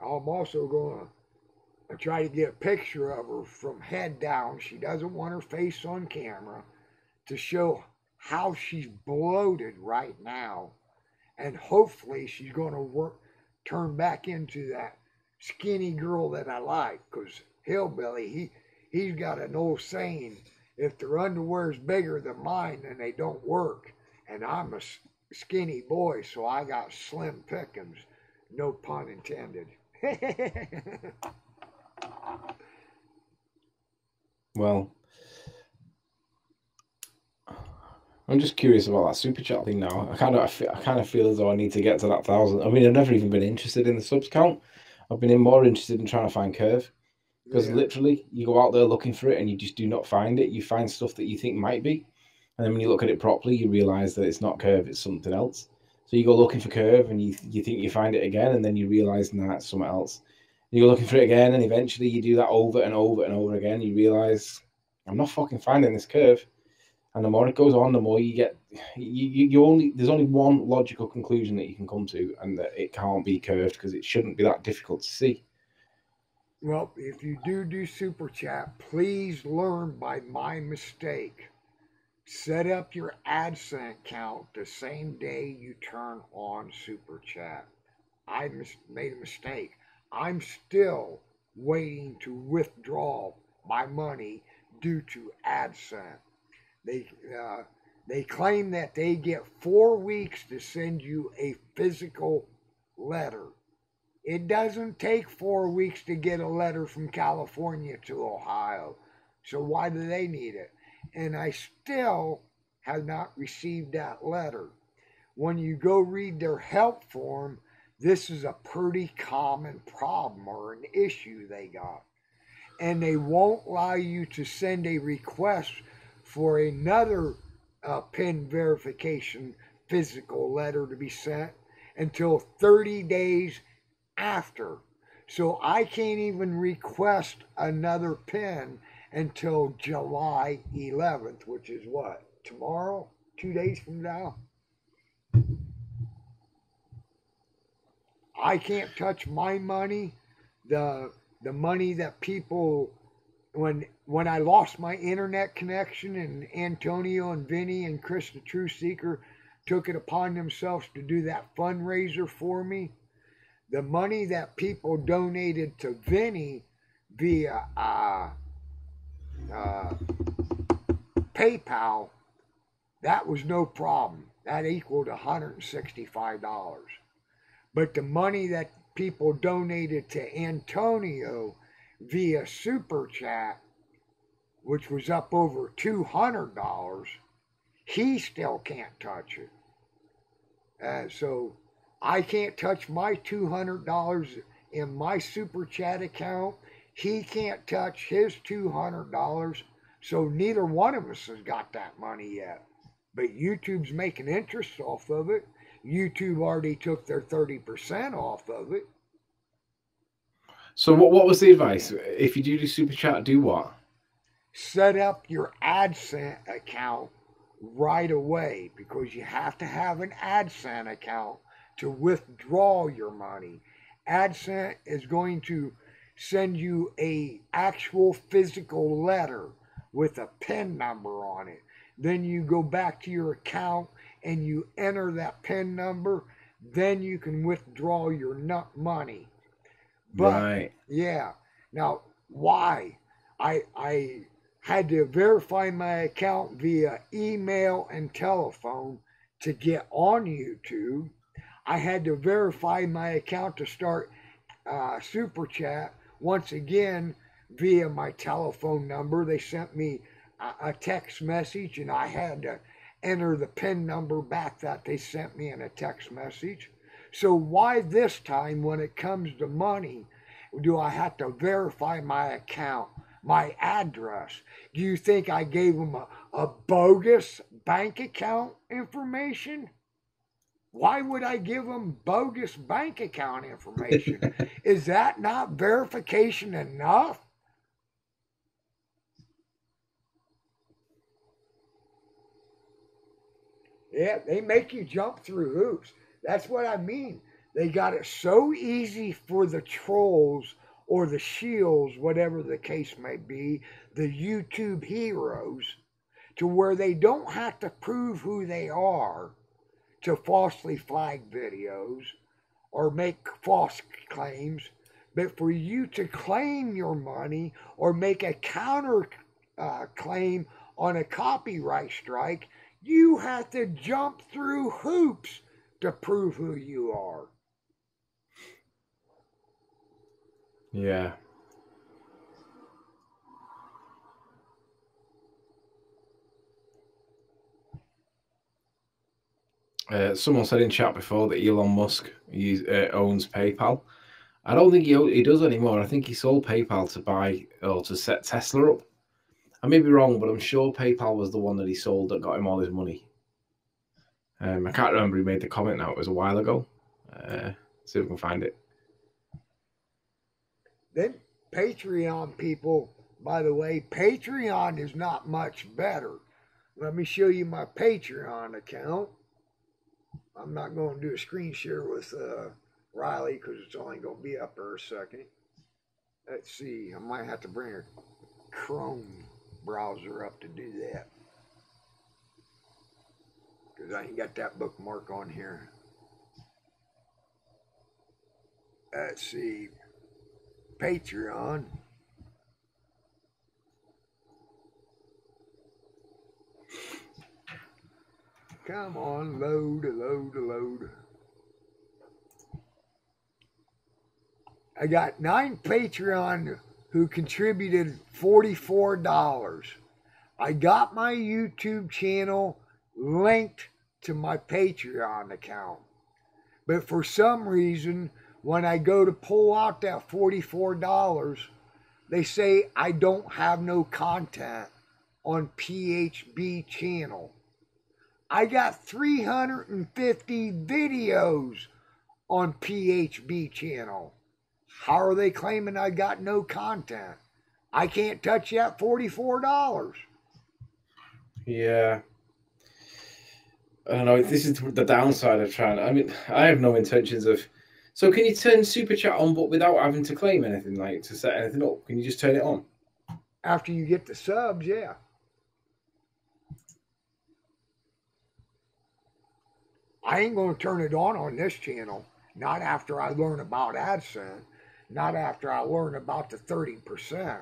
I'm also going to try to get a picture of her from head down. She doesn't want her face on camera, to show how she's bloated right now, and hopefully she's going to turn back into that skinny girl that I like. Because Hillbilly, he's got an old saying: if their underwear's bigger than mine, then they don't work. And I'm a skinny boy, so I got slim pickings. No pun intended. Well, I'm just curious about that super chat thing now. I kind of feel as though I need to get to that 1,000. I mean, I've never even been interested in the subs count. I've been more interested in trying to find curve. Because literally, you go out there looking for it and you just do not find it. You find stuff that you think might be. And then when you look at it properly, you realise that it's not curve, it's something else. So you go looking for curve and you think you find it again, and then you realise, nah, it's something else. You go looking for it again, and eventually you do that over and over and over again. You realise, I'm not fucking finding this curve. And the more it goes on, the more you get. There's only one logical conclusion that you can come to, and that it can't be curved because it shouldn't be that difficult to see. Well, if you do Super Chat, please learn by my mistake. Set up your AdSense account the same day you turn on Super Chat. I made a mistake. I'm still waiting to withdraw my money due to AdSense. They claim that they get 4 weeks to send you a physical letter. It doesn't take 4 weeks to get a letter from California to Ohio. So why do they need it? And I still have not received that letter. When you go read their help form, this is a pretty common problem or an issue they got. And they won't allow you to send a request for another PIN verification physical letter to be sent until 30 days after. So I can't even request another PIN until July 11th, which is what? Tomorrow? 2 days from now? I can't touch my money. The money that people, when I lost my internet connection and Antonio and Vinny and Chris the Truth Seeker took it upon themselves to do that fundraiser for me, the money that people donated to Vinny via PayPal, that was no problem. That equaled $165. But the money that people donated to Antonio via Super Chat, which was up over $200, he still can't touch it. So I can't touch my $200 in my Super Chat account. He can't touch his $200. So neither one of us has got that money yet. But YouTube's making interest off of it. YouTube already took their 30% off of it. So what was the advice? If you do Super Chat, do what? Set up your AdSense account right away, because you have to have an AdSense account to withdraw your money. AdSense is going to send you a actual physical letter with a PIN number on it. Then you go back to your account and you enter that PIN number. Then you can withdraw your money. But, right. Yeah. Now, why? I had to verify my account via email and telephone to get on YouTube. I had to verify my account to start Super Chat once again via my telephone number. They sent me a text message, and I had to enter the PIN number back that they sent me in a text message. So why this time, when it comes to money, do I have to verify my account, my address? Do you think I gave them a bogus bank account information? Why would I give them bogus bank account information? Is that not verification enough? Yeah, they make you jump through hoops. That's what I mean. They got it so easy for the trolls or the shields, whatever the case may be, the YouTube heroes, to where they don't have to prove who they are to falsely flag videos or make false claims, but for you to claim your money or make a counter claim on a copyright strike, you have to jump through hoops to prove who you are. Yeah. Someone said in chat before that Elon Musk owns PayPal. I don't think he does anymore. I think he sold PayPal to buy or to set Tesla up. I may be wrong, but I'm sure PayPal was the one that he sold that got him all his money. I can't remember who made the comment now. It was a while ago. See if we can find it. Then Patreon people, by the way, Patreon is not much better. Let me show you my Patreon account. I'm not going to do a screen share with Riley because it's only going to be up there a second. Let's see. I might have to bring a Chrome browser up to do that because I ain't got that bookmark on here. Let's see. Patreon. Come on, load. I got 9 Patreon who contributed $44. I got my YouTube channel linked to my Patreon account. But for some reason, when I go to pull out that $44, they say I don't have no content on PHB channel. I got 350 videos on PHB channel. How are they claiming I got no content? I can't touch that $44. Yeah. I don't know. This is the downside of trying. I mean, I have no intentions of. So can you turn Super Chat on, but without having to claim anything, like to set anything up? Can you just turn it on? After you get the subs, yeah. I ain't going to turn it on this channel. Not after I learn about AdSense. Not after I learn about the 30%.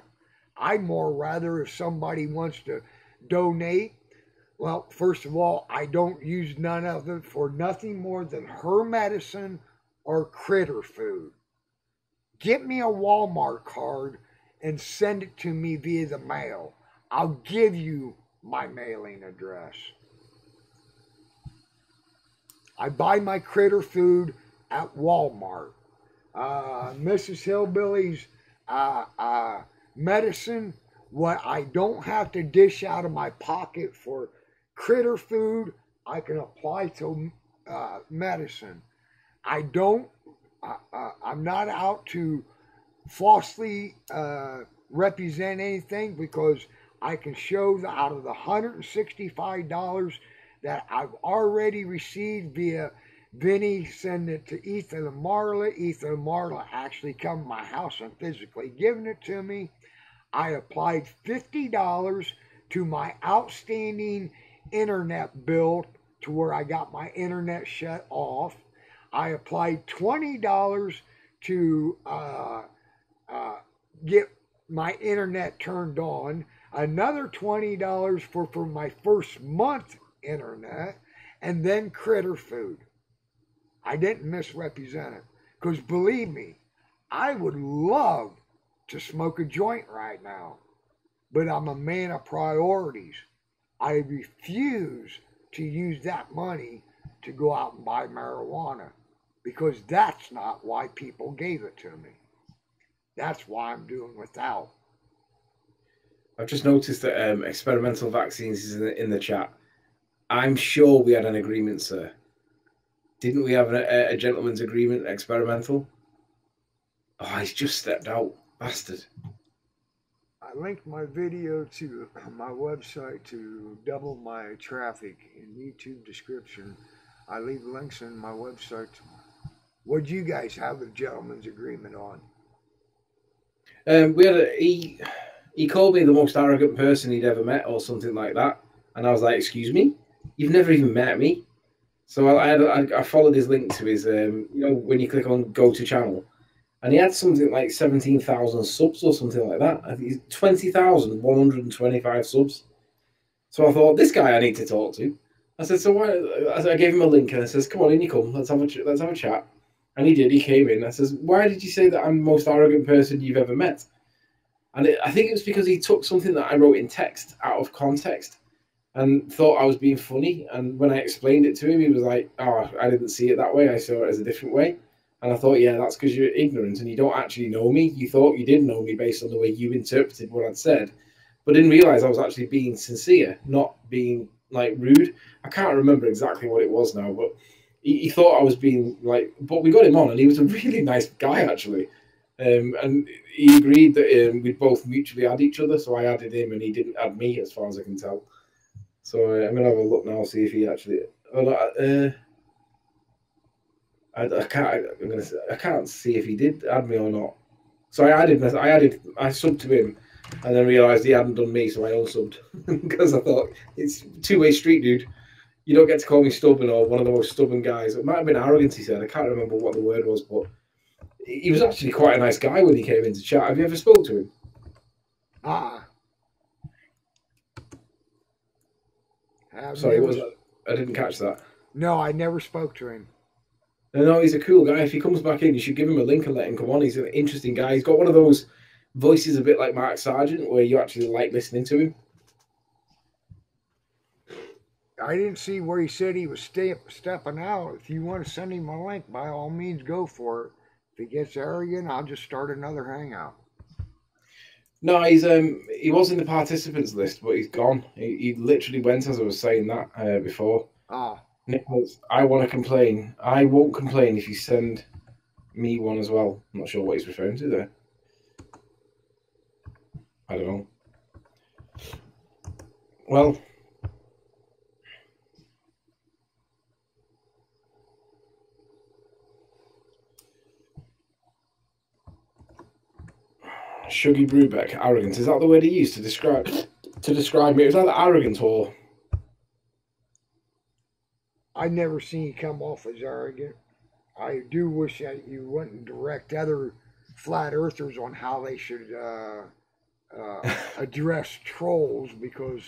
I'd more rather if somebody wants to donate. Well, first of all, I don't use none of it for nothing more than her medicine or critter food. Get me a Walmart card and send it to me via the mail. I'll give you my mailing address. I buy my critter food at Walmart. Mrs. Hillbilly's medicine, what I don't have to dish out of my pocket for critter food, I can apply to medicine. I'm not out to falsely represent anything because I can show that out of the $165 that I've already received via Vinny sending it to Ethan and Marla. Ethan and Marla actually come to my house and physically giving it to me. I applied $50 to my outstanding internet bill to where I got my internet shut off. I applied $20 to get my internet turned on. Another $20 for my first month internet, and then critter food. I didn't misrepresent it. Because believe me, I would love to smoke a joint right now. But I'm a man of priorities. I refuse to use that money to go out and buy marijuana. Because that's not why people gave it to me. That's why I'm doing without. I've just noticed that experimental vaccines is in the chat. I'm sure we had an agreement, sir. Didn't we have a gentleman's agreement, experimental? Oh, he's just stepped out. Bastard. I linked my video to my website to double my traffic in YouTube description. I leave links in my website. What do you guys have a gentleman's agreement on? We had he called me the most arrogant person he'd ever met or something like that. And I was like, excuse me? You've never even met me. So I followed his link to his, when you click on go to channel, and he had something like 17,000 subs or something like that. I think 20,125 subs. So I thought, this guy I need to talk to. I said, so why? I gave him a link and I says, come on in, you come. Let's have a chat. And he did. He came in. I says, why did you say that I'm the most arrogant person you've ever met? And I think it was because he took something that I wrote in text out of context and thought I was being funny. And when I explained it to him, he was like, oh, I didn't see it that way. I saw it as a different way. And I thought, yeah, that's because you're ignorant and you don't actually know me. You thought you did know me based on the way you interpreted what I'd said, but didn't realize I was actually being sincere, not being like rude. I can't remember exactly what it was now, but he thought I was being like, but we got him on and he was a really nice guy actually. And he agreed that we'd both mutually add each other. So I added him and he didn't add me as far as I can tell. So I'm going to have a look now, see if he actually, I can't see if he did add me or not. So I subbed to him and then realised he hadn't done me, so I unsubbed because I thought it's two-way street, dude. You don't get to call me stubborn or one of the most stubborn guys. It might have been arrogant, he said. I can't remember what the word was, but he was actually quite a nice guy when he came into chat. Have you ever spoke to him? Sorry, what was that? I didn't catch that. No, I never spoke to him. No, he's a cool guy. If he comes back in, you should give him a link and let him come on. He's an interesting guy. He's got one of those voices a bit like Mark Sargent where you actually like listening to him. I didn't see where he said he was stepping out. If you want to send him a link, by all means, go for it. If he gets arrogant, I'll just start another hangout. No, he was in the participants list, but he's gone. He literally went as I was saying that before. Nicholas, I want to complain. I won't complain if you send me one as well. I'm not sure what he's referring to there. I don't know. Well, Shuggy Brubeck, arrogance. Is that the word he used to describe me? It was either arrogant or... I never seen you come off as arrogant. I do wish that you wouldn't direct other flat earthers on how they should address trolls, because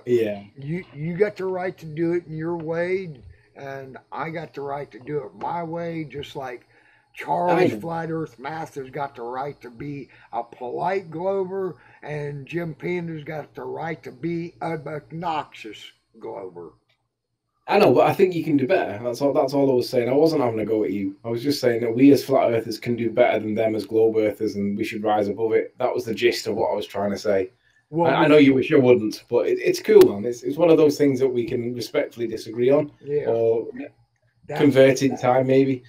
you got the right to do it in your way, and I got the right to do it my way, just like Charles Flat Earth Master's got the right to be a polite Glober, and Jim Panda's got the right to be an obnoxious Glober. I know, but I think you can do better. That's all I was saying. I wasn't having a go at you. I was just saying that we as flat earthers can do better than them as globe earthers, and we should rise above it. That was the gist of what I was trying to say. Well, I know you wish you wouldn't, but it's cool, man. It's one of those things that we can respectfully disagree on, or convert in time, maybe.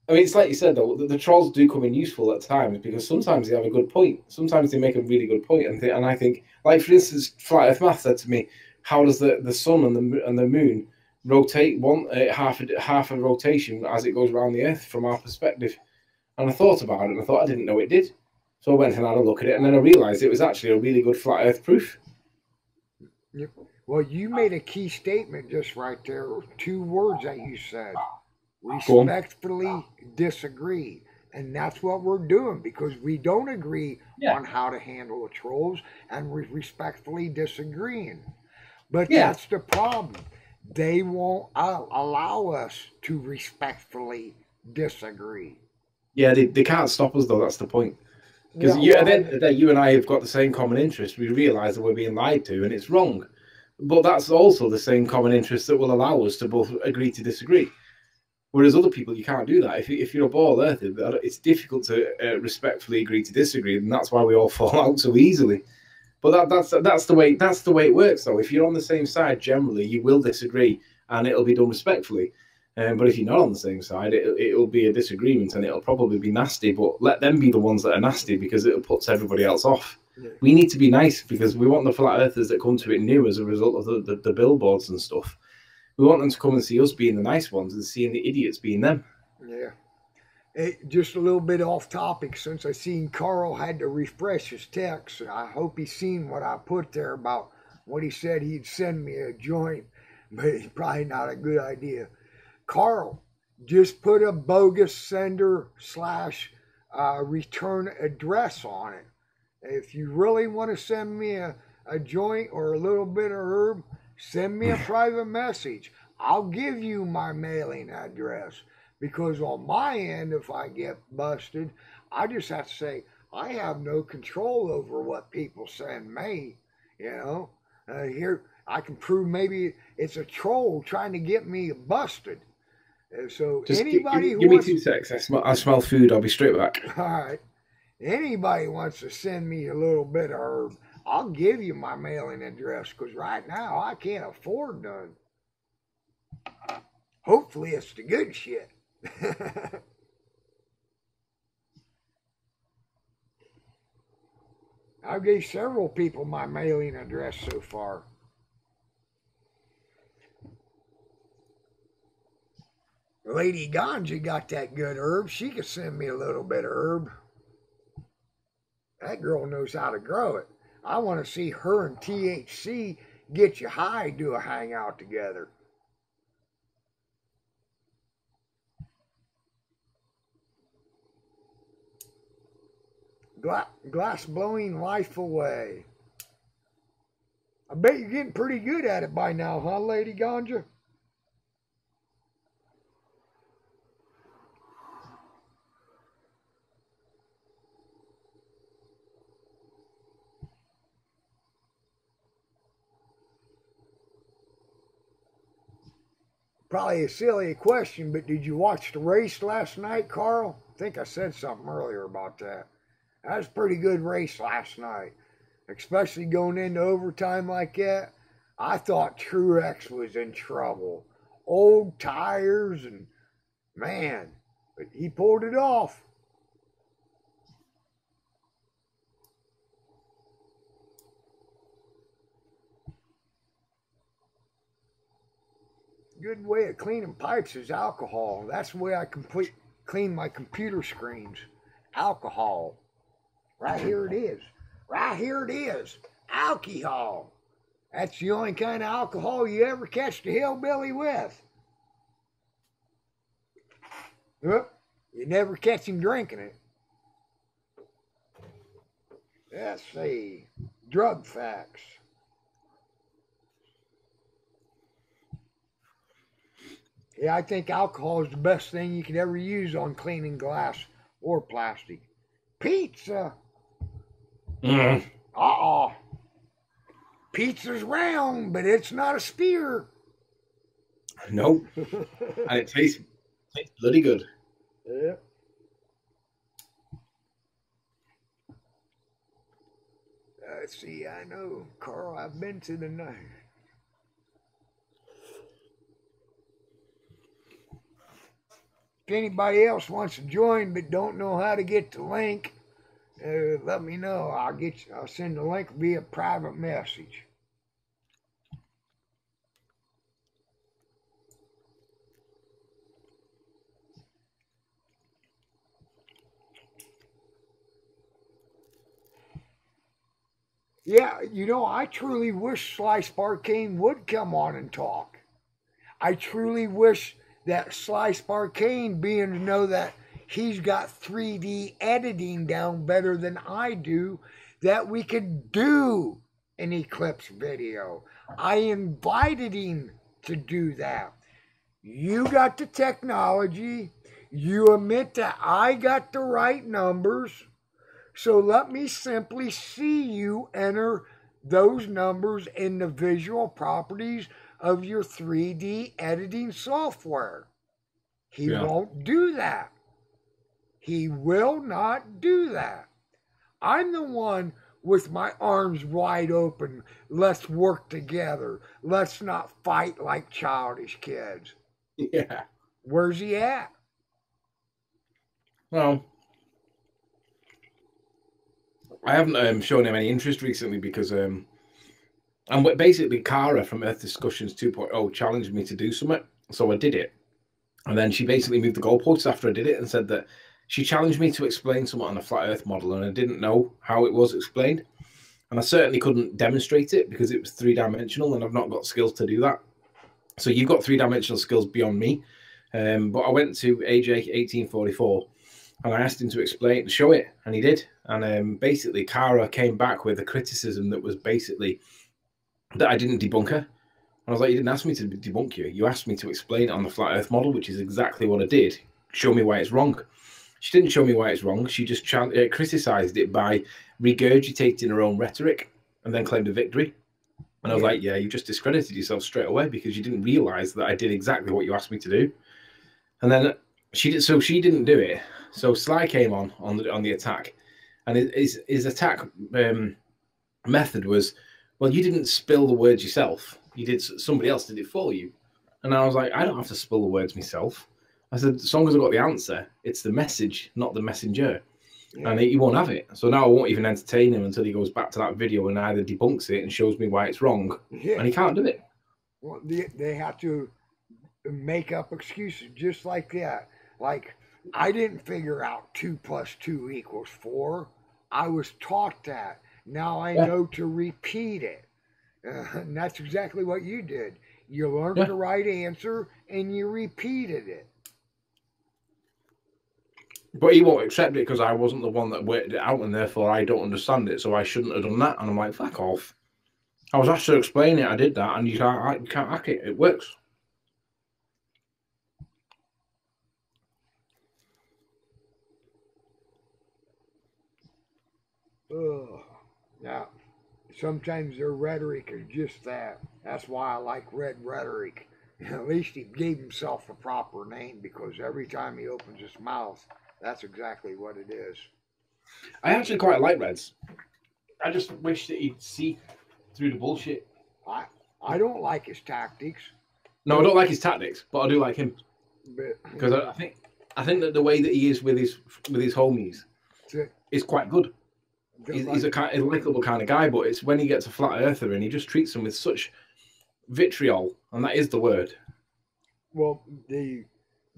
I mean, it's like you said, though, the trolls do come in useful at times, because sometimes they have a good point. Sometimes they make a really good point, and I think, like, for instance, Flat Earth Math said to me, how does the sun and the moon rotate half a rotation as it goes around the Earth from our perspective? And I thought about it, and I thought I didn't know it did. So I went and had a look at it, and then I realised it was actually a really good flat Earth proof. Yep. Well, you made a key statement just right there. 2 words that you said. Respectfully disagree. And that's what we're doing, because we don't agree on how to handle the trolls, and we're respectfully disagreeing. But that's the problem. They won't allow us to respectfully disagree. Yeah, they can't stop us, though. That's the point. Because at the end of the day, you and I have got the same common interest. We realise that we're being lied to, and it's wrong. But that's also the same common interest that will allow us to both agree to disagree. Whereas other people, you can't do that. If you're a ball earther, it's difficult to respectfully agree to disagree, and that's why we all fall out so easily. But that's the way it works, though. If you're on the same side, generally, you will disagree, and it'll be done respectfully. But if you're not on the same side, it'll be a disagreement, and it'll probably be nasty. But let them be the ones that are nasty, because it puts everybody else off. Yeah. We need to be nice, because we want the flat earthers that come to it new as a result of the billboards and stuff. We want them to come and see us being the nice ones and seeing the idiots being them. Yeah. Hey, just a little bit off topic, since I seen Carl had to refresh his text. I hope he's seen what I put there about when he said he'd send me a joint, but it's probably not a good idea. Carl, just put a bogus sender / return address on it. If you really want to send me a joint or a little bit of herb, send me a private message. I'll give you my mailing address, because on my end, if I get busted, I just have to say, I have no control over what people send me. You know, here I can prove maybe it's a troll trying to get me busted. So just anybody give me 2 secs. I smell food. I'll be straight back. All right. Anybody wants to send me a little bit of herb, I'll give you my mailing address, because right now I can't afford none. Hopefully it's the good shit. I've gave several people my mailing address so far. Lady Ganja got that good herb. She could send me a little bit of herb. That girl knows how to grow it. I want to see her and THC get you high, do a hangout together. Glass blowing life away. I bet you're getting pretty good at it by now, huh, Lady Ganja? Probably a silly question, but did you watch the race last night, Carl? I think I said something earlier about that. That was a pretty good race last night, especially going into overtime like that. I thought Truex was in trouble. Old tires and, man, but he pulled it off. Good way of cleaning pipes is alcohol. That's the way I clean my computer screens. Alcohol. Right here it is. Right here it is. Alcohol. That's the only kind of alcohol you ever catch the hillbilly with. Yep. You never catch him drinking it. Let's see. Drug facts. Yeah, I think alcohol is the best thing you could ever use on cleaning glass or plastic. Pizza. Pizza's round, but it's not a sphere. Nope. And it tastes bloody good. Yeah. Let's see, I know, Carl, I've been to the night. If anybody else wants to join but don't know how to get the link, let me know. I'll send the link via private message. Yeah, you know, I truly wish Slice Barcane would come on and talk. I truly wish that Slice Barcane, being to know that he's got 3D editing down better than I do, that we could do an Eclipse video. I invited him to do that. You got the technology. You admit that I got the right numbers. So let me simply see you enter those numbers in the visual properties of your 3D editing software. He won't do that. He will not do that. I'm the one with my arms wide open. Let's work together. Let's not fight like childish kids. Yeah. Where's he at? Well, I haven't shown him any interest recently because and basically Cara from Earth Discussions 2.0 challenged me to do something, so I did it. And then she basically moved the goalposts after I did it and said that she challenged me to explain something on a flat Earth model, and I didn't know how it was explained. And I certainly couldn't demonstrate it because it was 3-dimensional and I've not got skills to do that. So you've got 3-dimensional skills beyond me. But I went to AJ1844 and I asked him to show it, and he did. And basically, Kara came back with a criticism that was basically that I didn't debunk her. And I was like, you didn't ask me to debunk you. You asked me to explain it on the flat Earth model, which is exactly what I did. Show me why it's wrong. She didn't show me why it's wrong. She just criticized it by regurgitating her own rhetoric and then claimed a victory. And I was like, yeah, you just discredited yourself straight away because you didn't realize that I did exactly what you asked me to do. And then she didn't do it. So Sly came on the attack, and his attack method was, well, you didn't spill the words yourself. Somebody else did it for you. And I was like, I don't have to spill the words myself. I said, as long as I got the answer, it's the message, not the messenger. Yeah. And he won't have it. So now I won't even entertain him until he goes back to that video and either debunks it and shows me why it's wrong. Yeah. And he can't do it. Well, they have to make up excuses just like that. Like, I didn't figure out 2 + 2 = 4. I was taught that. Now I know to repeat it. And that's exactly what you did. You learned the right answer and you repeated it. But he won't accept it because I wasn't the one that worked it out, and therefore I don't understand it, so I shouldn't have done that. And I'm like, fuck off. I was asked to explain it, I did that, and you can't hack it. It works. Now, sometimes their rhetoric is just that. That's why I like Red Rhetoric. At least he gave himself a proper name, because every time he opens his mouth, that's exactly what it is. I actually quite like Reds. I just wish that he'd see through the bullshit. I don't like his tactics. No, I don't like his tactics, but I do like him. Because I think that the way that he is with his homies is quite good. He's a likable kind of guy, but it's when he gets a flat earther and he just treats them with such vitriol, and that is the word. Well, the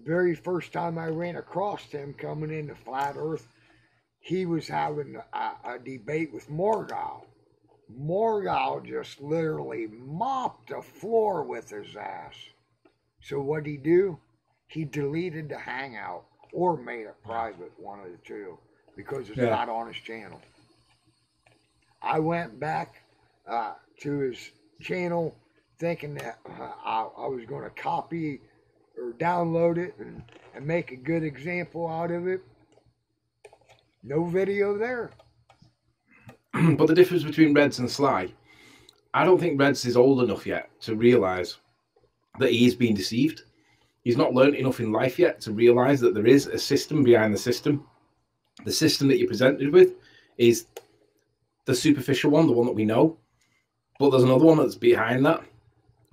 very first time I ran across him coming into Flat Earth, he was having a debate with Morgal. Morgal just literally mopped the floor with his ass. So what'd he do? He deleted the Hangout or made it private, one of the two, because it's not on his channel. I went back to his channel thinking that I was going to copy or download it and make a good example out of it. No video there. But the difference between Reds and Sly, I don't think Reds is old enough yet to realise that he is being deceived. He's not learned enough in life yet to realise that there is a system behind the system. The system that you're presented with is the superficial one, the one that we know. But there's another one that's behind that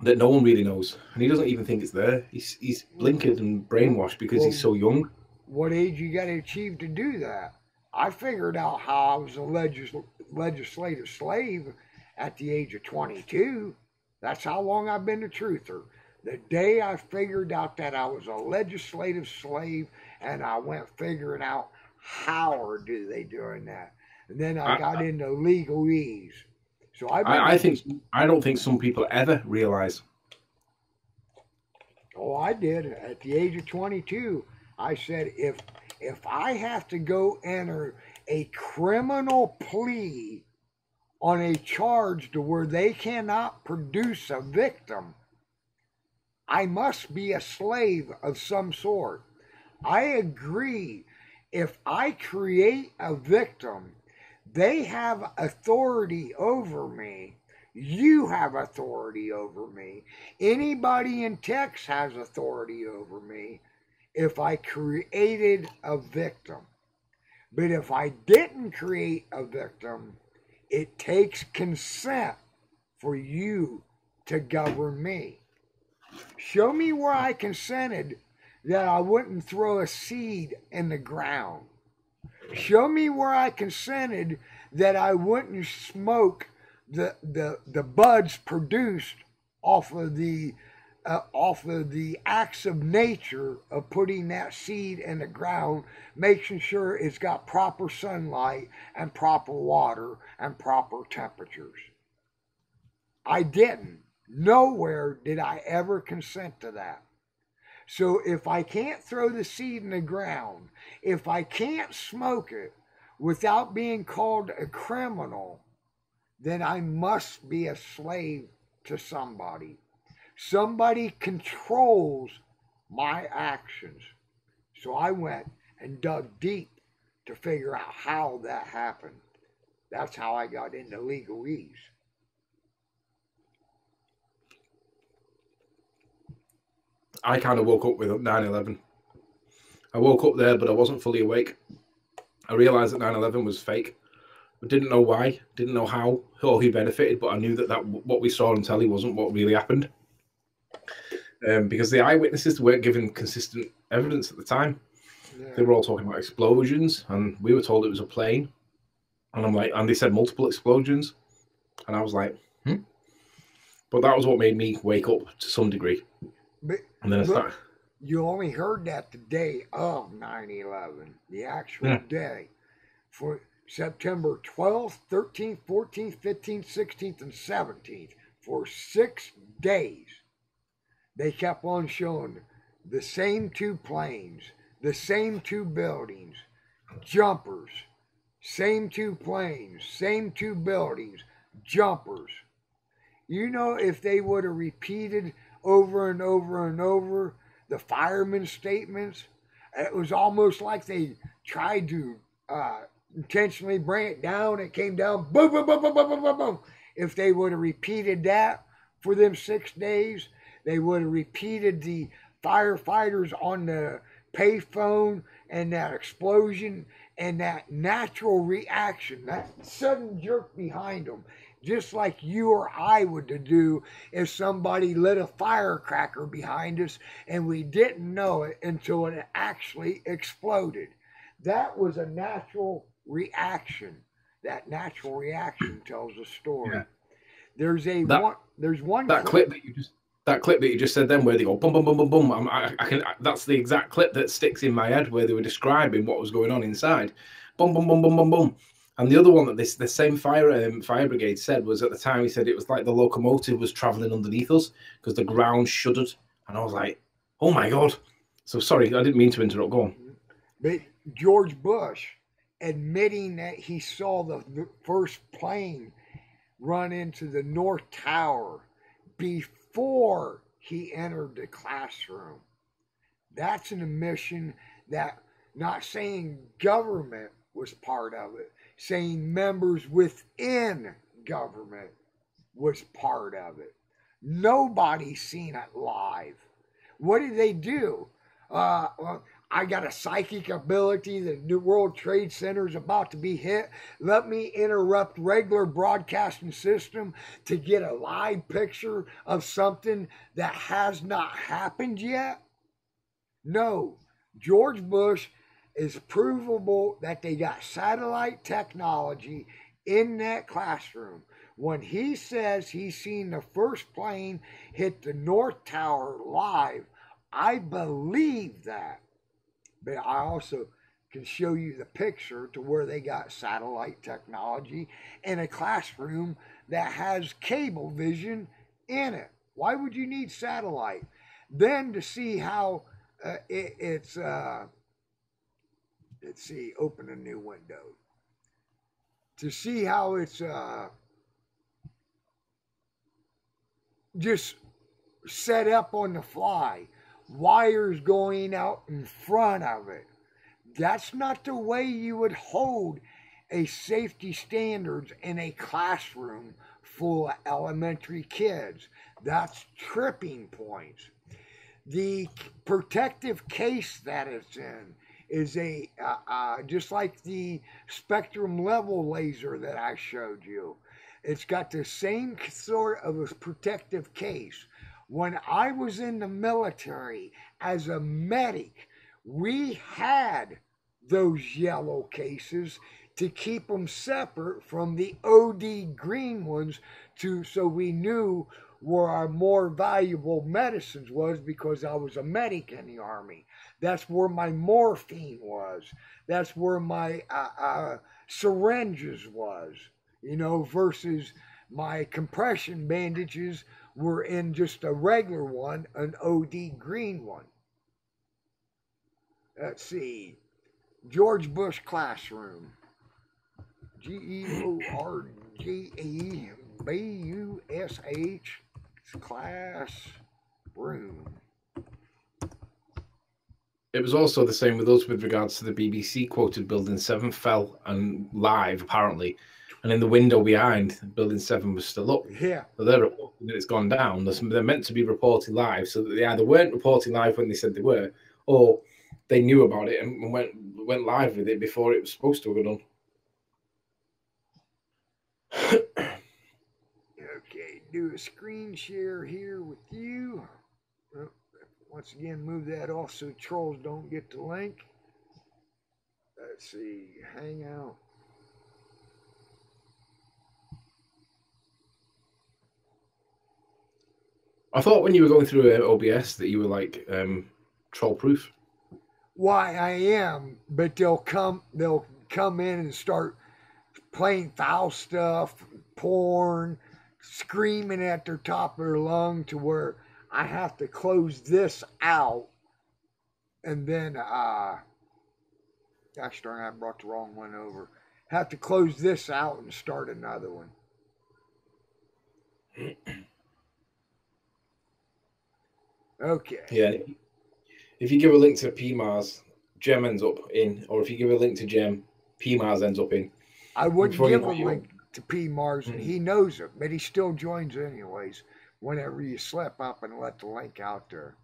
no one really knows. And he doesn't even think it's there. He's blinkered and brainwashed because he's so young. What age you got to achieve to do that? I figured out how I was a legislative slave at the age of 22. That's how long I've been a truther. The day I figured out that I was a legislative slave, and I went figuring out how do they doing that. And then I got into legalese. So I don't think some people ever realize. Oh, I did. At the age of 22, I said, if I have to go enter a criminal plea on a charge to where they cannot produce a victim, I must be a slave of some sort. I agree. If I create a victim, they have authority over me. You have authority over me. Anybody in Tex has authority over me if I created a victim. But if I didn't create a victim, it takes consent for you to govern me. Show me where I consented that I wouldn't throw a seed in the ground. Show me where I consented that I wouldn't smoke the buds produced off of the off of the acts of nature of putting that seed in the ground, making sure it's got proper sunlight and proper water and proper temperatures. I didn't. Nowhere did I ever consent to that. So if I can't throw the seed in the ground, if I can't smoke it without being called a criminal, then I must be a slave to somebody. Somebody controls my actions. So I went and dug deep to figure out how that happened. That's how I got into legalese. I kind of woke up with 9/11. I woke up there, but I wasn't fully awake. I realized that 9/11 was fake. I didn't know why, didn't know how or who benefited, but I knew that what we saw on telly wasn't what really happened. Because the eyewitnesses weren't given consistent evidence at the time. Yeah. They were all talking about explosions, and we were told it was a plane. And I'm like, and they said multiple explosions. And I was like, But that was what made me wake up to some degree. But, and then I started. You only heard that the day of 9/11, the actual day. For September 12th, 13th, 14th, 15th, 16th, and 17th, for 6 days, they kept on showing the same 2 planes, the same 2 buildings, jumpers, same 2 planes, same 2 buildings, jumpers. You know, if they would have repeated over and over and over the firemen's statements, it was almost like they tried to intentionally bring it down. It came down, boom, boom, boom, boom, boom, boom, boom, boom. If they would have repeated that for them 6 days, they would have repeated the firefighters on the payphone and that explosion and that natural reaction, that sudden jerk behind them, just like you or I would do if somebody lit a firecracker behind us and we didn't know it until it actually exploded. That was a natural reaction. That natural reaction tells a story. Yeah. There's one clip that you just said then where they go boom boom boom boom boom. That's the exact clip that sticks in my head where they were describing what was going on inside. Boom boom boom boom boom boom. And the other one that the same fire brigade said was, at the time, he said it was like the locomotive was traveling underneath us because the ground shuddered. And I was like, oh my God. So sorry, I didn't mean to interrupt. Go on. But George Bush admitting that he saw the first plane run into the North Tower before he entered the classroom. That's an admission that, not saying government was part of it, saying members within government was part of it. Nobody's seen it live. What did they do? I got a psychic ability. The New World Trade Center is about to be hit. Let me interrupt regular broadcasting system to get a live picture of something that has not happened yet. No, George Bush is provable that they got satellite technology in that classroom. When he says he's seen the first plane hit the North Tower live, I believe that. But I also can show you the picture to where they got satellite technology in a classroom that has cable vision in it. Why would you need satellite? Then to see how let's see, open a new window. To see how it's just set up on the fly. Wires going out in front of it. That's not the way you would hold a safety standards in a classroom full of elementary kids. That's tripping points. The protective case that it's in is just like the spectrum level laser that I showed you. It's got the same sort of a protective case. When I was in the military as a medic, we had those yellow cases to keep them separate from the OD green ones, so we knew where our more valuable medicines was, because I was a medic in the Army. That's where my morphine was. That's where my syringes was, versus my compression bandages were in just a regular one, an OD green one. Let's see. George Bush classroom. GeorgeBush classroom. It was also the same with us with regards to the BBC quoted Building 7 fell and live, apparently. And in the window behind, Building 7 was still up. Yeah. So they're reporting that it's gone down. They're meant to be reporting live. So they either weren't reporting live when they said they were, or they knew about it and went live with it before it was supposed to have done. Okay, do a screen share here with you. Once again, move that off so trolls don't get the link. Let's see, Hangout. I thought when you were going through OBS that you were like troll proof. Why, I am, but they'll come in and start playing foul stuff, porn, screaming at their top of their lung to where I have to close this out, and then gosh darn, I brought the wrong one over. Have to close this out and start another one. Okay. Yeah. If you give a link to PMARS, Gem ends up in, or if you give a link to Gem, PMARS ends up in. I wouldn't give a link to PMARS, and he knows it, but he still joins anyways whenever you slip up and let the link out there.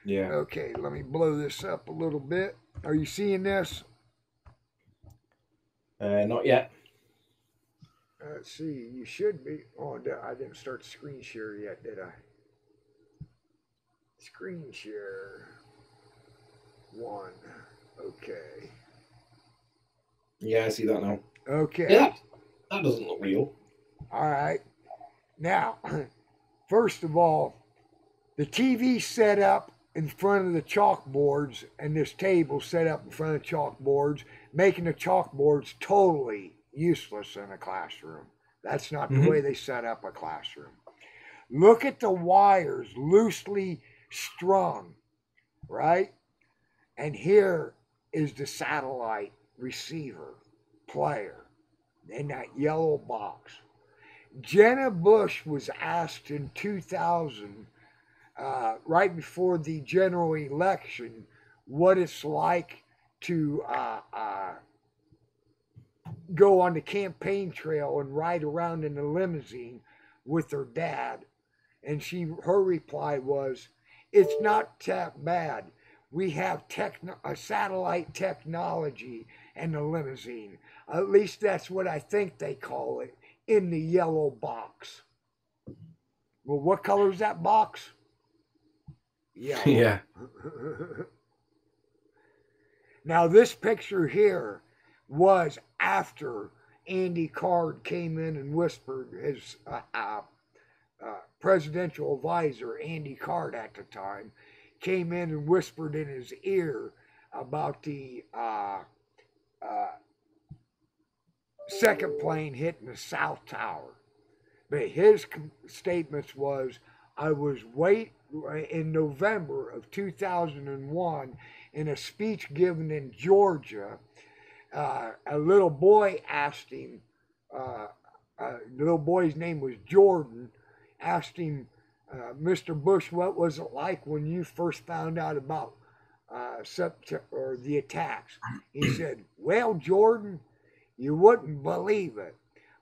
Yeah. Okay, let me blow this up a little bit. Are you seeing this? Not yet. Let's see, you should be. Oh, I didn't start screen share yet, did I? Screen share 1. Okay. Yeah, I see that now. Okay. Yeah, that doesn't look real. All right. Now, first of all, the TV set up in front of the chalkboards and this table set up in front of the chalkboards, making the chalkboards totally useless in a classroom. That's not the way they set up a classroom. Look at the wires loosely strung, right? And here is the satellite receiver player in that yellow box. Jenna Bush was asked in 2000, right before the general election, what it's like to go on the campaign trail and ride around in a limousine with her dad. And her reply was, "It's not that bad. We have satellite technology in the limousine. At least that's what I think they call it in the yellow box." Well, what color is that box? Yellow. Yeah. Now, this picture here was after Andy Card came in and whispered, his presidential advisor, Andy Card at the time, came in and whispered in his ear about the second plane hitting the South Tower. But his statements was, I was in November of 2001 in a speech given in Georgia. A little boy asked him, the little boy's name was Jordan, asked him, Mr. Bush, what was it like when you first found out about the attacks? He said, well, Jordan, you wouldn't believe it.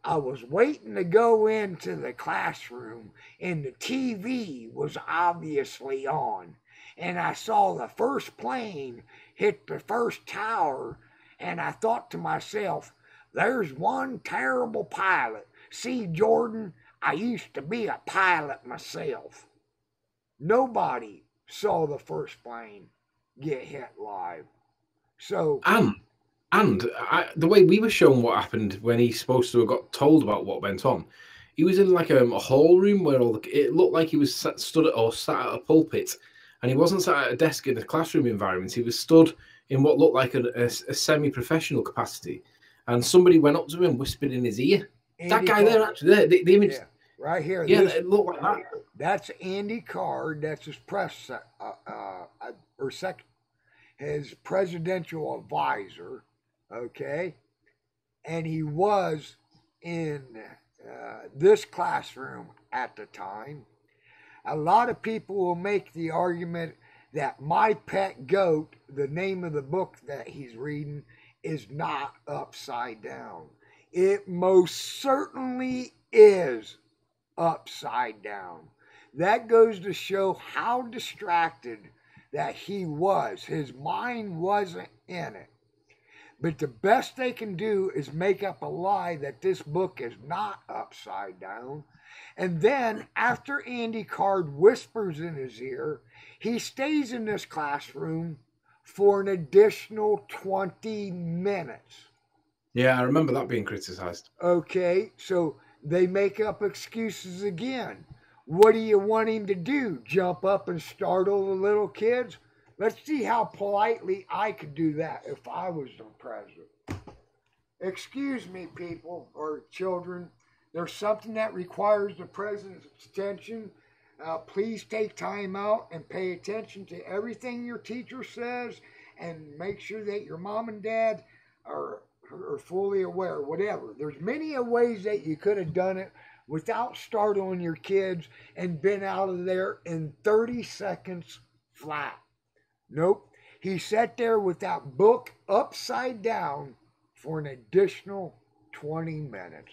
I was waiting to go into the classroom and the TV was obviously on. And I saw the first plane hit the first tower and I thought to myself, there's one terrible pilot. See, Jordan, I used to be a pilot myself. Nobody saw the first plane get hit live. So, And And the way we were shown what happened when he's supposed to have got told about what went on, he was in like a hall room where it looked like he was sat at a pulpit, and he wasn't sat at a desk in a classroom environment. He was stood in what looked like a semi-professional capacity, and somebody went up to him and whispered in his ear. That guy there, actually, the image, right here. Yeah, it looked like that. That's Andy Card. That's his his presidential advisor. Okay, and he was in this classroom at the time. A lot of people will make the argument that My Pet Goat, the name of the book that he's reading, is not upside down. It most certainly is upside down. That goes to show how distracted that he was. His mind wasn't in it. But the best they can do is make up a lie that this book is not upside down. And then after Andy Card whispers in his ear, he stays in this classroom for an additional 20 minutes. Yeah, I remember that being criticized. Okay, so they make up excuses again. What do you want him to do? Jump up and startle the little kids? Let's see how politely I could do that if I was the president. Excuse me, people or children. There's something that requires the president's attention. Please take time out and pay attention to everything your teacher says, and make sure that your mom and dad are fully aware. Whatever. There's many ways that you could have done it without startling your kids and been out of there in 30 seconds flat. Nope. He sat there with that book upside down for an additional 20 minutes.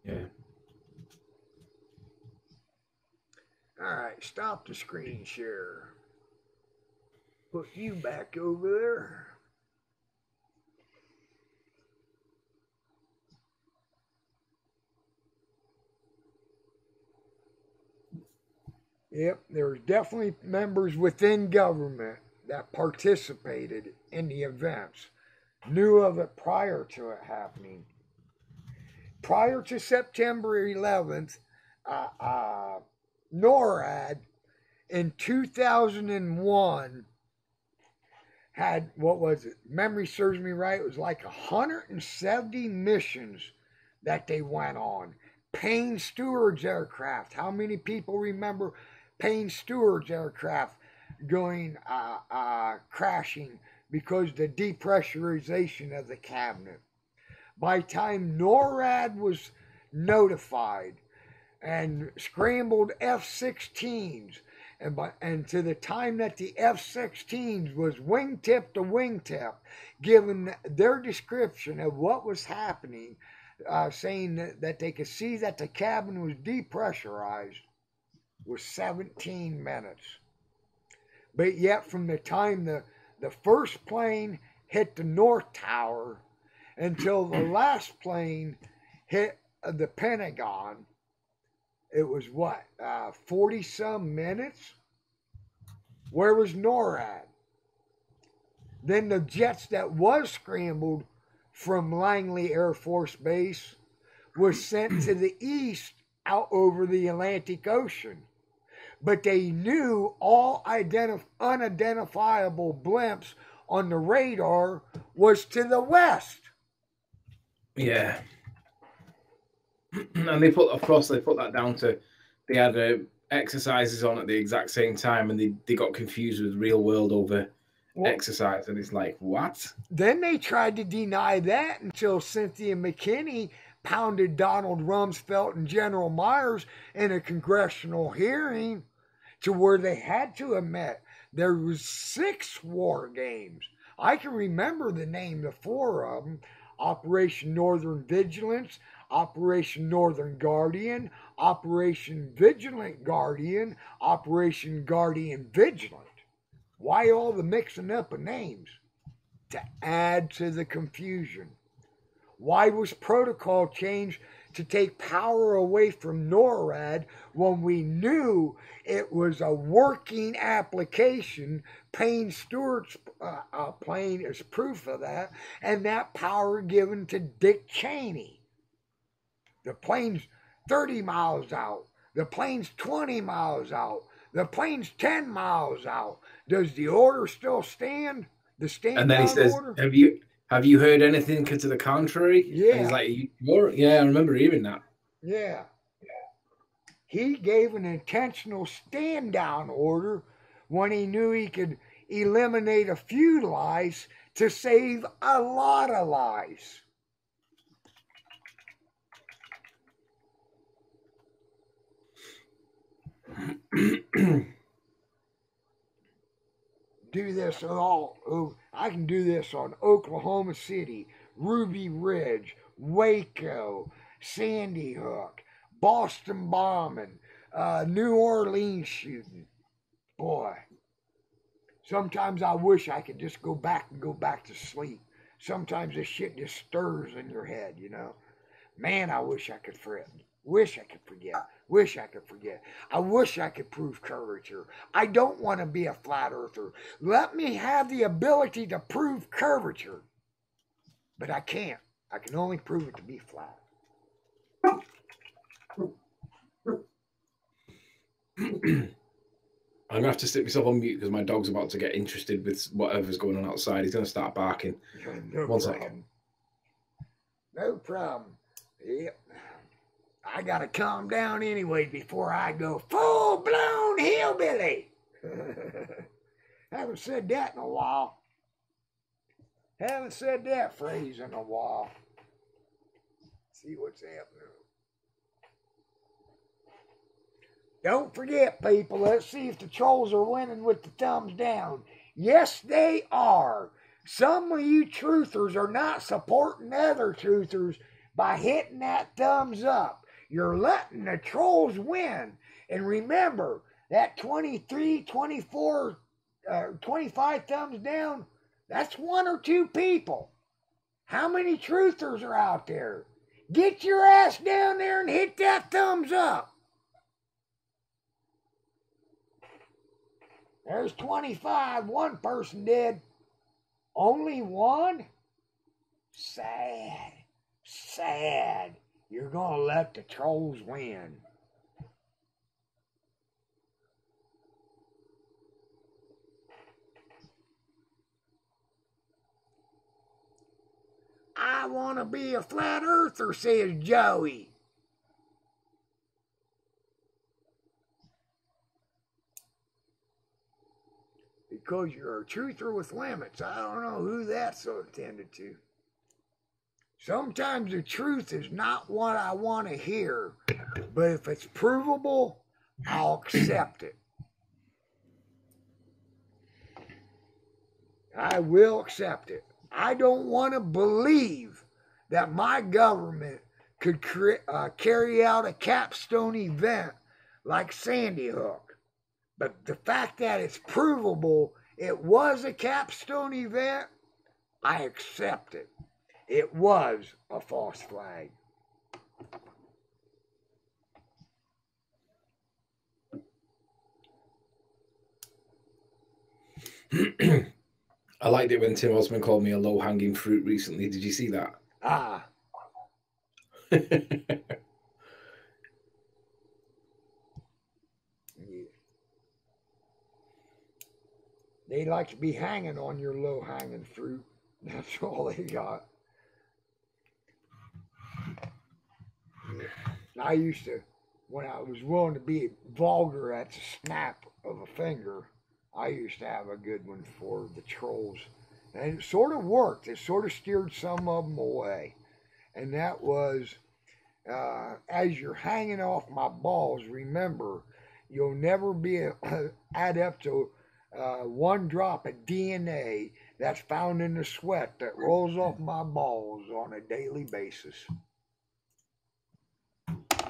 Yeah. All right, stop the screen share. Put you back over there. Yep, there's definitely members within government that participated in the events, knew of it prior to it happening. Prior to September 11th, NORAD in 2001 had, what was it? Memory serves me right, it was like 170 missions that they went on. Payne Stewart's aircraft. How many people remember Payne Stewart's aircraft going crashing because the depressurization of the cabinet? By the time NORAD was notified and scrambled F-16s, and to the time that the F-16s was wingtip to wingtip, given their description of what was happening, saying that they could see that the cabin was depressurized, was 17 minutes. But yet from the time the first plane hit the North Tower until the last plane hit the Pentagon, it was what, 40-some minutes? Where was NORAD? Then the jets that was scrambled from Langley Air Force Base was sent to the east out over the Atlantic Ocean. But they knew all unidentifiable blimps on the radar was to the west. Yeah. And they put that down to they had exercises on at the exact same time, and they got confused with real world over exercise, and it's like, what? Then they tried to deny that until Cynthia McKinney pounded Donald Rumsfeld and General Myers in a congressional hearing, to where they had to admit there was 6 war games. I can remember the name of 4 of them: Operation Northern Vigilance, Operation Northern Guardian, Operation Vigilant Guardian, Operation Guardian Vigilant. Why all the mixing up of names? To add to the confusion. Why was protocol changed to take power away from NORAD when we knew it was a working application? Payne Stewart's plane is proof of that, and that power given to Dick Cheney. The plane's 30 miles out. The plane's 20 miles out. The plane's 10 miles out. Does the order still stand? The stand And then he says, order? Have you heard anything to the contrary? Yeah. And he's like, yeah, I remember hearing that. Yeah. He gave an intentional stand down order when he knew he could eliminate a few lies to save a lot of lies. Do this all. I can do this on Oklahoma City, Ruby Ridge, Waco, Sandy Hook, Boston bombing, New Orleans shooting. Boy, sometimes I wish I could just go back to sleep. Sometimes this shit just stirs in your head, you know. Man, I wish I could forget. Wish I could forget. Wish I could forget. I wish I could prove curvature. I don't want to be a flat earther. Let me have the ability to prove curvature. But I can't. I can only prove it to be flat. I'm going to have to stick myself on mute because my dog's about to get interested with whatever's going on outside. He's going to start barking. No One problem. second. No problem. Yep. I got to calm down anyway before I go full-blown hillbilly. Haven't said that in a while. Haven't said that phrase in a while. See what's happening. Don't forget, people, let's see if the trolls are winning with the thumbs down. Yes, they are. Some of you truthers are not supporting other truthers by hitting that thumbs up. You're letting the trolls win. And remember, that 23, 24, 25 thumbs down, that's one or two people. How many truthers are out there? Get your ass down there and hit that thumbs up. There's 25. One person did. Only one? Sad. Sad. You're going to let the trolls win. I want to be a flat earther, says Joey. Because you're a truther with limits. I don't know who that's so intended to. Sometimes the truth is not what I want to hear, but if it's provable, I'll accept it. I will accept it. I don't want to believe that my government could carry out a capstone event like Sandy Hook. But the fact that it's provable it was a capstone event, I accept it. It was a false flag. I liked it when Tim Osmond called me a low-hanging fruit recently. Did you see that? Ah. They like to be hanging on your low-hanging fruit. That's all they got. I used to, when I was willing to be vulgar at the snap of a finger, I used to have a good one for the trolls. And it sort of worked. It sort of steered some of them away. And that was, as you're hanging off my balls, remember, you'll never be adept to one drop of DNA that's found in the sweat that rolls off my balls on a daily basis.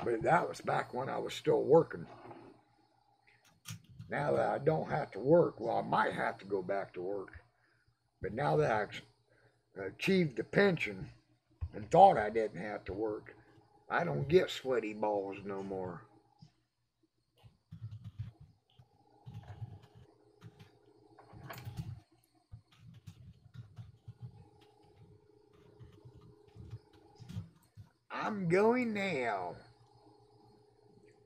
But that was back when I was still working. Now that I don't have to work, well, I might have to go back to work. But now that I've achieved the pension, and thought I didn't have to work. I don't get sweaty balls no more. I'm going now.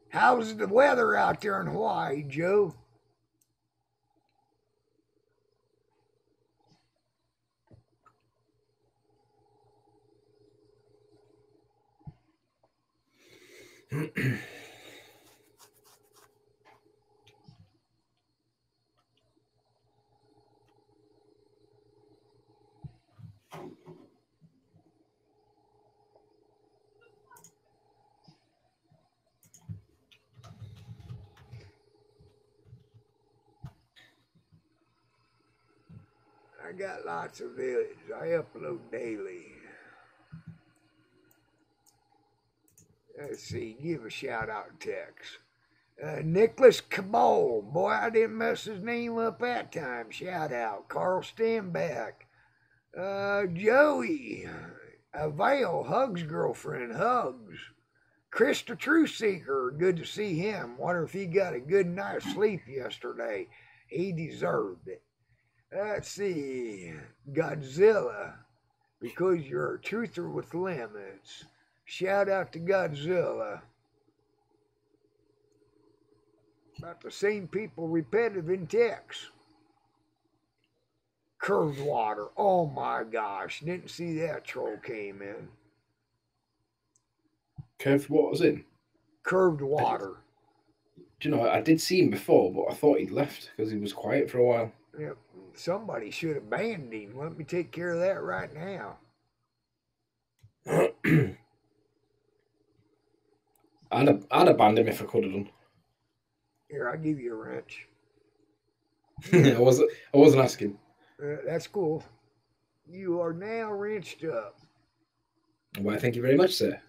How's the weather out there in Hawaii, Joe? I got lots of videos. I upload daily. Let's see, give a shout out text. Nicholas Cabal. Boy, I didn't mess his name up that time. Shout out. Carl Stanback. Joey. Vale. Hugs girlfriend. Hugs. Chris the Truth Seeker. Good to see him. Wonder if he got a good night's sleep yesterday. He deserved it. Let's see. Godzilla. Because you're a truther with limits. Shout out to Godzilla. About the same people repetitive in text. Curved water. Oh my gosh. Didn't see that troll came in. Curved water's in? Curved water. Do you know, I did see him before, but I thought he'd left because he was quiet for a while. Yep. Somebody should have banned him. Let me take care of that right now. I'd have banned him if I could have done. Here, I'll give you a wrench. I wasn't asking. That's cool. You are now wrenched up. Why, thank you very much, sir.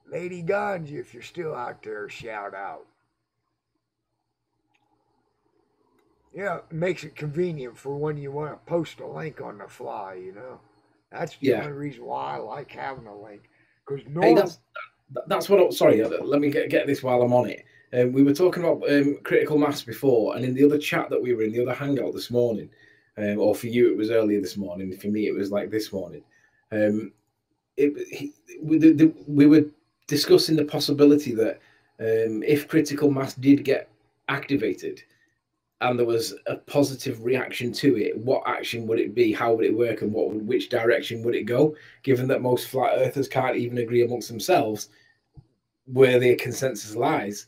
Lady Ganja, if you're still out there, shout out. Yeah, it makes it convenient for when you want to post a link on the fly, you know. That's the only reason why I like having a link. Because that's what. Sorry, let me get this while I'm on it. We were talking about critical mass before, and in the other chat that we were in, the other hangout this morning, or for you it was earlier this morning. For me, it was like this morning. We were discussing the possibility that if critical mass did get activated, and there was a positive reaction to it, what action would it be? How would it work? And which direction would it go? Given that most flat earthers can't even agree amongst themselves where their consensus lies.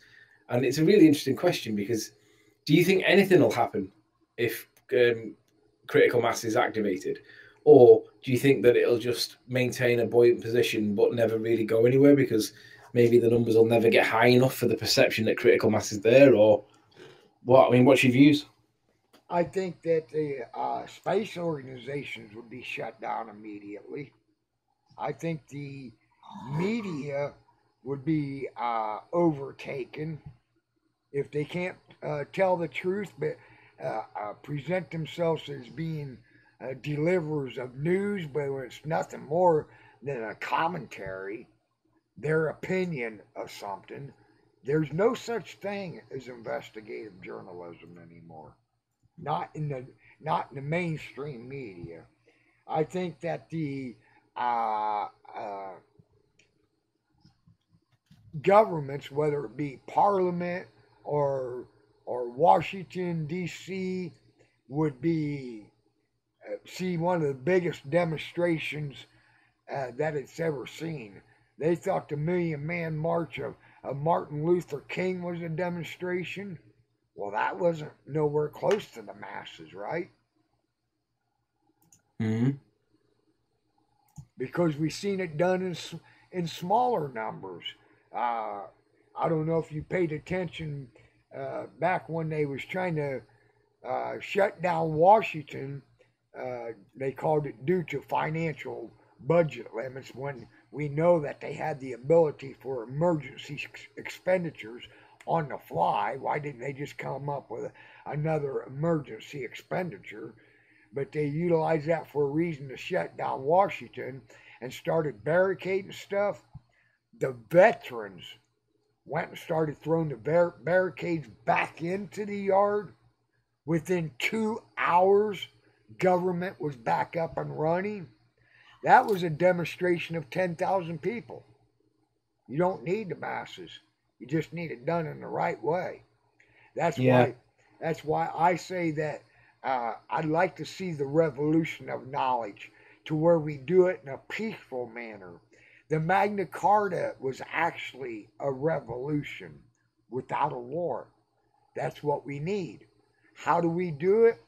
And it's a really interesting question, because do you think anything will happen if critical mass is activated? Or do you think that it'll just maintain a buoyant position but never really go anywhere because maybe the numbers will never get high enough for the perception that critical mass is there? Or what? I mean, what's your views? I think that the space organizations would be shut down immediately. I think the media would be overtaken if they can't tell the truth, but present themselves as being deliverers of news, but it's nothing more than a commentary, their opinion of something. There's no such thing as investigative journalism anymore. Not in the mainstream media. I think that the governments, whether it be Parliament or Washington D.C., would be see one of the biggest demonstrations that it's ever seen. They thought the Million Man March of Martin Luther King was a demonstration. Well, that wasn't nowhere close to the masses, right? Mm-hmm. Because we've seen it done in smaller numbers. I don't know if you paid attention back when they was trying to shut down Washington. They called it due to financial budget limits, when we know that they had the ability for emergency expenditures on the fly. Why didn't they just come up with another emergency expenditure? but they utilized that for a reason to shut down Washington and started barricading stuff. The veterans went and started throwing the barricades back into the yard. Within 2 hours, government was back up and running. That was a demonstration of 10,000 people. You don't need the masses. You just need it done in the right way. That's why I say that I'd like to see the revolution of knowledge to where we do it in a peaceful manner. The Magna Carta was actually a revolution without a war. That's what we need. How do we do it?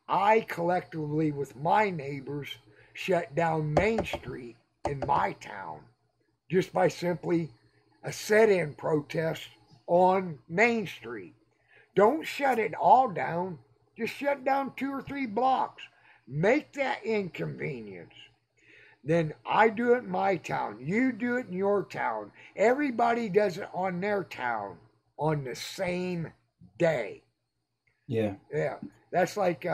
I collectively, with my neighbors, shut down Main Street in my town just by simply a set-in protest on Main Street. Don't shut it all down. Just shut down 2 or 3 blocks. Make that inconvenience. Then I do it in my town. You do it in your town. Everybody does it on their town on the same day. Yeah. Yeah. That's like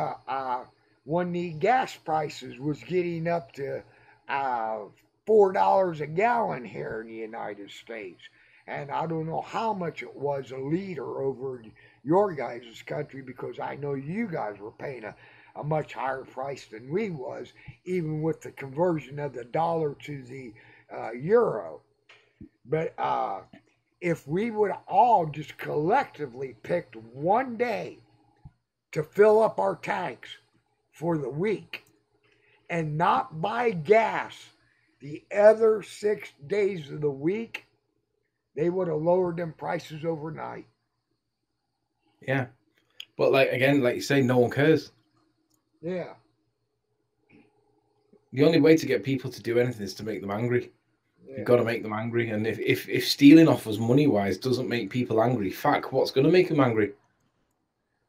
when the gas prices was getting up to $4 a gallon here in the United States. And I don't know how much it was a liter over your guys' country, because I know you guys were paying a much higher price than we was, even with the conversion of the dollar to the euro. But if we would all just collectively picked one day to fill up our tanks for the week and not buy gas the other 6 days of the week, they would have lowered them prices overnight. Yeah. But like you say, no one cares. Yeah. The only way to get people to do anything is to make them angry. Yeah. You've got to make them angry. And if stealing off us money-wise doesn't make people angry, fuck, what's going to make them angry?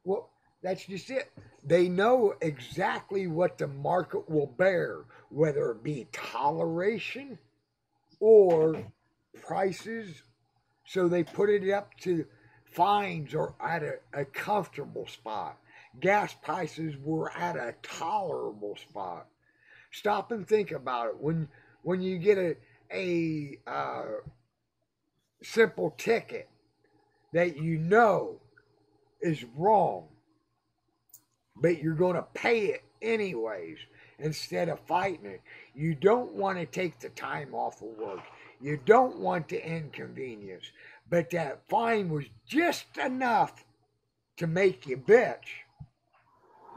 Well, that's just it. They know exactly what the market will bear, whether it be toleration or prices. So they put it up to fines or at a comfortable spot. Gas prices were at a tolerable spot. Stop and think about it. When you get a simple ticket that you know is wrong, but you're going to pay it anyways instead of fighting it, you don't want to take the time off of work. You don't want the inconvenience. But that fine was just enough to make you bitch,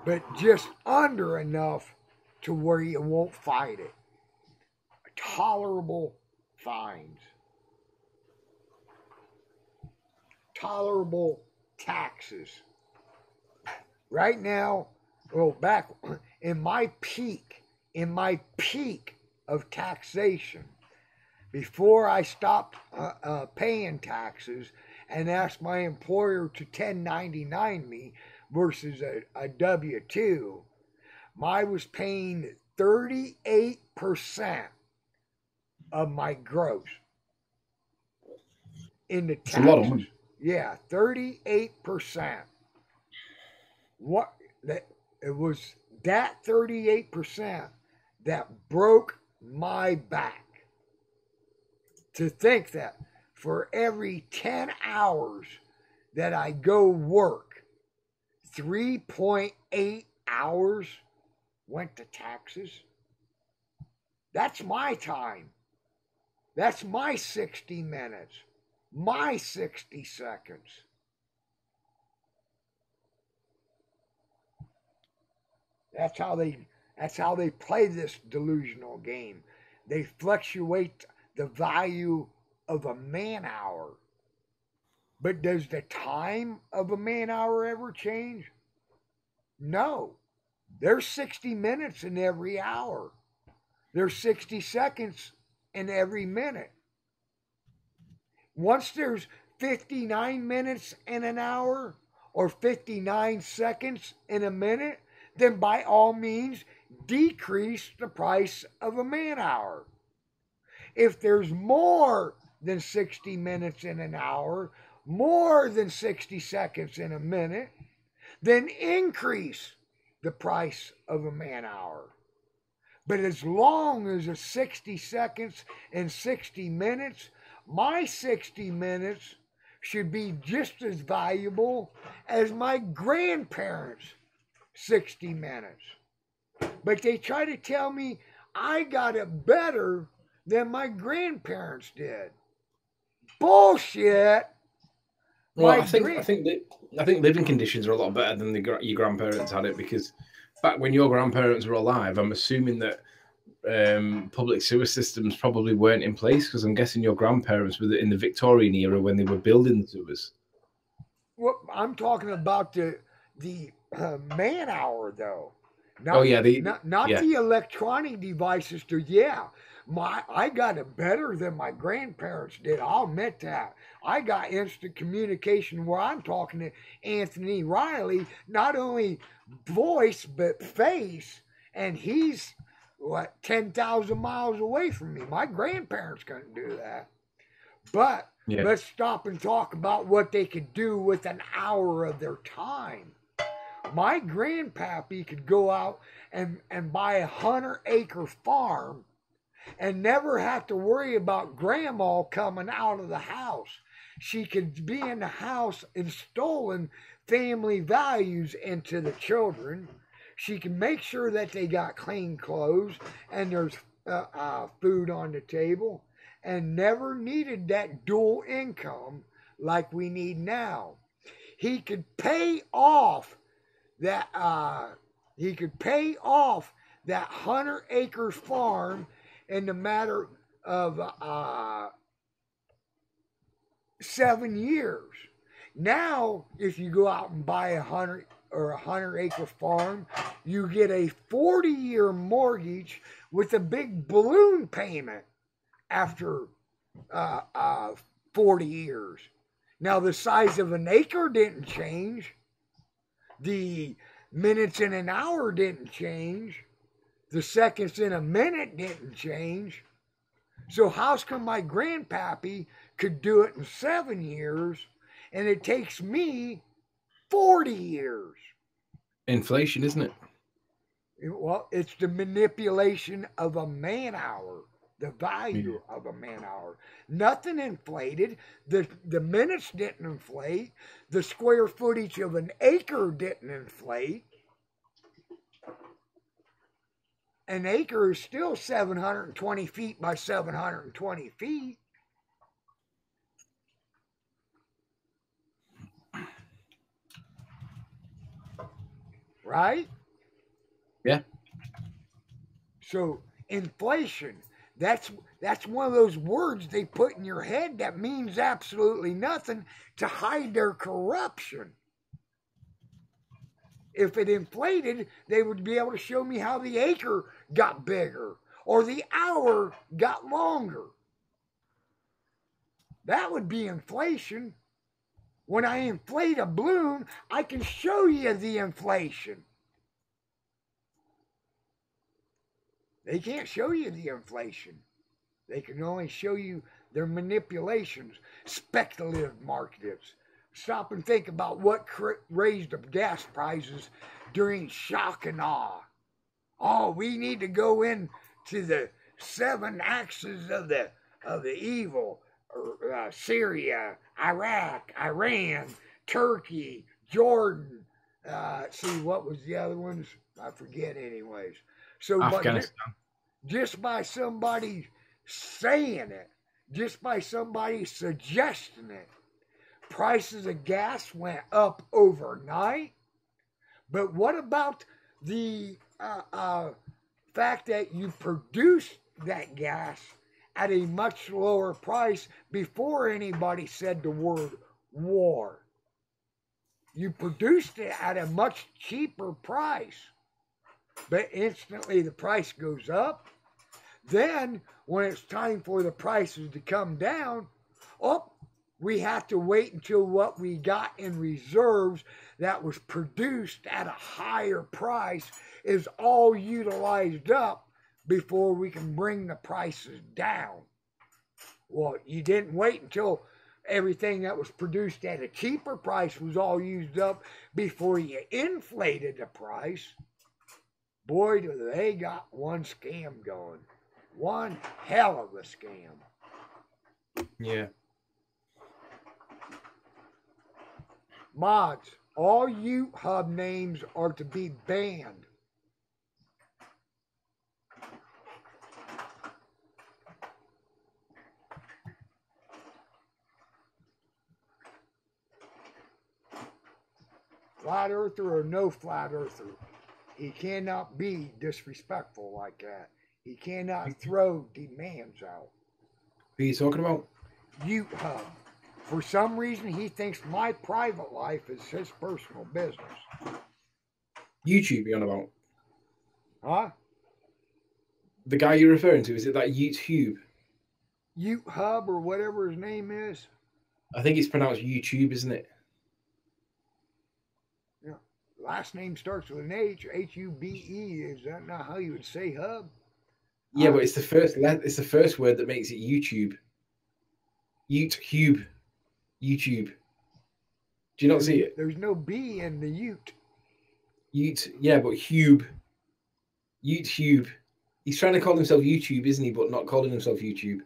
but just under enough to where you won't fight it. Tolerable fines. Tolerable taxes. Right now, well, back in my peak of taxation, before I stopped paying taxes and asked my employer to 1099 me versus a W-2, I was paying 38% of my gross in the taxes. That's a lot of money. Yeah, 38%. What that it was that 38% that broke my back. To think that for every 10 hours that I go work, 3.8 hours went to taxes. That's my time. That's my 60 minutes, my 60 seconds. That's how they play this delusional game. They fluctuate the value of a man hour. But does the time of a man hour ever change? No. There's 60 minutes in every hour. There's 60 seconds in every minute. Once there's 59 minutes in an hour or 59 seconds in a minute, then by all means decrease the price of a man hour. If there's more than 60 minutes in an hour, more than 60 seconds in a minute, then increase the price of a man hour. But as long as it's 60 seconds and 60 minutes, my 60 minutes should be just as valuable as my grandparents' 60 minutes. But they try to tell me I got it better than my grandparents did. Bullshit. Well, I think living conditions are a lot better than your grandparents had it, because back when your grandparents were alive, I'm assuming that public sewer systems probably weren't in place, because I'm guessing your grandparents were in the Victorian era when they were building the sewers. Well, I'm talking about the man hour though. Not the electronic devices. I got it better than my grandparents did. I'll admit that. I got instant communication where I'm talking to Anthony Riley, not only voice but face, and he's 10,000 miles away from me. My grandparents couldn't do that. But let's stop and talk about what they could do with an hour of their time. My grandpappy could go out and buy a 100-acre farm and never have to worry about grandma coming out of the house. She could be in the house installing family values into the children. She can make sure that they got clean clothes and there's food on the table, and never needed that dual income like we need now. He could pay off that 100-acre farm in the matter of 7 years. Now, if you go out and buy a 100-acre farm, you get a 40-year mortgage with a big balloon payment after 40 years. Now, the size of an acre didn't change. The minutes in an hour didn't change. The seconds in a minute didn't change. So how's come my grandpappy could do it in 7 years and it takes me 40 years? Inflation, isn't it? Well, it's the manipulation of a man hour, the value of a man hour. Nothing inflated. The minutes didn't inflate. The square footage of an acre didn't inflate. An acre is still 720 feet by 720 feet. Right? Yeah. So inflation, that's one of those words they put in your head that means absolutely nothing to hide their corruption. If it inflated, they would be able to show me how the acre got bigger or the hour got longer. That would be inflation. When I inflate a balloon, I can show you the inflation. They can't show you the inflation. They can only show you their manipulations, speculative markets. Stop and think about what raised the gas prices during shock and awe. Oh, we need to go into the 7 axes of the evil. Syria, Iraq, Iran, Turkey, Jordan. See, what was the other ones? I forget anyways. So Afghanistan. Just by somebody saying it, just by somebody suggesting it, prices of gas went up overnight. But what about the fact that you produced that gas at a much lower price before anybody said the word war? You produced it at a much cheaper price, but instantly the price goes up. Then, when it's time for the prices to come down, we have to wait until what we got in reserves that was produced at a higher price is all utilized up before we can bring the prices down. Well, you didn't wait until everything that was produced at a cheaper price was all used up before you inflated the price. Boy, do they got one scam going. One hell of a scam. Yeah. Mods, all YouTube names are to be banned. Flat earther or no flat earther, he cannot be disrespectful like that. He cannot throw demands out. Who are you talking about? YouTube. For some reason, he thinks my private life is his personal business. YouTube you're on about? Huh? The guy you're referring to, is it that YouTube? YouTube or whatever his name is. I think it's pronounced YouTube, isn't it? Yeah. Last name starts with an H. H-U-B-E. Is that not how you would say hub? Yeah, but it's the first it's the first word that makes it YouTube. YouTube. YouTube. Do you not see it? There's no B in the Ute. Ute, yeah, but Hube. YouTube. He's trying to call himself YouTube, isn't he? But not calling himself YouTube.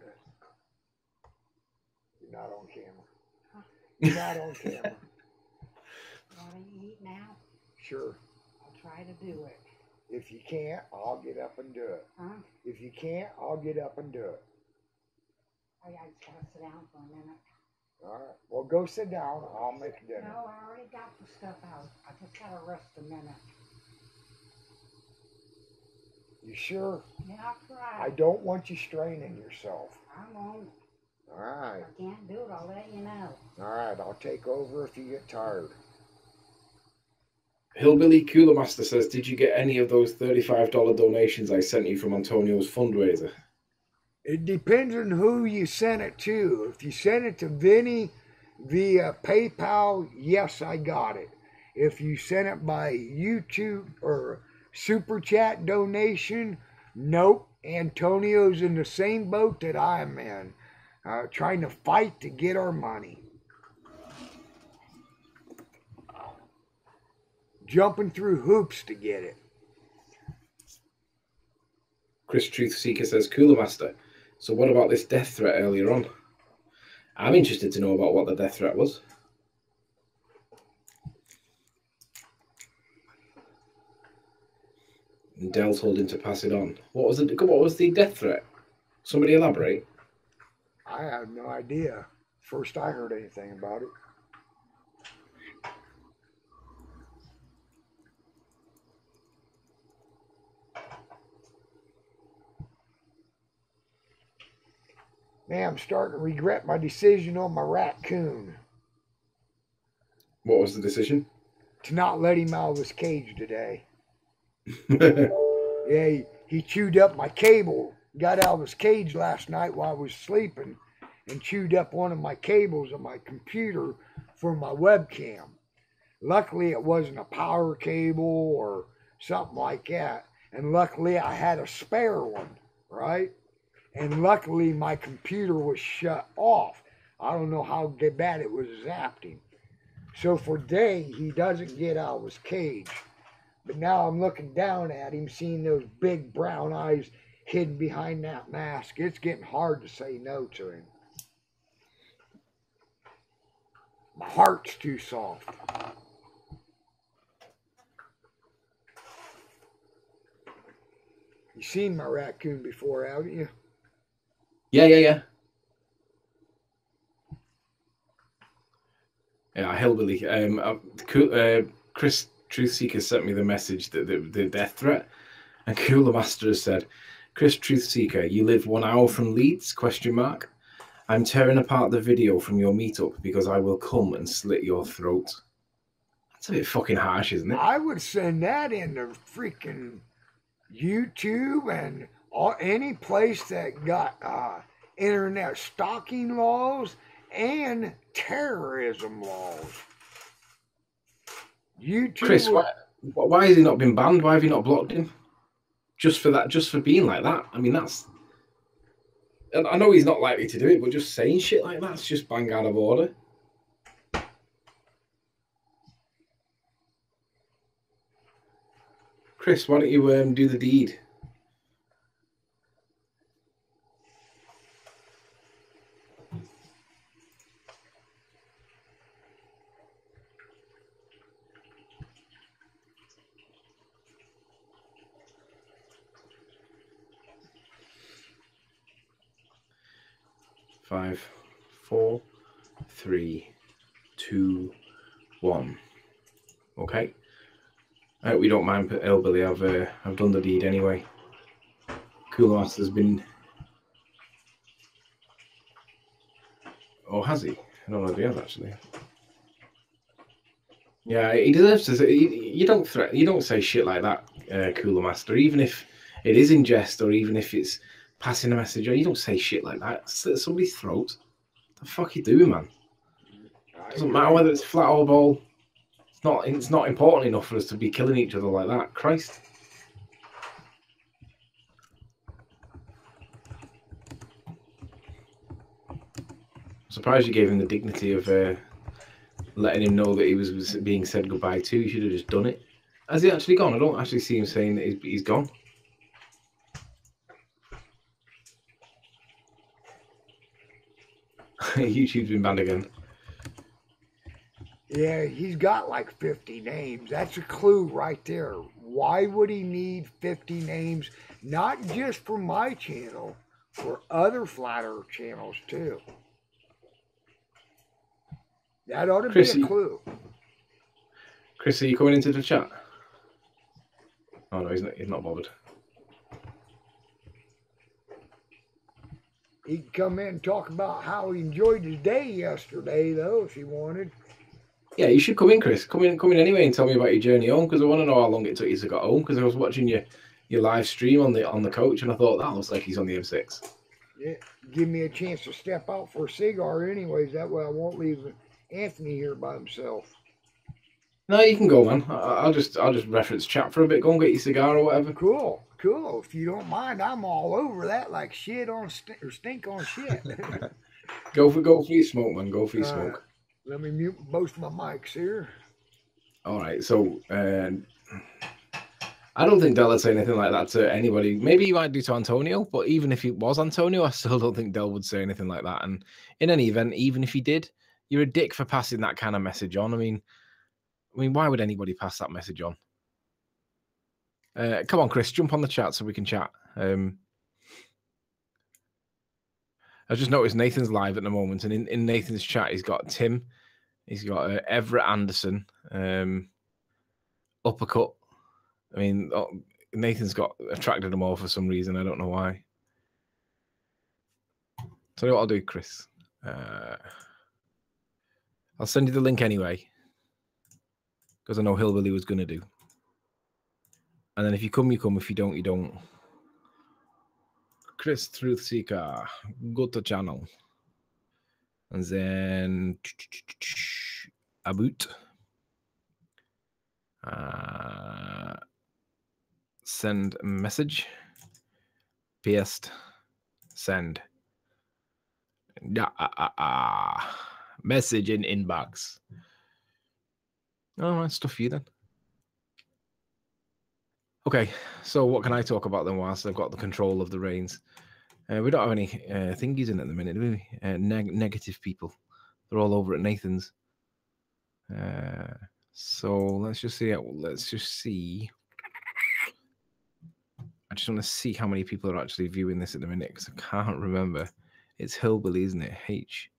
You're not on camera. You're not on camera. Want to eat now? Sure. I'll try to do it. If you can't, I'll get up and do it. Huh? If you can't, I'll get up and do it. Oh, yeah, I just gotta sit down for a minute. All right. Well, go sit down. I'll make dinner. No, I already got the stuff out. I just gotta rest a minute. You sure? Yeah, I'll try. I don't want you straining yourself. I won't. All right. If I can't do it, I'll let you know. All right. I'll take over if you get tired. Hillbilly Cooler Master says, did you get any of those $35 donations I sent you from Antonio's fundraiser? It depends on who you sent it to. If you sent it to Vinny via PayPal, yes, I got it. If you sent it by YouTube or Super Chat donation, nope. Antonio's in the same boat that I'm in, trying to fight to get our money. Jumping through hoops to get it. Chris Truth Seeker says, Cooler Master, so what about this death threat earlier on? I'm interested to know about what the death threat was. And Dell told him to pass it on. What was the death threat? Somebody elaborate. I have no idea. First I heard anything about it. Man, I'm starting to regret my decision on my raccoon. What was the decision? To not let him out of his cage today. Yeah, he chewed up my cable. Got out of his cage last night while I was sleeping and chewed up one of my cables on my computer for my webcam. Luckily, it wasn't a power cable or something like that. And luckily, I had a spare one, right? And luckily, my computer was shut off. I don't know how bad it was zapped him. So for day, he doesn't get out of his cage. But now I'm looking down at him, seeing those big brown eyes hidden behind that mask. It's getting hard to say no to him. My heart's too soft. You seen my raccoon before, haven't you? Yeah. Yeah, Hillbilly. Chris Truthseeker sent me the message, the death threat, and Cooler Master has said, Chris Truthseeker, you live 1 hour from Leeds? ? I'm tearing apart the video from your meetup because I will come and slit your throat. That's a bit fucking harsh, isn't it? I would send that into freaking YouTube and any place that got internet stalking laws and terrorism laws. YouTube. Chris, why has he not been banned? Why have you not blocked him? Just for that, just for being like that. I mean, that's And I know he's not likely to do it, but just saying shit like that's just bang out of order. Chris, why don't you do the deed? Five, 4, 3, 2, 1. Okay. I hope we don't mind, Hillbilly. I've done the deed anyway. Cooler Master's been. Or has he? I don't know if he has actually. Yeah, he deserves to. You don't You don't say shit like that, Cooler Master. Even if it is in jest, or even if it's passing a message, you don't say shit like that. It's at somebody's throat. What the fuck you doing, man? Doesn't matter whether it's flat or ball. It's not important enough for us to be killing each other like that. Christ. I'm surprised you gave him the dignity of letting him know that he was being said goodbye to. You should have just done it. Has he actually gone? I don't actually see him saying that he's gone. YouTube's been banned again. Yeah, he's got like 50 names. That's a clue right there. Why would he need 50 names? Not just for my channel, for other Flat Earth channels too. That ought to be a clue. Chris, are you coming into the chat? Oh no, he's not bothered. He could come in and talk about how he enjoyed his day yesterday, though, if he wanted. Yeah, you should come in, Chris. Come in anyway and tell me about your journey home, because I want to know how long it took you to get home. Because I was watching your live stream on the coach, and I thought that looks like he's on the M6. Yeah, give me a chance to step out for a cigar, anyways. That way I won't leave Anthony here by himself. No, you can go, man. I'll just reference chat for a bit. Go and get your cigar or whatever. Cool. If you don't mind, I'm all over that like shit on stink on shit. Go for your smoke, man. Go for your smoke. Let me mute both my mics here. All right. So I don't think Del would say anything like that to anybody. Maybe he might do to Antonio, but even if it was Antonio, I still don't think Del would say anything like that. And in any event, even if he did, you're a dick for passing that kind of message on. I mean, why would anybody pass that message on? Come on, Chris, jump on the chat so we can chat. I just noticed Nathan's live at the moment, and in Nathan's chat, he's got Tim, he's got Everett Anderson, Uppercut. I mean, Nathan's got attracted them all for some reason. I don't know why. So what I'll do, Chris, I'll send you the link anyway, because I know Hillbilly was going to do. And then if you come, you come. If you don't, you don't. Chris Truth Seeker, go to channel. And then about. Send message. Paste. Send. Message in inbox. All right, stuff for you then. Okay, so what can I talk about then whilst I've got the control of the reins? We don't have any thingies in at the minute, do we? Negative people. They're all over at Nathan's. So let's just see. I just want to see how many people are actually viewing this at the minute, because I can't remember. It's Hillbilly, isn't it? H.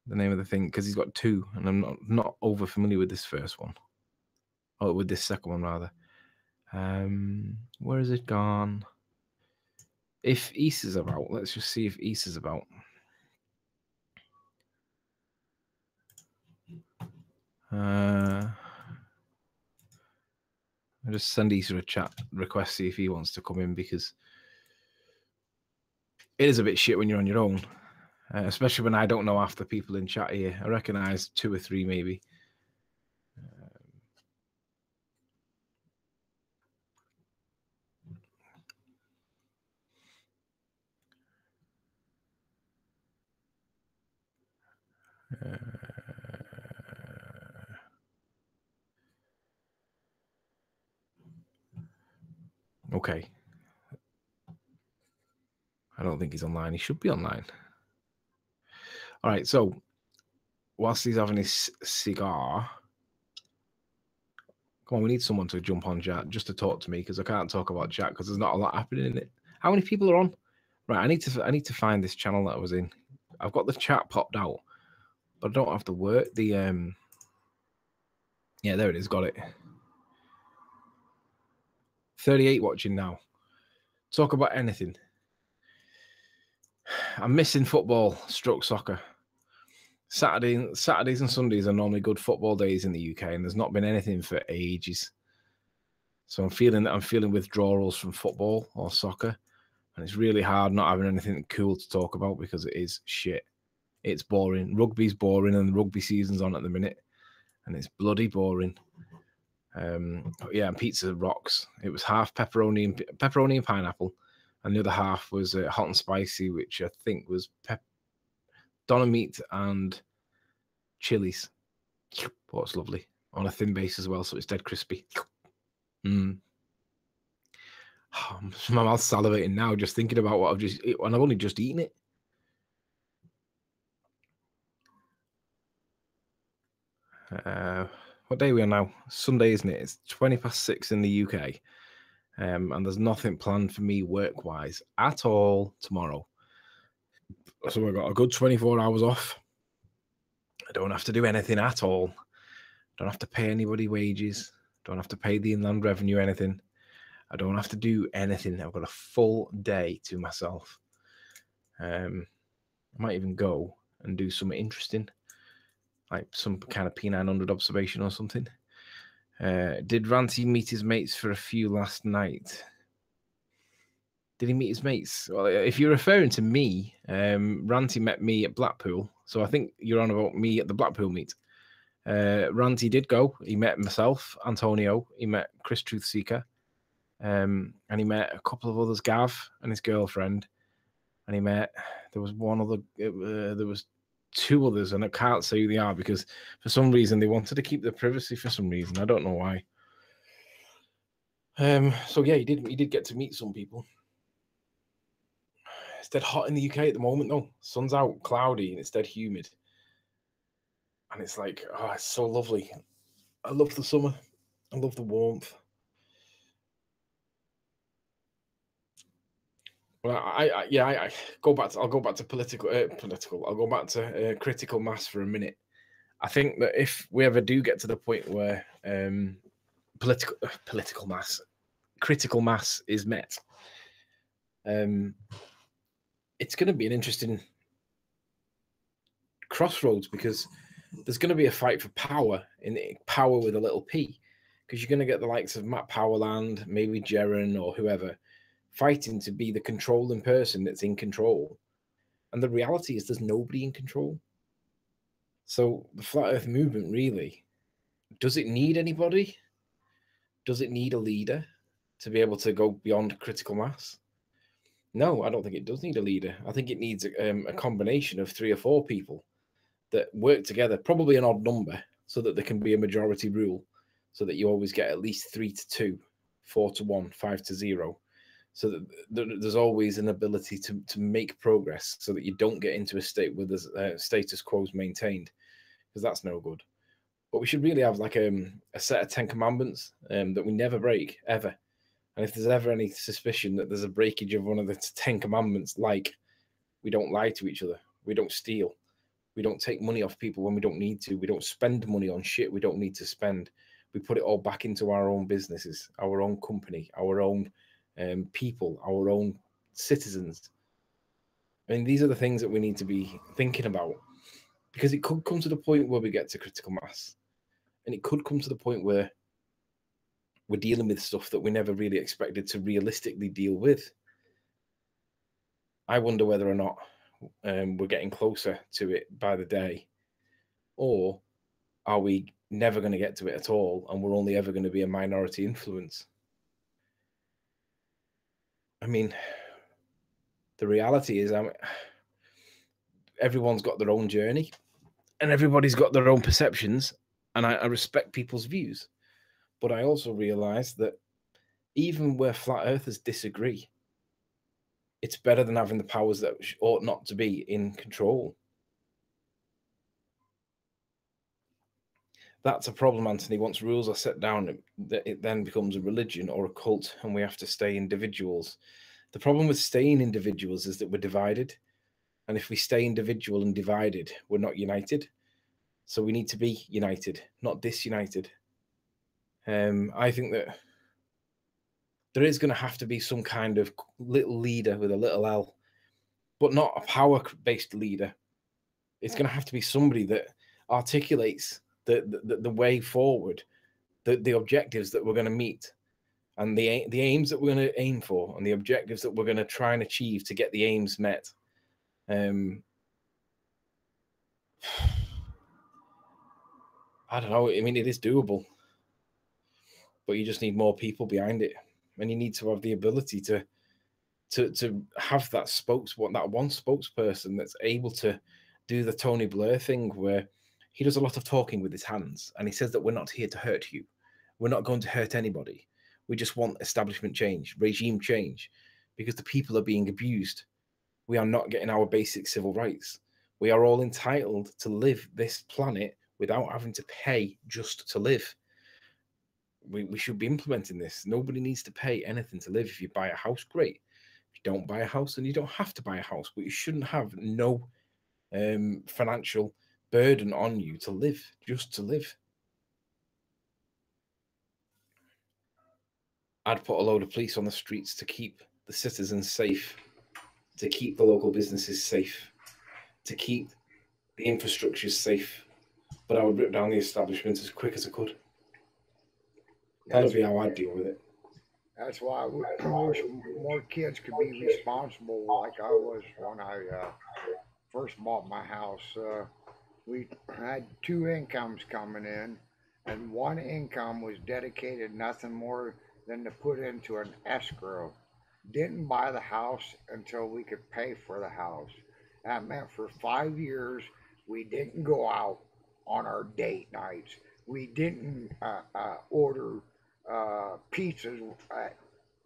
The name of the thing, because he's got two, and I'm not over familiar with this first one. Oh, with this second one rather. Where has it gone? If East is about, let's just see if East is about. I'll just send Easter a chat request, see if he wants to come in, because it is a bit shit when you're on your own, especially when I don't know half the people in chat here. I recognise 2 or 3 maybe. Okay. I don't think he's online. He should be online. All right, so whilst he's having his cigar, come on, we need someone to jump on chat just to talk to me, because I can't talk about chat because there's not a lot happening in it. How many people are on? Right, I need to find this channel that I was in. I've got the chat popped out, but I don't have to work the yeah, there it is, got it. 38 watching now. Talk about anything. I'm missing football, stroke soccer. Saturdays and Sundays are normally good football days in the UK, and there's not been anything for ages. So I'm feeling withdrawals from football or soccer, and it's really hard not having anything cool to talk about because it is shit. It's boring. Rugby's boring, and the rugby season's on at the minute, and it's bloody boring. Yeah, and pizza rocks. It was half pepperoni and pineapple, and the other half was hot and spicy, which I think was doner meat and chilies. Oh, it's lovely on a thin base as well, so it's dead crispy. Oh, my mouth's salivating now just thinking about what I've only just eaten it. What day are we on now? Sunday, isn't it? It's 6:20 in the UK. And there's nothing planned for me work-wise at all tomorrow. So I've got a good 24 hours off. I don't have to do anything at all. Don't have to pay anybody wages. Don't have to pay the Inland Revenue anything. I don't have to do anything. I've got a full day to myself. I might even go and do something interesting, like some kind of P900 observation or something. Did Ranty meet his mates for a few last night? Did he meet his mates? Well, if you're referring to me, Ranty met me at Blackpool. So I think you're on about me at the Blackpool meet. Ranty did go. He met myself, Antonio. He met Chris Truthseeker. And he met a couple of others, Gav and his girlfriend. And he met, there was one other, there was two others, and I can't say who they are because for some reason they wanted to keep their privacy for some reason. I don't know why. So yeah, he did get to meet some people. It's dead hot in the UK at the moment, though. Sun's out, cloudy, and it's dead humid. And it's like, oh, it's so lovely. I love the summer. I love the warmth. Well, I go back to. I'll go back to political. I'll go back to critical mass for a minute. I think that if we ever do get to the point where critical mass is met, it's going to be an interesting crossroads because there's going to be a fight for power, power with a little p, because you're going to get the likes of Matt Powerland, maybe Jeren or whoever, fighting to be the controlling person that's in control. And the reality is there's nobody in control. So the Flat Earth movement, really, does it need anybody? Does it need a leader to be able to go beyond critical mass? No, I don't think it does need a leader. I think it needs a combination of 3 or 4 people that work together, probably an odd number, so that there can be a majority rule, so that you always get at least 3-2, 4-1, 5-0, so that there's always an ability to make progress, so that you don't get into a state where there's status quo is maintained, because that's no good. But we should really have like a set of 10 commandments that we never break, ever. And if there's ever any suspicion that there's a breakage of one of the 10 commandments, like we don't lie to each other, we don't steal, we don't take money off people when we don't need to, we don't spend money on shit we don't need to spend, we put it all back into our own businesses, our own company, our own people, our own citizens. I mean, these are the things that we need to be thinking about, because it could come to the point where we get to critical mass, and it could come to the point where we're dealing with stuff that we never really expected to realistically deal with. I wonder whether or not we're getting closer to it by the day, or are we never going to get to it at all, and we're only ever going to be a minority influence? I mean, the reality is, everyone's got their own journey, And everybody's got their own perceptions, and I respect people's views. But I also realize that even where flat earthers disagree, it's better than having the powers that ought not to be in control. That's a problem, Anthony. Once rules are set down, it then becomes a religion or a cult, and we have to stay individuals. The problem with staying individuals is that we're divided. And if we stay individual and divided, we're not united. So we need to be united, not disunited. I think that there is going to have to be some kind of little leader with a little L, but not a power-based leader. It's going to have to be somebody that articulates the way forward, the objectives that we're going to meet, and the aims that we're going to aim for, and the objectives that we're going to try and achieve to get the aims met. I don't know. I mean, it is doable, but you just need more people behind it, and you need to have the ability to have that one spokesperson that's able to do the Tony Blair thing, where he does a lot of talking with his hands, and he says that we're not here to hurt you. We're not going to hurt anybody. We just want establishment change, regime change, because the people are being abused. We are not getting our basic civil rights. We are all entitled to live this planet without having to pay just to live. We should be implementing this. Nobody needs to pay anything to live. If you buy a house, great. If you don't buy a house, then you don't have to buy a house, but you shouldn't have no financial burden on you to live, just to live. I'd put a load of police on the streets to keep the citizens safe, to keep the local businesses safe, to keep the infrastructure safe, but I would rip down the establishment as quick as I could. That'd be how I'd deal with it. That's why I wish more kids could be responsible like I was when I first bought my house. We had two incomes coming in, and one income was dedicated nothing more than to put into an escrow. Didn't buy the house until we could pay for the house. That meant for 5 years we didn't go out on our date nights. We didn't order pizzas at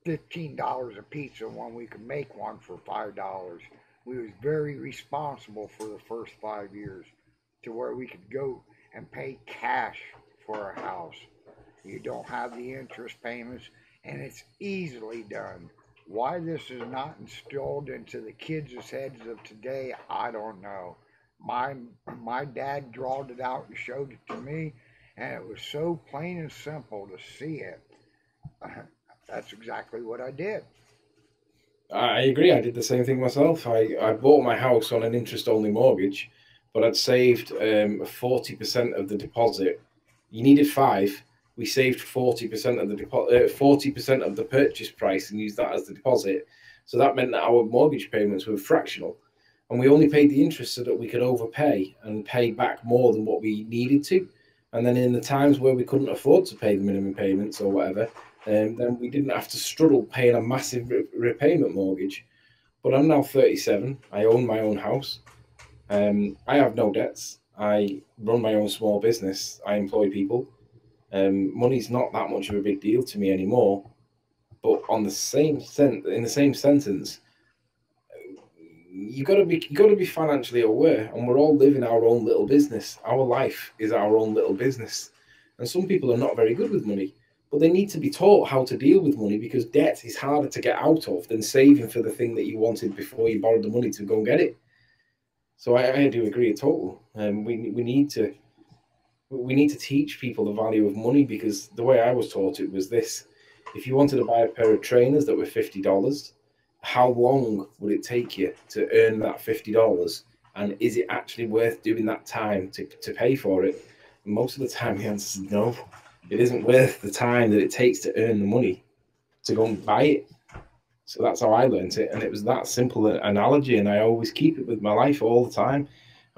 $15 a pizza when we could make one for $5. We was very responsible for the first 5 years, to where we could go and pay cash for a house. You don't have the interest payments, and it's easily done. Why this is not instilled into the kids' heads of today, I don't know. My dad drawed it out and showed it to me, and it was so plain and simple to see it. That's exactly what I did. I agree. I did the same thing myself. I bought my house on an interest-only mortgage, but I'd saved 40% of the deposit. You needed 5. We saved 40% of the 40% of the purchase price and used that as the deposit. So that meant that our mortgage payments were fractional, and we only paid the interest so that we could overpay and pay back more than what we needed to. And then in the times where we couldn't afford to pay the minimum payments or whatever, then we didn't have to struggle paying a massive repayment mortgage. But I'm now 37. I own my own house. I have no debts. I run my own small business. I employ people. Money's not that much of a big deal to me anymore. But in the same sentence, you got to be financially aware, and we're all living our own little business. Our life is our own little business, and some people are not very good with money, but they need to be taught how to deal with money, because debt is harder to get out of than saving for the thing that you wanted before you borrowed the money to go and get it. So I do agree at all. We need to teach people the value of money, because the way I was taught it was this: if you wanted to buy a pair of trainers that were $50, how long would it take you to earn that $50? And is it actually worth doing that time to pay for it? And most of the time the answer is no. It isn't worth the time that it takes to earn the money to go and buy it. So that's how I learned it. And it was that simple analogy, and I always keep it with my life all the time.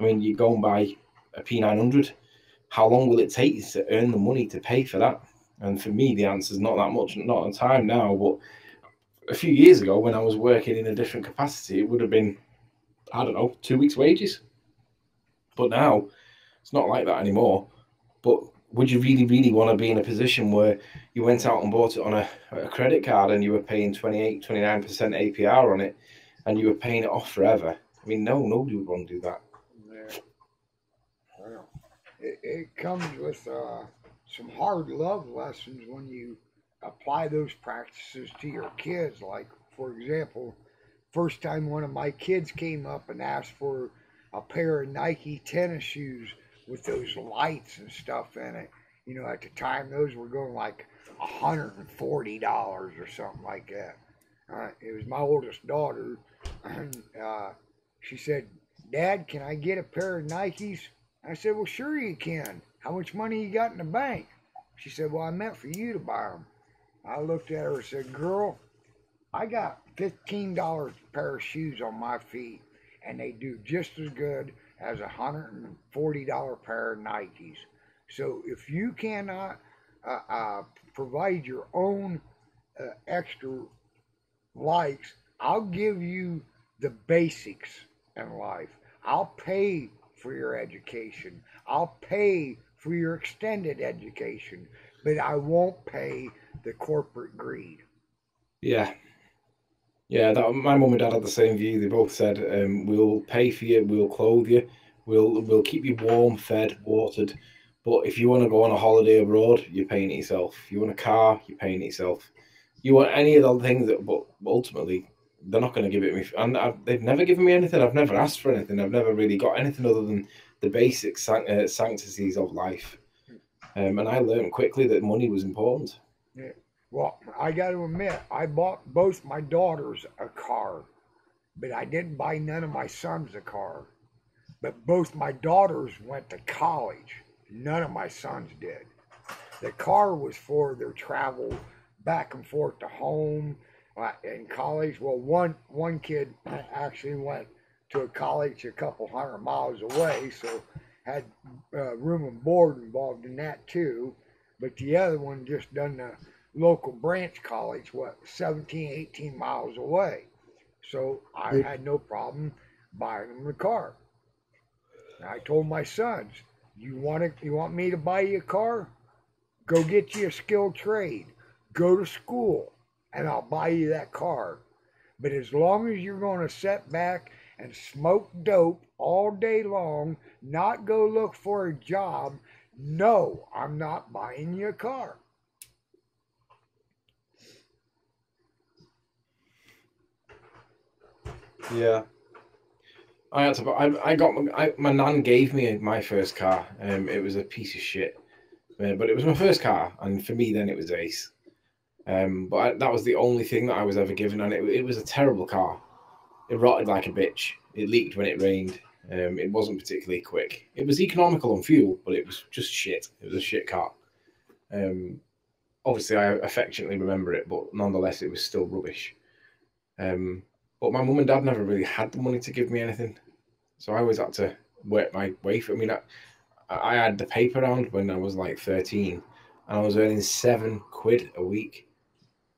I mean, you go and buy a P900. How long will it take you to earn the money to pay for that? And for me, the answer is not that much, not on time now, but a few years ago when I was working in a different capacity, it would have been, I don't know, 2 weeks' wages. But now It's not like that anymore. But would you really, really want to be in a position where you went out and bought it on a credit card and you were paying 28, 29% APR on it and you were paying it off forever? I mean, no, nobody would want to do that. Yeah. Well, it comes with some hard love lessons when you apply those practices to your kids. Like, for example, first time one of my kids came up and asked for a pair of Nike tennis shoes with those lights and stuff in it. You know, at the time, those were going like $140 or something like that. It was my oldest daughter, and she said, "Dad, can I get a pair of Nikes?" I said, "Well, sure you can. How much money you got in the bank?" She said, "Well, I meant for you to buy them." I looked at her and said, "Girl, I got $15 a pair of shoes on my feet, and they do just as good as a $140 pair of Nikes. So if you cannot provide your own extra likes, I'll give you the basics in life. I'll pay for your education. I'll pay for your extended education, but I won't pay the corporate greed." Yeah. Yeah, my mum and dad had the same view. They both said, "We'll pay for you, we'll clothe you, we'll keep you warm, fed, watered. But if you want to go on a holiday abroad, you're paying it yourself. If you want a car, you're paying it yourself. You want any of the things that, but ultimately, they're not going to give it me. And they've never given me anything. I've never asked for anything. I've never really got anything other than the basic sanctities of life. And I learned quickly that money was important." Yeah. Well, I got to admit, I bought both my daughters a car, but I didn't buy none of my sons a car. But both my daughters went to college. None of my sons did. The car was for their travel back and forth to home in college. Well, one kid actually went to a college a couple 100 miles away, so had room and board involved in that too. But the other one just done the local branch college, 17, 18 miles away. So I had no problem buying them the car. And I told my sons, you want me to buy you a car? Go get you a skilled trade. Go to school, and I'll buy you that car. But as long as you're going to sit back and smoke dope all day long, not go look for a job, no, I'm not buying you a car. Yeah. My nan gave me my first car. It was a piece of shit, but it was my first car, and for me then it was ace. But that was the only thing that I was ever given, and it was a terrible car. It rotted like a bitch. It leaked when it rained. It wasn't particularly quick. It was economical on fuel, but it was just shit. It was a shit car. Obviously, I affectionately remember it, but nonetheless, it was still rubbish. But my mum and dad never really had the money to give me anything, so I always had to work my way for. I mean, I had the paper round when I was like 13, and I was earning £7 a week.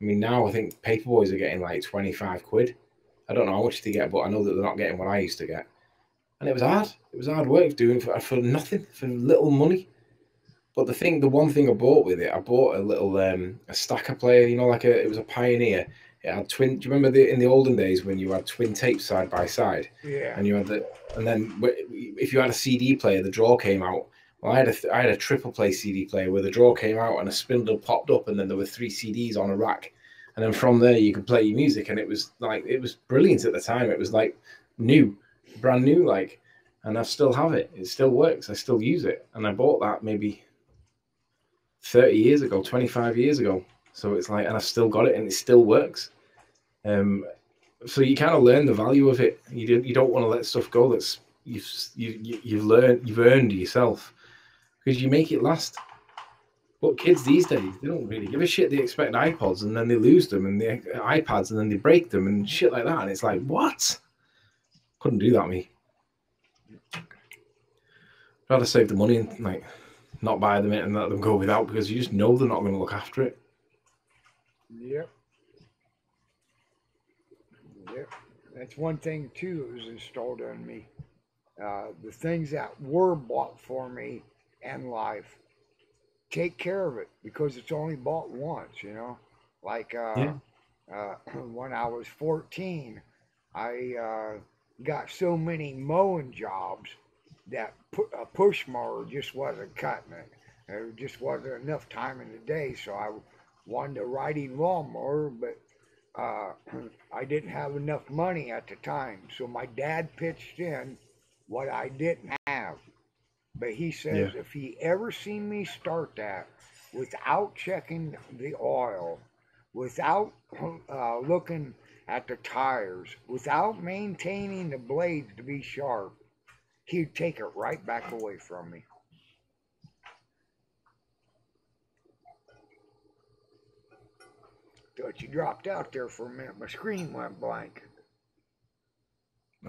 I mean, now I think paper boys are getting like 25 quid. I don't know how much they get, but I know that they're not getting what I used to get. And it was hard. It was hard work doing for nothing, for little money. But the one thing I bought with it, I bought a little a stacker player. You know, it was a Pioneer. It had twin. Do you remember in the olden days when you had twin tapes side by side? Yeah. And you had and then if you had a CD player, the drawer came out. Well, I had a triple play CD player where the drawer came out and a spindle popped up, and then there were 3 CDs on a rack, and then from there you could play your music, and it was brilliant at the time. It was like brand new, and I still have it. It still works. I still use it, and I bought that maybe 30 years ago, 25 years ago. So it's like, and I've still got it, and it still works. So you kind of learn the value of it. You don't want to let stuff go that's you've earned yourself, because you make it last. But kids these days, they don't really give a shit. They expect iPods, and then they lose them, and the iPads, and then they break them, and shit like that. And it's like, what? Couldn't do that, me. Rather save the money and not buy them and let them go without, because you just know they're not going to look after it. Yep. That's one thing too that was installed on me. The things that were bought for me in life, take care of it because it's only bought once, you know. Like when I was 14, I got so many mowing jobs that a push mower just wasn't cutting it. There just wasn't enough time in the day, so I wanted a riding lawnmower, but I didn't have enough money at the time. So my dad pitched in what I didn't have. But he says if he ever seen me start that without checking the oil, without looking at the tires, without maintaining the blades to be sharp, he'd take it right back away from me. Thought you dropped out there for a minute. My screen went blank.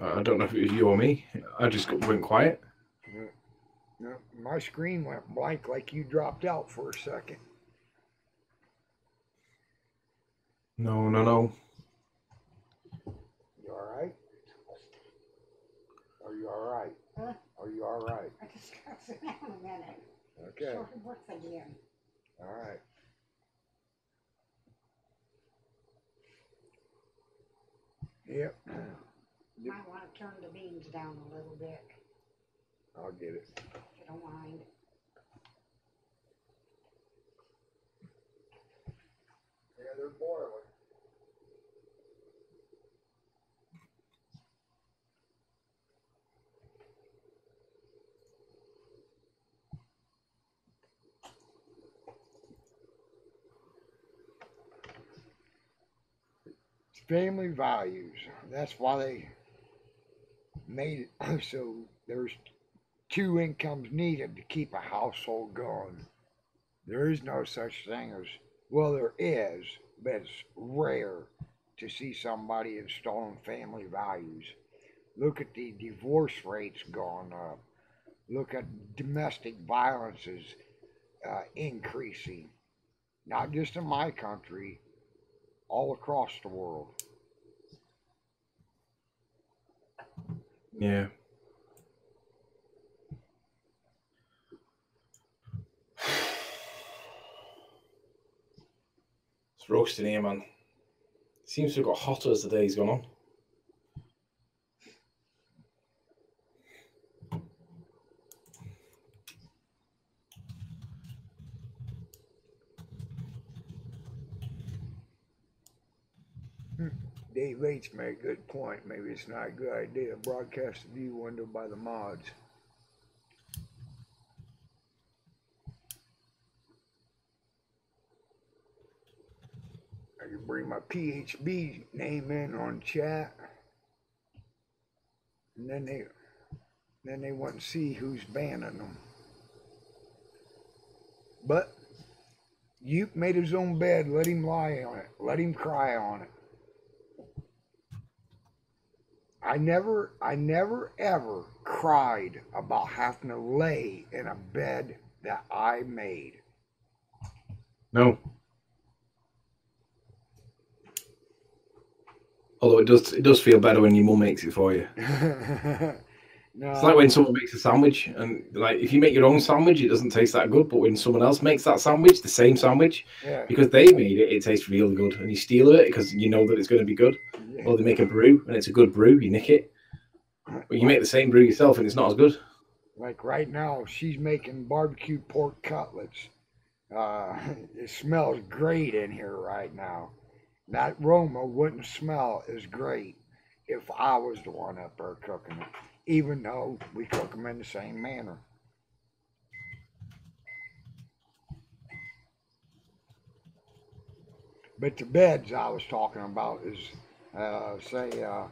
I don't know if it was you or me. I just went quiet. No, my screen went blank like you dropped out for a second. No. You all right? Are you all right? Huh? Are you all right? I just got to sit down a minute. Okay. Sort of works again. All right. Yep. You might want to turn the beams down a little bit, I'll get it. if you don't mind. Yeah, they're boiling. It's family values. That's why they made it so there's 2 incomes needed to keep a household going. There is no such thing as, well, there is, but it's rare to see somebody installing family values. Look at the divorce rates going up. Look at domestic violences increasing. Not just in my country, all across the world. Yeah. It's roasting here, man. Seems to have got hotter as the day's gone on. Dave Bates made a good point. Maybe it's not a good idea to broadcast the view window by the mods. I can bring my PHB name in on chat, and then they wouldn't see who's banning them. But Yuke made his own bed. Let him lie on it. Let him cry on it. I never ever cried about having to lay in a bed that I made. No. Although it does feel better when your mum makes it for you. No, It's like when someone makes a sandwich, and like if you make your own sandwich, it doesn't taste that good. But when someone else makes that sandwich, the same sandwich, because they made it, it tastes really good. And you steal it because you know that it's going to be good. Or they make a brew, and it's a good brew, you nick it. But you make the same brew yourself, and it's not as good. Like right now, she's making barbecue pork cutlets. It smells great in here right now. That aroma wouldn't smell as great if I was the one up there cooking it, even though we cook them in the same manner. But the beds I was talking about is, say, I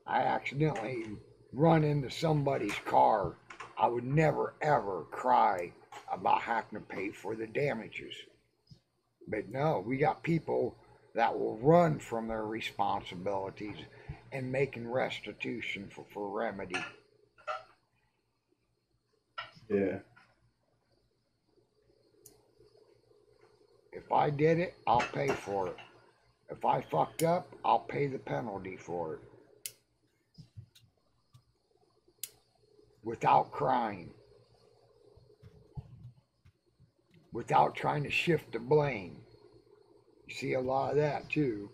accidentally run into somebody's car. I would never ever cry about having to pay for the damages. But no, we got people that will run from their responsibilities and making restitution for remedy. Yeah. If I did it, I'll pay for it. If I fucked up, I'll pay the penalty for it. without crying, without trying to shift the blame. You see a lot of that too.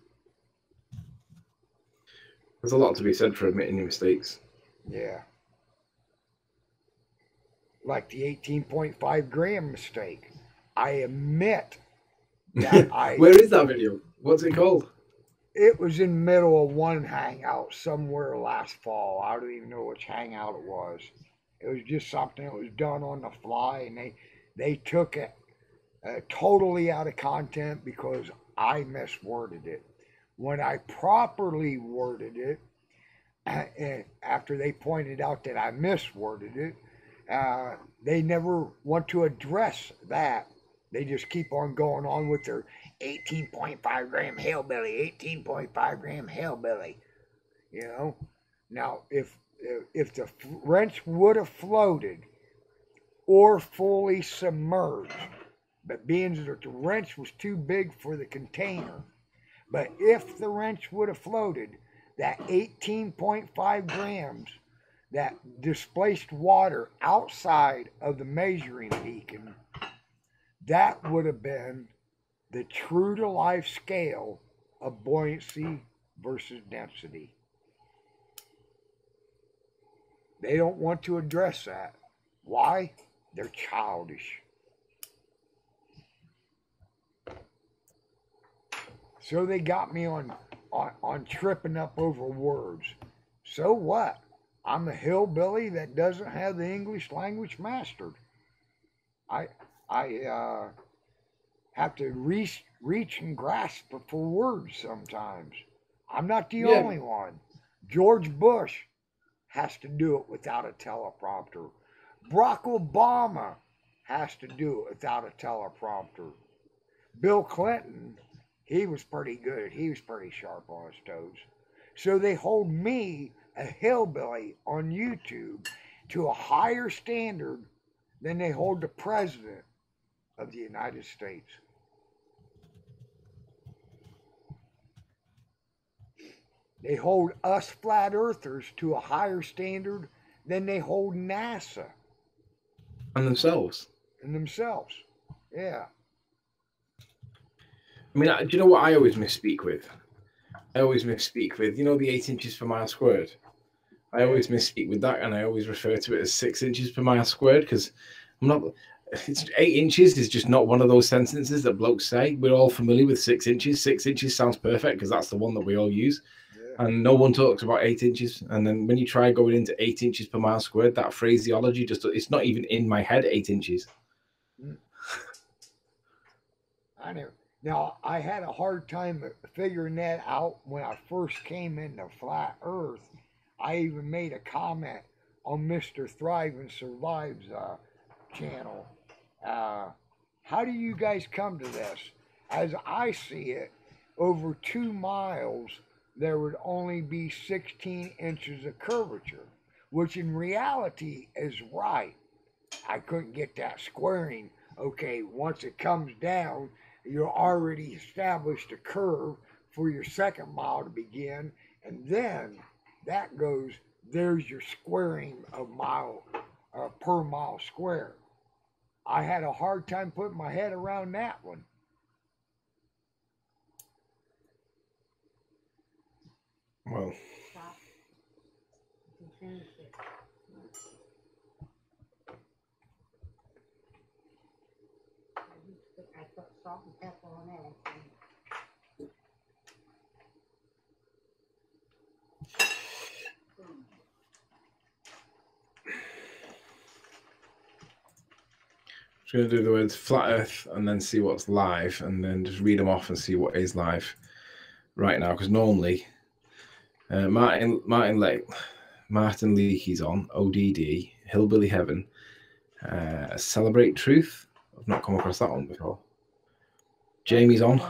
There's a lot to be said for admitting your mistakes. Yeah. Like the 18.5 gram mistake. I admit that Where is that video? What's it called? It was in the middle of one hangout somewhere last fall. I don't even know which hangout it was. It was just something that was done on the fly, and they took it totally out of content because I misworded it. When I properly worded it, and after they pointed out that I misworded it, they never want to address that. They just keep on going on with their 18.5 gram hillbilly, 18.5 gram hillbilly. You know? Now, if the wrench would have floated or fully submerged, but being that the wrench was too big for the container, but if the wrench would have floated, that 18.5 grams that displaced water outside of the measuring beacon, that would have been the true to life scale of buoyancy versus density. They don't want to address that. Why? They're childish. So they got me on tripping up over words. So what? I'm a hillbilly that doesn't have the English language mastered. I have to reach and grasp for words sometimes. I'm not the only one. George Bush has to do it without a teleprompter. Barack Obama has to do it without a teleprompter. Bill Clinton, he was pretty good. He was pretty sharp on his toes. So they hold me, a hillbilly, on YouTube to a higher standard than they hold the President of the United States. They hold us flat earthers to a higher standard than they hold NASA. And themselves. Yeah. I mean, do you know what I always misspeak with? You know, the 8 inches per mile squared? I always misspeak with that, and I always refer to it as 6 inches per mile squared, because it's 8 inches is just not one of those sentences that blokes say. We're all familiar with 6 inches. 6 inches sounds perfect because that's the one that we all use. Yeah. And no one talks about 8 inches. And then when you try going into 8 inches per mile squared, that phraseology it's not even in my head, 8 inches. I know. Now, I had a hard time figuring that out when I first came into Flat Earth. I even made a comment on Mr. Thrive and Survive's channel. How do you guys come to this? As I see it, over 2 miles, there would only be 16 inches of curvature, which in reality is right. I couldn't get that squaring. Okay, once it comes down, you're already established a curve for your second mile to begin, and then that goes, there's your squaring of mile per mile square. I had a hard time putting my head around that one. Well, I put salt and pepper on everything. I'm going to do the words flat earth and then see what's live, and then just read them off and see what is live right now, because normally Martin Leakey's on ODD Hillbilly Heaven, Celebrate Truth. I've not come across that one before. Jamie's on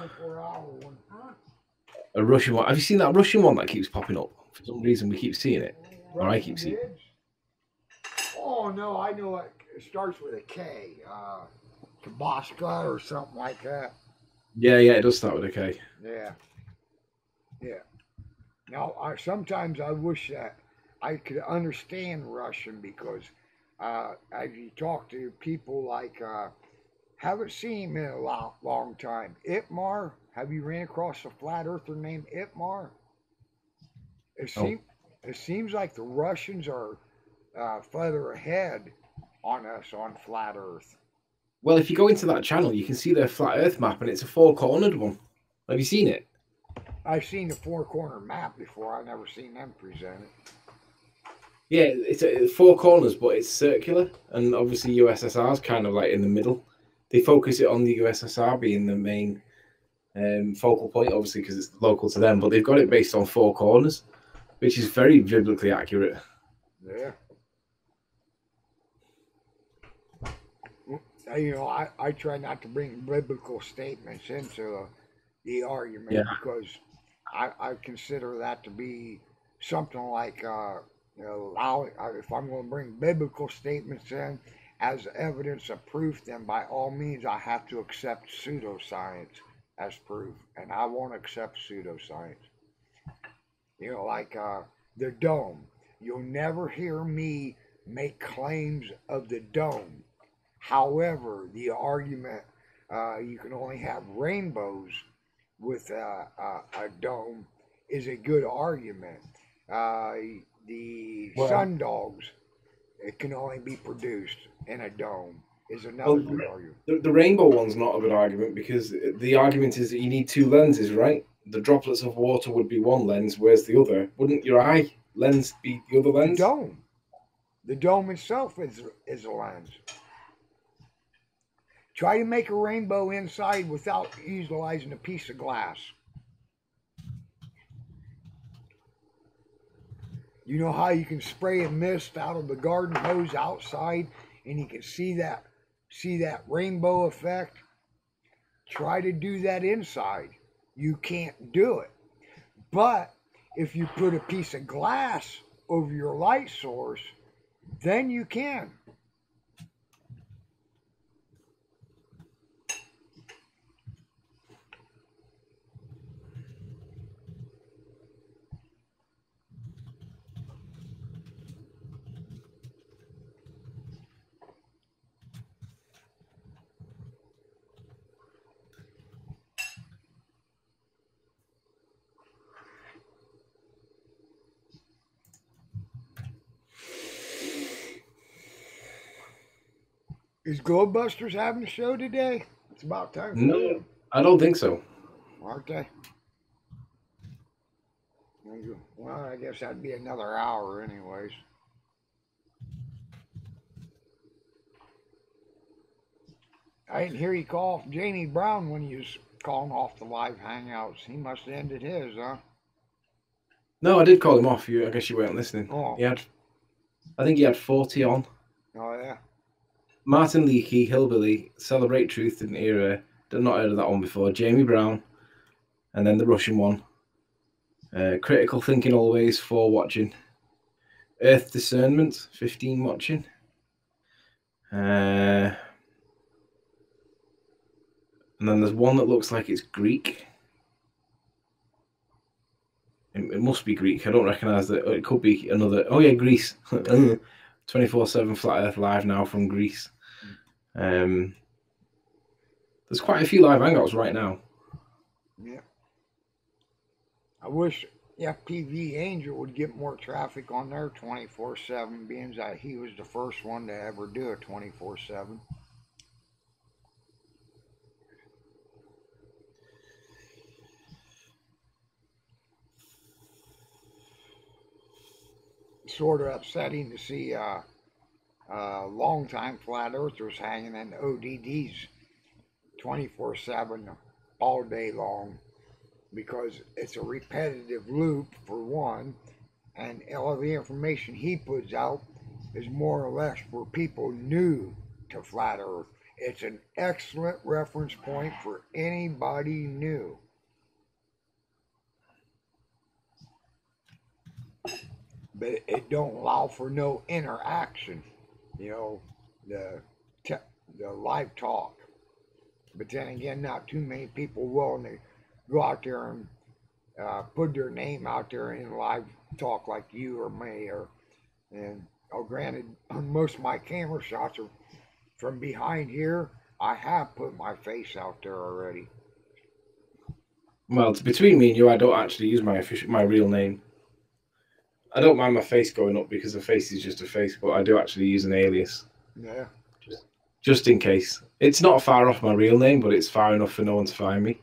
a Russian one. Have you seen that Russian one that keeps popping up? For some reason we keep seeing it, or I keep seeing it. Oh no, I know it. It starts with a K, Tabasco or something like that. Yeah, it does start with a K. Yeah. Now, sometimes I wish that I could understand Russian because as you talk to people like haven't seen him in a long time. Itmar, have you ran across a flat earther named Itmar? It Oh. seems it seems like the Russians are further ahead on us on flat Earth. Well, if you go into that channel, you can see their flat Earth map, and it's a four-cornered one. Have you seen it? I've seen the four-corner map before. I've never seen them present it. Yeah, it's four corners, but it's circular, and obviously USSR is kind of like in the middle. They focus it on the USSR being the main focal point, obviously, because it's local to them, but they've got it based on four corners, which is very biblically accurate. Yeah. You know, I try not to bring biblical statements into the argument because I consider that to be something like, if I'm going to bring biblical statements in as evidence of proof, then by all means I have to accept pseudoscience as proof, and I won't accept pseudoscience. You know, like the dome. You'll never hear me make claims of the dome. However, the argument you can only have rainbows with a dome is a good argument. The sundogs, it can only be produced in a dome, is another good argument. The rainbow one's not a good argument because the argument is that you need two lenses, right? The droplets of water would be one lens, where's the other? Wouldn't your eye lens be the other lens? The dome. The dome itself is a lens. Try to make a rainbow inside without utilizing a piece of glass. You know how you can spray a mist out of the garden hose outside and you can see that rainbow effect? Try to do that inside. You can't do it. But if you put a piece of glass over your light source, then you can. Is Globebusters having a show today? It's about time. No, I don't think so. Aren't they? Well, I guess that'd be another hour anyways. I didn't hear you call Jamie Brown when he was calling off the live hangouts. He must have ended his, huh? No, I did call him off. I guess you weren't listening. Oh. I think he had 40 on. Oh, yeah. Martin Leakey, Hillbilly, Celebrate Truth, didn't hear not heard of that one before. Jamie Brown, and then the Russian one. Critical Thinking Always, 4 watching. Earth Discernment, 15 watching. And then there's one that looks like it's Greek. It must be Greek. I don't recognise that. It could be another. Oh, yeah, Greece. 24/7 Flat Earth Live now from Greece. There's quite a few live hangouts right now. Yeah. I wish FPV Angel would get more traffic on their 24/7, being that he was the first one to ever do a 24/7. Sort of upsetting to see long-time flat earthers hanging in ODDs 24/7 all day long, because it's a repetitive loop for one, and all the information he puts out is more or less for people new to flat earth. It's an excellent reference point for anybody new. But it don't allow for no interaction, the live talk. But then again, not too many people willing to go out there and put their name out there in live talk like you or me. And granted, most of my camera shots are from behind here. I have put my face out there already. Well, it's between me and you, I don't actually use my real name. I don't mind my face going up because a face is just a face, but I do actually use an alias. Yeah. Just in case. It's not far off my real name, but it's far enough for no one to find me.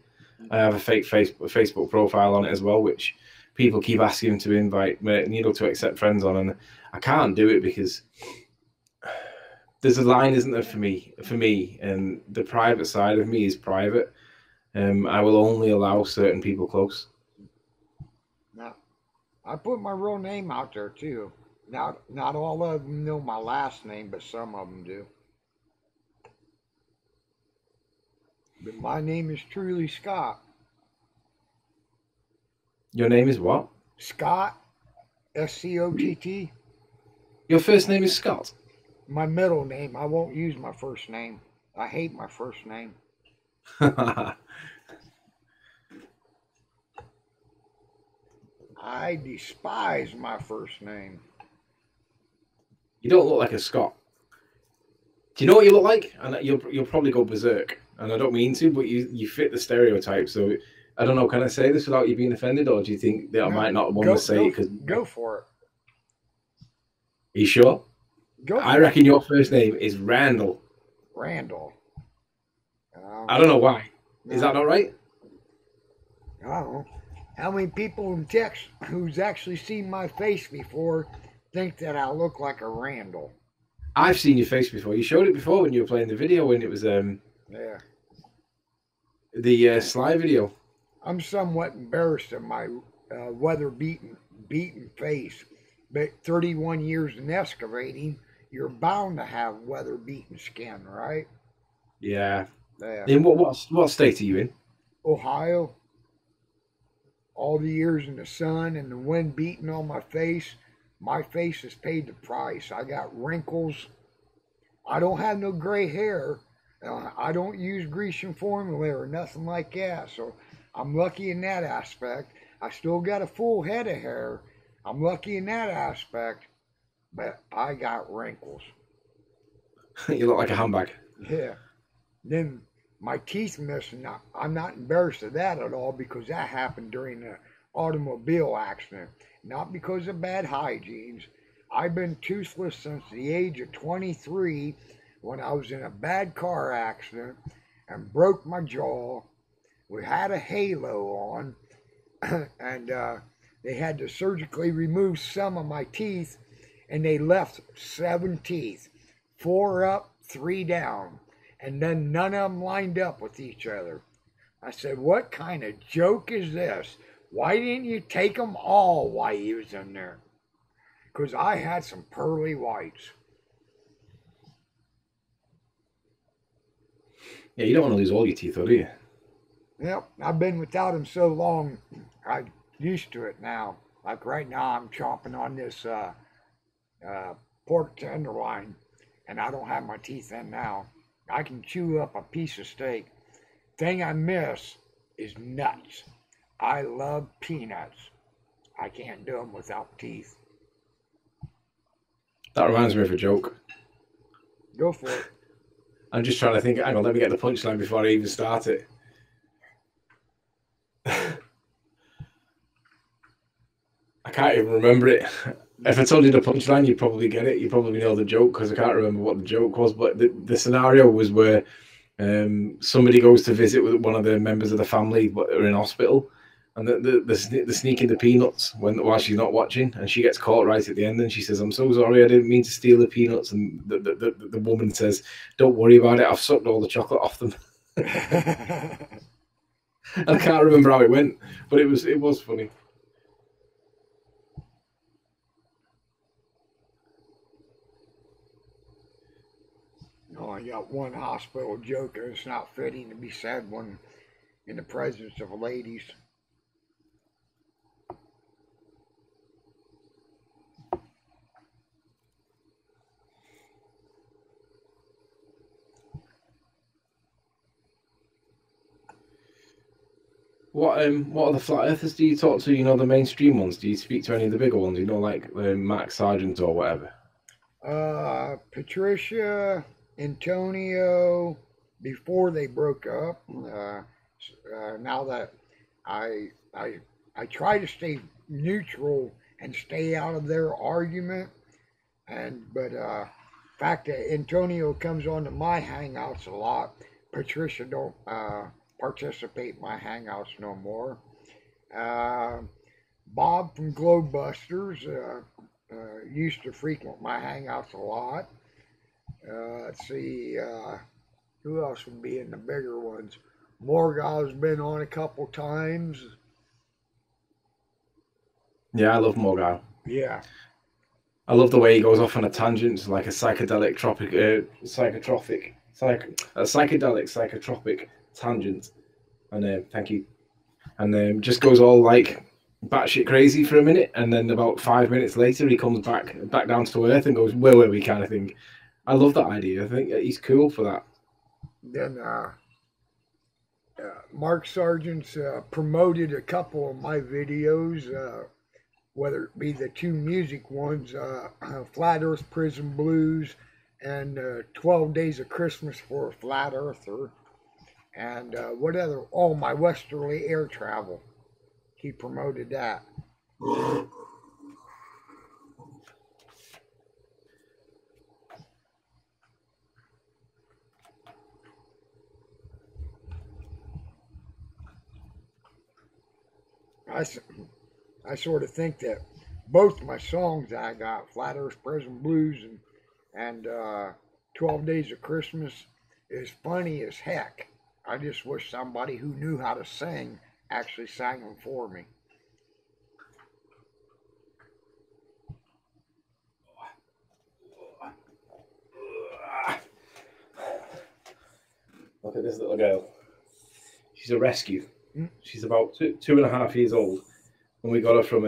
I have a fake Facebook profile on it as well, which people keep asking to invite me, to accept friends on, and I can't do it because there's a line, isn't there, for me, and the private side of me is private. I will only allow certain people close. Now, I put my real name out there too. Not all of them know my last name, but some of them do. But my name is truly Scott. Your name is what? Scott, Scott. Your first name is Scott? My middle name. I won't use my first name. I hate my first name. I despise my first name. You don't look like a Scot. Do you know what you look like? And you'll probably go berserk. And I don't mean to, but you fit the stereotype. So I don't know. Can I say this without you being offended, or do you think that I might not want to say it? Cause go for it. Are you sure? Go. I reckon your first name is Randall. Randall. I don't know why. Is that not right? I don't know. How many people in text who's actually seen my face before think that I look like a Randall? I've seen your face before. You showed it before when you were playing the video, when it was the Sly video. I'm somewhat embarrassed of my weather-beaten face, but 31 years in excavating, you're bound to have weather-beaten skin, right? Yeah. In what state are you in? Ohio. All the years in the sun and the wind beating on my face has paid the price. I got wrinkles. I don't have no gray hair. I don't use Grecian formula or nothing like that. So I'm lucky in that aspect. I still got a full head of hair. I'm lucky in that aspect. But I got wrinkles. You look like a handbag. Yeah. Then my teeth missing. I'm not embarrassed of that at all because that happened during an automobile accident. Not because of bad hygiene. I've been toothless since the age of 23 when I was in a bad car accident and broke my jaw. We had a halo on and they had to surgically remove some of my teeth and they left 7 teeth. 4 up, 3 down. And then none of them lined up with each other. I said, what kind of joke is this? Why didn't you take them all while you was in there? Because I had some pearly whites. Yeah, you don't want to lose all your teeth, though, do you? Yep, I've been without them so long, I'm used to it now. Like right now, I'm chomping on this pork tenderloin, and I don't have my teeth in now. I can chew up a piece of steak. Thing I miss is nuts. I love peanuts. I can't do them without teeth. That reminds me of a joke. Go for it. I'm just trying to think. Hang on, let me get the punchline before I even start it. I can't even remember it. If I told you the punchline, you'd probably get it. You probably know the joke because I can't remember what the joke was. But the scenario was where somebody goes to visit with one of the members of the family but are in hospital, and they're sneaking the peanuts while she's not watching, and she gets caught right at the end, and she says, "I'm so sorry, I didn't mean to steal the peanuts." And the woman says, "Don't worry about it. I've sucked all the chocolate off them." I can't remember how it went, but it was funny. Oh, I got one hospital joke, and it's not fitting to be said when in the presence of ladies. What are the flat earthers do you talk to? You know, the mainstream ones. Do you speak to any of the bigger ones? You know, like Max Sargent or whatever. Patricia, Antonio, before they broke up. Now that I try to stay neutral and stay out of their argument, but fact that Antonio comes onto my hangouts a lot, Patricia don't participate in my hangouts no more. Bob from Globebusters used to frequent my hangouts a lot. Let's see, who else would be in the bigger ones? Morgau's been on a couple times. Yeah, I love Morgau. Yeah. I love the way he goes off on a tangent, like a psychedelic psychotropic tangent. And thank you. And just goes all like batshit crazy for a minute, and then about 5 minutes later he comes back down to earth and goes, "Where were we?" kind of thing. I love that idea. I think he's cool for that. Then Mark Sargent's promoted a couple of my videos, whether it be the two music ones, Flat Earth Prison Blues and 12 Days of Christmas for a Flat Earther. And what other? Oh, my Westerly Air Travel. He promoted that. I sort of think that both my songs I got, Flat Earth Prison Blues and 12 Days of Christmas, is funny as heck. I just wish somebody who knew how to sing actually sang them for me. Look at this little girl. She's a rescue. She's about 2.5 years old, and we got her from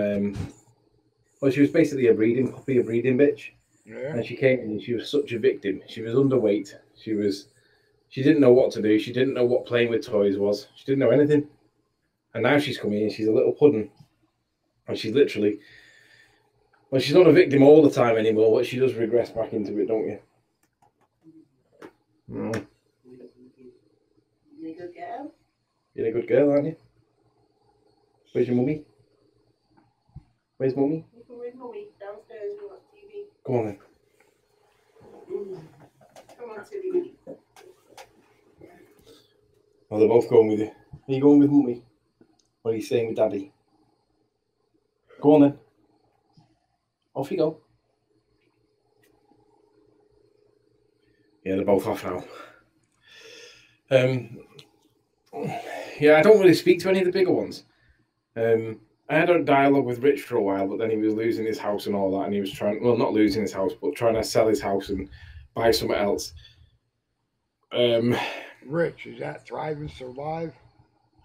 well, she was basically a breeding puppy, a breeding bitch. Yeah. And she came in and she was such a victim. She was underweight. She didn't know what to do. She didn't know what playing with toys was. She didn't know anything. And now she's coming in. She's a little pudding, and she's literally, well, she's not a victim all the time anymore, but she does regress back into it, don't you? Mm. You a good girl? You're a good girl, aren't you? Where's your mummy? Where's mummy? You can read mummy downstairs and watch TV. Come on then. Come on, Tilly. Oh, they're both going with you. Are you going with mummy? Or are you staying with daddy? Go on then. Off you go. Yeah, they're both off now. Yeah, I don't really speak to any of the bigger ones. I had a dialogue with Rich for a while, but then he was losing his house and all that, and he was trying, well, not losing his house, but trying to sell his house and buy something else. Rich, is that Thrive and Survive?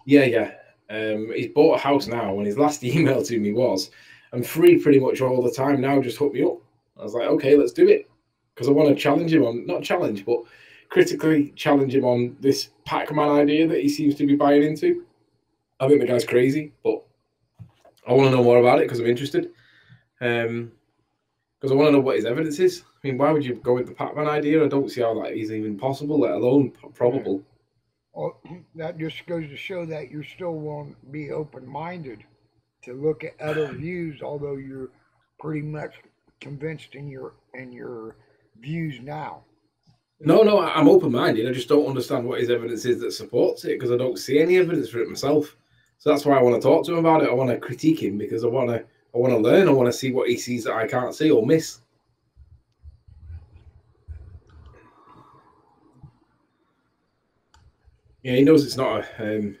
Yeah. He's bought a house now, and his last email to me was, "I'm free pretty much all the time now, just hook me up." I was like, okay, let's do it. Because I want to challenge him on, not challenge, but critically challenge him on this Pac-Man idea that he seems to be buying into. I think the guy's crazy, but I want to know more about it because I'm interested. Because I want to know what his evidence is. I mean, why would you go with the Pac-Man idea? I don't see how that is even possible, let alone probable. Well, that just goes to show that you still won't be open-minded to look at other views, although you're pretty much convinced in your views now. No, I'm open-minded. I just don't understand what his evidence is that supports it, because I don't see any evidence for it myself. So that's why I want to talk to him about it. I want to critique him because I want to learn. I want to see what he sees that I can't see or miss. Yeah, he knows it's not an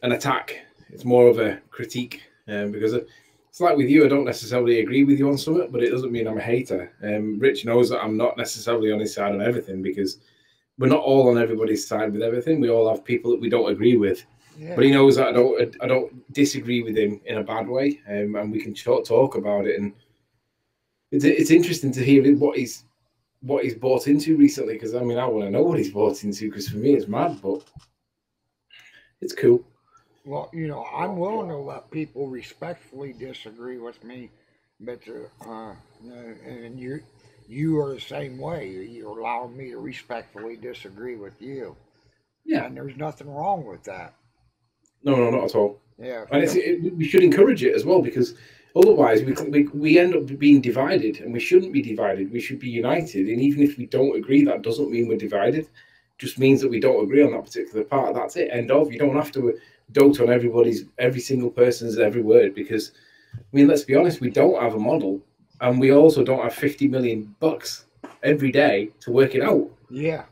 attack. It's more of a critique, because it's like with you. I don't necessarily agree with you on something, but it doesn't mean I'm a hater. Rich knows that I'm not necessarily on his side on everything, because we're not all on everybody's side with everything. We all have people that we don't agree with. Yeah. But he knows that I don't disagree with him in a bad way, and we can talk about it. And it's interesting to hear what he's bought into recently, because I mean I want to know what he's bought into, because for me it's mad, but it's cool. Well, I'm willing to let people respectfully disagree with me, but and you are the same way. You allow me to respectfully disagree with you, Yeah. and there's nothing wrong with that. No, not at all. Yeah, And we should encourage it as well, because otherwise we end up being divided, and we shouldn't be divided. We should be united. And even if we don't agree, that doesn't mean we're divided. It just means that we don't agree on that particular part. That's it. End of. You don't have to dote on every single person's every word, because I mean, let's be honest, we don't have a model, and we also don't have $50 million every day to work it out. Yeah.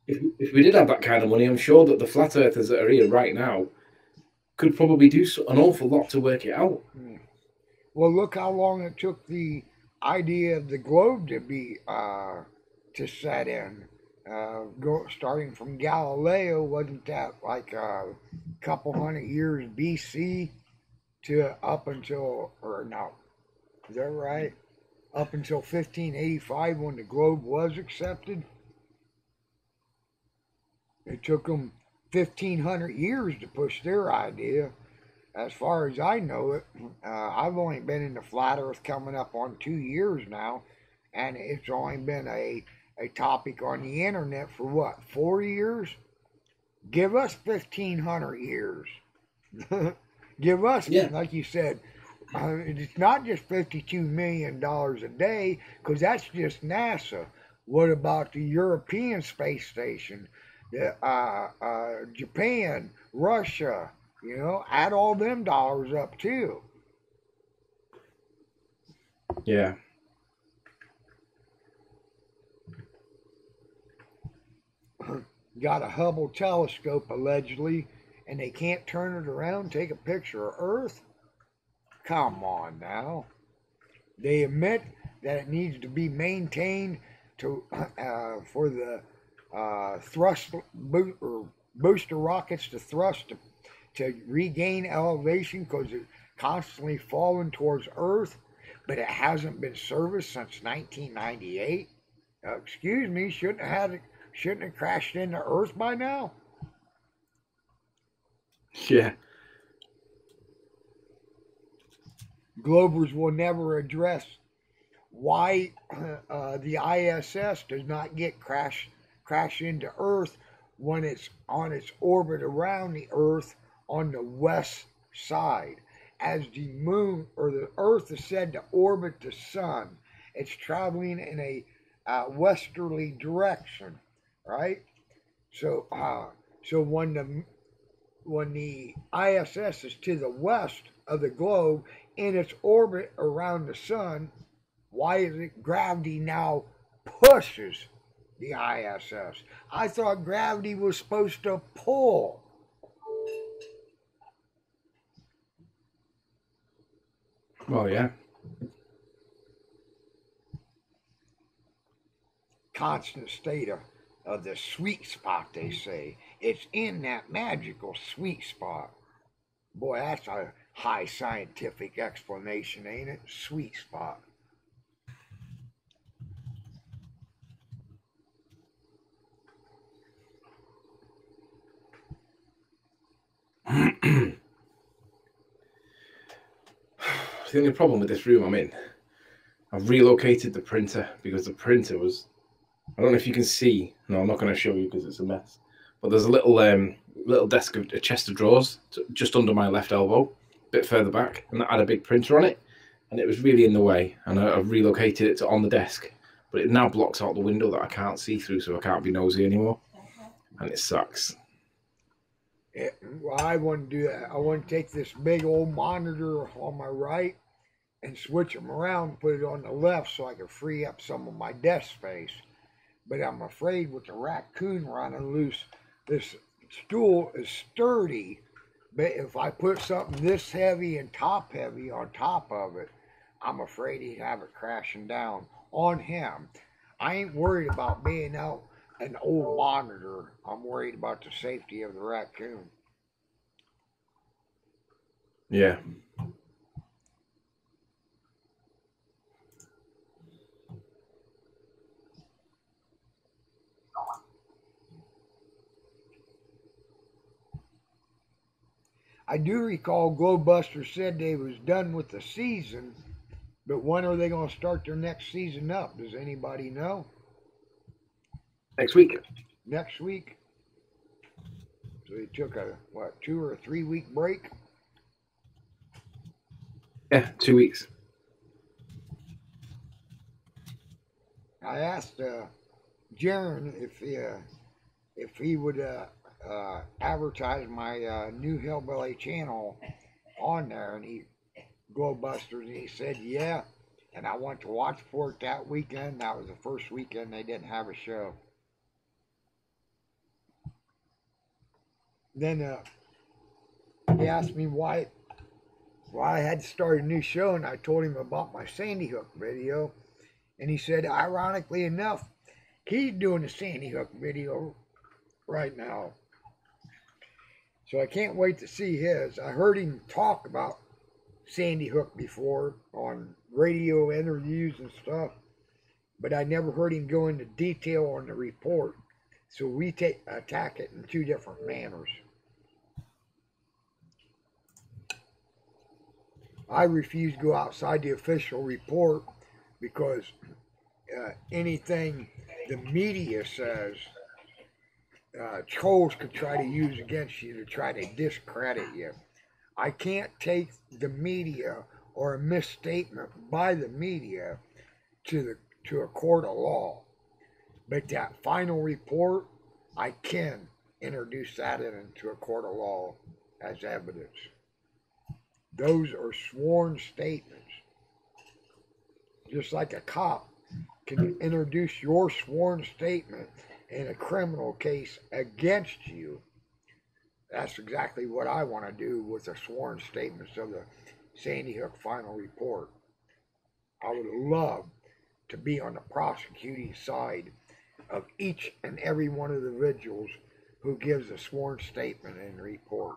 If we did have that kind of money, I'm sure that the flat earthers that are here right now could probably do an awful lot to work it out. Well, look how long it took the idea of the globe to be to set in. Starting from Galileo, wasn't that like a couple hundred years BC to up until, or no, is that right? Up until 1585 when the globe was accepted. It took them 1,500 years to push their idea. As far as I know it, I've only been in the flat earth coming up on 2 years now, and it's only been a topic on the internet for what, 4 years? Give us 1,500 years. Give us, like you said, it's not just $52 million a day, because that's just NASA. What about the European Space Station, Japan, Russia? Add all them dollars up too. Yeah. Got a Hubble telescope allegedly, and they can't turn it around and take a picture of Earth? Come on now. They admit that it needs to be maintained to for the booster rockets to thrust to regain elevation, because it's constantly falling towards Earth, but it hasn't been serviced since 1998. Excuse me, shouldn't it crashed into Earth by now? Yeah. Globers will never address why the ISS does not get crash into Earth when it's on its orbit around the Earth on the west side. As the moon or the Earth is said to orbit the sun, it's traveling in a westerly direction, right? So when the ISS is to the west of the globe in its orbit around the sun, why is it gravity now pushes the ISS? I thought gravity was supposed to pull. Well, yeah. Constant state of the sweet spot, they say. It's in that magical sweet spot. Boy, that's a high scientific explanation, ain't it? Sweet spot. The only problem with this room I'm in, I've relocated the printer because the printer was, I don't know if you can see, no, I'm not going to show you because it's a mess, but there's a little desk, a chest of drawers just under my left elbow, a bit further back, and that had a big printer on it, and it was really in the way, and I've relocated it to on the desk, but it now blocks out the window that I can't see through, so I can't be nosy anymore, and it sucks. Well, I want to do that. I want to take this big old monitor on my right and switch them around and put it on the left so I can free up some of my desk space. But I'm afraid with the raccoon running loose, this stool is sturdy, but if I put something this heavy and top heavy on top of it, I'm afraid he'd have it crashing down on him. I ain't worried about being out an old monitor. I'm worried about the safety of the raccoon. Yeah. I do recall Glowbuster said they was done with the season, but when are they going to start their next season up? Does anybody know? Next week. Next week? So they took a, 2 or 3 week break? Yeah, 2 weeks. I asked Jaron if he would advertise my new Hillbilly channel on there, and Glowbusters, and he said yeah, and I went to watch for it that weekend. That was the first weekend they didn't have a show. Then he asked me why I had to start a new show, and I told him about my Sandy Hook video, and he said, ironically enough, he's doing the Sandy Hook video right now. So I can't wait to see his. I heard him talk about Sandy Hook before on radio interviews and stuff, but I never heard him go into detail on the report. So we attack it in 2 different manners. I refuse to go outside the official report because anything the media says, trolls could try to use against you to try to discredit you. I can't take the media or a misstatement by the media to a court of law. But that final report, I can introduce that into a court of law as evidence. Those are sworn statements. Just like a cop can introduce your sworn statement in a criminal case against you. That's exactly what I want to do with the sworn statements of the Sandy Hook final report. I would love to be on the prosecuting side of each and every one of the individuals who gives a sworn statement in the report.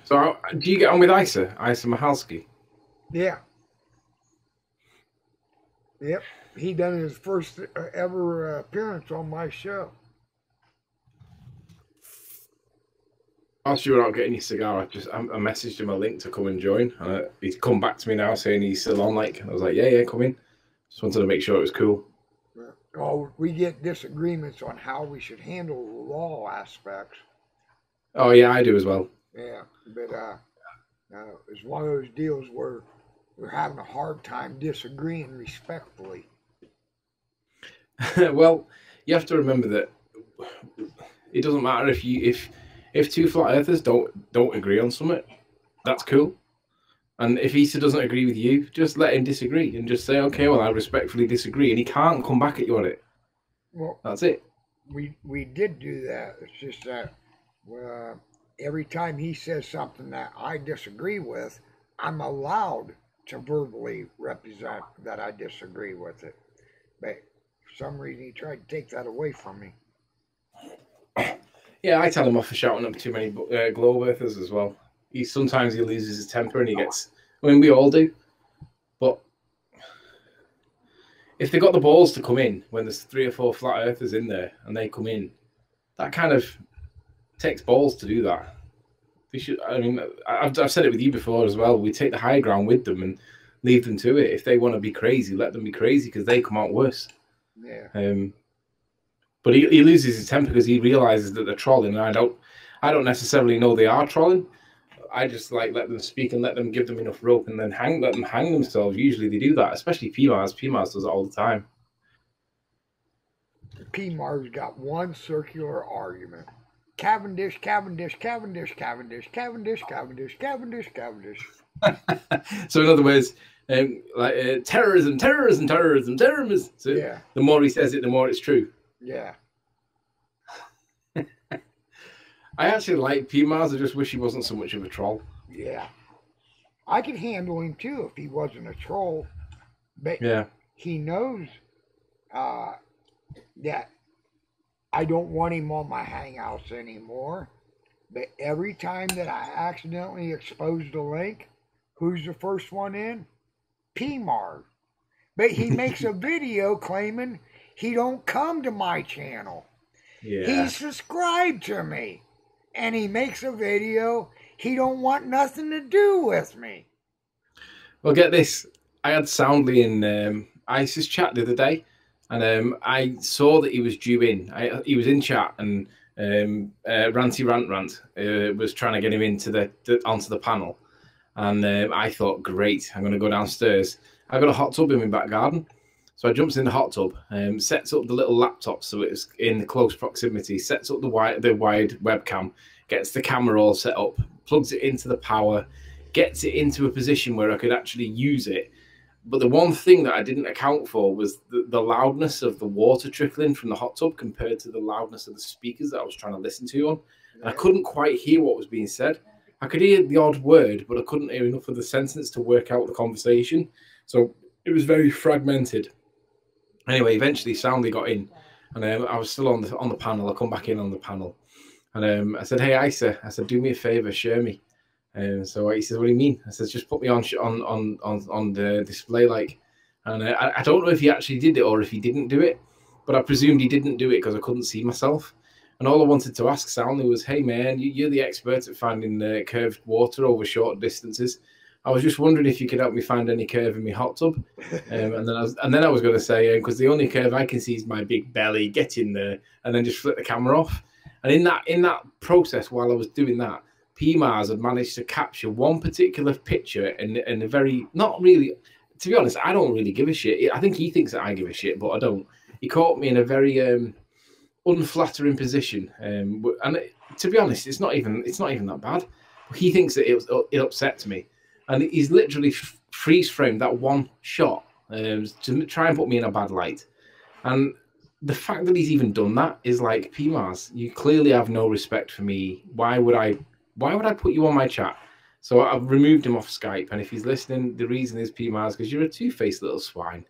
So, do you get on with Isa Mahalski? Yeah. Yep. He done his first ever appearance on my show. Whilst you were out getting your cigar, I messaged him a link to come and join. He's come back to me now saying he's still on. I was like, yeah, come in. Just wanted to make sure it was cool. Oh, we get disagreements on how we should handle the law aspects. Oh yeah, I do as well. Yeah, but it's one of those deals where we're having a hard time disagreeing respectfully. Well, you have to remember that it doesn't matter if 2 flat earthers don't agree on something. That's cool. And if Issa doesn't agree with you, just let him disagree and just say, okay, well, I respectfully disagree, and he can't come back at you on it. Well, that's it. We did do that. It's just that every time he says something that I disagree with, I'm allowed to verbally represent that I disagree with it. But for some reason, he tried to take that away from me. Yeah, I tell him off for shouting up too many globe earthers as well. Sometimes he loses his temper and he gets... I mean, we all do. But if they got the balls to come in when there's 3 or 4 flat earthers in there and they come in, that kind of takes balls to do that. They should. I mean, I've said it with you before as well. We take the high ground with them and leave them to it. If they want to be crazy, let them be crazy because they come out worse. Yeah. But he loses his temper because he realizes that they're trolling, and I don't necessarily know they are trolling. I just let them speak and let them give them enough rope and then let them hang themselves. Usually they do that, especially PMARS. PMARS does it all the time. PMARS got one circular argument. Cavendish, Cavendish, Cavendish, Cavendish, Cavendish, Cavendish, Cavendish, Cavendish. So in other words, terrorism, terrorism, terrorism, terrorism. So yeah. The more he says it, the more it's true. Yeah. I actually like PMARS. I just wish he wasn't so much of a troll. Yeah. I could handle him too if he wasn't a troll. But yeah. He knows that I don't want him on my Hangouts anymore. But every time that I accidentally expose the link, who's the first one in? PMAR. But he makes a video claiming he don't come to my channel. Yeah. He's subscribed to me. And he makes a video. He don't want nothing to do with me. Well, get this. I had Soundly in ISIS chat the other day. And I saw that he was due in. He was in chat, and Ranty Rant was trying to get him into onto the panel. And I thought, great, I'm going to go downstairs. I got a hot tub in my back garden. So I jumps in the hot tub, sets up the little laptop so it's in close proximity, sets up the wide webcam, gets the camera all set up, plugs it into the power, gets it into a position where I could actually use it. But the one thing that I didn't account for was the loudness of the water trickling from the hot tub compared to the loudness of the speakers that I was trying to listen to on. And I couldn't quite hear what was being said. I could hear the odd word, but I couldn't hear enough of the sentence to work out the conversation. So it was very fragmented. Anyway, eventually Soundly got in, and I was still on the panel. I come back in on the panel, and I said, "Hey, Isa," I said, "Do me a favor, share me." So he says, "What do you mean?" I said, "Just put me on the display, like." And I don't know if he actually did it or if he didn't do it, but I presumed he didn't do it because I couldn't see myself. And all I wanted to ask Soundly was, "Hey, man, you're the expert at finding curved water over short distances. I was just wondering if you could help me find any curve in my hot tub." And then I was going to say, because the only curve I can see is my big belly. Get in there, and then just flip the camera off. And in that process, while I was doing that, PMARS had managed to capture one particular picture in a very, not really, to be honest, I don't really give a shit. I think he thinks that I give a shit, but I don't. He caught me in a very unflattering position, and to be honest, it's not even that bad. He thinks that it upsets me. And he's literally freeze framed that one shot to try and put me in a bad light. And the fact that he's even done that is like, PMARS, you clearly have no respect for me. Why would I put you on my chat? So I've removed him off Skype. And if he's listening, the reason is, PMARS, because you're a two-faced little swine.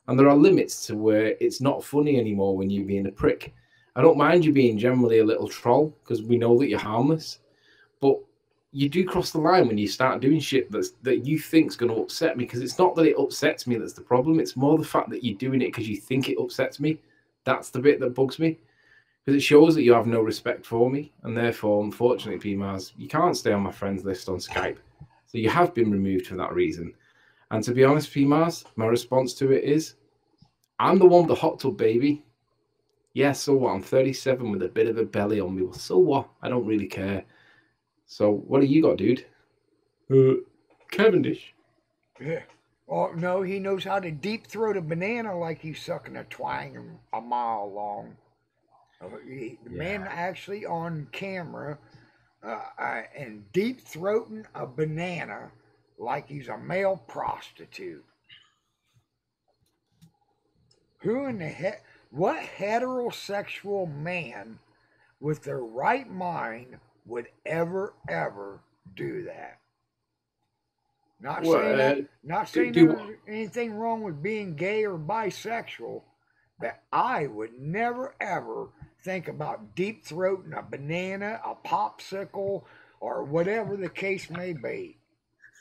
And there are limits to where it's not funny anymore when you're being a prick. I don't mind you being generally a little troll because we know that you're harmless. But you do cross the line when you start doing shit that you think's going to upset me, because it's not that it upsets me that's the problem. It's more the fact that you're doing it because you think it upsets me. That's the bit that bugs me, because it shows that you have no respect for me, and therefore, unfortunately, PMARS, you can't stay on my friends list on Skype. So you have been removed for that reason. And to be honest, PMARS, my response to it is, I'm the one with the hot tub, baby. Yeah, so what? I'm 37 with a bit of a belly on me. Well, so what? I don't really care. So what do you got, dude? Cavendish. Yeah. Oh, no, he knows how to deep throat a banana like he's sucking a twang a mile long. The man actually on camera and deep throating a banana like he's a male prostitute. Who in the heck? What heterosexual man with their right mind would ever do that? Not saying there's anything wrong with being gay or bisexual, but I would never ever think about deep throating a banana, a popsicle, or whatever the case may be.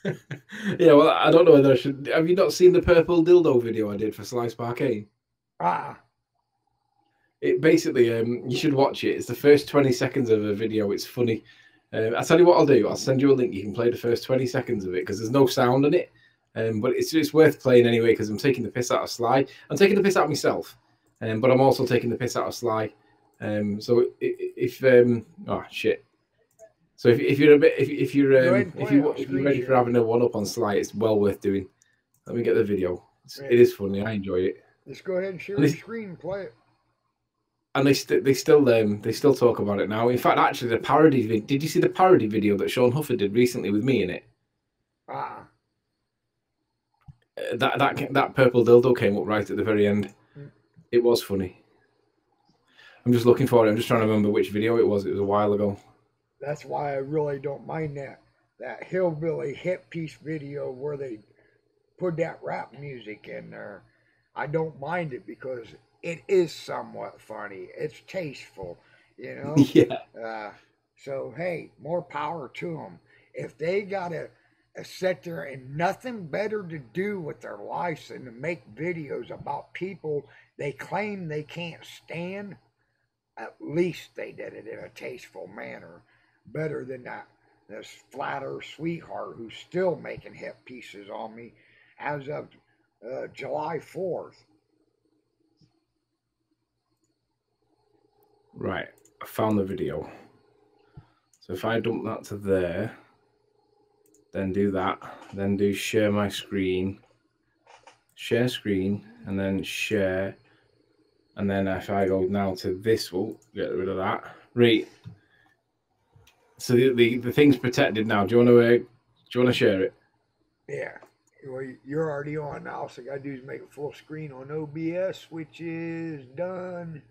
Yeah, well, I don't know whether I should. Have you not seen the purple dildo video I did for Slice Parkane? It basically, you should watch it. It's the first 20 seconds of a video. It's funny. I'll tell you what I'll do. I'll send you a link. You can play the first 20 seconds of it because there's no sound in it. But it's worth playing anyway because I'm taking the piss out of Sly. I'm taking the piss out of myself, but I'm also taking the piss out of Sly. So if oh shit. So if you're ready for having a one up on Sly, it's well worth doing. Let me get the video. It is funny. I enjoy it. Just go ahead and share the screen and play it. And they still talk about it now. In fact, actually, the parody video. Did you see the parody video that Sean Huffer did recently with me in it? That purple dildo came up right at the very end. It was funny. I'm just looking for it. I'm just trying to remember which video it was. It was a while ago. That's why I really don't mind that hillbilly hit piece video where they put that rap music in there. I don't mind it because it is somewhat funny. It's tasteful, you know? Yeah. So, hey, more power to them. If they got to sit there and nothing better to do with their lives than to make videos about people they claim they can't stand. At least they did it in a tasteful manner, better than that this flat earth sweetheart who's still making hit pieces on me as of July 4th. Right, I found the video. So if I dump that to there, then do that, then do share my screen, share screen, and then share. And then if I go now to this, we'll get rid of that. Right. So the thing's protected now. Do you want to share it? Yeah. Well, you're already on now, so all I gotta do is make a full screen on OBS, which is done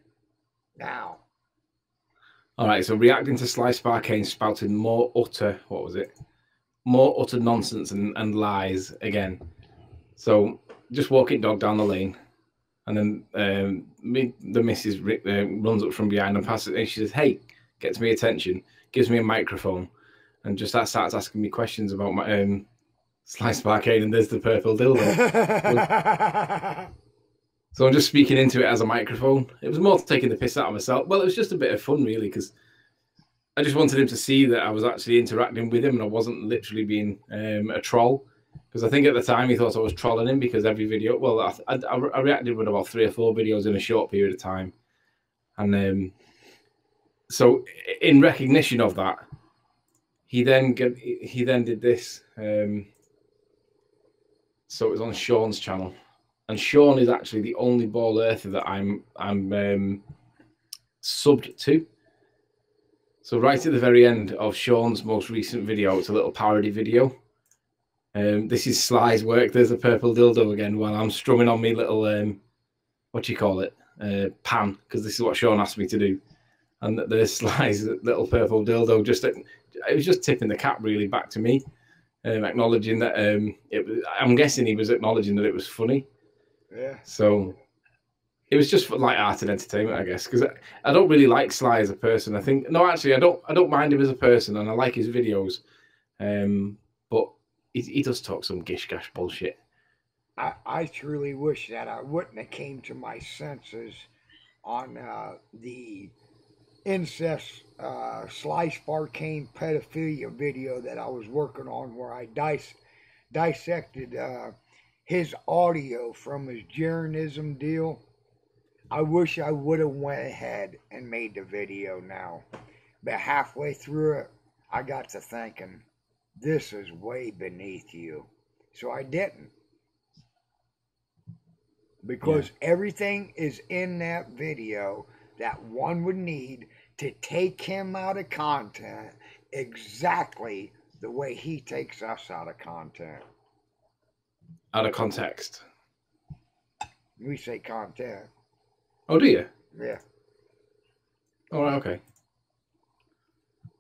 now. All right. So reacting to Sly Sparkane spouting more utter, what was it? More utter nonsense and lies again. So just walking dog down the lane. And then the missus runs up from behind and passes, and she says, "Hey," gets me attention, gives me a microphone, and just starts asking me questions about my Sly Sparkane, and there's the purple dildo. So I'm just speaking into it as a microphone. It was more taking the piss out of myself. Well, it was just a bit of fun, really, because I just wanted him to see that I was actually interacting with him and I wasn't literally being a troll. Because I think at the time he thought I was trolling him because every video, well, I reacted with about 3 or 4 videos in a short period of time. And so in recognition of that, he then did this. So it was on Sean's channel. And Sean is actually the only ball earther that I'm subbed to. So right at the very end of Sean's most recent video, it's a little parody video. This is Sly's work. There's a purple dildo again while I'm strumming on me little, what do you call it? Pan, because this is what Sean asked me to do. And there's Sly's little purple dildo. It was just tipping the cap really back to me, acknowledging that I'm guessing he was acknowledging that it was funny. Yeah. So it was just for light art and entertainment, I guess, because I don't really like Sly as a person. I don't mind him as a person, and I like his videos. But he does talk some gish-gash bullshit. I truly wish that I wouldn't have came to my senses on the incest Sly Sparkane pedophilia video that I was working on, where I dissected his audio from his Jeranism deal. I wish I would have went ahead and made the video now. But halfway through it, I got to thinking, this is way beneath you. So I didn't. Because everything is in that video that one would need to take him out of content exactly the way he takes us out of content. Out of context. We say content. Oh, do you? Yeah. All right, okay.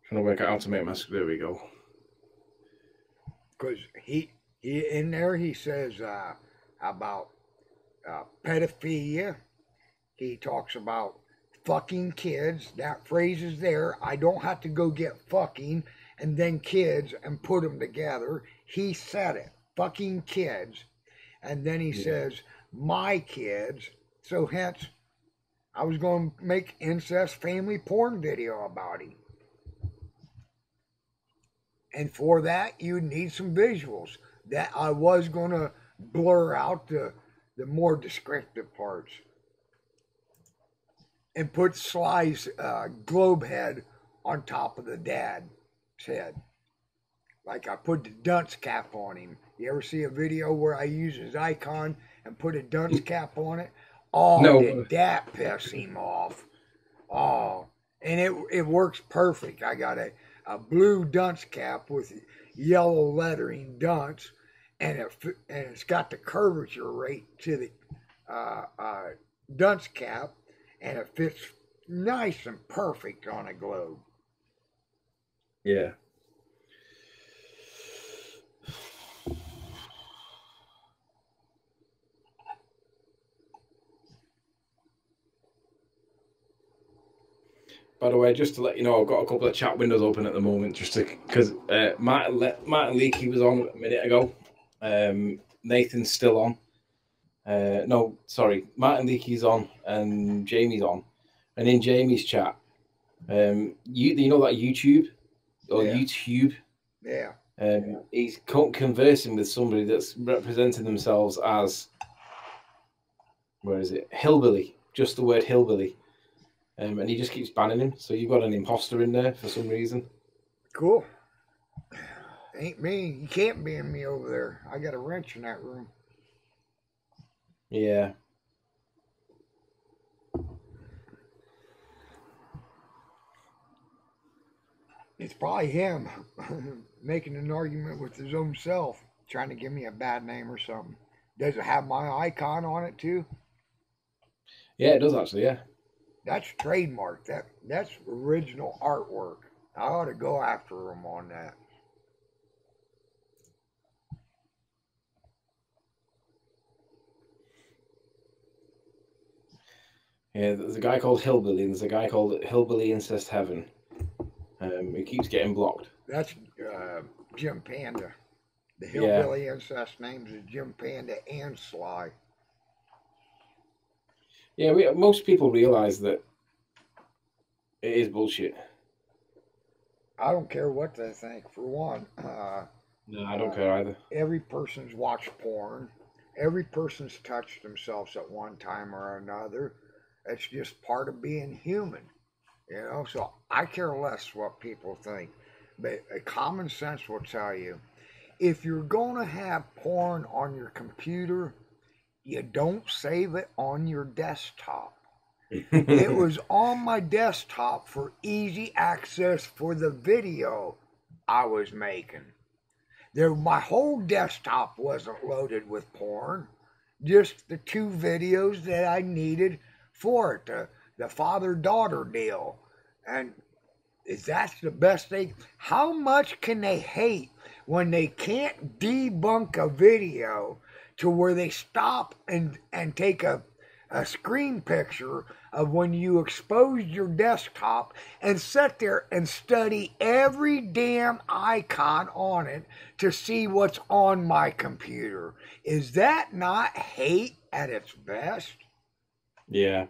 Trying to work out how to make my... There we go. Because he in there, he says about pedophilia. He talks about fucking kids. That phrase is there. I don't have to go get fucking and then kids and put them together. He said it. Fucking kids. And then he says, my kids. So hence, I was going to make incest family porn video about him. And for that, you need some visuals. That I was going to blur out the more descriptive parts. And put Sly's globe head on top of the dad's head. Like I put the dunce cap on him. You ever see a video where I use his icon and put a dunce cap on it? Oh, no. Did that piss him off? Oh, and it works perfect. I got a blue dunce cap with yellow lettering dunce, and it's got the curvature right to the dunce cap, and it fits nice and perfect on a globe. Yeah. by the way, just to let you know, I've got a couple of chat windows open at the moment, just because Martin Leakey was on a minute ago. Nathan's still on. No, sorry, Martin Leakey's on and Jamie's on. And in Jamie's chat, you know that YouTube or YouTube? Yeah. He's conversing with somebody that's representing themselves as, where is it? Hillbilly. Just the word hillbilly. And he just keeps banning him. So you've got an imposter in there for some reason. Cool. Ain't me. You can't ban me over there. I got a wrench in that room. Yeah. It's probably him making an argument with his own self, trying to give me a bad name or something. Does it have my icon on it too? Yeah, it does actually, yeah. That's trademark. That's original artwork. I ought to go after him on that. Yeah, there's a guy called Hillbilly, and there's a guy called Hillbilly Incest Heaven. He keeps getting blocked. That's Jim Panda. The Hillbilly Incest names is Jim Panda and Sly. Yeah, most people realize that it is bullshit. I don't care what they think. For one, no, I don't care either. Every person's watched porn. Every person's touched themselves at one time or another. It's just part of being human, you know. So I care less what people think. But common sense will tell you, if you're going to have porn on your computer, you don't save it on your desktop. It was on my desktop for easy access for the video I was making. My whole desktop wasn't loaded with porn, just the 2 videos that I needed for it, the father-daughter deal. And if that's the best thing, how much can they hate when they can't debunk a video to where they stop and take a screen picture of when you exposed your desktop and sit there and study every damn icon on it to see what's on my computer? Is that not hate at its best? Yeah.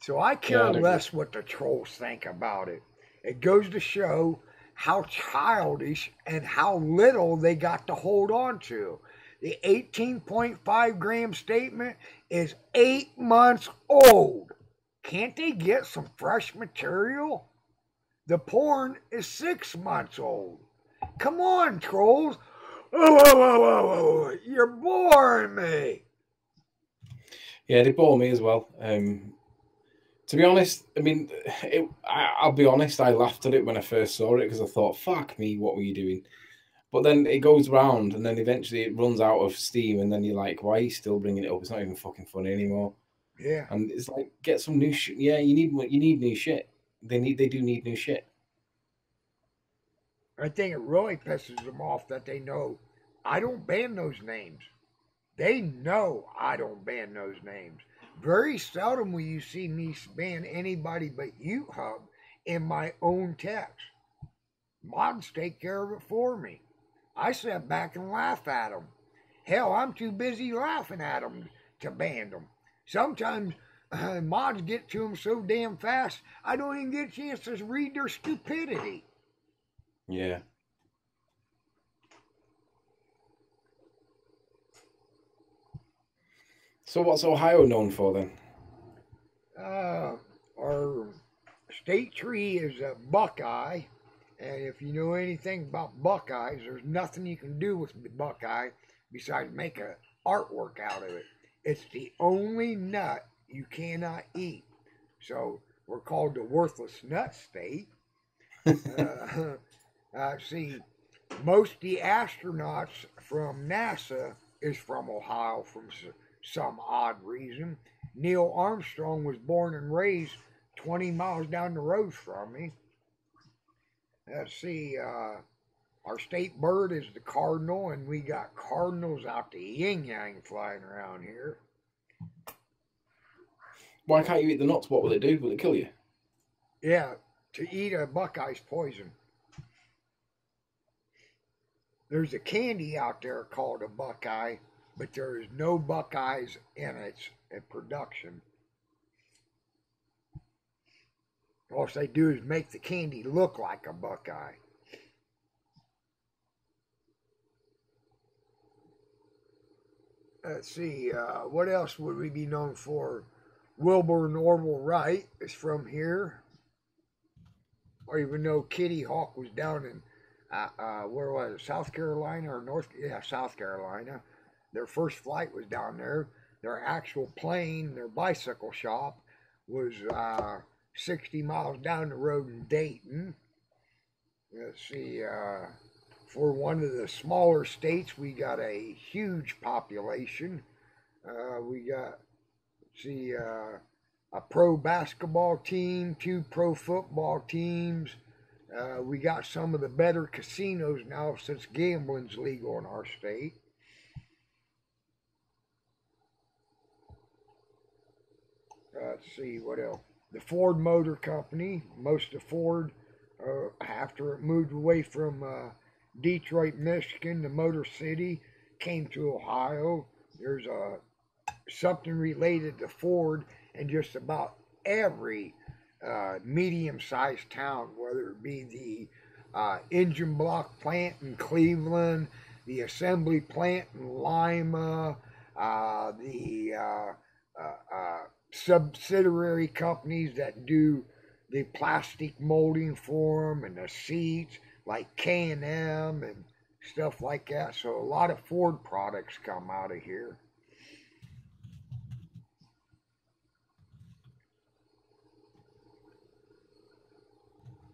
So I care less what the trolls think about it. It goes to show how childish and how little they got to hold on to. The 18.5 gram statement is 8 months old. Can't they get some fresh material? The porn is 6 months old. Come on, trolls. Whoa. You're boring me. Yeah, they bore me as well. To be honest, I mean, I'll be honest, I laughed at it when I first saw it because I thought, fuck me, what were you doing? But then it goes round and then eventually it runs out of steam and then you're like, why are you still bringing it up? It's not even fucking funny anymore. Yeah. And it's like, get some new shit. Yeah, you need new shit. They do need new shit. I think it really pisses them off that they know I don't ban those names. They know I don't ban those names. Very seldom will you see me ban anybody but YouTube in my own text. Mods take care of it for me. I sit back and laugh at them. Hell, I'm too busy laughing at them to ban them. Sometimes mods get to them so damn fast, I don't even get a chance to read their stupidity. Yeah. So what's Ohio known for then? Our state tree is a buckeye. And if you know anything about buckeyes, there's nothing you can do with the buckeye besides make an artwork out of it. It's the only nut you cannot eat. So we're called the worthless nut state. See, most of the astronauts from NASA is from Ohio from some odd reason. Neil Armstrong was born and raised 20 miles down the road from me. Let's see, our state bird is the cardinal, and we got cardinals out the yin-yang flying around here. Why can't you eat the nuts? What will it do? Will it kill you? Yeah, to eat a buckeye's poison. There's a candy out there called a buckeye, but there is no buckeyes in its production. All they do is make the candy look like a buckeye. Let's see, what else would we be known for? Wilbur and Orville Wright is from here. Or even though Kitty Hawk was down in, where was it, South Carolina or North, yeah, South Carolina. Their first flight was down there. Their actual plane, their bicycle shop, was 60 miles down the road in Dayton. Let's see, for one of the smaller states, we got a huge population. We got, let's see, a pro basketball team, 2 pro football teams. We got some of the better casinos now since gambling's legal in our state. Let's see, what else? The Ford Motor Company, most of Ford, after it moved away from Detroit, Michigan, the Motor City, came to Ohio. There's something related to Ford in just about every medium-sized town, whether it be the engine block plant in Cleveland, the assembly plant in Lima, the subsidiary companies that do the plastic molding for them and the seats, like K&M and stuff like that. So a lot of Ford products come out of here.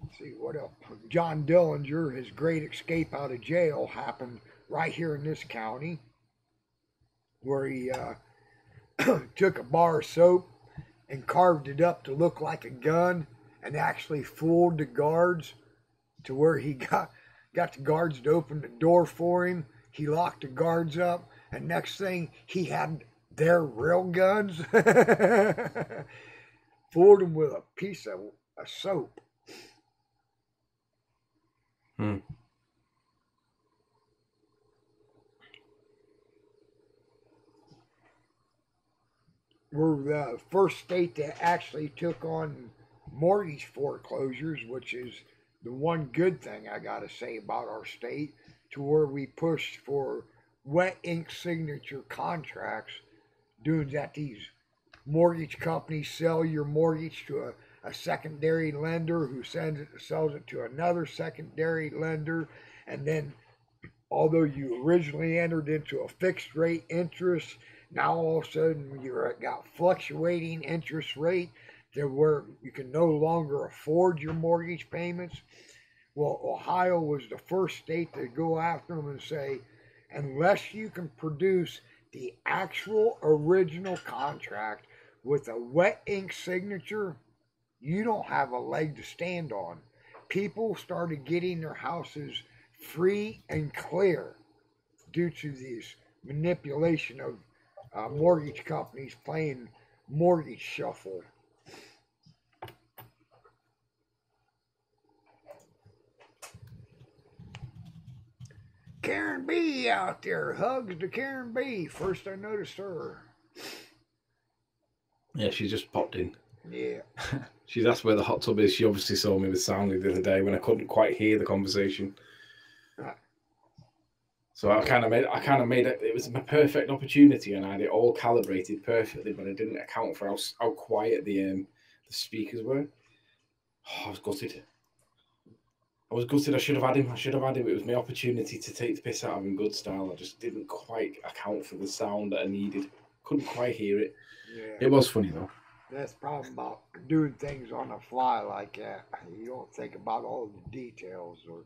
Let's see what else. John Dillinger, his great escape out of jail happened right here in this county, where he took a bar of soap and carved it up to look like a gun and actually fooled the guards to where he got the guards to open the door for him. He locked the guards up, and next thing, he had their real guns. Fooled them with a piece of soap. We're the first state that actually took on mortgage foreclosures, which is the one good thing I got to say about our state, to where we pushed for wet ink signature contracts, doing that these mortgage companies sell your mortgage to a secondary lender who sells it to another secondary lender, and then although you originally entered into a fixed rate interest, now all of a sudden you've got fluctuating interest rate to where you can no longer afford your mortgage payments. Well, Ohio was the first state to go after them and say, unless you can produce the actual original contract with a wet ink signature, you don't have a leg to stand on. People started getting their houses free and clear due to this manipulation of mortgage companies playing mortgage shuffle. Karen B out there. Hugs to Karen B. First I noticed her. Yeah, she just popped in. Yeah. She's asked where the hot tub is. She obviously saw me with Soundly the other day when I couldn't quite hear the conversation. So I kind of made it. It was my perfect opportunity, and I had it all calibrated perfectly, but I didn't account for how quiet the speakers were. Oh, I was gutted. I should have had him. It was my opportunity to take the piss out of him, good style. I just didn't quite account for the sound that I needed. Couldn't quite hear it. Yeah. It was funny though. That's the problem about doing things on the fly like that. You don't think about all the details. Or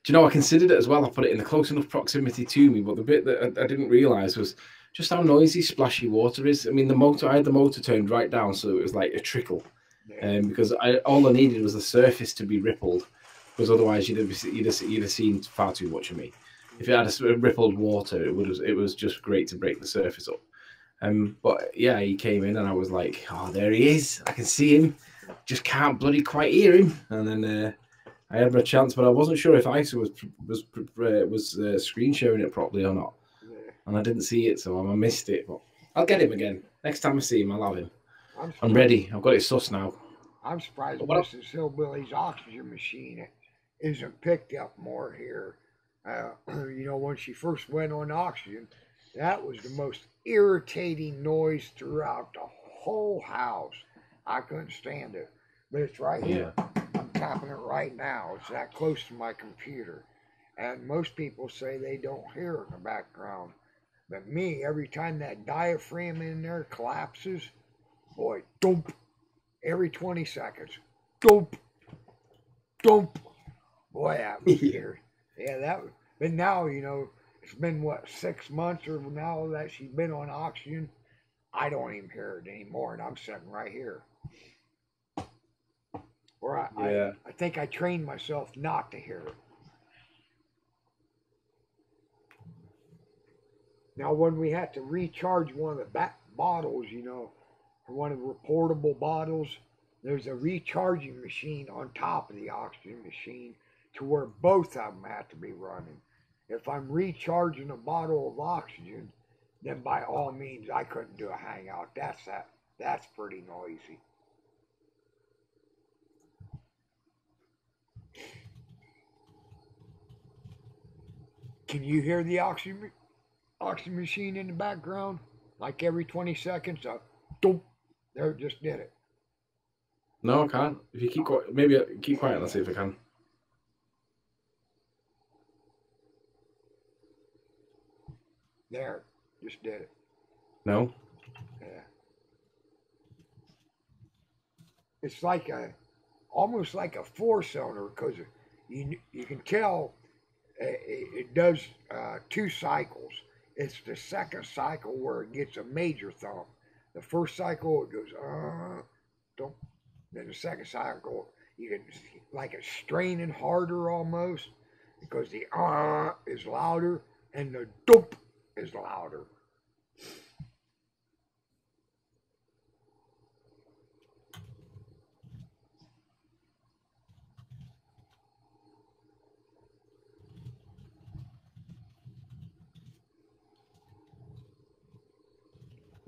do you know, I considered it as well. I put it in the close enough proximity to me, but the bit that I didn't realise was just how noisy splashy water is. I mean, I had the motor turned right down, so it was like a trickle. Yeah. Because all I needed was the surface to be rippled, because otherwise you'd have seen far too much of me. If it had a rippled water, it was just great to break the surface up. But yeah, he came in and I was like, oh, there he is. I can see him. just can't bloody quite hear him. And then I had my chance, but I wasn't sure if Isa was screen sharing it properly or not. Yeah. And I didn't see it, so I missed it. But I'll get him again. Next time I see him, I'll have him. I'm ready. I've got it sus now. I'm surprised Mrs. Hillbilly's oxygen machine isn't picked up more here. You know, when she first went on oxygen, that was the most irritating noise throughout the whole house. I couldn't stand it. But it's right here. I'm tapping it right now. It's that close to my computer. And most people say they don't hear it in the background. But me, every time that diaphragm in there collapses, boy, dump, every 20 seconds, dump, dump. Boy, that was scary. Yeah, that was, but now, you know, it's been, what, 6 months or now that she's been on oxygen. I don't even hear it anymore, and I'm sitting right here. Or I think I trained myself not to hear it. Now, when we had to recharge one of the back bottles, you know, one of the portable bottles, there's a recharging machine on top of the oxygen machine to where both of them have to be running. If I'm recharging a bottle of oxygen, then by all means I couldn't do a hangout. That's pretty noisy. Can you hear the oxygen machine in the background? Like every 20 seconds, doop, there, it just did it. No, I can't. If you keep quiet, maybe keep quiet. Let's see if I can. There, just did it. No. Yeah. It's like almost like a four-cylinder, because you can tell it does 2 cycles. It's the second cycle where it gets a major thump. The first cycle it goes don't. Then the second cycle you can like it's straining harder almost because the is louder and the dope is louder.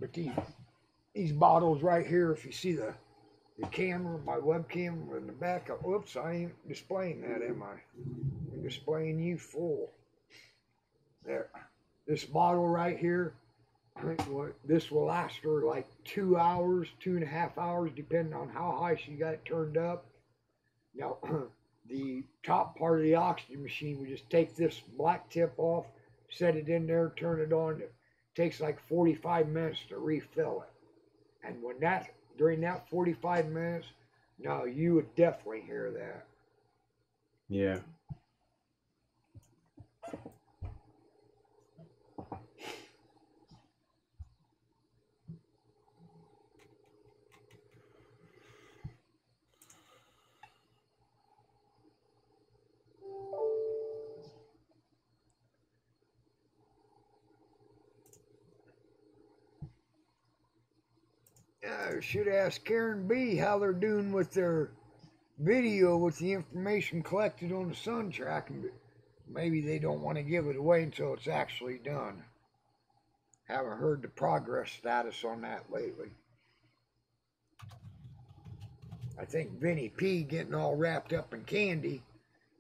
But these bottles right here, if you see the camera, my webcam in the back, whoops, I ain't displaying that, am I? I'm displaying you full. There. This bottle right here, this will last her like 2 hours, 2.5 hours, depending on how high she got it turned up. Now, the top part of the oxygen machine, we just take this black tip off, set it in there, turn it on. It takes like 45 minutes to refill it. And when during that 45 minutes, no, you would definitely hear that. Yeah. Should ask Karen B how they're doing with their video with the information collected on the sun tracking. Maybe they don't want to give it away until it's actually done. Haven't heard the progress status on that lately. I think Vinny P getting all wrapped up in candy.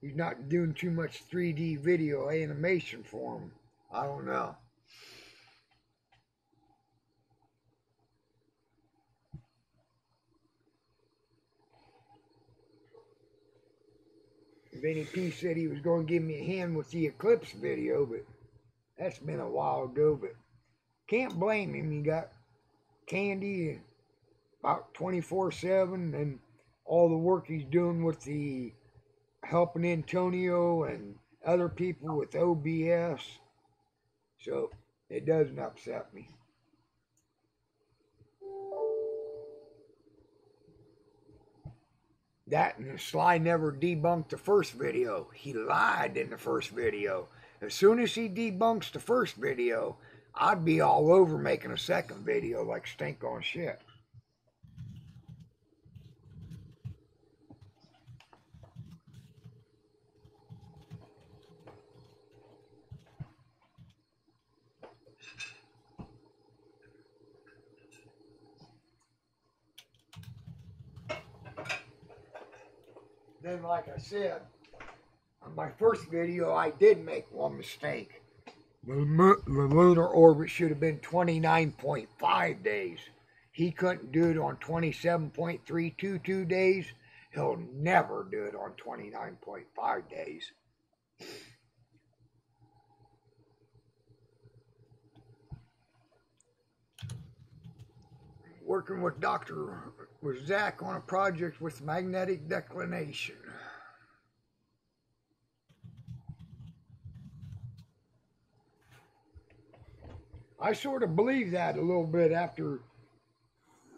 He's not doing too much 3D video animation for him. I don't know. Vinny P said he was going to give me a hand with the Eclipse video, but that's been a while ago. But can't blame him. He got candy about 24/7, and all the work he's doing with the helping Antonio and other people with OBS. So it doesn't upset me. That and Sly never debunked the first video. He lied in the first video. As soon as he debunks the first video, I'd be all over making a second video like stink on shit. then like I said, on my first video, I did make one mistake. The lunar orbit should have been 29.5 days. He couldn't do it on 27.322 days. He'll never do it on 29.5 days. Working with Zach on a project with magnetic declination. I sort of believe that a little bit after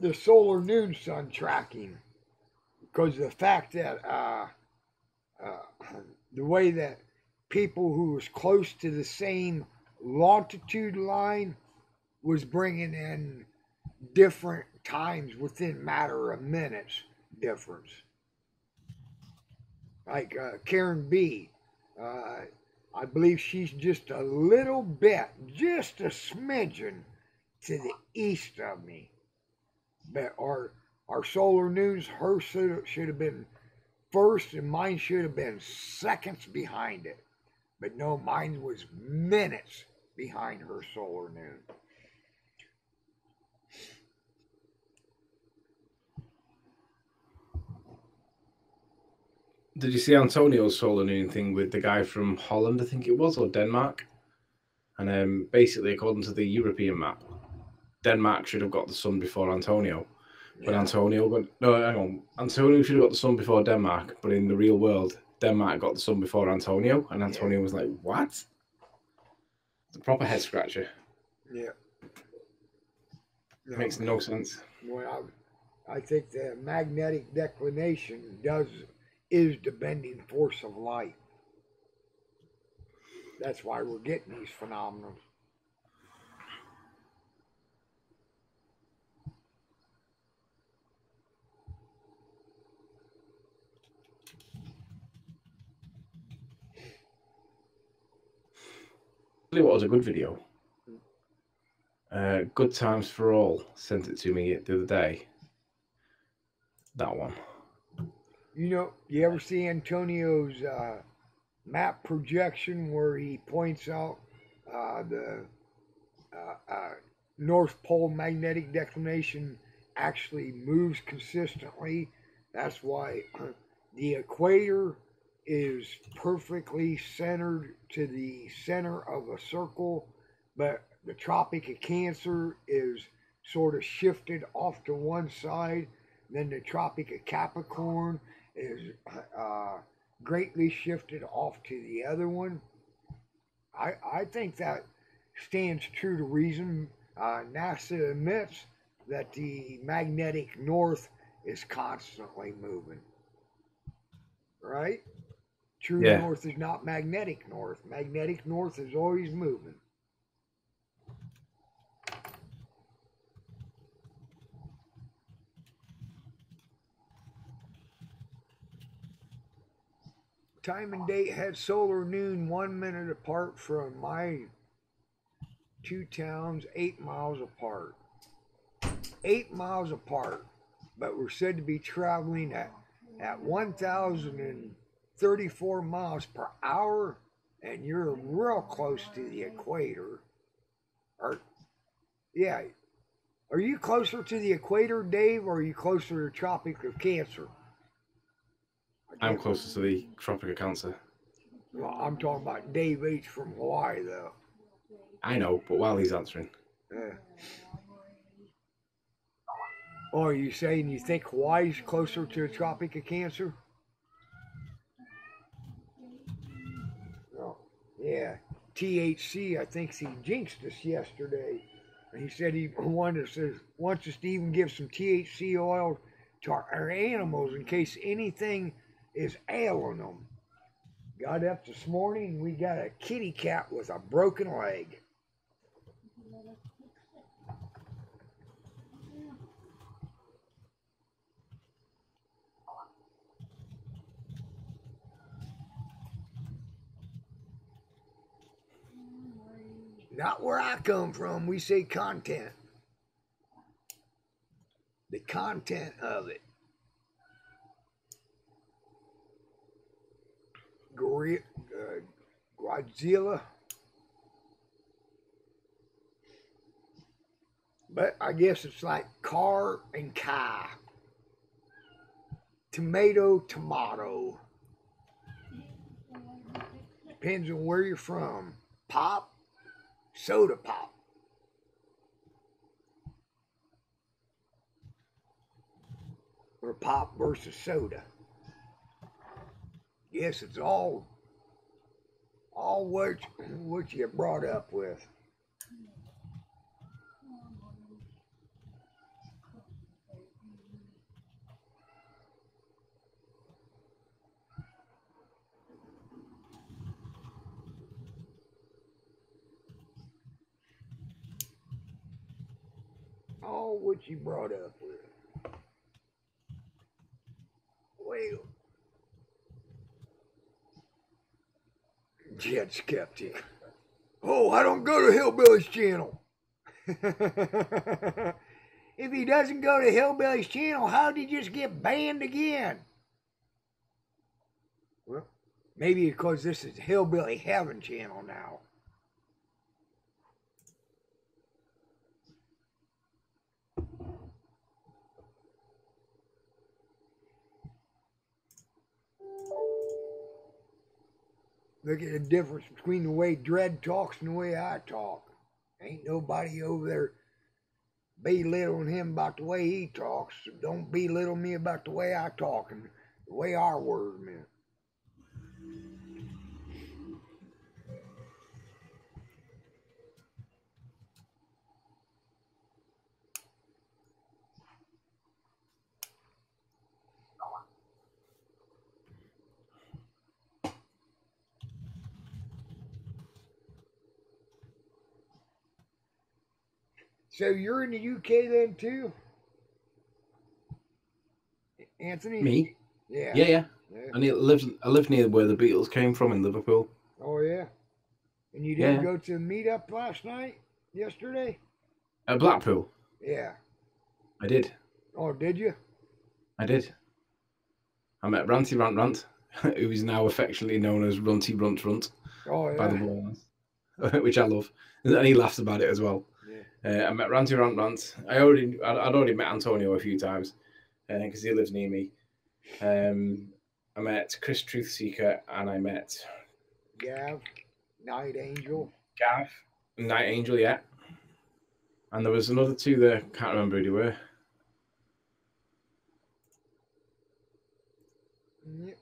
the solar noon sun tracking, because of the fact that the way that people who was close to the same longitude line was bringing in different times within matter of minutes difference. Like Karen B. I believe she's just a little bit, just a smidgen to the east of me. But our solar noons, hers should have been first and mine should have been seconds behind it. But no, mine was minutes behind her solar noon. Did you see Antonio's solar noon thing with the guy from Holland, I think it was, or Denmark? And basically, according to the European map, Denmark should have got the sun before Antonio. But Antonio should have got the sun before Denmark, but in the real world, Denmark got the sun before Antonio, and Antonio was like, what? It's a proper head scratcher. Yeah. It makes no sense. Well, I think the magnetic declination is the bending force of light. That's why we're getting these phenomena. What was a good video? Good Times for All sent it to me the other day. That one. You know, you ever see Antonio's map projection where he points out the North Pole magnetic declination actually moves consistently? That's why the equator is perfectly centered to the center of a circle, but the Tropic of Cancer is sort of shifted off to one side. Then the Tropic of Capricorn is greatly shifted off to the other one. I think that stands true to reason. NASA admits that the magnetic north is constantly moving. Right? True north is not magnetic north. Magnetic north is always moving. Time and date had solar noon 1 minute apart from my two towns, 8 miles apart. 8 miles apart, but we're said to be traveling at 1,034 miles per hour, and you're real close to the equator. Are you closer to the equator, Dave, or are you closer to the Tropic of Cancer? I'm closer to the Tropic of Cancer. Well, I'm talking about Dave H. from Hawaii, though. I know, but while he's answering. Oh, are you saying you think Hawaii's closer to the Tropic of Cancer? Oh, yeah. THC, I think he jinxed us yesterday. He said he wants us to even give some THC oil to our animals in case anything is ailing them. Got up this morning, we got a kitty cat with a broken leg. Not where I come from, we say content. The content of it. Godzilla. But I guess it's like car and Kai. Tomato, tomato. Depends on where you're from. Pop, soda pop. Or pop versus soda. Yes, it's all what you brought up with. All what you brought up with. Well, Jet Skeptic. Oh, I don't go to Hillbilly's channel. If he doesn't go to Hillbilly's channel, how did he just get banned again? Well, maybe because this is Hillbilly Heaven channel now. Look at the difference between the way Dredd talks and the way I talk. Ain't nobody over there belittling him about the way he talks. So don't belittle me about the way I talk and the way our words meant. So you're in the UK then too, Anthony? Me? Yeah. Yeah. I live near where the Beatles came from in Liverpool. Oh yeah. And you didn't go to the meetup yesterday? At Blackpool? Yeah. I did. Oh, did you? I did. I met Ranty Rant Rant, who is now affectionately known as Runty Runt Runt. Oh yeah. By the Ballers, which I love, and he laughs about it as well. I met Ranty Rant Rant. I'd already met Antonio a few times because he lives near me. I met Chris Truthseeker and I met Gav, Night Angel. Night Angel, yeah. And there was another two there. Can't remember who they were. Yep.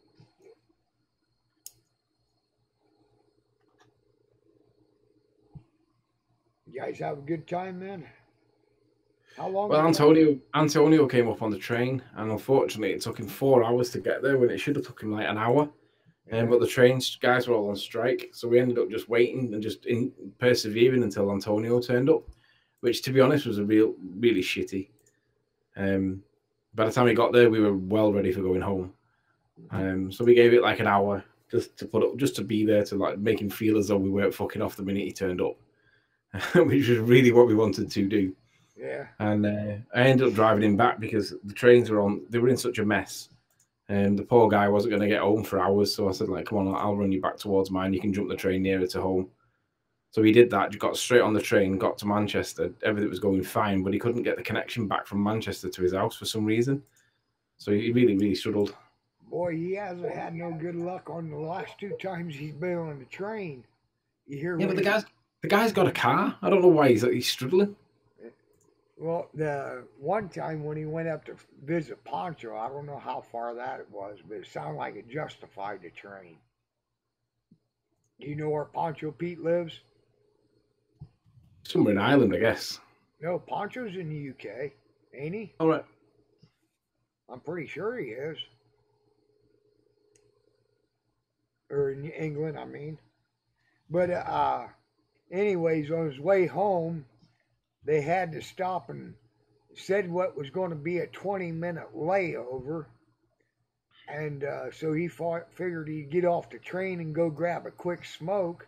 You guys have a good time then? How long? Well, Antonio came up on the train, and unfortunately, it took him 4 hours to get there when it should have took him like an hour. But the train guys were all on strike, so we ended up just waiting and just persevering until Antonio turned up, which, to be honest, was really shitty. By the time we got there, we were well ready for going home. So we gave it like an hour just to be there to like make him feel as though we weren't fucking off the minute he turned up. Which was really what we wanted to do. Yeah. And I ended up driving him back because the trains were in such a mess. And the poor guy wasn't going to get home for hours. So I said, like, come on, I'll run you back towards mine. You can jump the train nearer to home. So he did that, got straight on the train, got to Manchester. Everything was going fine, but he couldn't get the connection back from Manchester to his house for some reason. So he really, really struggled. Boy, he hasn't had no good luck on the last 2 times he's been on the train. You hear? Yeah, but the guy's got a car. I don't know why he's struggling. Well, the one time when he went up to visit Poncho, I don't know how far that it was, but it sounded like it justified the train. Do you know where Poncho Pete lives? Somewhere in Ireland, I guess. No, Poncho's in the UK, ain't he? All right. I'm pretty sure he is. Or in England, I mean. But, anyways, on his way home, they had to stop and said what was going to be a 20-minute layover. And so he figured he'd get off the train and go grab a quick smoke.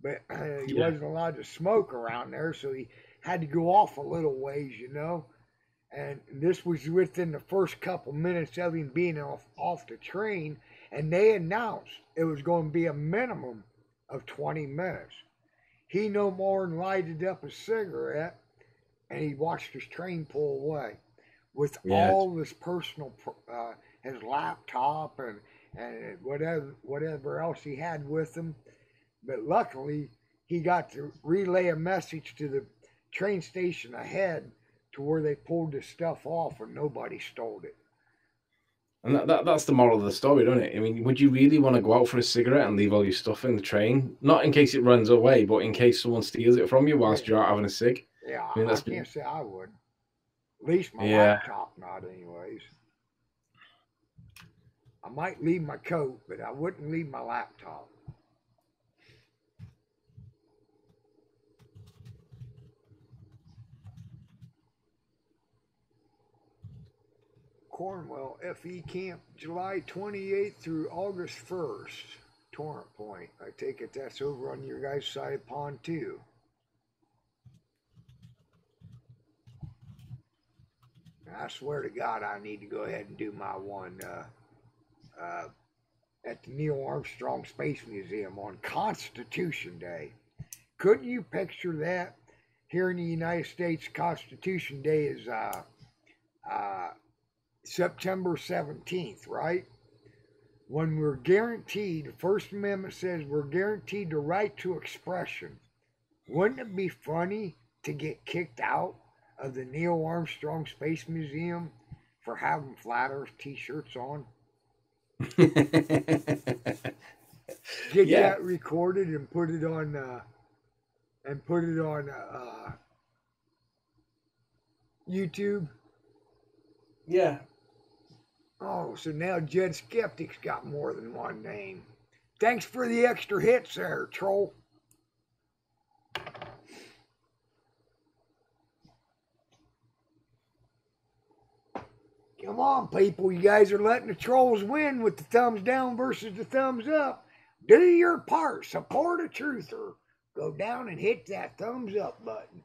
But he wasn't allowed to smoke around there, so he had to go off a little ways, you know. And this was within the first couple minutes of him being off the train. and they announced it was going to be a minimum of 20 minutes. He no more than lighted up a cigarette, and he watched his train pull away with all his personal, his laptop and whatever else he had with him. But luckily, he got to relay a message to the train station ahead to where they pulled this stuff off and nobody stole it. And that's the moral of the story, don't it? I mean, would you really want to go out for a cigarette and leave all your stuff in the train? Not in case it runs away, but in case someone steals it from you whilst you're out having a cig? Yeah, I mean, I can't say I would. At least my laptop not anyways. I might leave my coat, but I wouldn't leave my laptop. Cornwall FE Camp, July 28th through August 1st. Torrent Point. I take it that's over on your guys' side of pond too. I swear to God, I need to go ahead and do my one at the Neil Armstrong Space Museum on Constitution Day. Couldn't you picture that? Here in the United States, Constitution Day is September 17th, right? When we're guaranteed, the First Amendment says we're guaranteed the right to expression. Wouldn't it be funny to get kicked out of the Neil Armstrong Space Museum for having Flat Earth t-shirts on? Get that recorded and put it on YouTube. Yeah. Oh, so now Jed Skeptic's got more than one name. Thanks for the extra hits there, troll. Come on, people. You guys are letting the trolls win with the thumbs down versus the thumbs up. Do your part. Support a truther. Go down and hit that thumbs up button.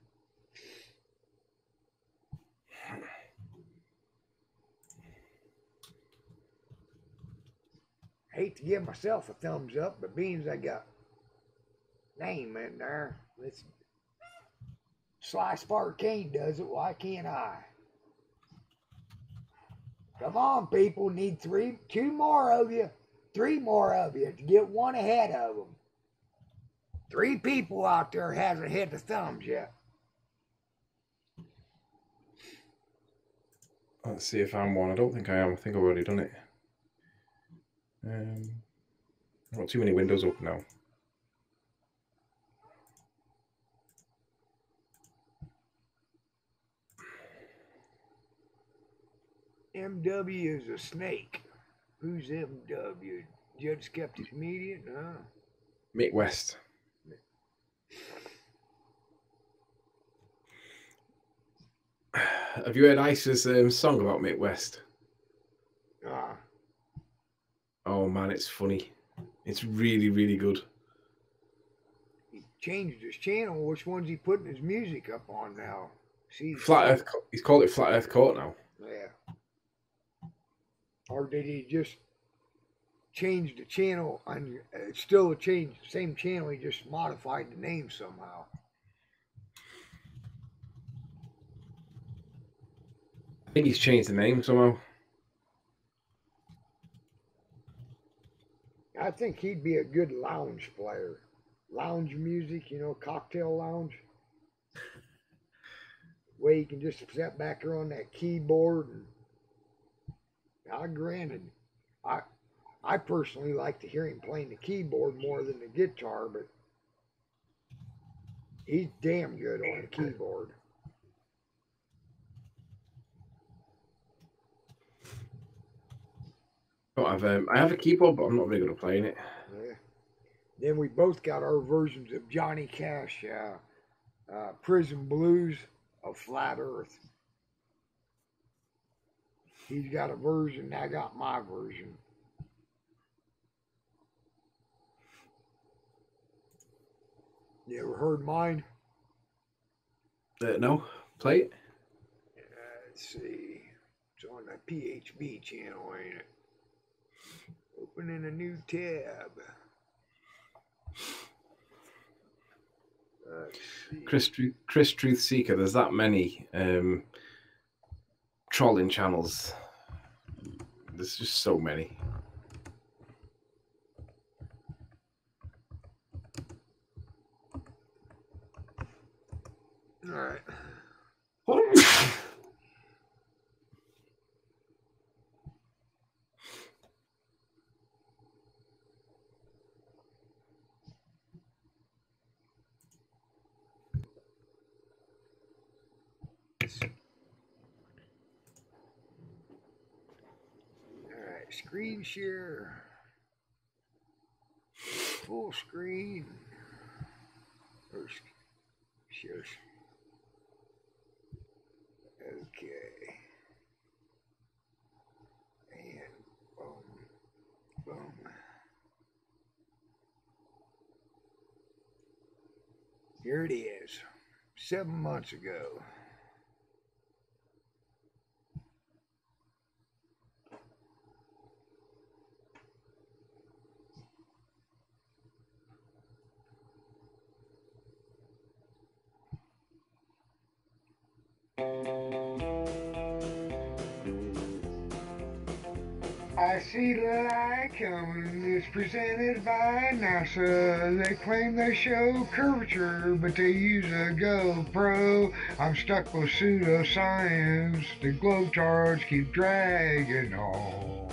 Hate to give myself a thumbs up, but being I got name in there, let's Sly Spark Kane does it, why can't I? Come on, people, need two more of you, three more of you to get one ahead of them. 3 people out there hasn't hit the thumbs yet. Let's see if I'm one. I don't think I am. I think I've already done it. I've got too many windows open now. MW is a snake. Who's MW? Judge Skeptic Media? No. Mick West. Have you heard Ice's song about Mick West? Oh man, it's funny. It's really, really good. He changed his channel. Which one's he putting his music up on now? See, Flat Earth. He's called it Flat Earth Court now. Yeah. Or did he just change the channel? And it's still the same channel. He just modified the name somehow. I think he's changed the name somehow. I think he'd be a good lounge player. Lounge music, you know, cocktail lounge. Where you can just sit back there on that keyboard. And granted, I personally like to hear him playing the keyboard more than the guitar, but he's damn good on the keyboard. I have a keyboard, but I'm not really good at playing it. Yeah. Then we both got our versions of Johnny Cash, Prison Blues of Flat Earth. He's got a version, I got my version. You ever heard mine? No, play it. Let's see. It's on the PHB channel, ain't it? Opening a new tab. Let's see. Chris Truth Seeker, there's that many trolling channels. There's just so many. All right. Alright, screen share. Full screen. First, shares. Okay. And boom. Boom. Here it is. 7 months ago. I see the light coming, it's presented by NASA. They claim they show curvature, but they use a GoPro. I'm stuck with pseudoscience, the globe charts keep dragging on.